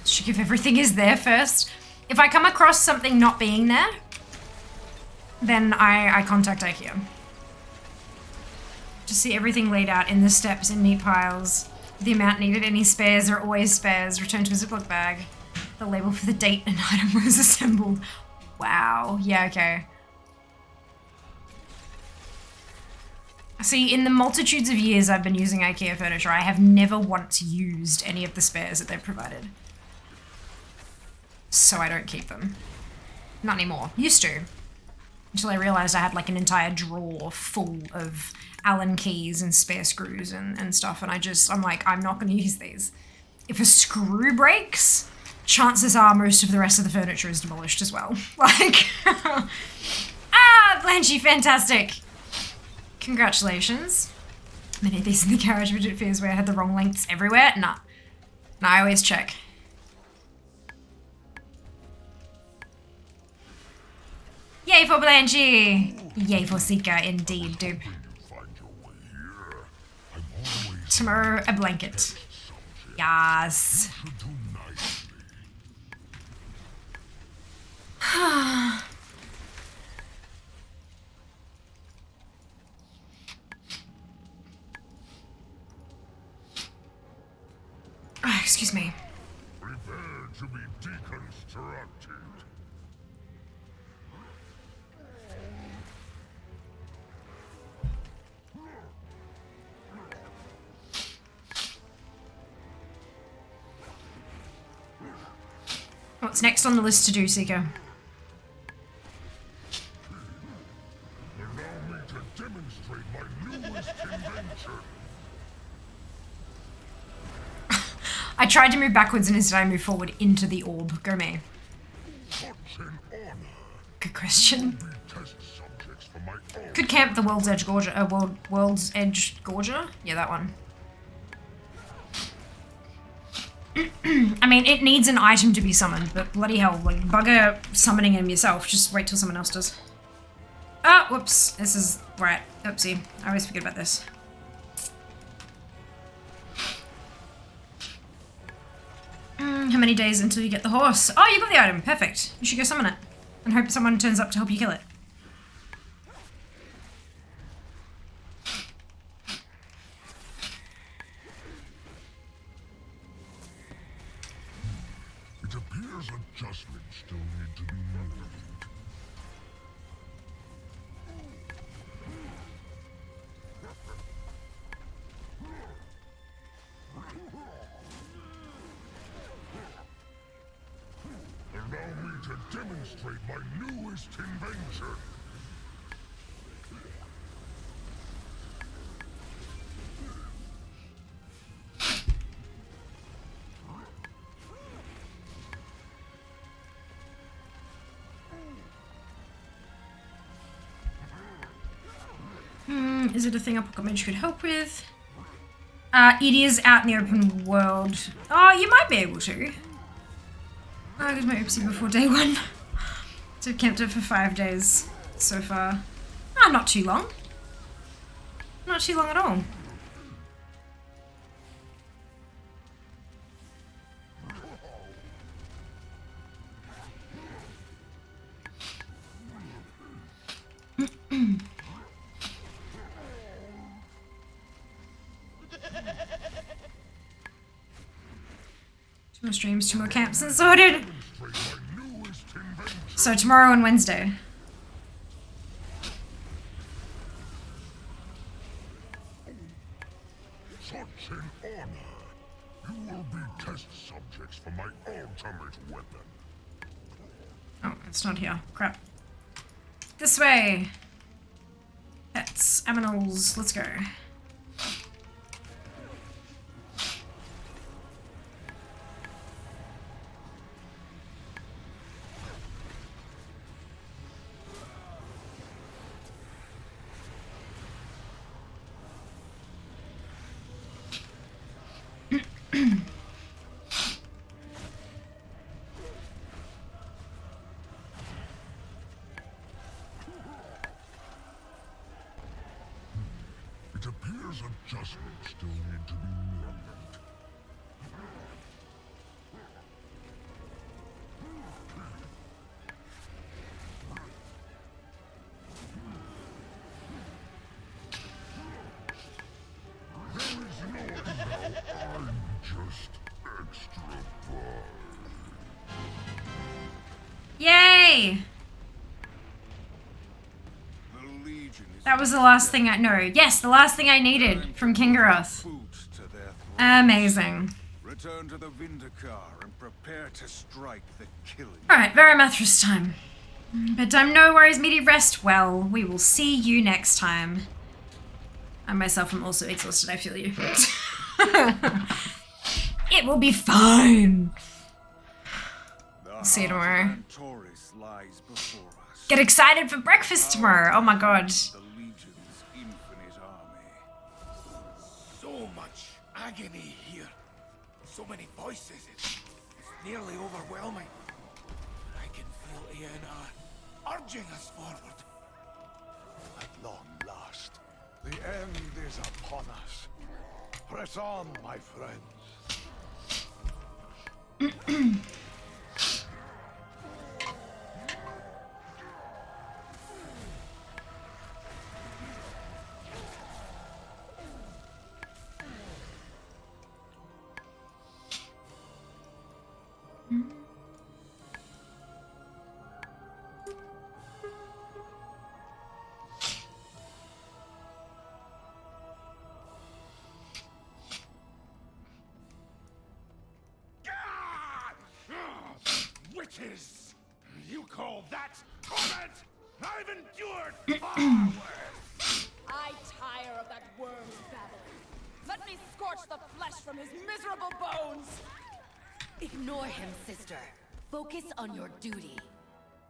Check if everything is there first. If I come across something not being there, then I contact IKEA. To see everything laid out in the steps in neat piles. The amount needed, any spares, there are always spares. Return to a Ziploc bag. The label for the date and item was assembled. Wow. Yeah, okay. See, in the multitudes of years I've been using IKEA furniture, I have never once used any of the spares that they've provided. So I don't keep them. Not anymore. Used to. Until I realized I had like an entire drawer full of Allen keys and spare screws and stuff, and I'm like, I'm not going to use these. If a screw breaks, chances are most of the rest of the furniture is demolished as well. Like, Blanchy, fantastic. Congratulations. Many of these in the garage, but it feels where I had the wrong lengths everywhere. Nah, I always check. Yay for Blanchy! Yay for Sika, indeed, dupe. Tomorrow, a blanket. Yes. Excuse me. Prepare to be deconstructed. What's next on the list to do, Seeker? Allow me to demonstrate my newest invention. I tried to move backwards and instead I moved forward into the orb. Go me. Such an honor. Good question. Test subjects for my own. Could camp the World's Edge Gorger. World's Edge Gorger? Yeah, that one. I mean, it needs an item to be summoned, but bloody hell, like, bugger summoning him yourself. Just wait till someone else does. Oh, whoops. This is... right. Oopsie. I always forget about this. How many days until you get the horse? Oh, you got the item. Perfect. You should go summon it. And hope someone turns up to help you kill it. It appears adjustments still need to be made. Allow me to demonstrate my newest invention. Is it a thing a pocket mage could help with? It is out in the open world. Oh, you might be able to. I got my oopsie before day one. So I've camped it for 5 days so far. Ah, not too long. Not too long at all. Two more streams, 2 more camps, and sorted. So tomorrow and Wednesday. Such an honor. You will be test subjects for my ultimate weapon. Oh, it's not here. Crap. This way. Pets, aminals, let's go. It appears adjustments still need to be made. There is no now. I'm just extra fun. Yay! That was the last thing I... no, yes, the last thing I needed from Kingaroth. Amazing. Return to the Vindicare and prepare to strike the killing. Alright, Varimathras time. Bedtime, no worries, meaty rest. Well, we will see you next time. I myself am also exhausted, I feel you. It will be fine. See you tomorrow. Get excited for breakfast tomorrow. Oh my god. So much agony here. So many voices. It's nearly overwhelming. I can feel Iana urging us forward. At long last, the end is upon us. Press on, my friends. Witches! You call that torment? I've endured far worse! I tire of that worm babbling. Let me scorch the flesh from his miserable bones! Ignore him, sister. Focus on your duty.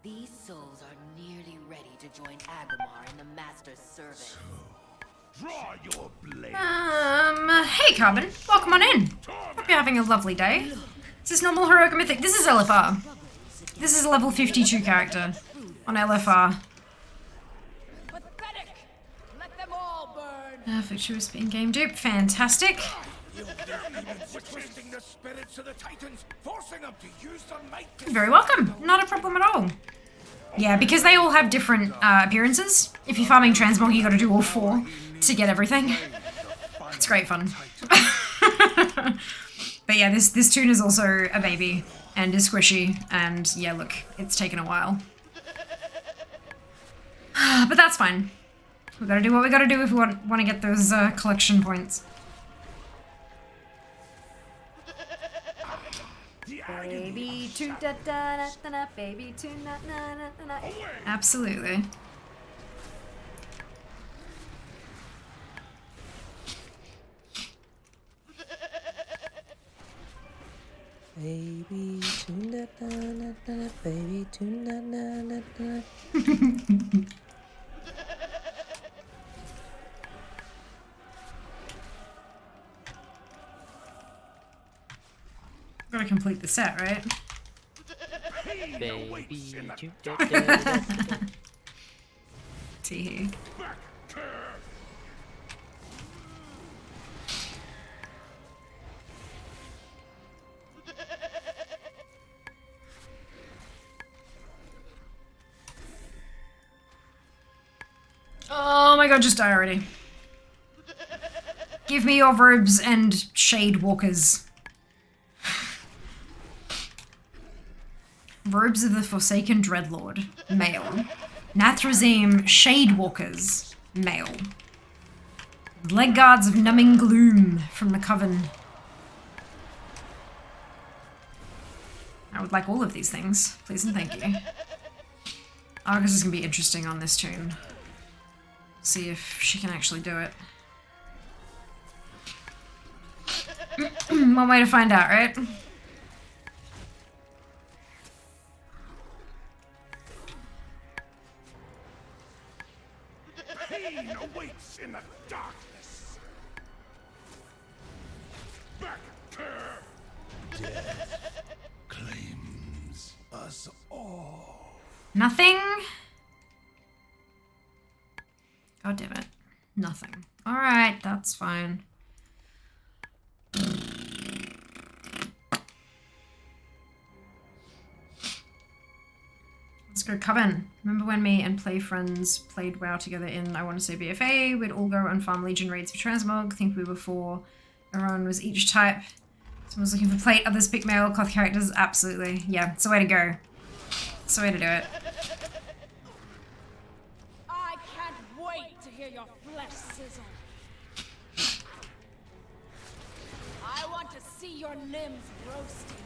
These souls are nearly ready to join Agrimar in the Master's service. Draw your blade. Hey Carbon, welcome on in. Hope you're having a lovely day. Is this normal, heroic, or mythic? This is LFR. This is a level 52 character on LFR. Pathetic! Let them all burn! Fictitious in-game dupe, fantastic. Twisting the spirits of the Titans, forcing them to use their might. You're very welcome, not a problem at all. Yeah, because they all have different appearances. If you're farming transmog, you gotta do all 4 to get everything. It's great fun. But yeah, this tune is also a baby and is squishy, and yeah, look, it's taken a while. But that's fine. We gotta do what we gotta do if we want to get those collection points. Baby tune da da da da da, baby tune na na na na. Absolutely. Baby tune da da da da, baby tune da da da da. Gotta complete the set, right? Baby. Tee. Oh my god, just die already. Give me your robes and shade walkers. Robes of the Forsaken Dreadlord, male. Nathrazim Shade Walkers, male. Leg guards of Numbing Gloom from the Coven. I would like all of these things, please and thank you. Argus is gonna be interesting on this tune. See if she can actually do it. One way to find out, right? Pain awaits in the darkness. Back Death claims us all. Nothing? God damn it. Nothing. Alright, that's fine. Let's go Coven. Remember when me and play friends played WoW together in, I want to say BFA? We'd all go and farm Legion raids for transmog. Think we were 4. Everyone was each type. Someone was looking for plate, others pick male cloth characters. Absolutely. Yeah, it's the way to go. It's the way to do it. I can't wait to hear your flesh sizzle. I want to see your limbs roasting.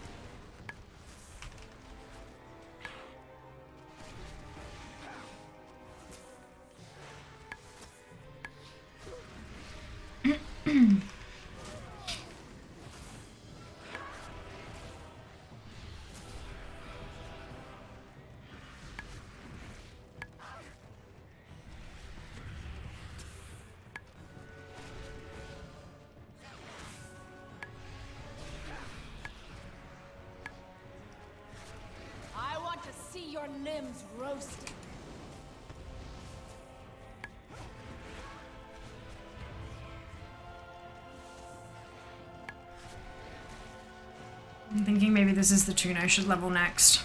I want to see your limbs roasting. I'm thinking maybe this is the tune I should level next.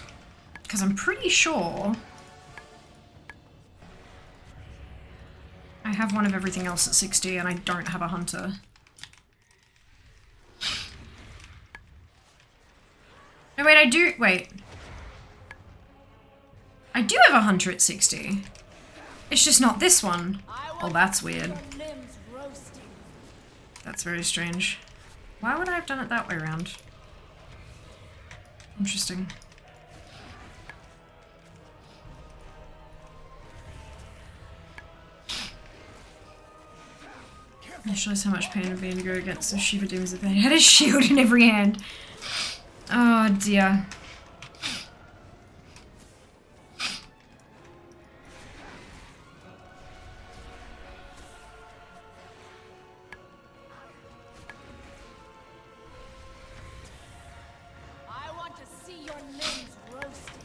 Because I'm pretty sure I have one of everything else at 60 and I don't have a hunter. No, wait, I do... Wait. I do have a hunter at 60. It's just not this one. Oh, that's weird. That's very strange. Why would I have done it that way around? Interesting. It shows how much pain it would be to go against the Shiva demons if they had a shield in every hand. Oh dear. I want to see your limbs roasted.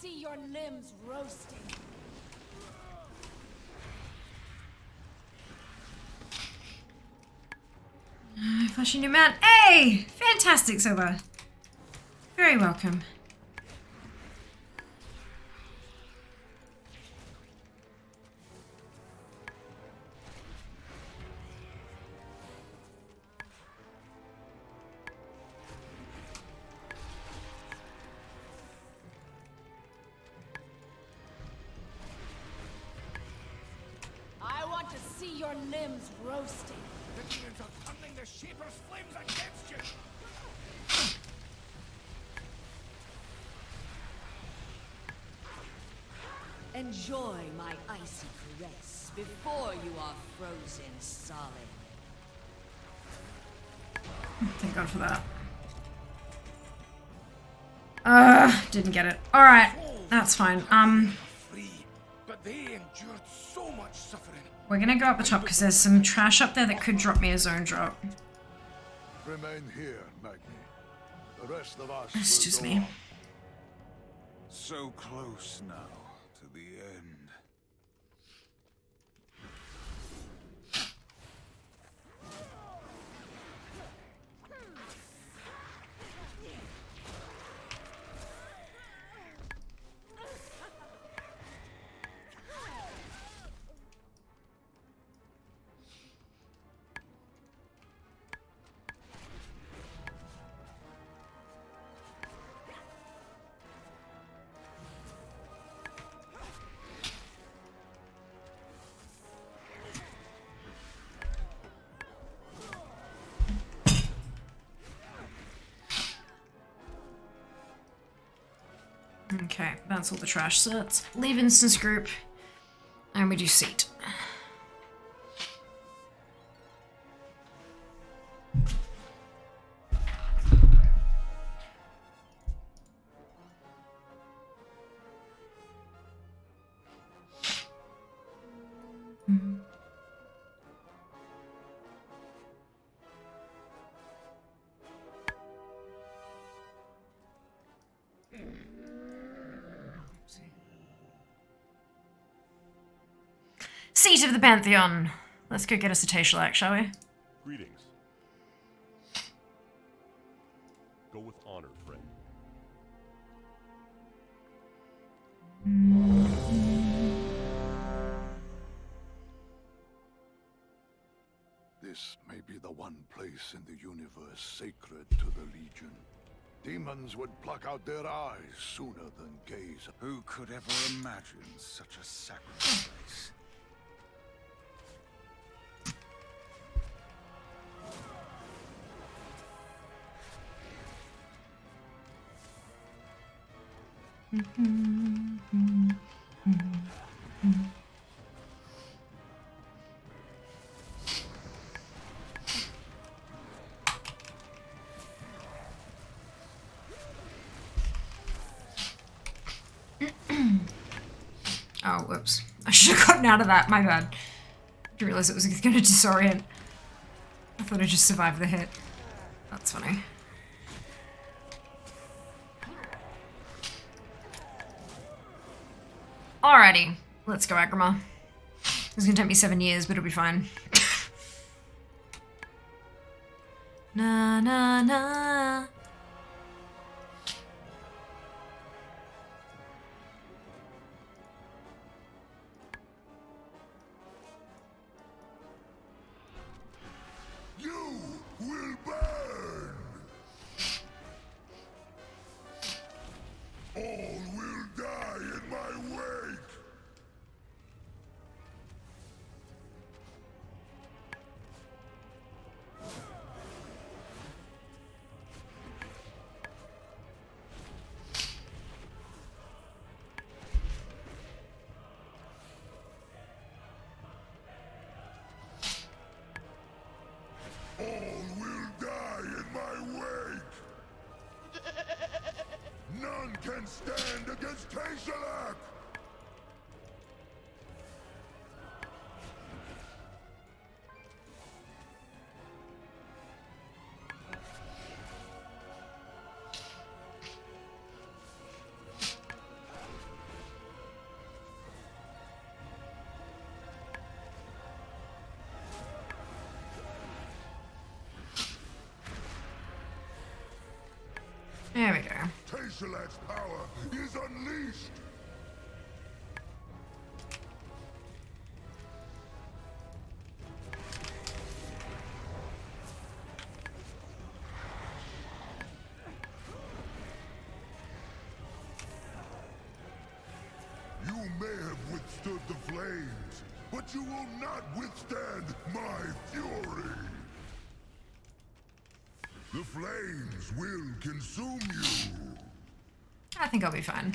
See your limbs roasting. Fleshy new man. Hey! Fantastic, Silver. Very welcome. See your limbs roasting. The demons are turning the Shaper's flames against you. Enjoy my icy caress before you are frozen solid. Thank God for that. Didn't get it. Alright, that's fine. But they endured so much suffering. We're gonna go up the top because there's some trash up there that could drop me a zone drop. Remain here, Magni. The rest of us Excuse will me. go on. So close now to the end. Okay, that's all the trash. So let's leave instance group and we do seat. Seat of the Pantheon. Let's go get us a Tashalak, shall we? Greetings. Go with honor, friend. This may be the one place in the universe sacred to the Legion. Demons would pluck out their eyes sooner than gaze. Who could ever imagine such a sacrifice? Oh, whoops. I should have gotten out of that, my bad. Didn't realize it was going to disorient. I thought I'd just survive the hit. That's funny. Alrighty, let's go, Agrima. It's gonna take me 7 years, but it'll be fine. Na na na. You will burn. All will die in my wake. All will die in my wake. None can stand against Taishalak. There we go. Taishalak's power is unleashed. You may have withstood the flames, but you will not withstand my fury. The flames will consume you. I think I'll be fine.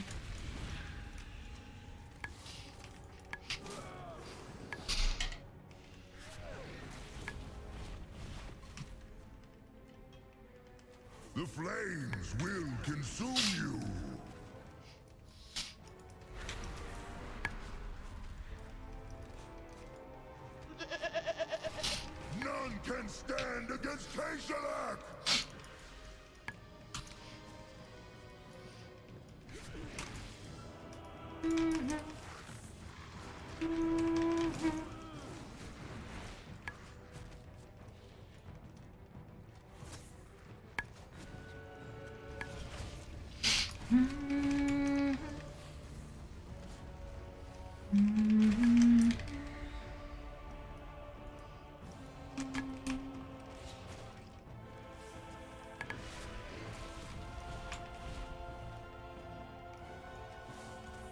The flames will consume you. None can stand against Taishalak!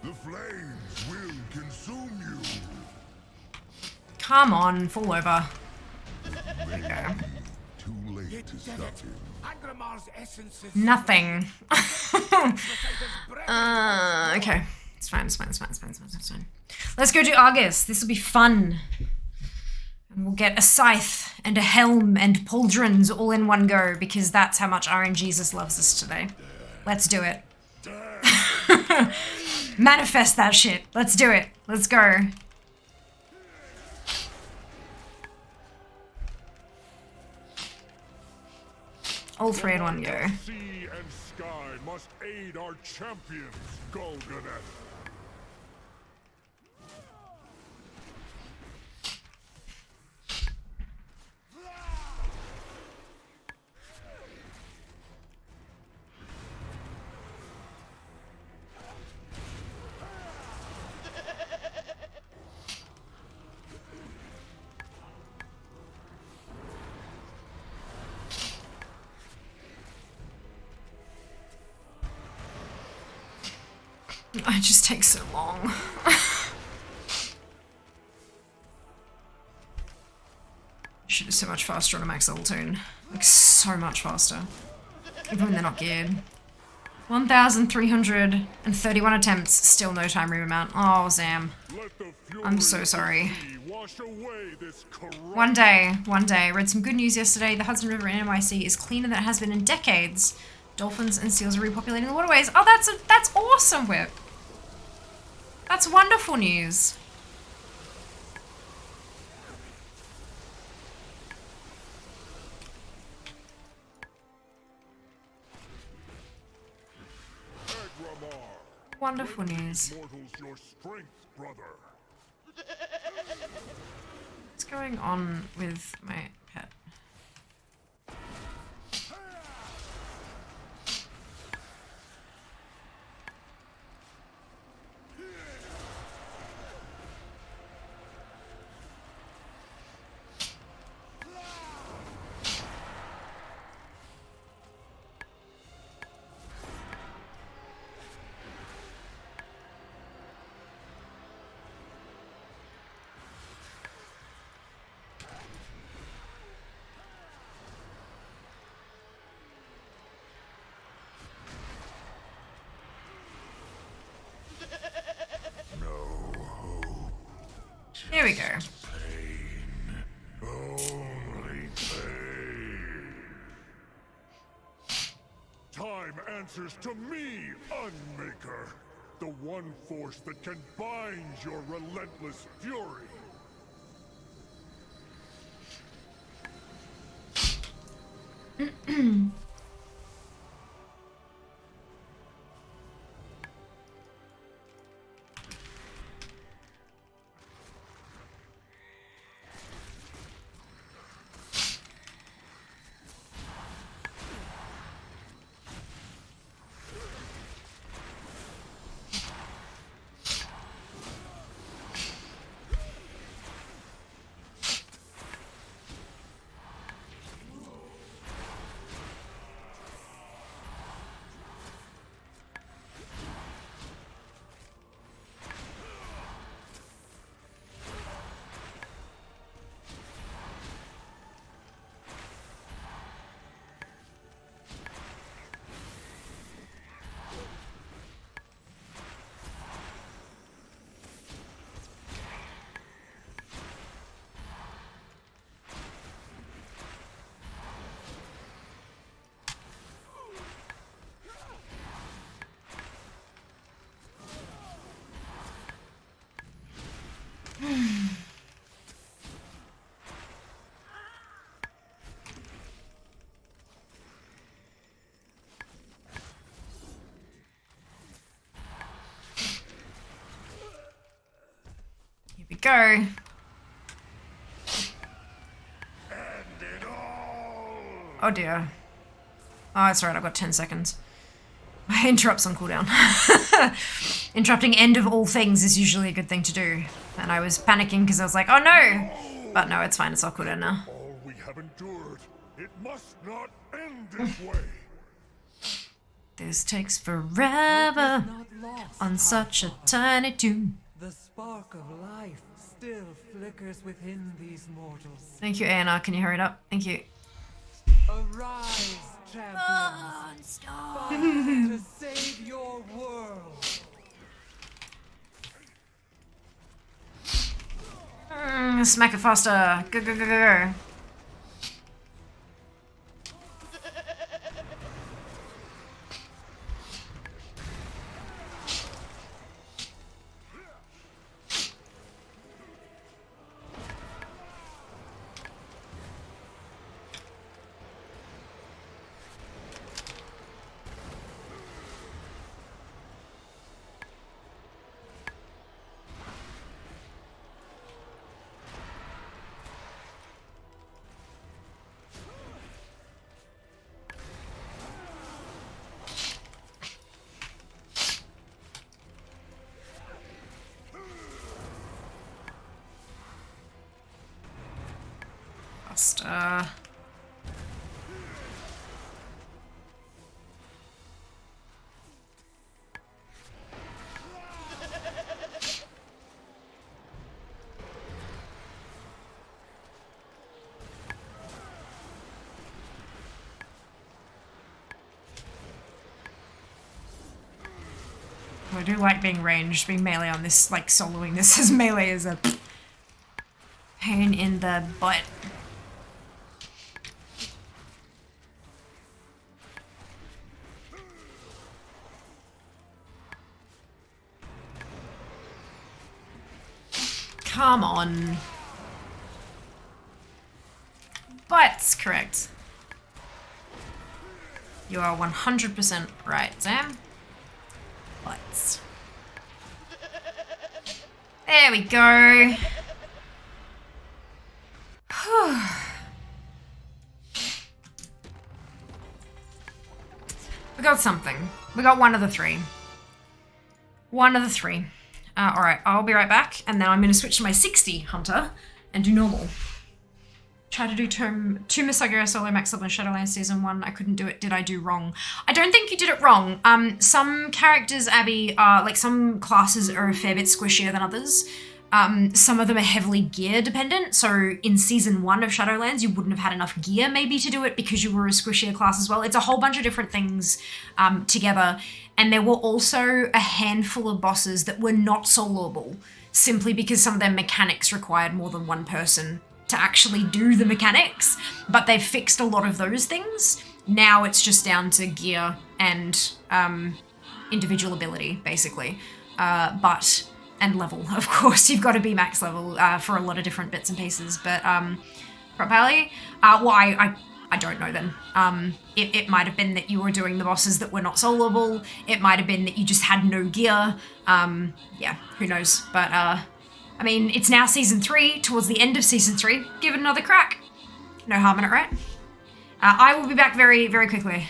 The flames will consume you. Come on, fall over. There we go. Too late to stop him. Agramar's essence is Nothing. Okay. It's fine, it's fine, it's fine, it's fine, it's fine, it's fine. Let's go do Argus. This will be fun. And we'll get a scythe and a helm and pauldrons all in one go because that's how much RNGesus loves us today. Let's do it. Manifest that shit. Let's do it. Let's go. All three in one go. Sea and sky must aid our champions, Golem. It just takes so long. Shit is so much faster on a max level tune. Like, so much faster. Even when they're not geared. 1,331 attempts, still no time room amount. Oh, Zam. I'm so sorry. One day. I read some good news yesterday. The Hudson River in NYC is cleaner than it has been in decades. Dolphins and seals are repopulating the waterways. Oh, that's awesome, Whip. That's wonderful news. Wonderful news. Mortals your strength, brother. What's going on with my pet? Here we go. Only pain. Time answers to me, Unmaker. The one force that can bind your relentless fury. Here we go. Oh dear. Oh, it's alright, I've got 10 seconds. My interrupt's on cooldown. Interrupting end of all things is usually a good thing to do. And I was panicking because I was like, oh no! But no, it's fine, it's all cooldown now. All we have endured, it must not end this way. This takes forever on such a tiny tune. The spark of life still flickers within these mortals. Thank you, A&R. Can you hurry it up? Thank you. Arise, champions. Fight to save your world. Smack it faster. Go, go, go, go, go. Faster. I do like being ranged, being melee on this, like soloing this as melee is a pain in the butt. Come on. But correct. You are 100% right, Sam. But There we go. We got something. We got one of the three. One of the three. Alright, I'll be right back, and then I'm going to switch to my 60 hunter and do normal. Try to do two Misogura solo max level in Shadowlands Season 1. I couldn't do it. Did I do wrong? I don't think you did it wrong. Some characters, Abby, are like some classes are a fair bit squishier than others. Some of them are heavily gear dependent. So in Season 1 of Shadowlands, you wouldn't have had enough gear maybe to do it because you were a squishier class as well. It's a whole bunch of different things together. And there were also a handful of bosses that were not soloable simply because some of their mechanics required more than one person to actually do the mechanics, but they've fixed a lot of those things. Now it's just down to gear and individual ability, basically. And level, of course. You've got to be max level for a lot of different bits and pieces. But probably, well, I don't know then. It might have been that you were doing the bosses that were not soloable. It might have been that you just had no gear. Yeah, who knows? But I mean, it's now Season 3, towards the end of Season 3. Give it another crack. No harm in it, right? I will be back very, very quickly.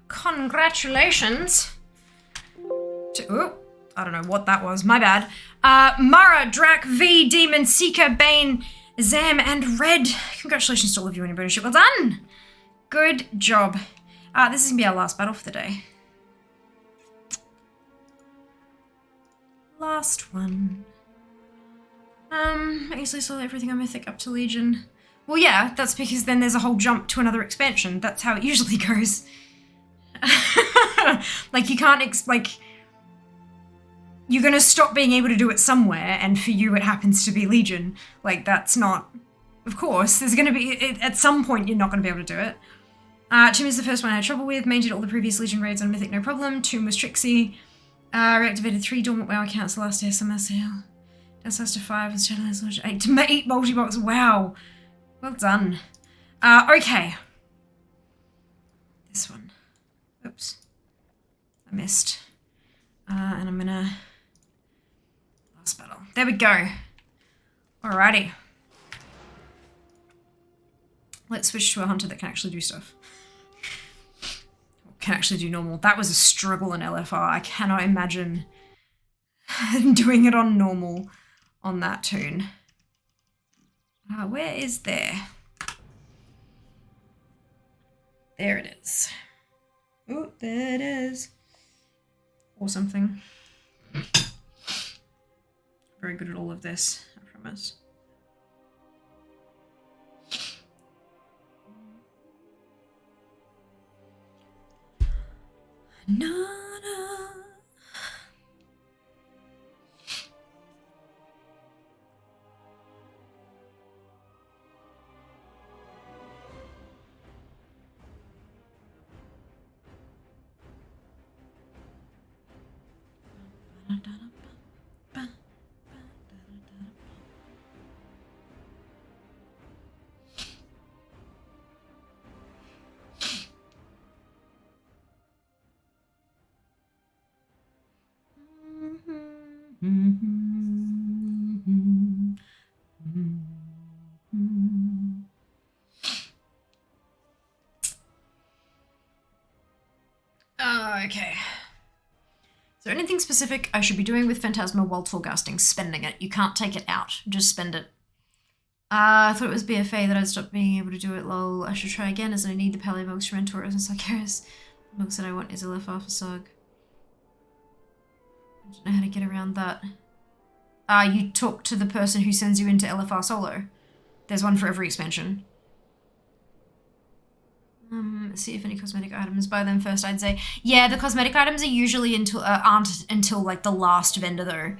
Congratulations to, oh, I don't know what that was, my bad. Mara, Drac, V, Demon, Seeker, Bane, Zam, and Red. Congratulations to all of you on your bonus. Well done. Good job. This is gonna be our last battle for the day. Last one. I easily sold everything on Mythic up to Legion. Well, yeah, that's because then there's a whole jump to another expansion. That's how it usually goes. Like, you can't, you're gonna stop being able to do it somewhere, and for you it happens to be Legion. Like, that's not, of course, there's gonna be, at some point you're not gonna be able to do it. Tomb is the first one I had trouble with, maintained all the previous Legion raids on Mythic, no problem. Tomb was Trixie. Reactivated 3 dormant WoW accounts the last day of summer sale. Downsize to 5 and Shadowlands Lodge 8 to 8 multi-box, wow. Well done. Okay. This one. Oops. I missed. And I'm gonna... Last battle. There we go. Alrighty. Let's switch to a hunter that can actually do stuff. Can actually do normal. That was a struggle in LFR. I cannot imagine doing it on normal on that tune. Where is there? There it is. Oh, there it is. Or something. Very good at all of this, I promise. Na-na. Okay. Is there anything specific I should be doing with Phantasma while Torghasting? Spending it. You can't take it out. Just spend it. I thought it was BFA that I'd stop being able to do it, lol. I should try again as I need the Paleomogs from Mentoros and Sargeras. The mogs that I want is LFR for Sarg. I don't know how to get around that. You talk to the person who sends you into LFR solo. There's one for every expansion. See if any cosmetic items. Buy them first, I'd say. Yeah, the cosmetic items are usually aren't until like the last vendor though.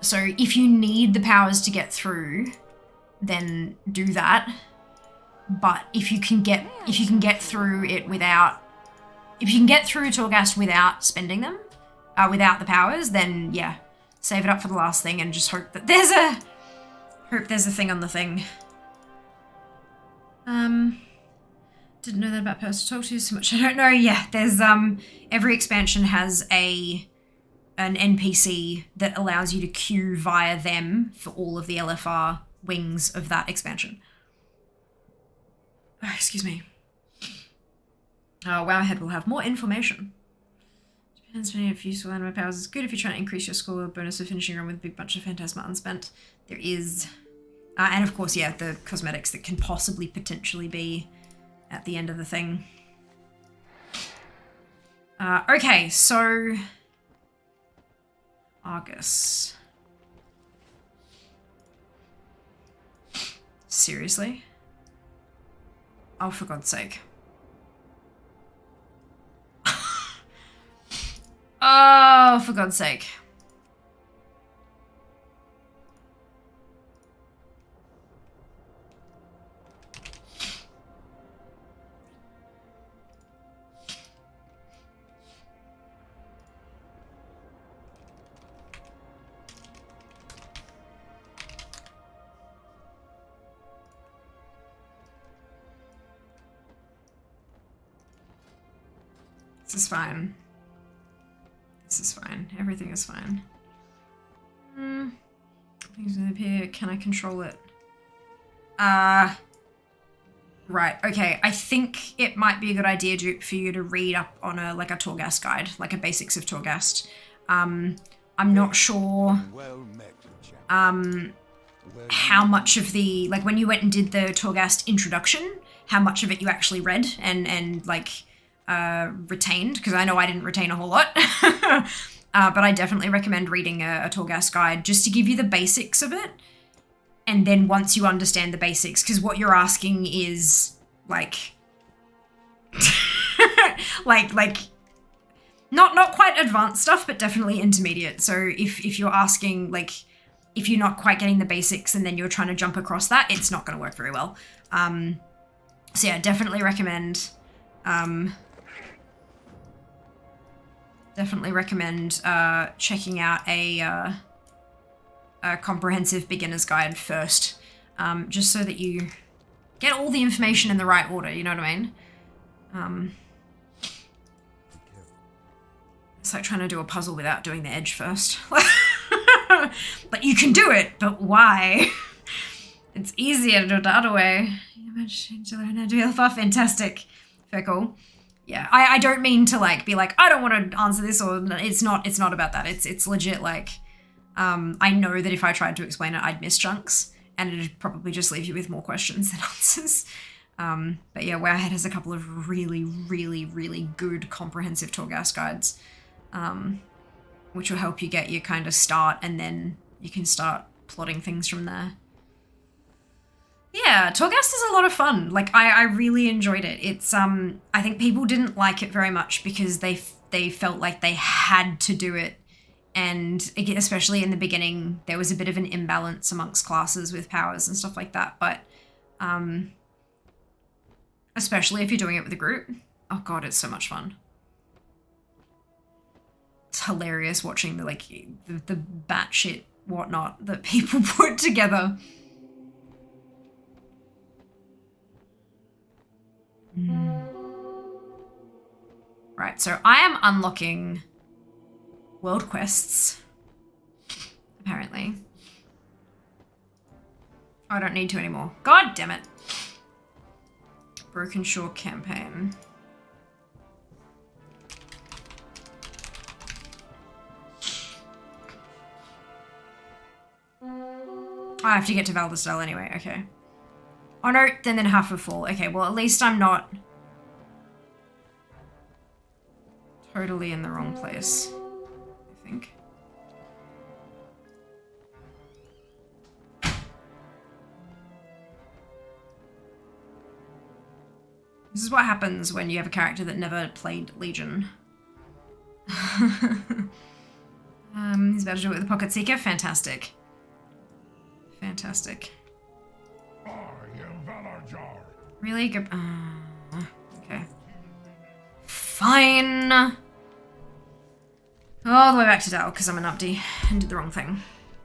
So if you need the powers to get through, then do that. But if you can get through it without, if you can get through Torghast without spending them, without the powers, then yeah, save it up for the last thing and just hope that there's a thing on the thing. Didn't know that about Purse to talk to so much. I don't know. Yeah, there's every expansion has an NPC that allows you to queue via them for all of the LFR wings of that expansion. Oh, excuse me. Wowhead will have more information. Depends on if useful anime powers is good if you're trying to increase your score bonus of finishing run with a big bunch of Phantasma unspent. There is, and of course, yeah, the cosmetics that can possibly potentially be at the end of the thing. Okay, so Argus. Seriously? Oh, for God's sake. Oh, for God's sake. This is fine. This is fine. Everything is fine. Things in here. Can I control it? Right. Okay. I think it might be a good idea for you to read up on a Torghast guide, like a basics of Torghast. I'm not sure how much of the, like when you went and did the Torghast introduction, how much of it you actually read and retained, because I know I didn't retain a whole lot. But I definitely recommend reading a Torghast guide just to give you the basics of it. And then once you understand the basics, because what you're asking is like, not quite advanced stuff, but definitely intermediate. So if you're asking, like, if you're not quite getting the basics and then you're trying to jump across that, it's not going to work very well. So yeah, definitely recommend checking out a comprehensive beginner's guide first, just so that you get all the information in the right order, you know what I mean? It's like trying to do a puzzle without doing the edge first. Like, you can do it, but why? It's easier to do it the other way. To learn how to do LFR, fantastic. Very cool. Yeah, I don't mean to like be like, I don't want to answer this, or it's not about that. It's legit like, I know that if I tried to explain it, I'd miss chunks, and it'd probably just leave you with more questions than answers. But yeah, Wowhead has a couple of really, really, really good comprehensive Torghast guides, which will help you get your kind of start, and then you can start plotting things from there. Yeah, Torghast is a lot of fun. Like, I really enjoyed it. It's, I think people didn't like it very much because they felt like they had to do it. And again, especially in the beginning, there was a bit of an imbalance amongst classes with powers and stuff like that. But, especially if you're doing it with a group. Oh God, it's so much fun. It's hilarious watching the, like, the batshit whatnot that people put together. Right, so I am unlocking world quests, apparently. I don't need to anymore. God damn it. Broken Shore campaign. I have to get to Valdesdale anyway, okay. Oh no, then half of full. Okay, well at least I'm not totally in the wrong place, I think. This is what happens when you have a character that never played Legion. He's about to do it with the Pocket Seeker. Fantastic. Fantastic. Really? Good. Okay. Fine. All the way back to Dal because I'm an updie and did the wrong thing.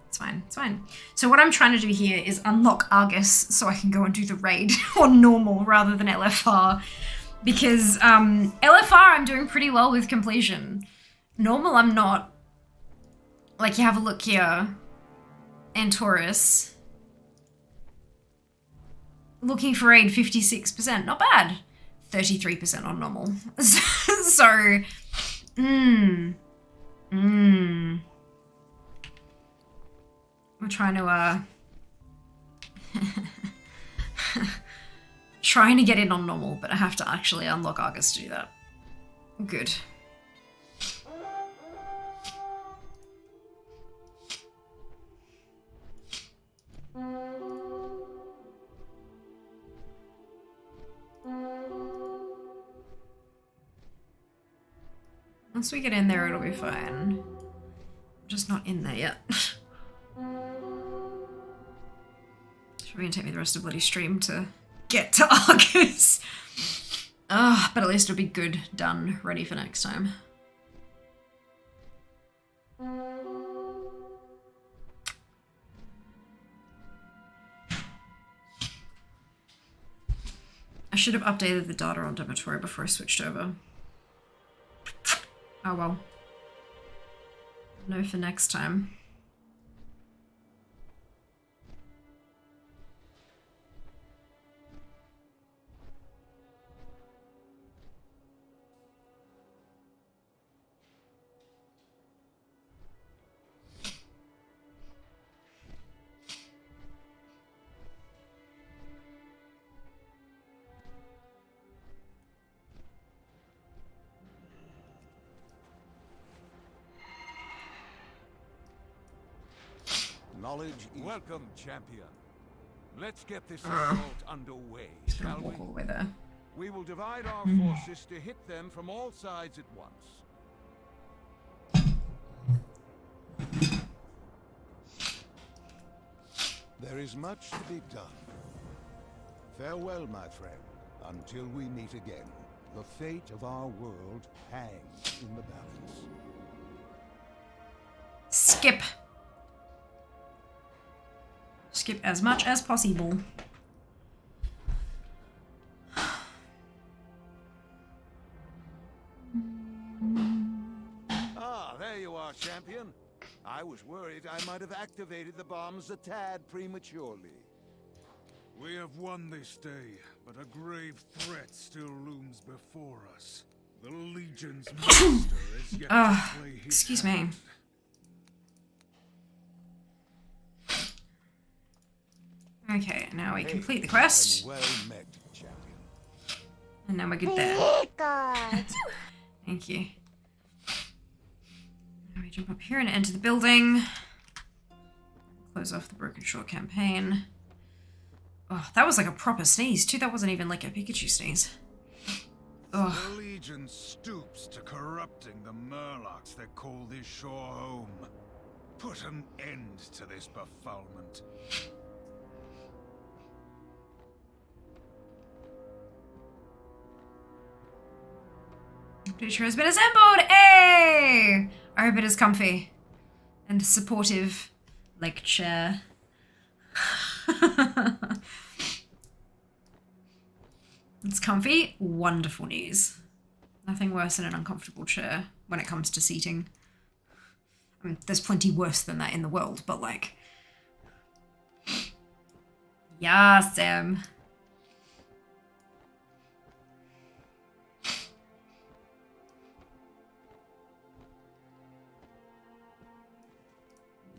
It's fine. It's fine. So what I'm trying to do here is unlock Argus so I can go and do the raid on normal rather than LFR. Because LFR I'm doing pretty well with completion. Normal I'm not. Like you have a look here. And Taurus. Looking for raid 56%. Not bad. 33% on normal. So, we're trying to, trying to get in on normal, but I have to actually unlock Argus to do that. Good. Once we get in there, it'll be fine. I'm just not in there yet. It's probably gonna take me the rest of bloody stream to get to Argus. But at least it'll be good, done, ready for next time. I should have updated the data on Dormitory before I switched over. Oh well. No for next time. Knowledge. Welcome, champion. Let's get this assault underway, shall we? All the way there. We will divide our forces to hit them from all sides at once. There is much to be done. Farewell, my friend, until we meet again. The fate of our world hangs in the balance. Skip. Skip as much as possible. Ah, there you are, champion. I was worried I might have activated the bombs a tad prematurely. We have won this day, but a grave threat still looms before us. The Legion's master is yet to play his excuse hand. me. Okay, now we complete the quest. Well met, champion. And now we're good there. Thank you. Now we jump up here and enter the building. Close off the Broken Shore campaign. Oh, that was like a proper sneeze too. That wasn't even like a Pikachu sneeze. Oh. The Legion stoops to corrupting the Murlocs that call this shore home. Put an end to this befoulment. Creature has been assembled! Hey! I hope it is comfy and supportive, like chair. It's comfy. Wonderful news. Nothing worse than an uncomfortable chair when it comes to seating. I mean, there's plenty worse than that in the world, but like... Yeah, Sam.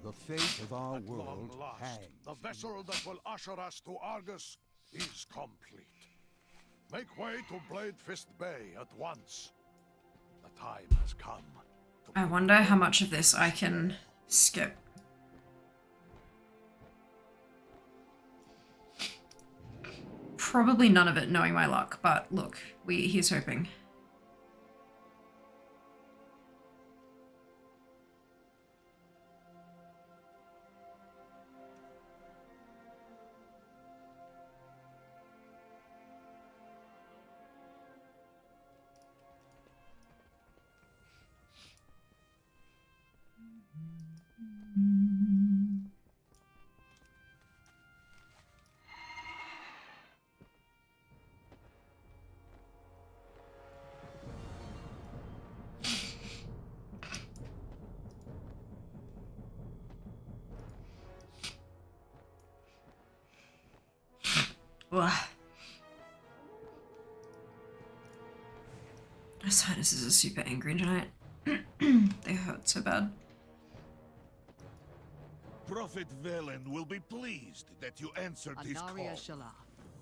The fate of our At long world last, hangs. the vessel that will usher us to Argus is complete. Make way to Blade Fist Bay at once. The time has come. I wonder how much of this I can skip. Probably none of it, knowing my luck, but look, here's hoping. Ugh. My sinuses are super angry tonight. They hurt so bad. Prophet Velen will be pleased that you answered his call. Anaria Shala.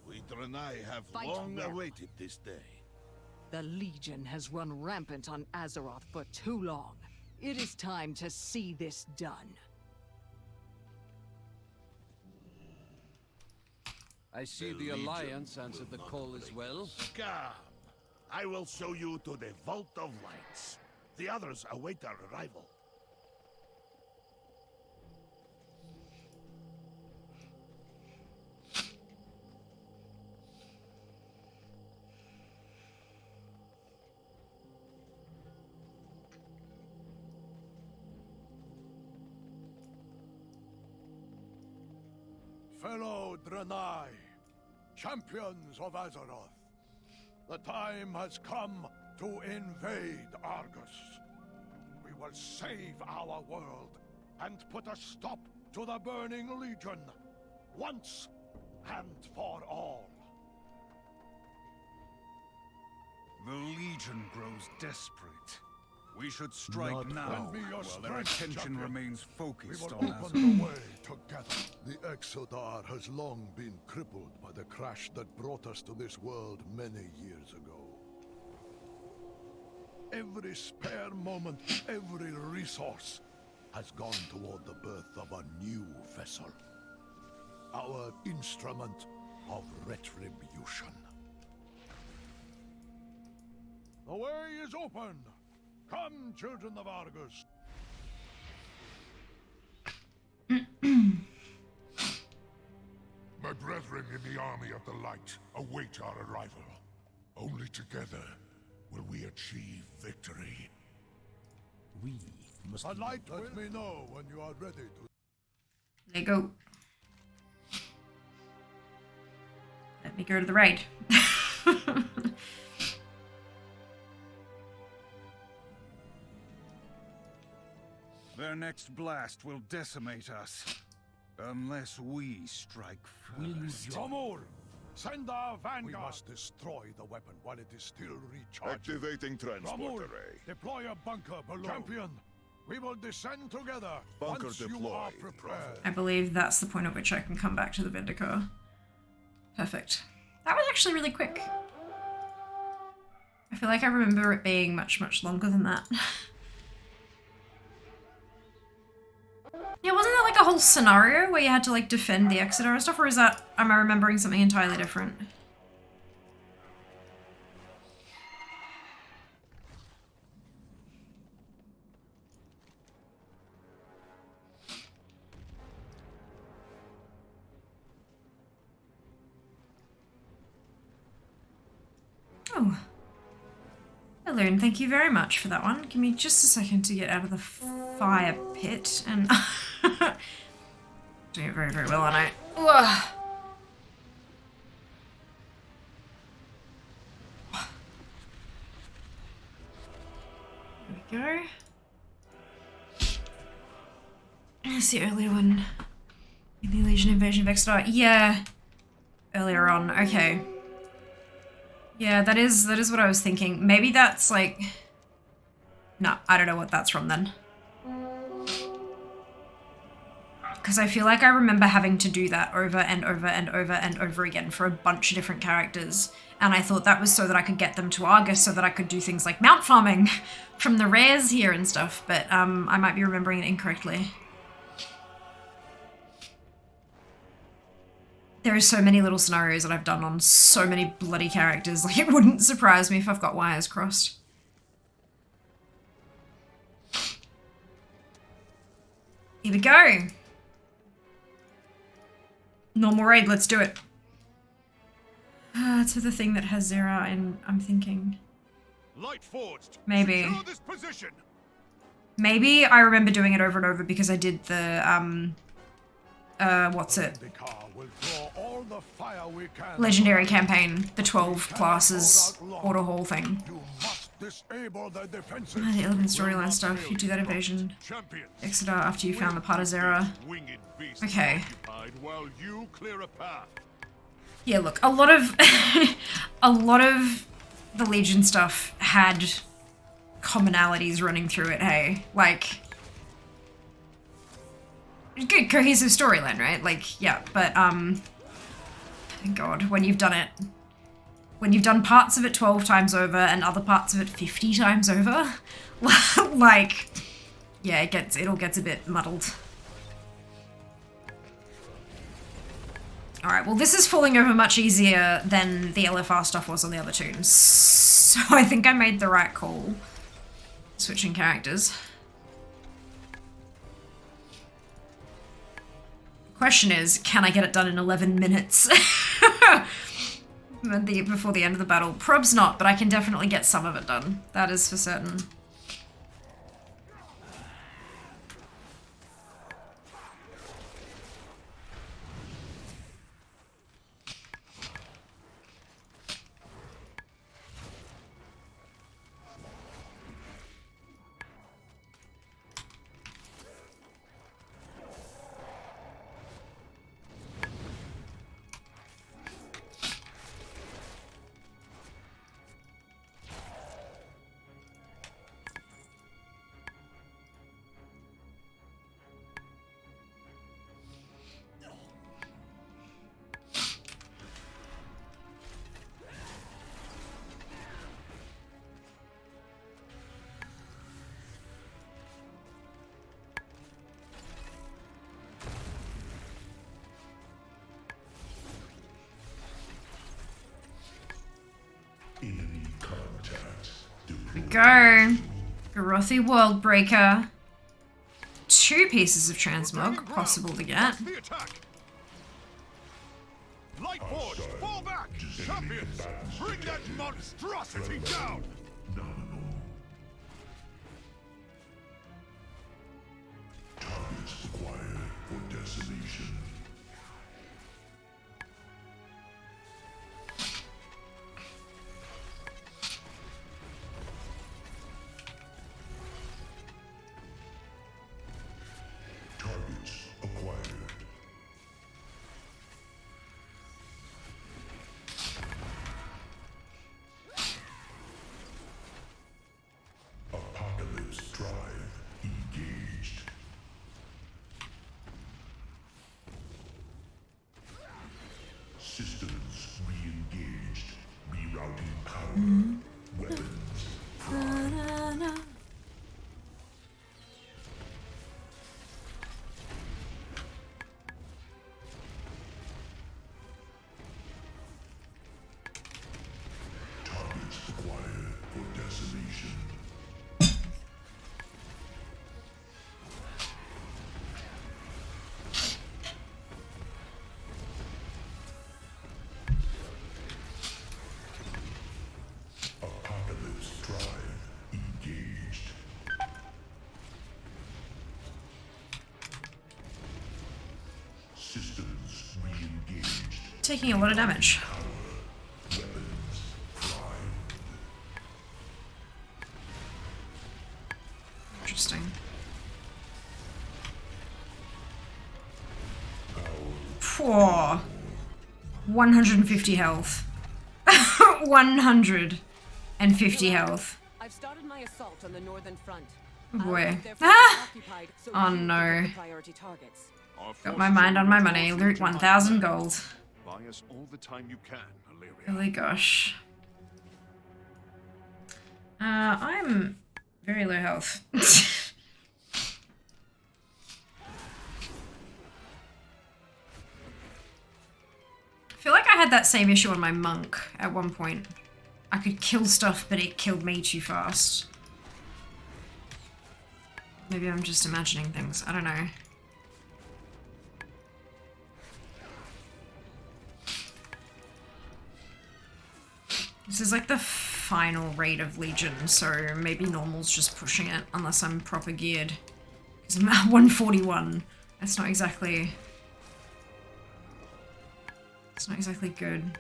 We Draenei have Fight long well. awaited this day. The Legion has run rampant on Azeroth for too long. It is time to see this done. I see the Alliance answered the call as well. Come, I will show you to the Vault of Lights. The others await our arrival. Fellow Draenei, champions of Azeroth, the time has come to invade Argus. We will save our world and put a stop to the Burning Legion, once and for all. The Legion grows desperate. We should strike Not now, lend me your while their strength, attention champion. remains We focused will on open Azeroth. the way together. The Exodar has long been crippled by the crash that brought us to this world many years ago. Every spare moment, every resource has gone toward the birth of a new vessel. Our instrument of retribution. The way is open! Come, children of Argus! My brethren in the army of the light await our arrival. Only together will we achieve victory. We must. The light, let me know when you are ready to. There you go. Let me go to the raid. Their next blast will decimate us. Unless we strike first. Tomur! Send our vanguard! We must destroy the weapon while it is still recharging. Activating transport Tomur, array. deploy a bunker below. Champion, we will descend together Bunker once you deployed, are prepared. I believe that's the point at which I can come back to the Vindicar. Perfect. That was actually really quick. I feel like I remember it being much, much longer than that. Yeah, wasn't that like a whole scenario where you had to like defend the Exeter and stuff, or is that, am I remembering something entirely different? Oh. Hello, and thank you very much for that one. Give me just a second to get out of the fire pit and doing it very, very well, aren't I? Ugh. There we go. That's the earlier one. The Legion invasion of Exeter. Yeah. Earlier on. Okay. Yeah, that is what I was thinking. Maybe that's like... No, I don't know what that's from then. Because I feel like I remember having to do that over and over and over and over again for a bunch of different characters. And I thought that was so that I could get them to Argus so that I could do things like mount farming from the rares here and stuff. But I might be remembering it incorrectly. There are so many little scenarios that I've done on so many bloody characters. Like, it wouldn't surprise me if I've got wires crossed. Here we go. Normal raid, let's do it. It's for the thing that has Zera, and I'm thinking. Light forged. Maybe. Secure this position. Maybe I remember doing it over and over because I did the, what's it? Legendary campaign, the 12 classes order hall thing. The Elegant storyline stuff, you do that invasion. Exeter after you found the part of Zera. Okay. Yeah, look, a lot of a lot of the Legion stuff had commonalities running through it, hey? Like, good cohesive storyline, right? Like, yeah, but thank God, when you've done it, when you've done parts of it 12 times over and other parts of it 50 times over, like, yeah, it all gets a bit muddled. Alright, well this is falling over much easier than the LFR stuff was on the other two, so I think I made the right call switching characters. Question is, can I get it done in 11 minutes? Before the end of the battle. Prob's not, but I can definitely get some of it done. That is for certain. Go. Garothi Worldbreaker. 2 pieces of transmog, possible to get. Light forge, fall back! Champions, bring that monstrosity down! Targets acquired for decimation. Targets acquired. Apocalypse drive engaged. Systems re-engaged. Rerouting power. Weapons. Targets acquired for decimation. Apocalypse drive engaged. Systems re-engaged. Taking a lot of damage. Interesting. Poor. 150 health. 150 health. I've started my assault on the northern front. Oh boy. Therefore occupied, so Oh you no. can get the priority targets. Got my mind on my money. Loot 1,000 gold. Buy us all the time you can, Illyria. Holy gosh. I'm very low health. I feel like I had that same issue on my monk at one point. I could kill stuff, but it killed me too fast. Maybe I'm just imagining things. I don't know. This is like the final raid of Legion, so maybe normal's just pushing it, unless I'm proper geared. Because I'm at 141. That's not exactly... It's not exactly good.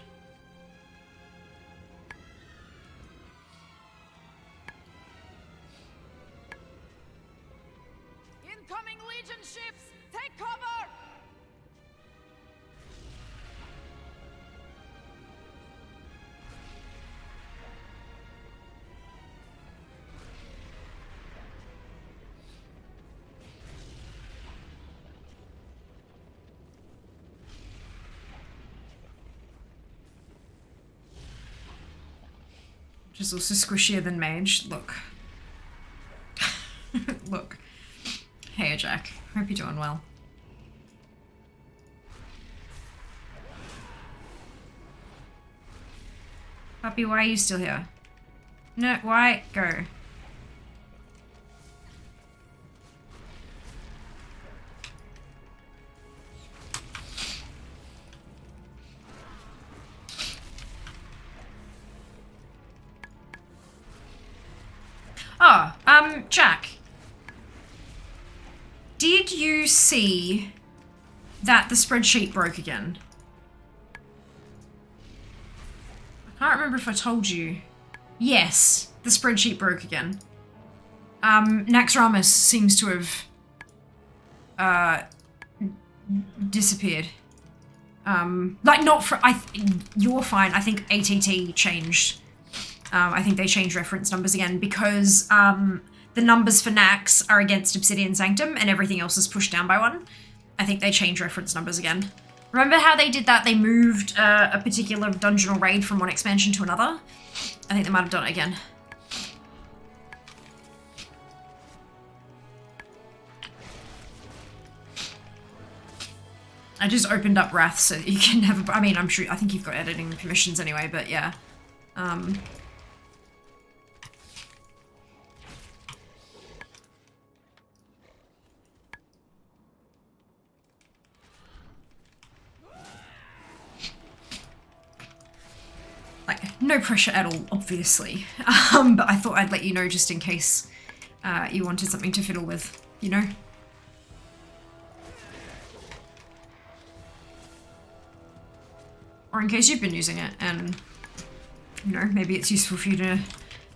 Incoming Legion ships! Take cover! Which is also squishier than Mage. Look. Look. Hey, Jack. Hope you're doing well. Puppy, why are you still here? No, why? Go. Oh, Jack. Did you see that the spreadsheet broke again? I can't remember if I told you. Yes, the spreadsheet broke again. Naxxramas seems to have disappeared. Like not for you're fine. I think ATT changed. I think they changed reference numbers again because the numbers for Nax are against Obsidian Sanctum and everything else is pushed down by one. I think they changed reference numbers again. Remember how they did that? They moved a particular dungeon or raid from one expansion to another? I think they might have done it again. I just opened up Wrath so that you can have I mean, I think you've got editing permissions anyway, but yeah. Like, no pressure at all, obviously. But I thought I'd let you know just in case you wanted something to fiddle with, you know? Or in case you've been using it and, you know, maybe it's useful for you to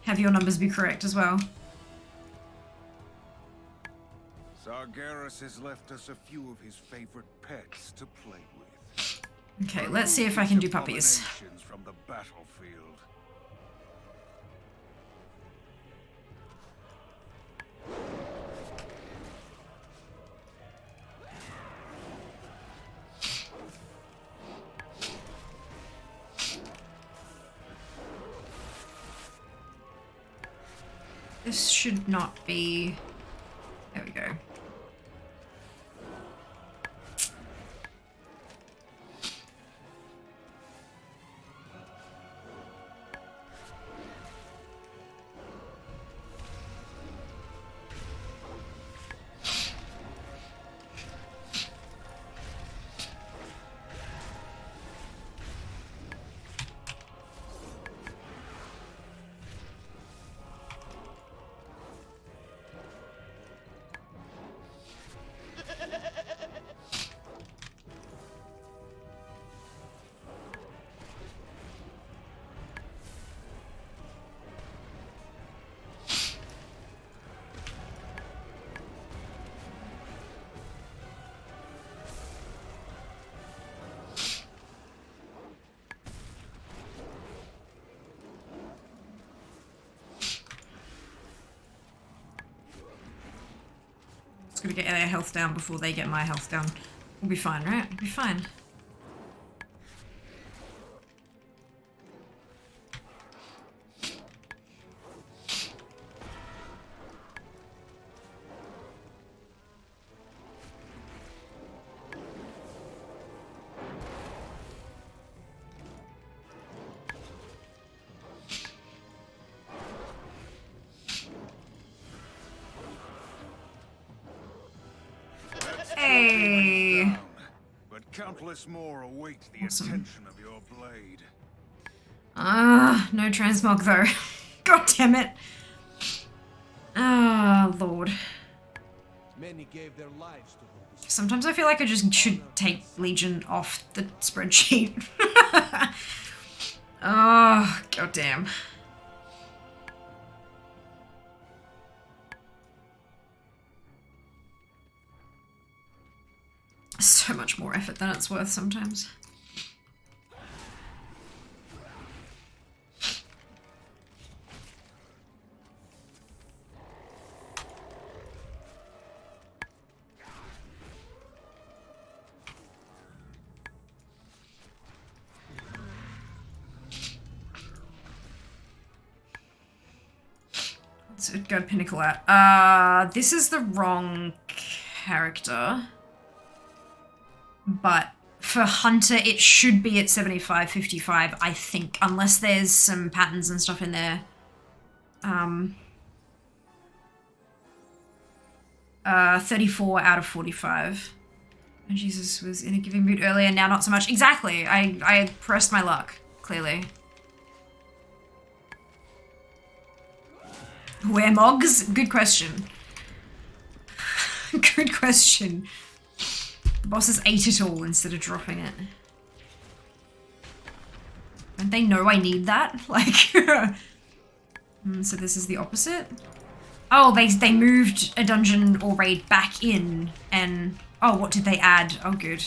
have your numbers be correct as well. Sargeras has left us a few of his favorite pets to play with. Okay, let's see if I can do puppies. From the battlefield. This should not be... There we go. Gotta get their health down before they get my health down. We'll be fine, right? We'll be fine. Hey! But countless more await the attention of your blade. Ah, no transmog though. God damn it. Ah, Lord. Many gave their lives to hold. Sometimes I feel like I just should take Legion off the spreadsheet. Oh, goddamn. So much more effort than it's worth sometimes. What's Utgard Pinnacle at? This is the wrong character. But for Hunter, it should be at 75-55, I think, unless there's some patterns and stuff in there. 34 out of 45. And Jesus was in a giving mood earlier, now not so much. Exactly, I pressed my luck, clearly. Where Mogs? Good question. Good question. The bosses ate it all instead of dropping it. Don't they know I need that? Like, so this is the opposite? Oh, they moved a dungeon or raid back in and... Oh, what did they add? Oh, good.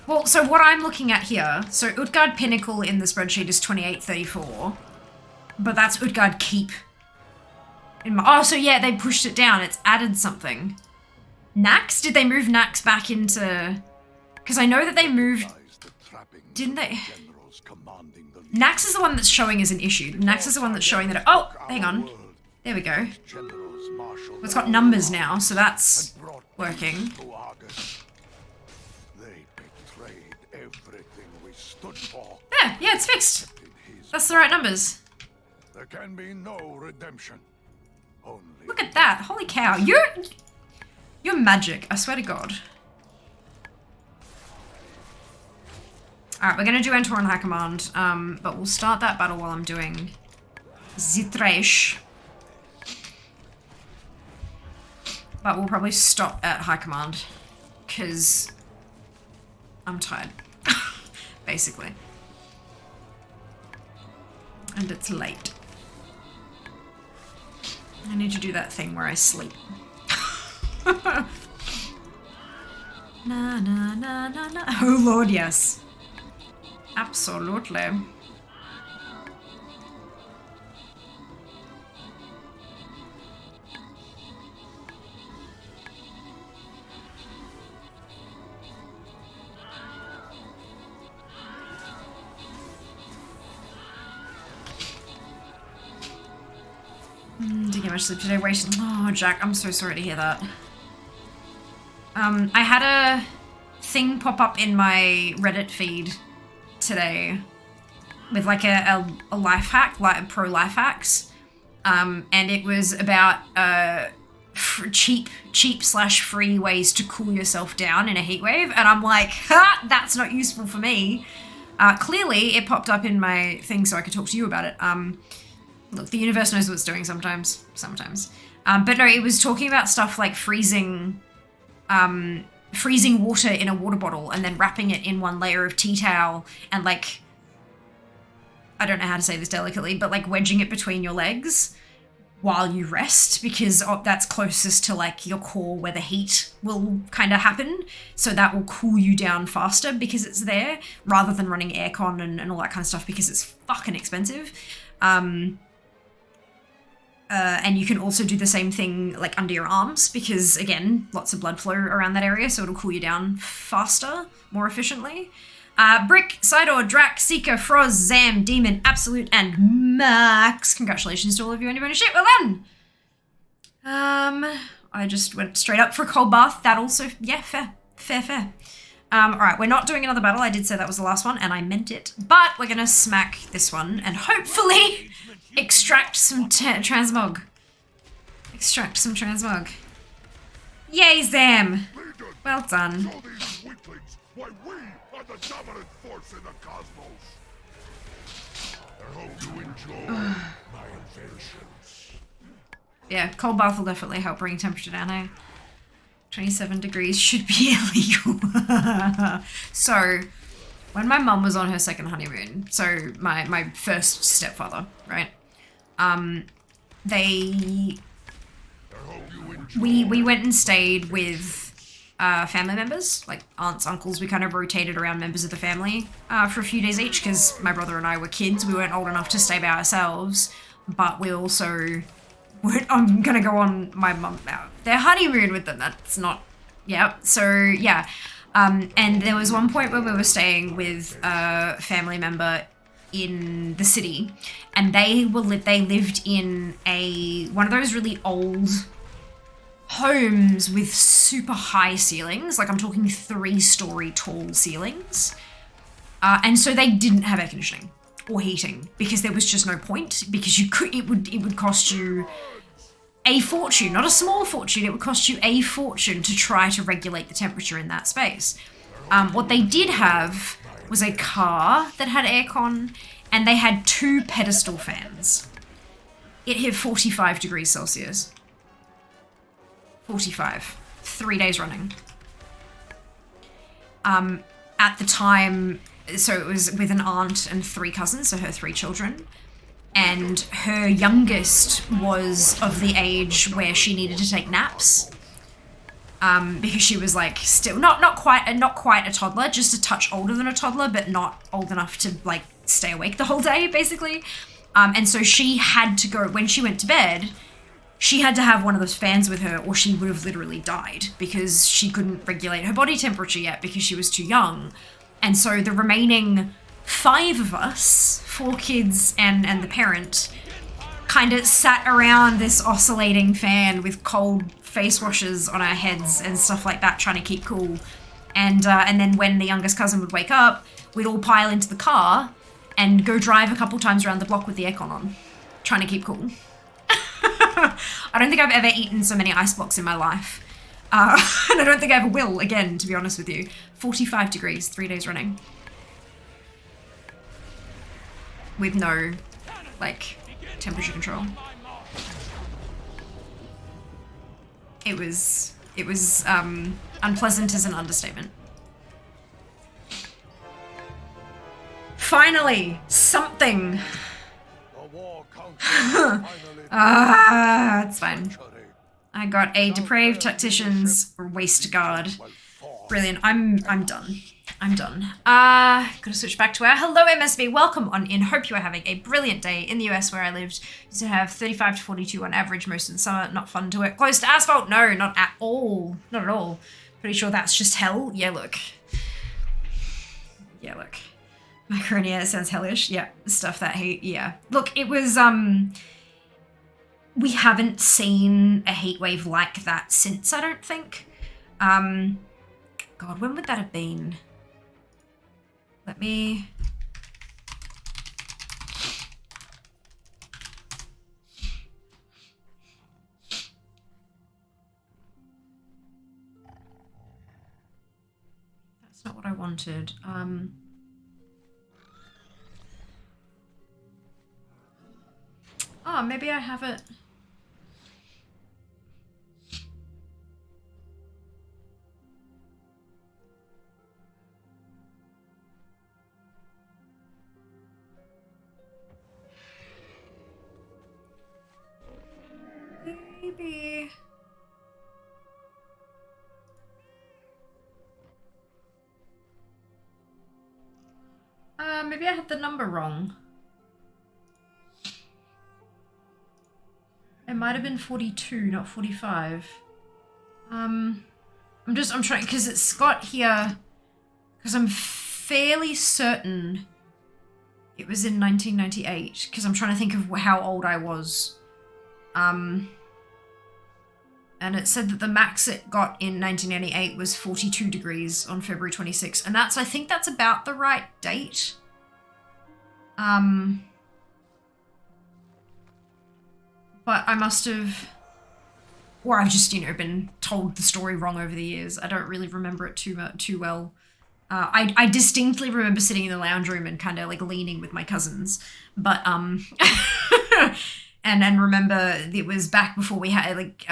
Well, so what I'm looking at here, so Utgard Pinnacle in the spreadsheet is 2834. But that's Utgard Keep. Oh, so yeah, they pushed it down. It's added something. Nax? Did they move Nax back into... Because I know that they moved... Didn't they? Nax is the one that's showing as an issue. Nax is the one that's showing that... Oh, hang on. There we go. Well, it's got numbers now, so that's working. Yeah, it's fixed. That's the right numbers. There can be no redemption. Only Look at that. Holy cow. You're magic. I swear to God. Alright, we're gonna do Enter on High Command, but we'll start that battle while I'm doing Zithresh. But we'll probably stop at High Command, because I'm tired, basically. And it's late. I need to do that thing where I sleep. Na na na na na. Oh Lord, yes. Absolutely. Didn't get much sleep today. Waiting. Oh, Jack, I'm so sorry to hear that. I had a thing pop up in my Reddit feed today with like a life hack, like pro life hacks, and it was about cheap/free ways to cool yourself down in a heat wave, and I'm like, ha, that's not useful for me. Clearly, it popped up in my thing so I could talk to you about it. Look, the universe knows what it's doing sometimes. But no, it was talking about stuff like freezing water in a water bottle and then wrapping it in one layer of tea towel and I don't know how to say this delicately, but wedging it between your legs while you rest, because that's closest to like your core where the heat will kind of happen. So that will cool you down faster because it's there, rather than running aircon and all that kind of stuff, because it's fucking expensive. And you can also do the same thing like under your arms, because again, lots of blood flow around that area, so it'll cool you down faster, more efficiently. Brick, Sidor, Drac, Seeker, Froz, Zam, Demon, Absolute, and Max. Congratulations to all of you on your bonus shit. Well done! I just went straight up for a cold bath. That also, yeah, fair. Alright, we're not doing another battle. I did say that was the last one, and I meant it. But we're gonna smack this one, and hopefully extract some transmog. Extract some transmog. Yay, Zam! Well done. Why we are the dominant force in the cosmos. I hope you enjoy my inventions. Yeah, cold bath will definitely help bring temperature down, eh? 27 degrees should be illegal. So, when my mum was on her second honeymoon, so my first stepfather, right? We went and stayed with family members, like aunts, uncles. We kind of rotated around members of the family for a few days each, because my brother and I were kids. We weren't old enough to stay by ourselves, but we also weren't, I'm gonna go on my mum, their honeymoon with them. That's not, yeah. So yeah, and there was one point where we were staying with a family member in the city, and they lived in one of those really old homes with super high ceilings, like I'm talking 3-story tall ceilings. And so they didn't have air conditioning or heating, because there was just no point, because it would cost you a fortune, not a small fortune, it would cost you a fortune to try to regulate the temperature in that space. What they did have was a car that had aircon, and they had 2 pedestal fans. It hit 45 degrees Celsius. 45. 3 days running. At the time, so it was with an aunt and 3 cousins, so her 3 children. And her youngest was of the age where she needed to take naps. Because she was like still not quite a toddler, just a touch older than a toddler, but not old enough to like stay awake the whole day, basically. And so she had to go, when she went to bed, she had to have one of those fans with her, or she would have literally died, because she couldn't regulate her body temperature yet because she was too young. And so the remaining 5 of us, 4 kids and the parent, kind of sat around this oscillating fan with cold face washes on our heads and stuff like that, trying to keep cool. And then when the youngest cousin would wake up, we'd all pile into the car and go drive a couple times around the block with the aircon on, trying to keep cool. I don't think I've ever eaten so many ice blocks in my life. And I don't think I ever will again, to be honest with you. 45 degrees, 3 days running. With no, like, temperature control. It was unpleasant is an understatement. Finally, something. It's fine. I got a Depraved Tactician's Waist Guard. Brilliant. I'm done. I'm done. Gotta switch back to our hello MSV. Welcome on in. Hope you are having a brilliant day. In the US where I lived, used to have 35 to 42 on average most of the summer. Not fun to work close to asphalt. No, not at all. Not at all. Pretty sure that's just hell. Yeah, look. Yeah, look. Macaronia sounds hellish. Yeah, stuff that heat. Yeah. Look, it was, we haven't seen a heat wave like that since, I don't think. God, when would that have been? Let me... That's not what I wanted. Oh, maybe I have it. maybe... maybe I had the number wrong. It might have been 42, not 45. I'm trying, because it's got here, because I'm fairly certain it was in 1998, because I'm trying to think of how old I was. And it said that the max it got in 1998 was 42 degrees on February 26th, and I think that's about the right date. But I must have, or I've just, been told the story wrong over the years. I don't really remember it too well. I distinctly remember sitting in the lounge room and kind of like leaning with my cousins, but and then remember it was back before we had like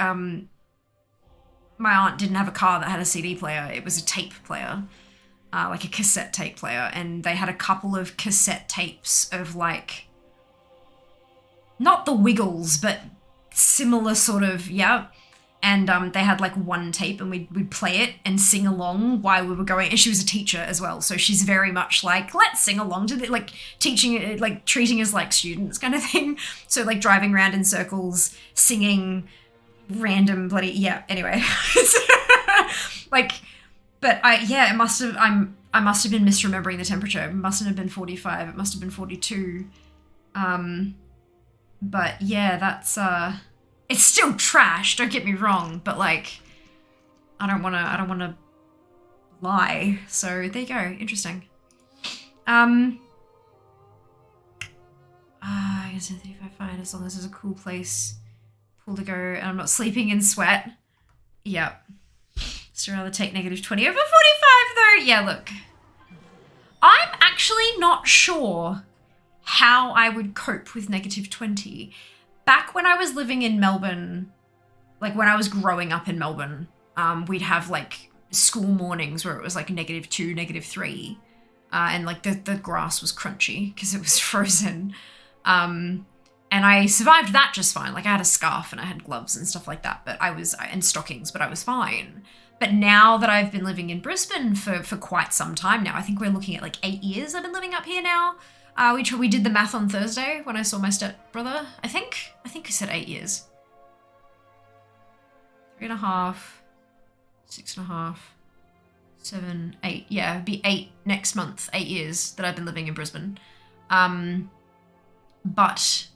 my aunt didn't have a car that had a CD player. It was a tape player, like a cassette tape player, and they had a couple of cassette tapes of like, not the Wiggles, but similar sort of, yeah. And they had like one tape and we'd play it and sing along while we were going. And she was a teacher as well. So she's very much like, let's sing along to it, like teaching it, like treating us like students kind of thing. So like driving around in circles, singing random bloody, yeah, anyway. Like, but it must have, I must have been misremembering the temperature. It mustn't have been 45. It must have been 42. But yeah, that's, it's still trash, don't get me wrong, but like, I don't wanna lie. So there you go, interesting. I guess 35 fine, as long as there's a cool place, pool to go, and I'm not sleeping in sweat. Yep. Still rather take -20 over 45 though. Yeah, look. I'm actually not sure how I would cope with -20. Back when I was living in Melbourne, like when I was growing up in Melbourne, we'd have like school mornings where it was like -2, -3, and like the grass was crunchy because it was frozen. And I survived that just fine. Like I had a scarf and I had gloves and stuff like that, and stockings, but I was fine. But now that I've been living in Brisbane for quite some time now, I think we're looking at like 8 years I've been living up here now. We did the math on Thursday when I saw my stepbrother. I think I said 8 years. 3.5, 6.5, 7, 8. Yeah, it'd be 8 next month. 8 years that I've been living in Brisbane. But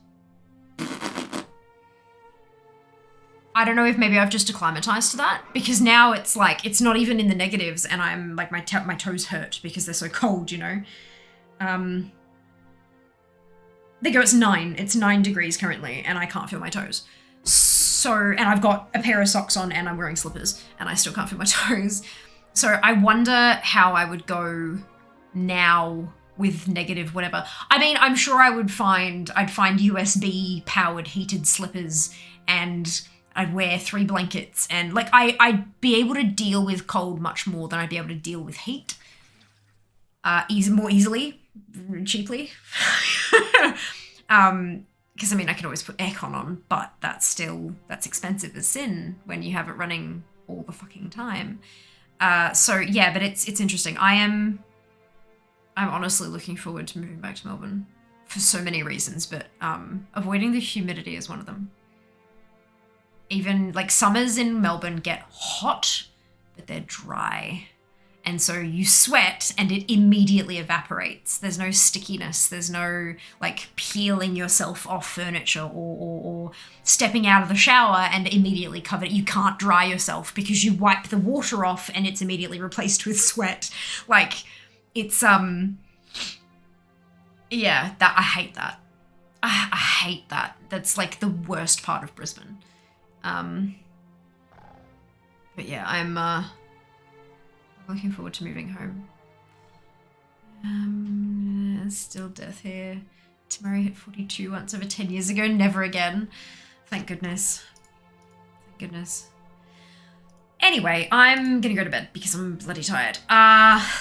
I don't know if maybe I've just acclimatized to that, because now it's like, it's not even in the negatives and I'm like, my toes hurt because they're so cold, There you go, it's 9. It's 9 degrees currently and I can't feel my toes. So, and I've got a pair of socks on and I'm wearing slippers and I still can't feel my toes. So I wonder how I would go now with negative whatever. I mean, I'm sure I'd find USB powered heated slippers and I'd wear 3 blankets and like I'd be able to deal with cold much more than I'd be able to deal with heat. More easily, cheaply. Because I mean, I could always put aircon on, but that's expensive as sin when you have it running all the fucking time. So yeah, but it's interesting. I'm honestly looking forward to moving back to Melbourne for so many reasons, but avoiding the humidity is one of them. Even like summers in Melbourne get hot, but they're dry. And so you sweat and it immediately evaporates. There's no stickiness. There's no like peeling yourself off furniture or stepping out of the shower and immediately covered. You can't dry yourself because you wipe the water off and it's immediately replaced with sweat. Like it's, yeah, that I hate that. I hate that. That's like the worst part of Brisbane. But yeah, I'm looking forward to moving home. Still death here. Timori hit 42 once over 10 years ago. Never again. Thank goodness. Thank goodness. Anyway, I'm gonna go to bed because I'm bloody tired.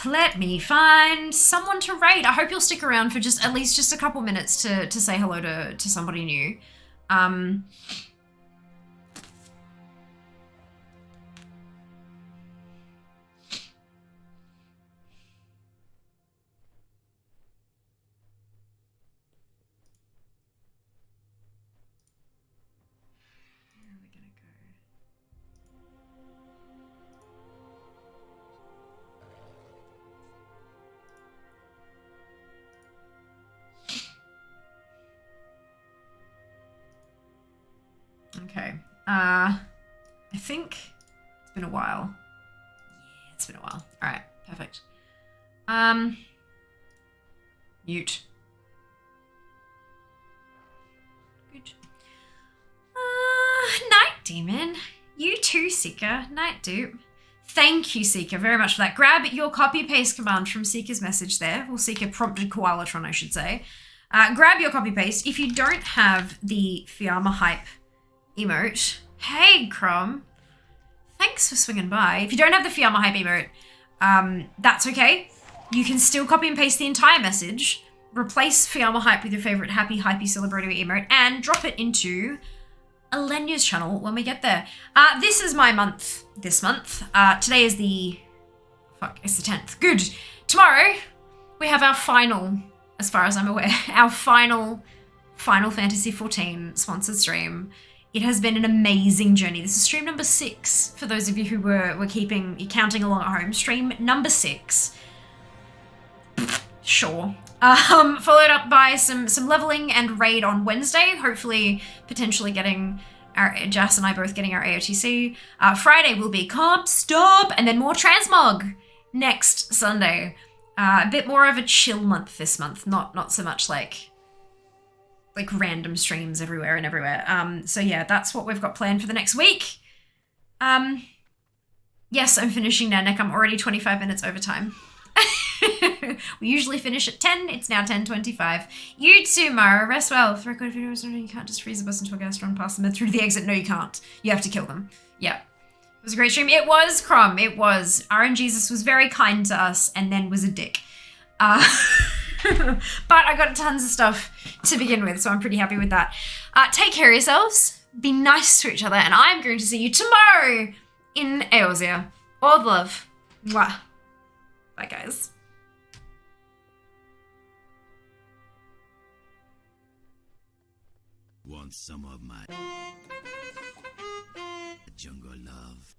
Let me find someone to raid. I hope you'll stick around for at least just a couple minutes to say hello to somebody new. Okay. I think it's been a while. Yeah, it's been a while. All right, perfect. Mute. Good. Night Demon. You too, Seeker. Night Dupe. Thank you, Seeker, very much for that. Grab your copy-paste command from Seeker's message there. Or Seeker prompted Koalatron, I should say. Grab your copy-paste. If you don't have the Fiamma Hype emote... Hey, Crom. Thanks for swinging by. If you don't have the Fiamma Hype emote, that's okay. You can still copy and paste the entire message, replace Fiamma Hype with your favorite happy, hypey, celebratory emote, and drop it into Alenia's channel when we get there. This is my month. This month. Today is the... Fuck, it's the 10th. Good. Tomorrow, we have our final, as far as I'm aware, our final Final Fantasy XIV sponsored stream. It has been an amazing journey. This is stream number 6, for those of you who were counting along at home. Stream number 6. Sure. Followed up by some leveling and raid on Wednesday. Hopefully, potentially getting Jas and I both getting our AOTC. Friday will be Comp Stop, and then more transmog next Sunday. A bit more of a chill month this month. Not so much like random streams everywhere and everywhere. So yeah, that's what we've got planned for the next week. Yes, I'm finishing now, Nick. I'm already 25 minutes over time. We usually finish at 10. It's now 10:25. You too, Mara. Rest well. For record videos, you can't just freeze a bus into a gas and pass them through the exit. No, you can't. You have to kill them. Yeah. It was a great stream. It was, Crom. It was. RNGesus was very kind to us and then was a dick. But I got tons of stuff to begin with, so I'm pretty happy with that. Take care of yourselves. Be nice to each other, and I'm going to see you tomorrow in Eorzea. All the love. Mwah. Bye, guys. Want some of my jungle love?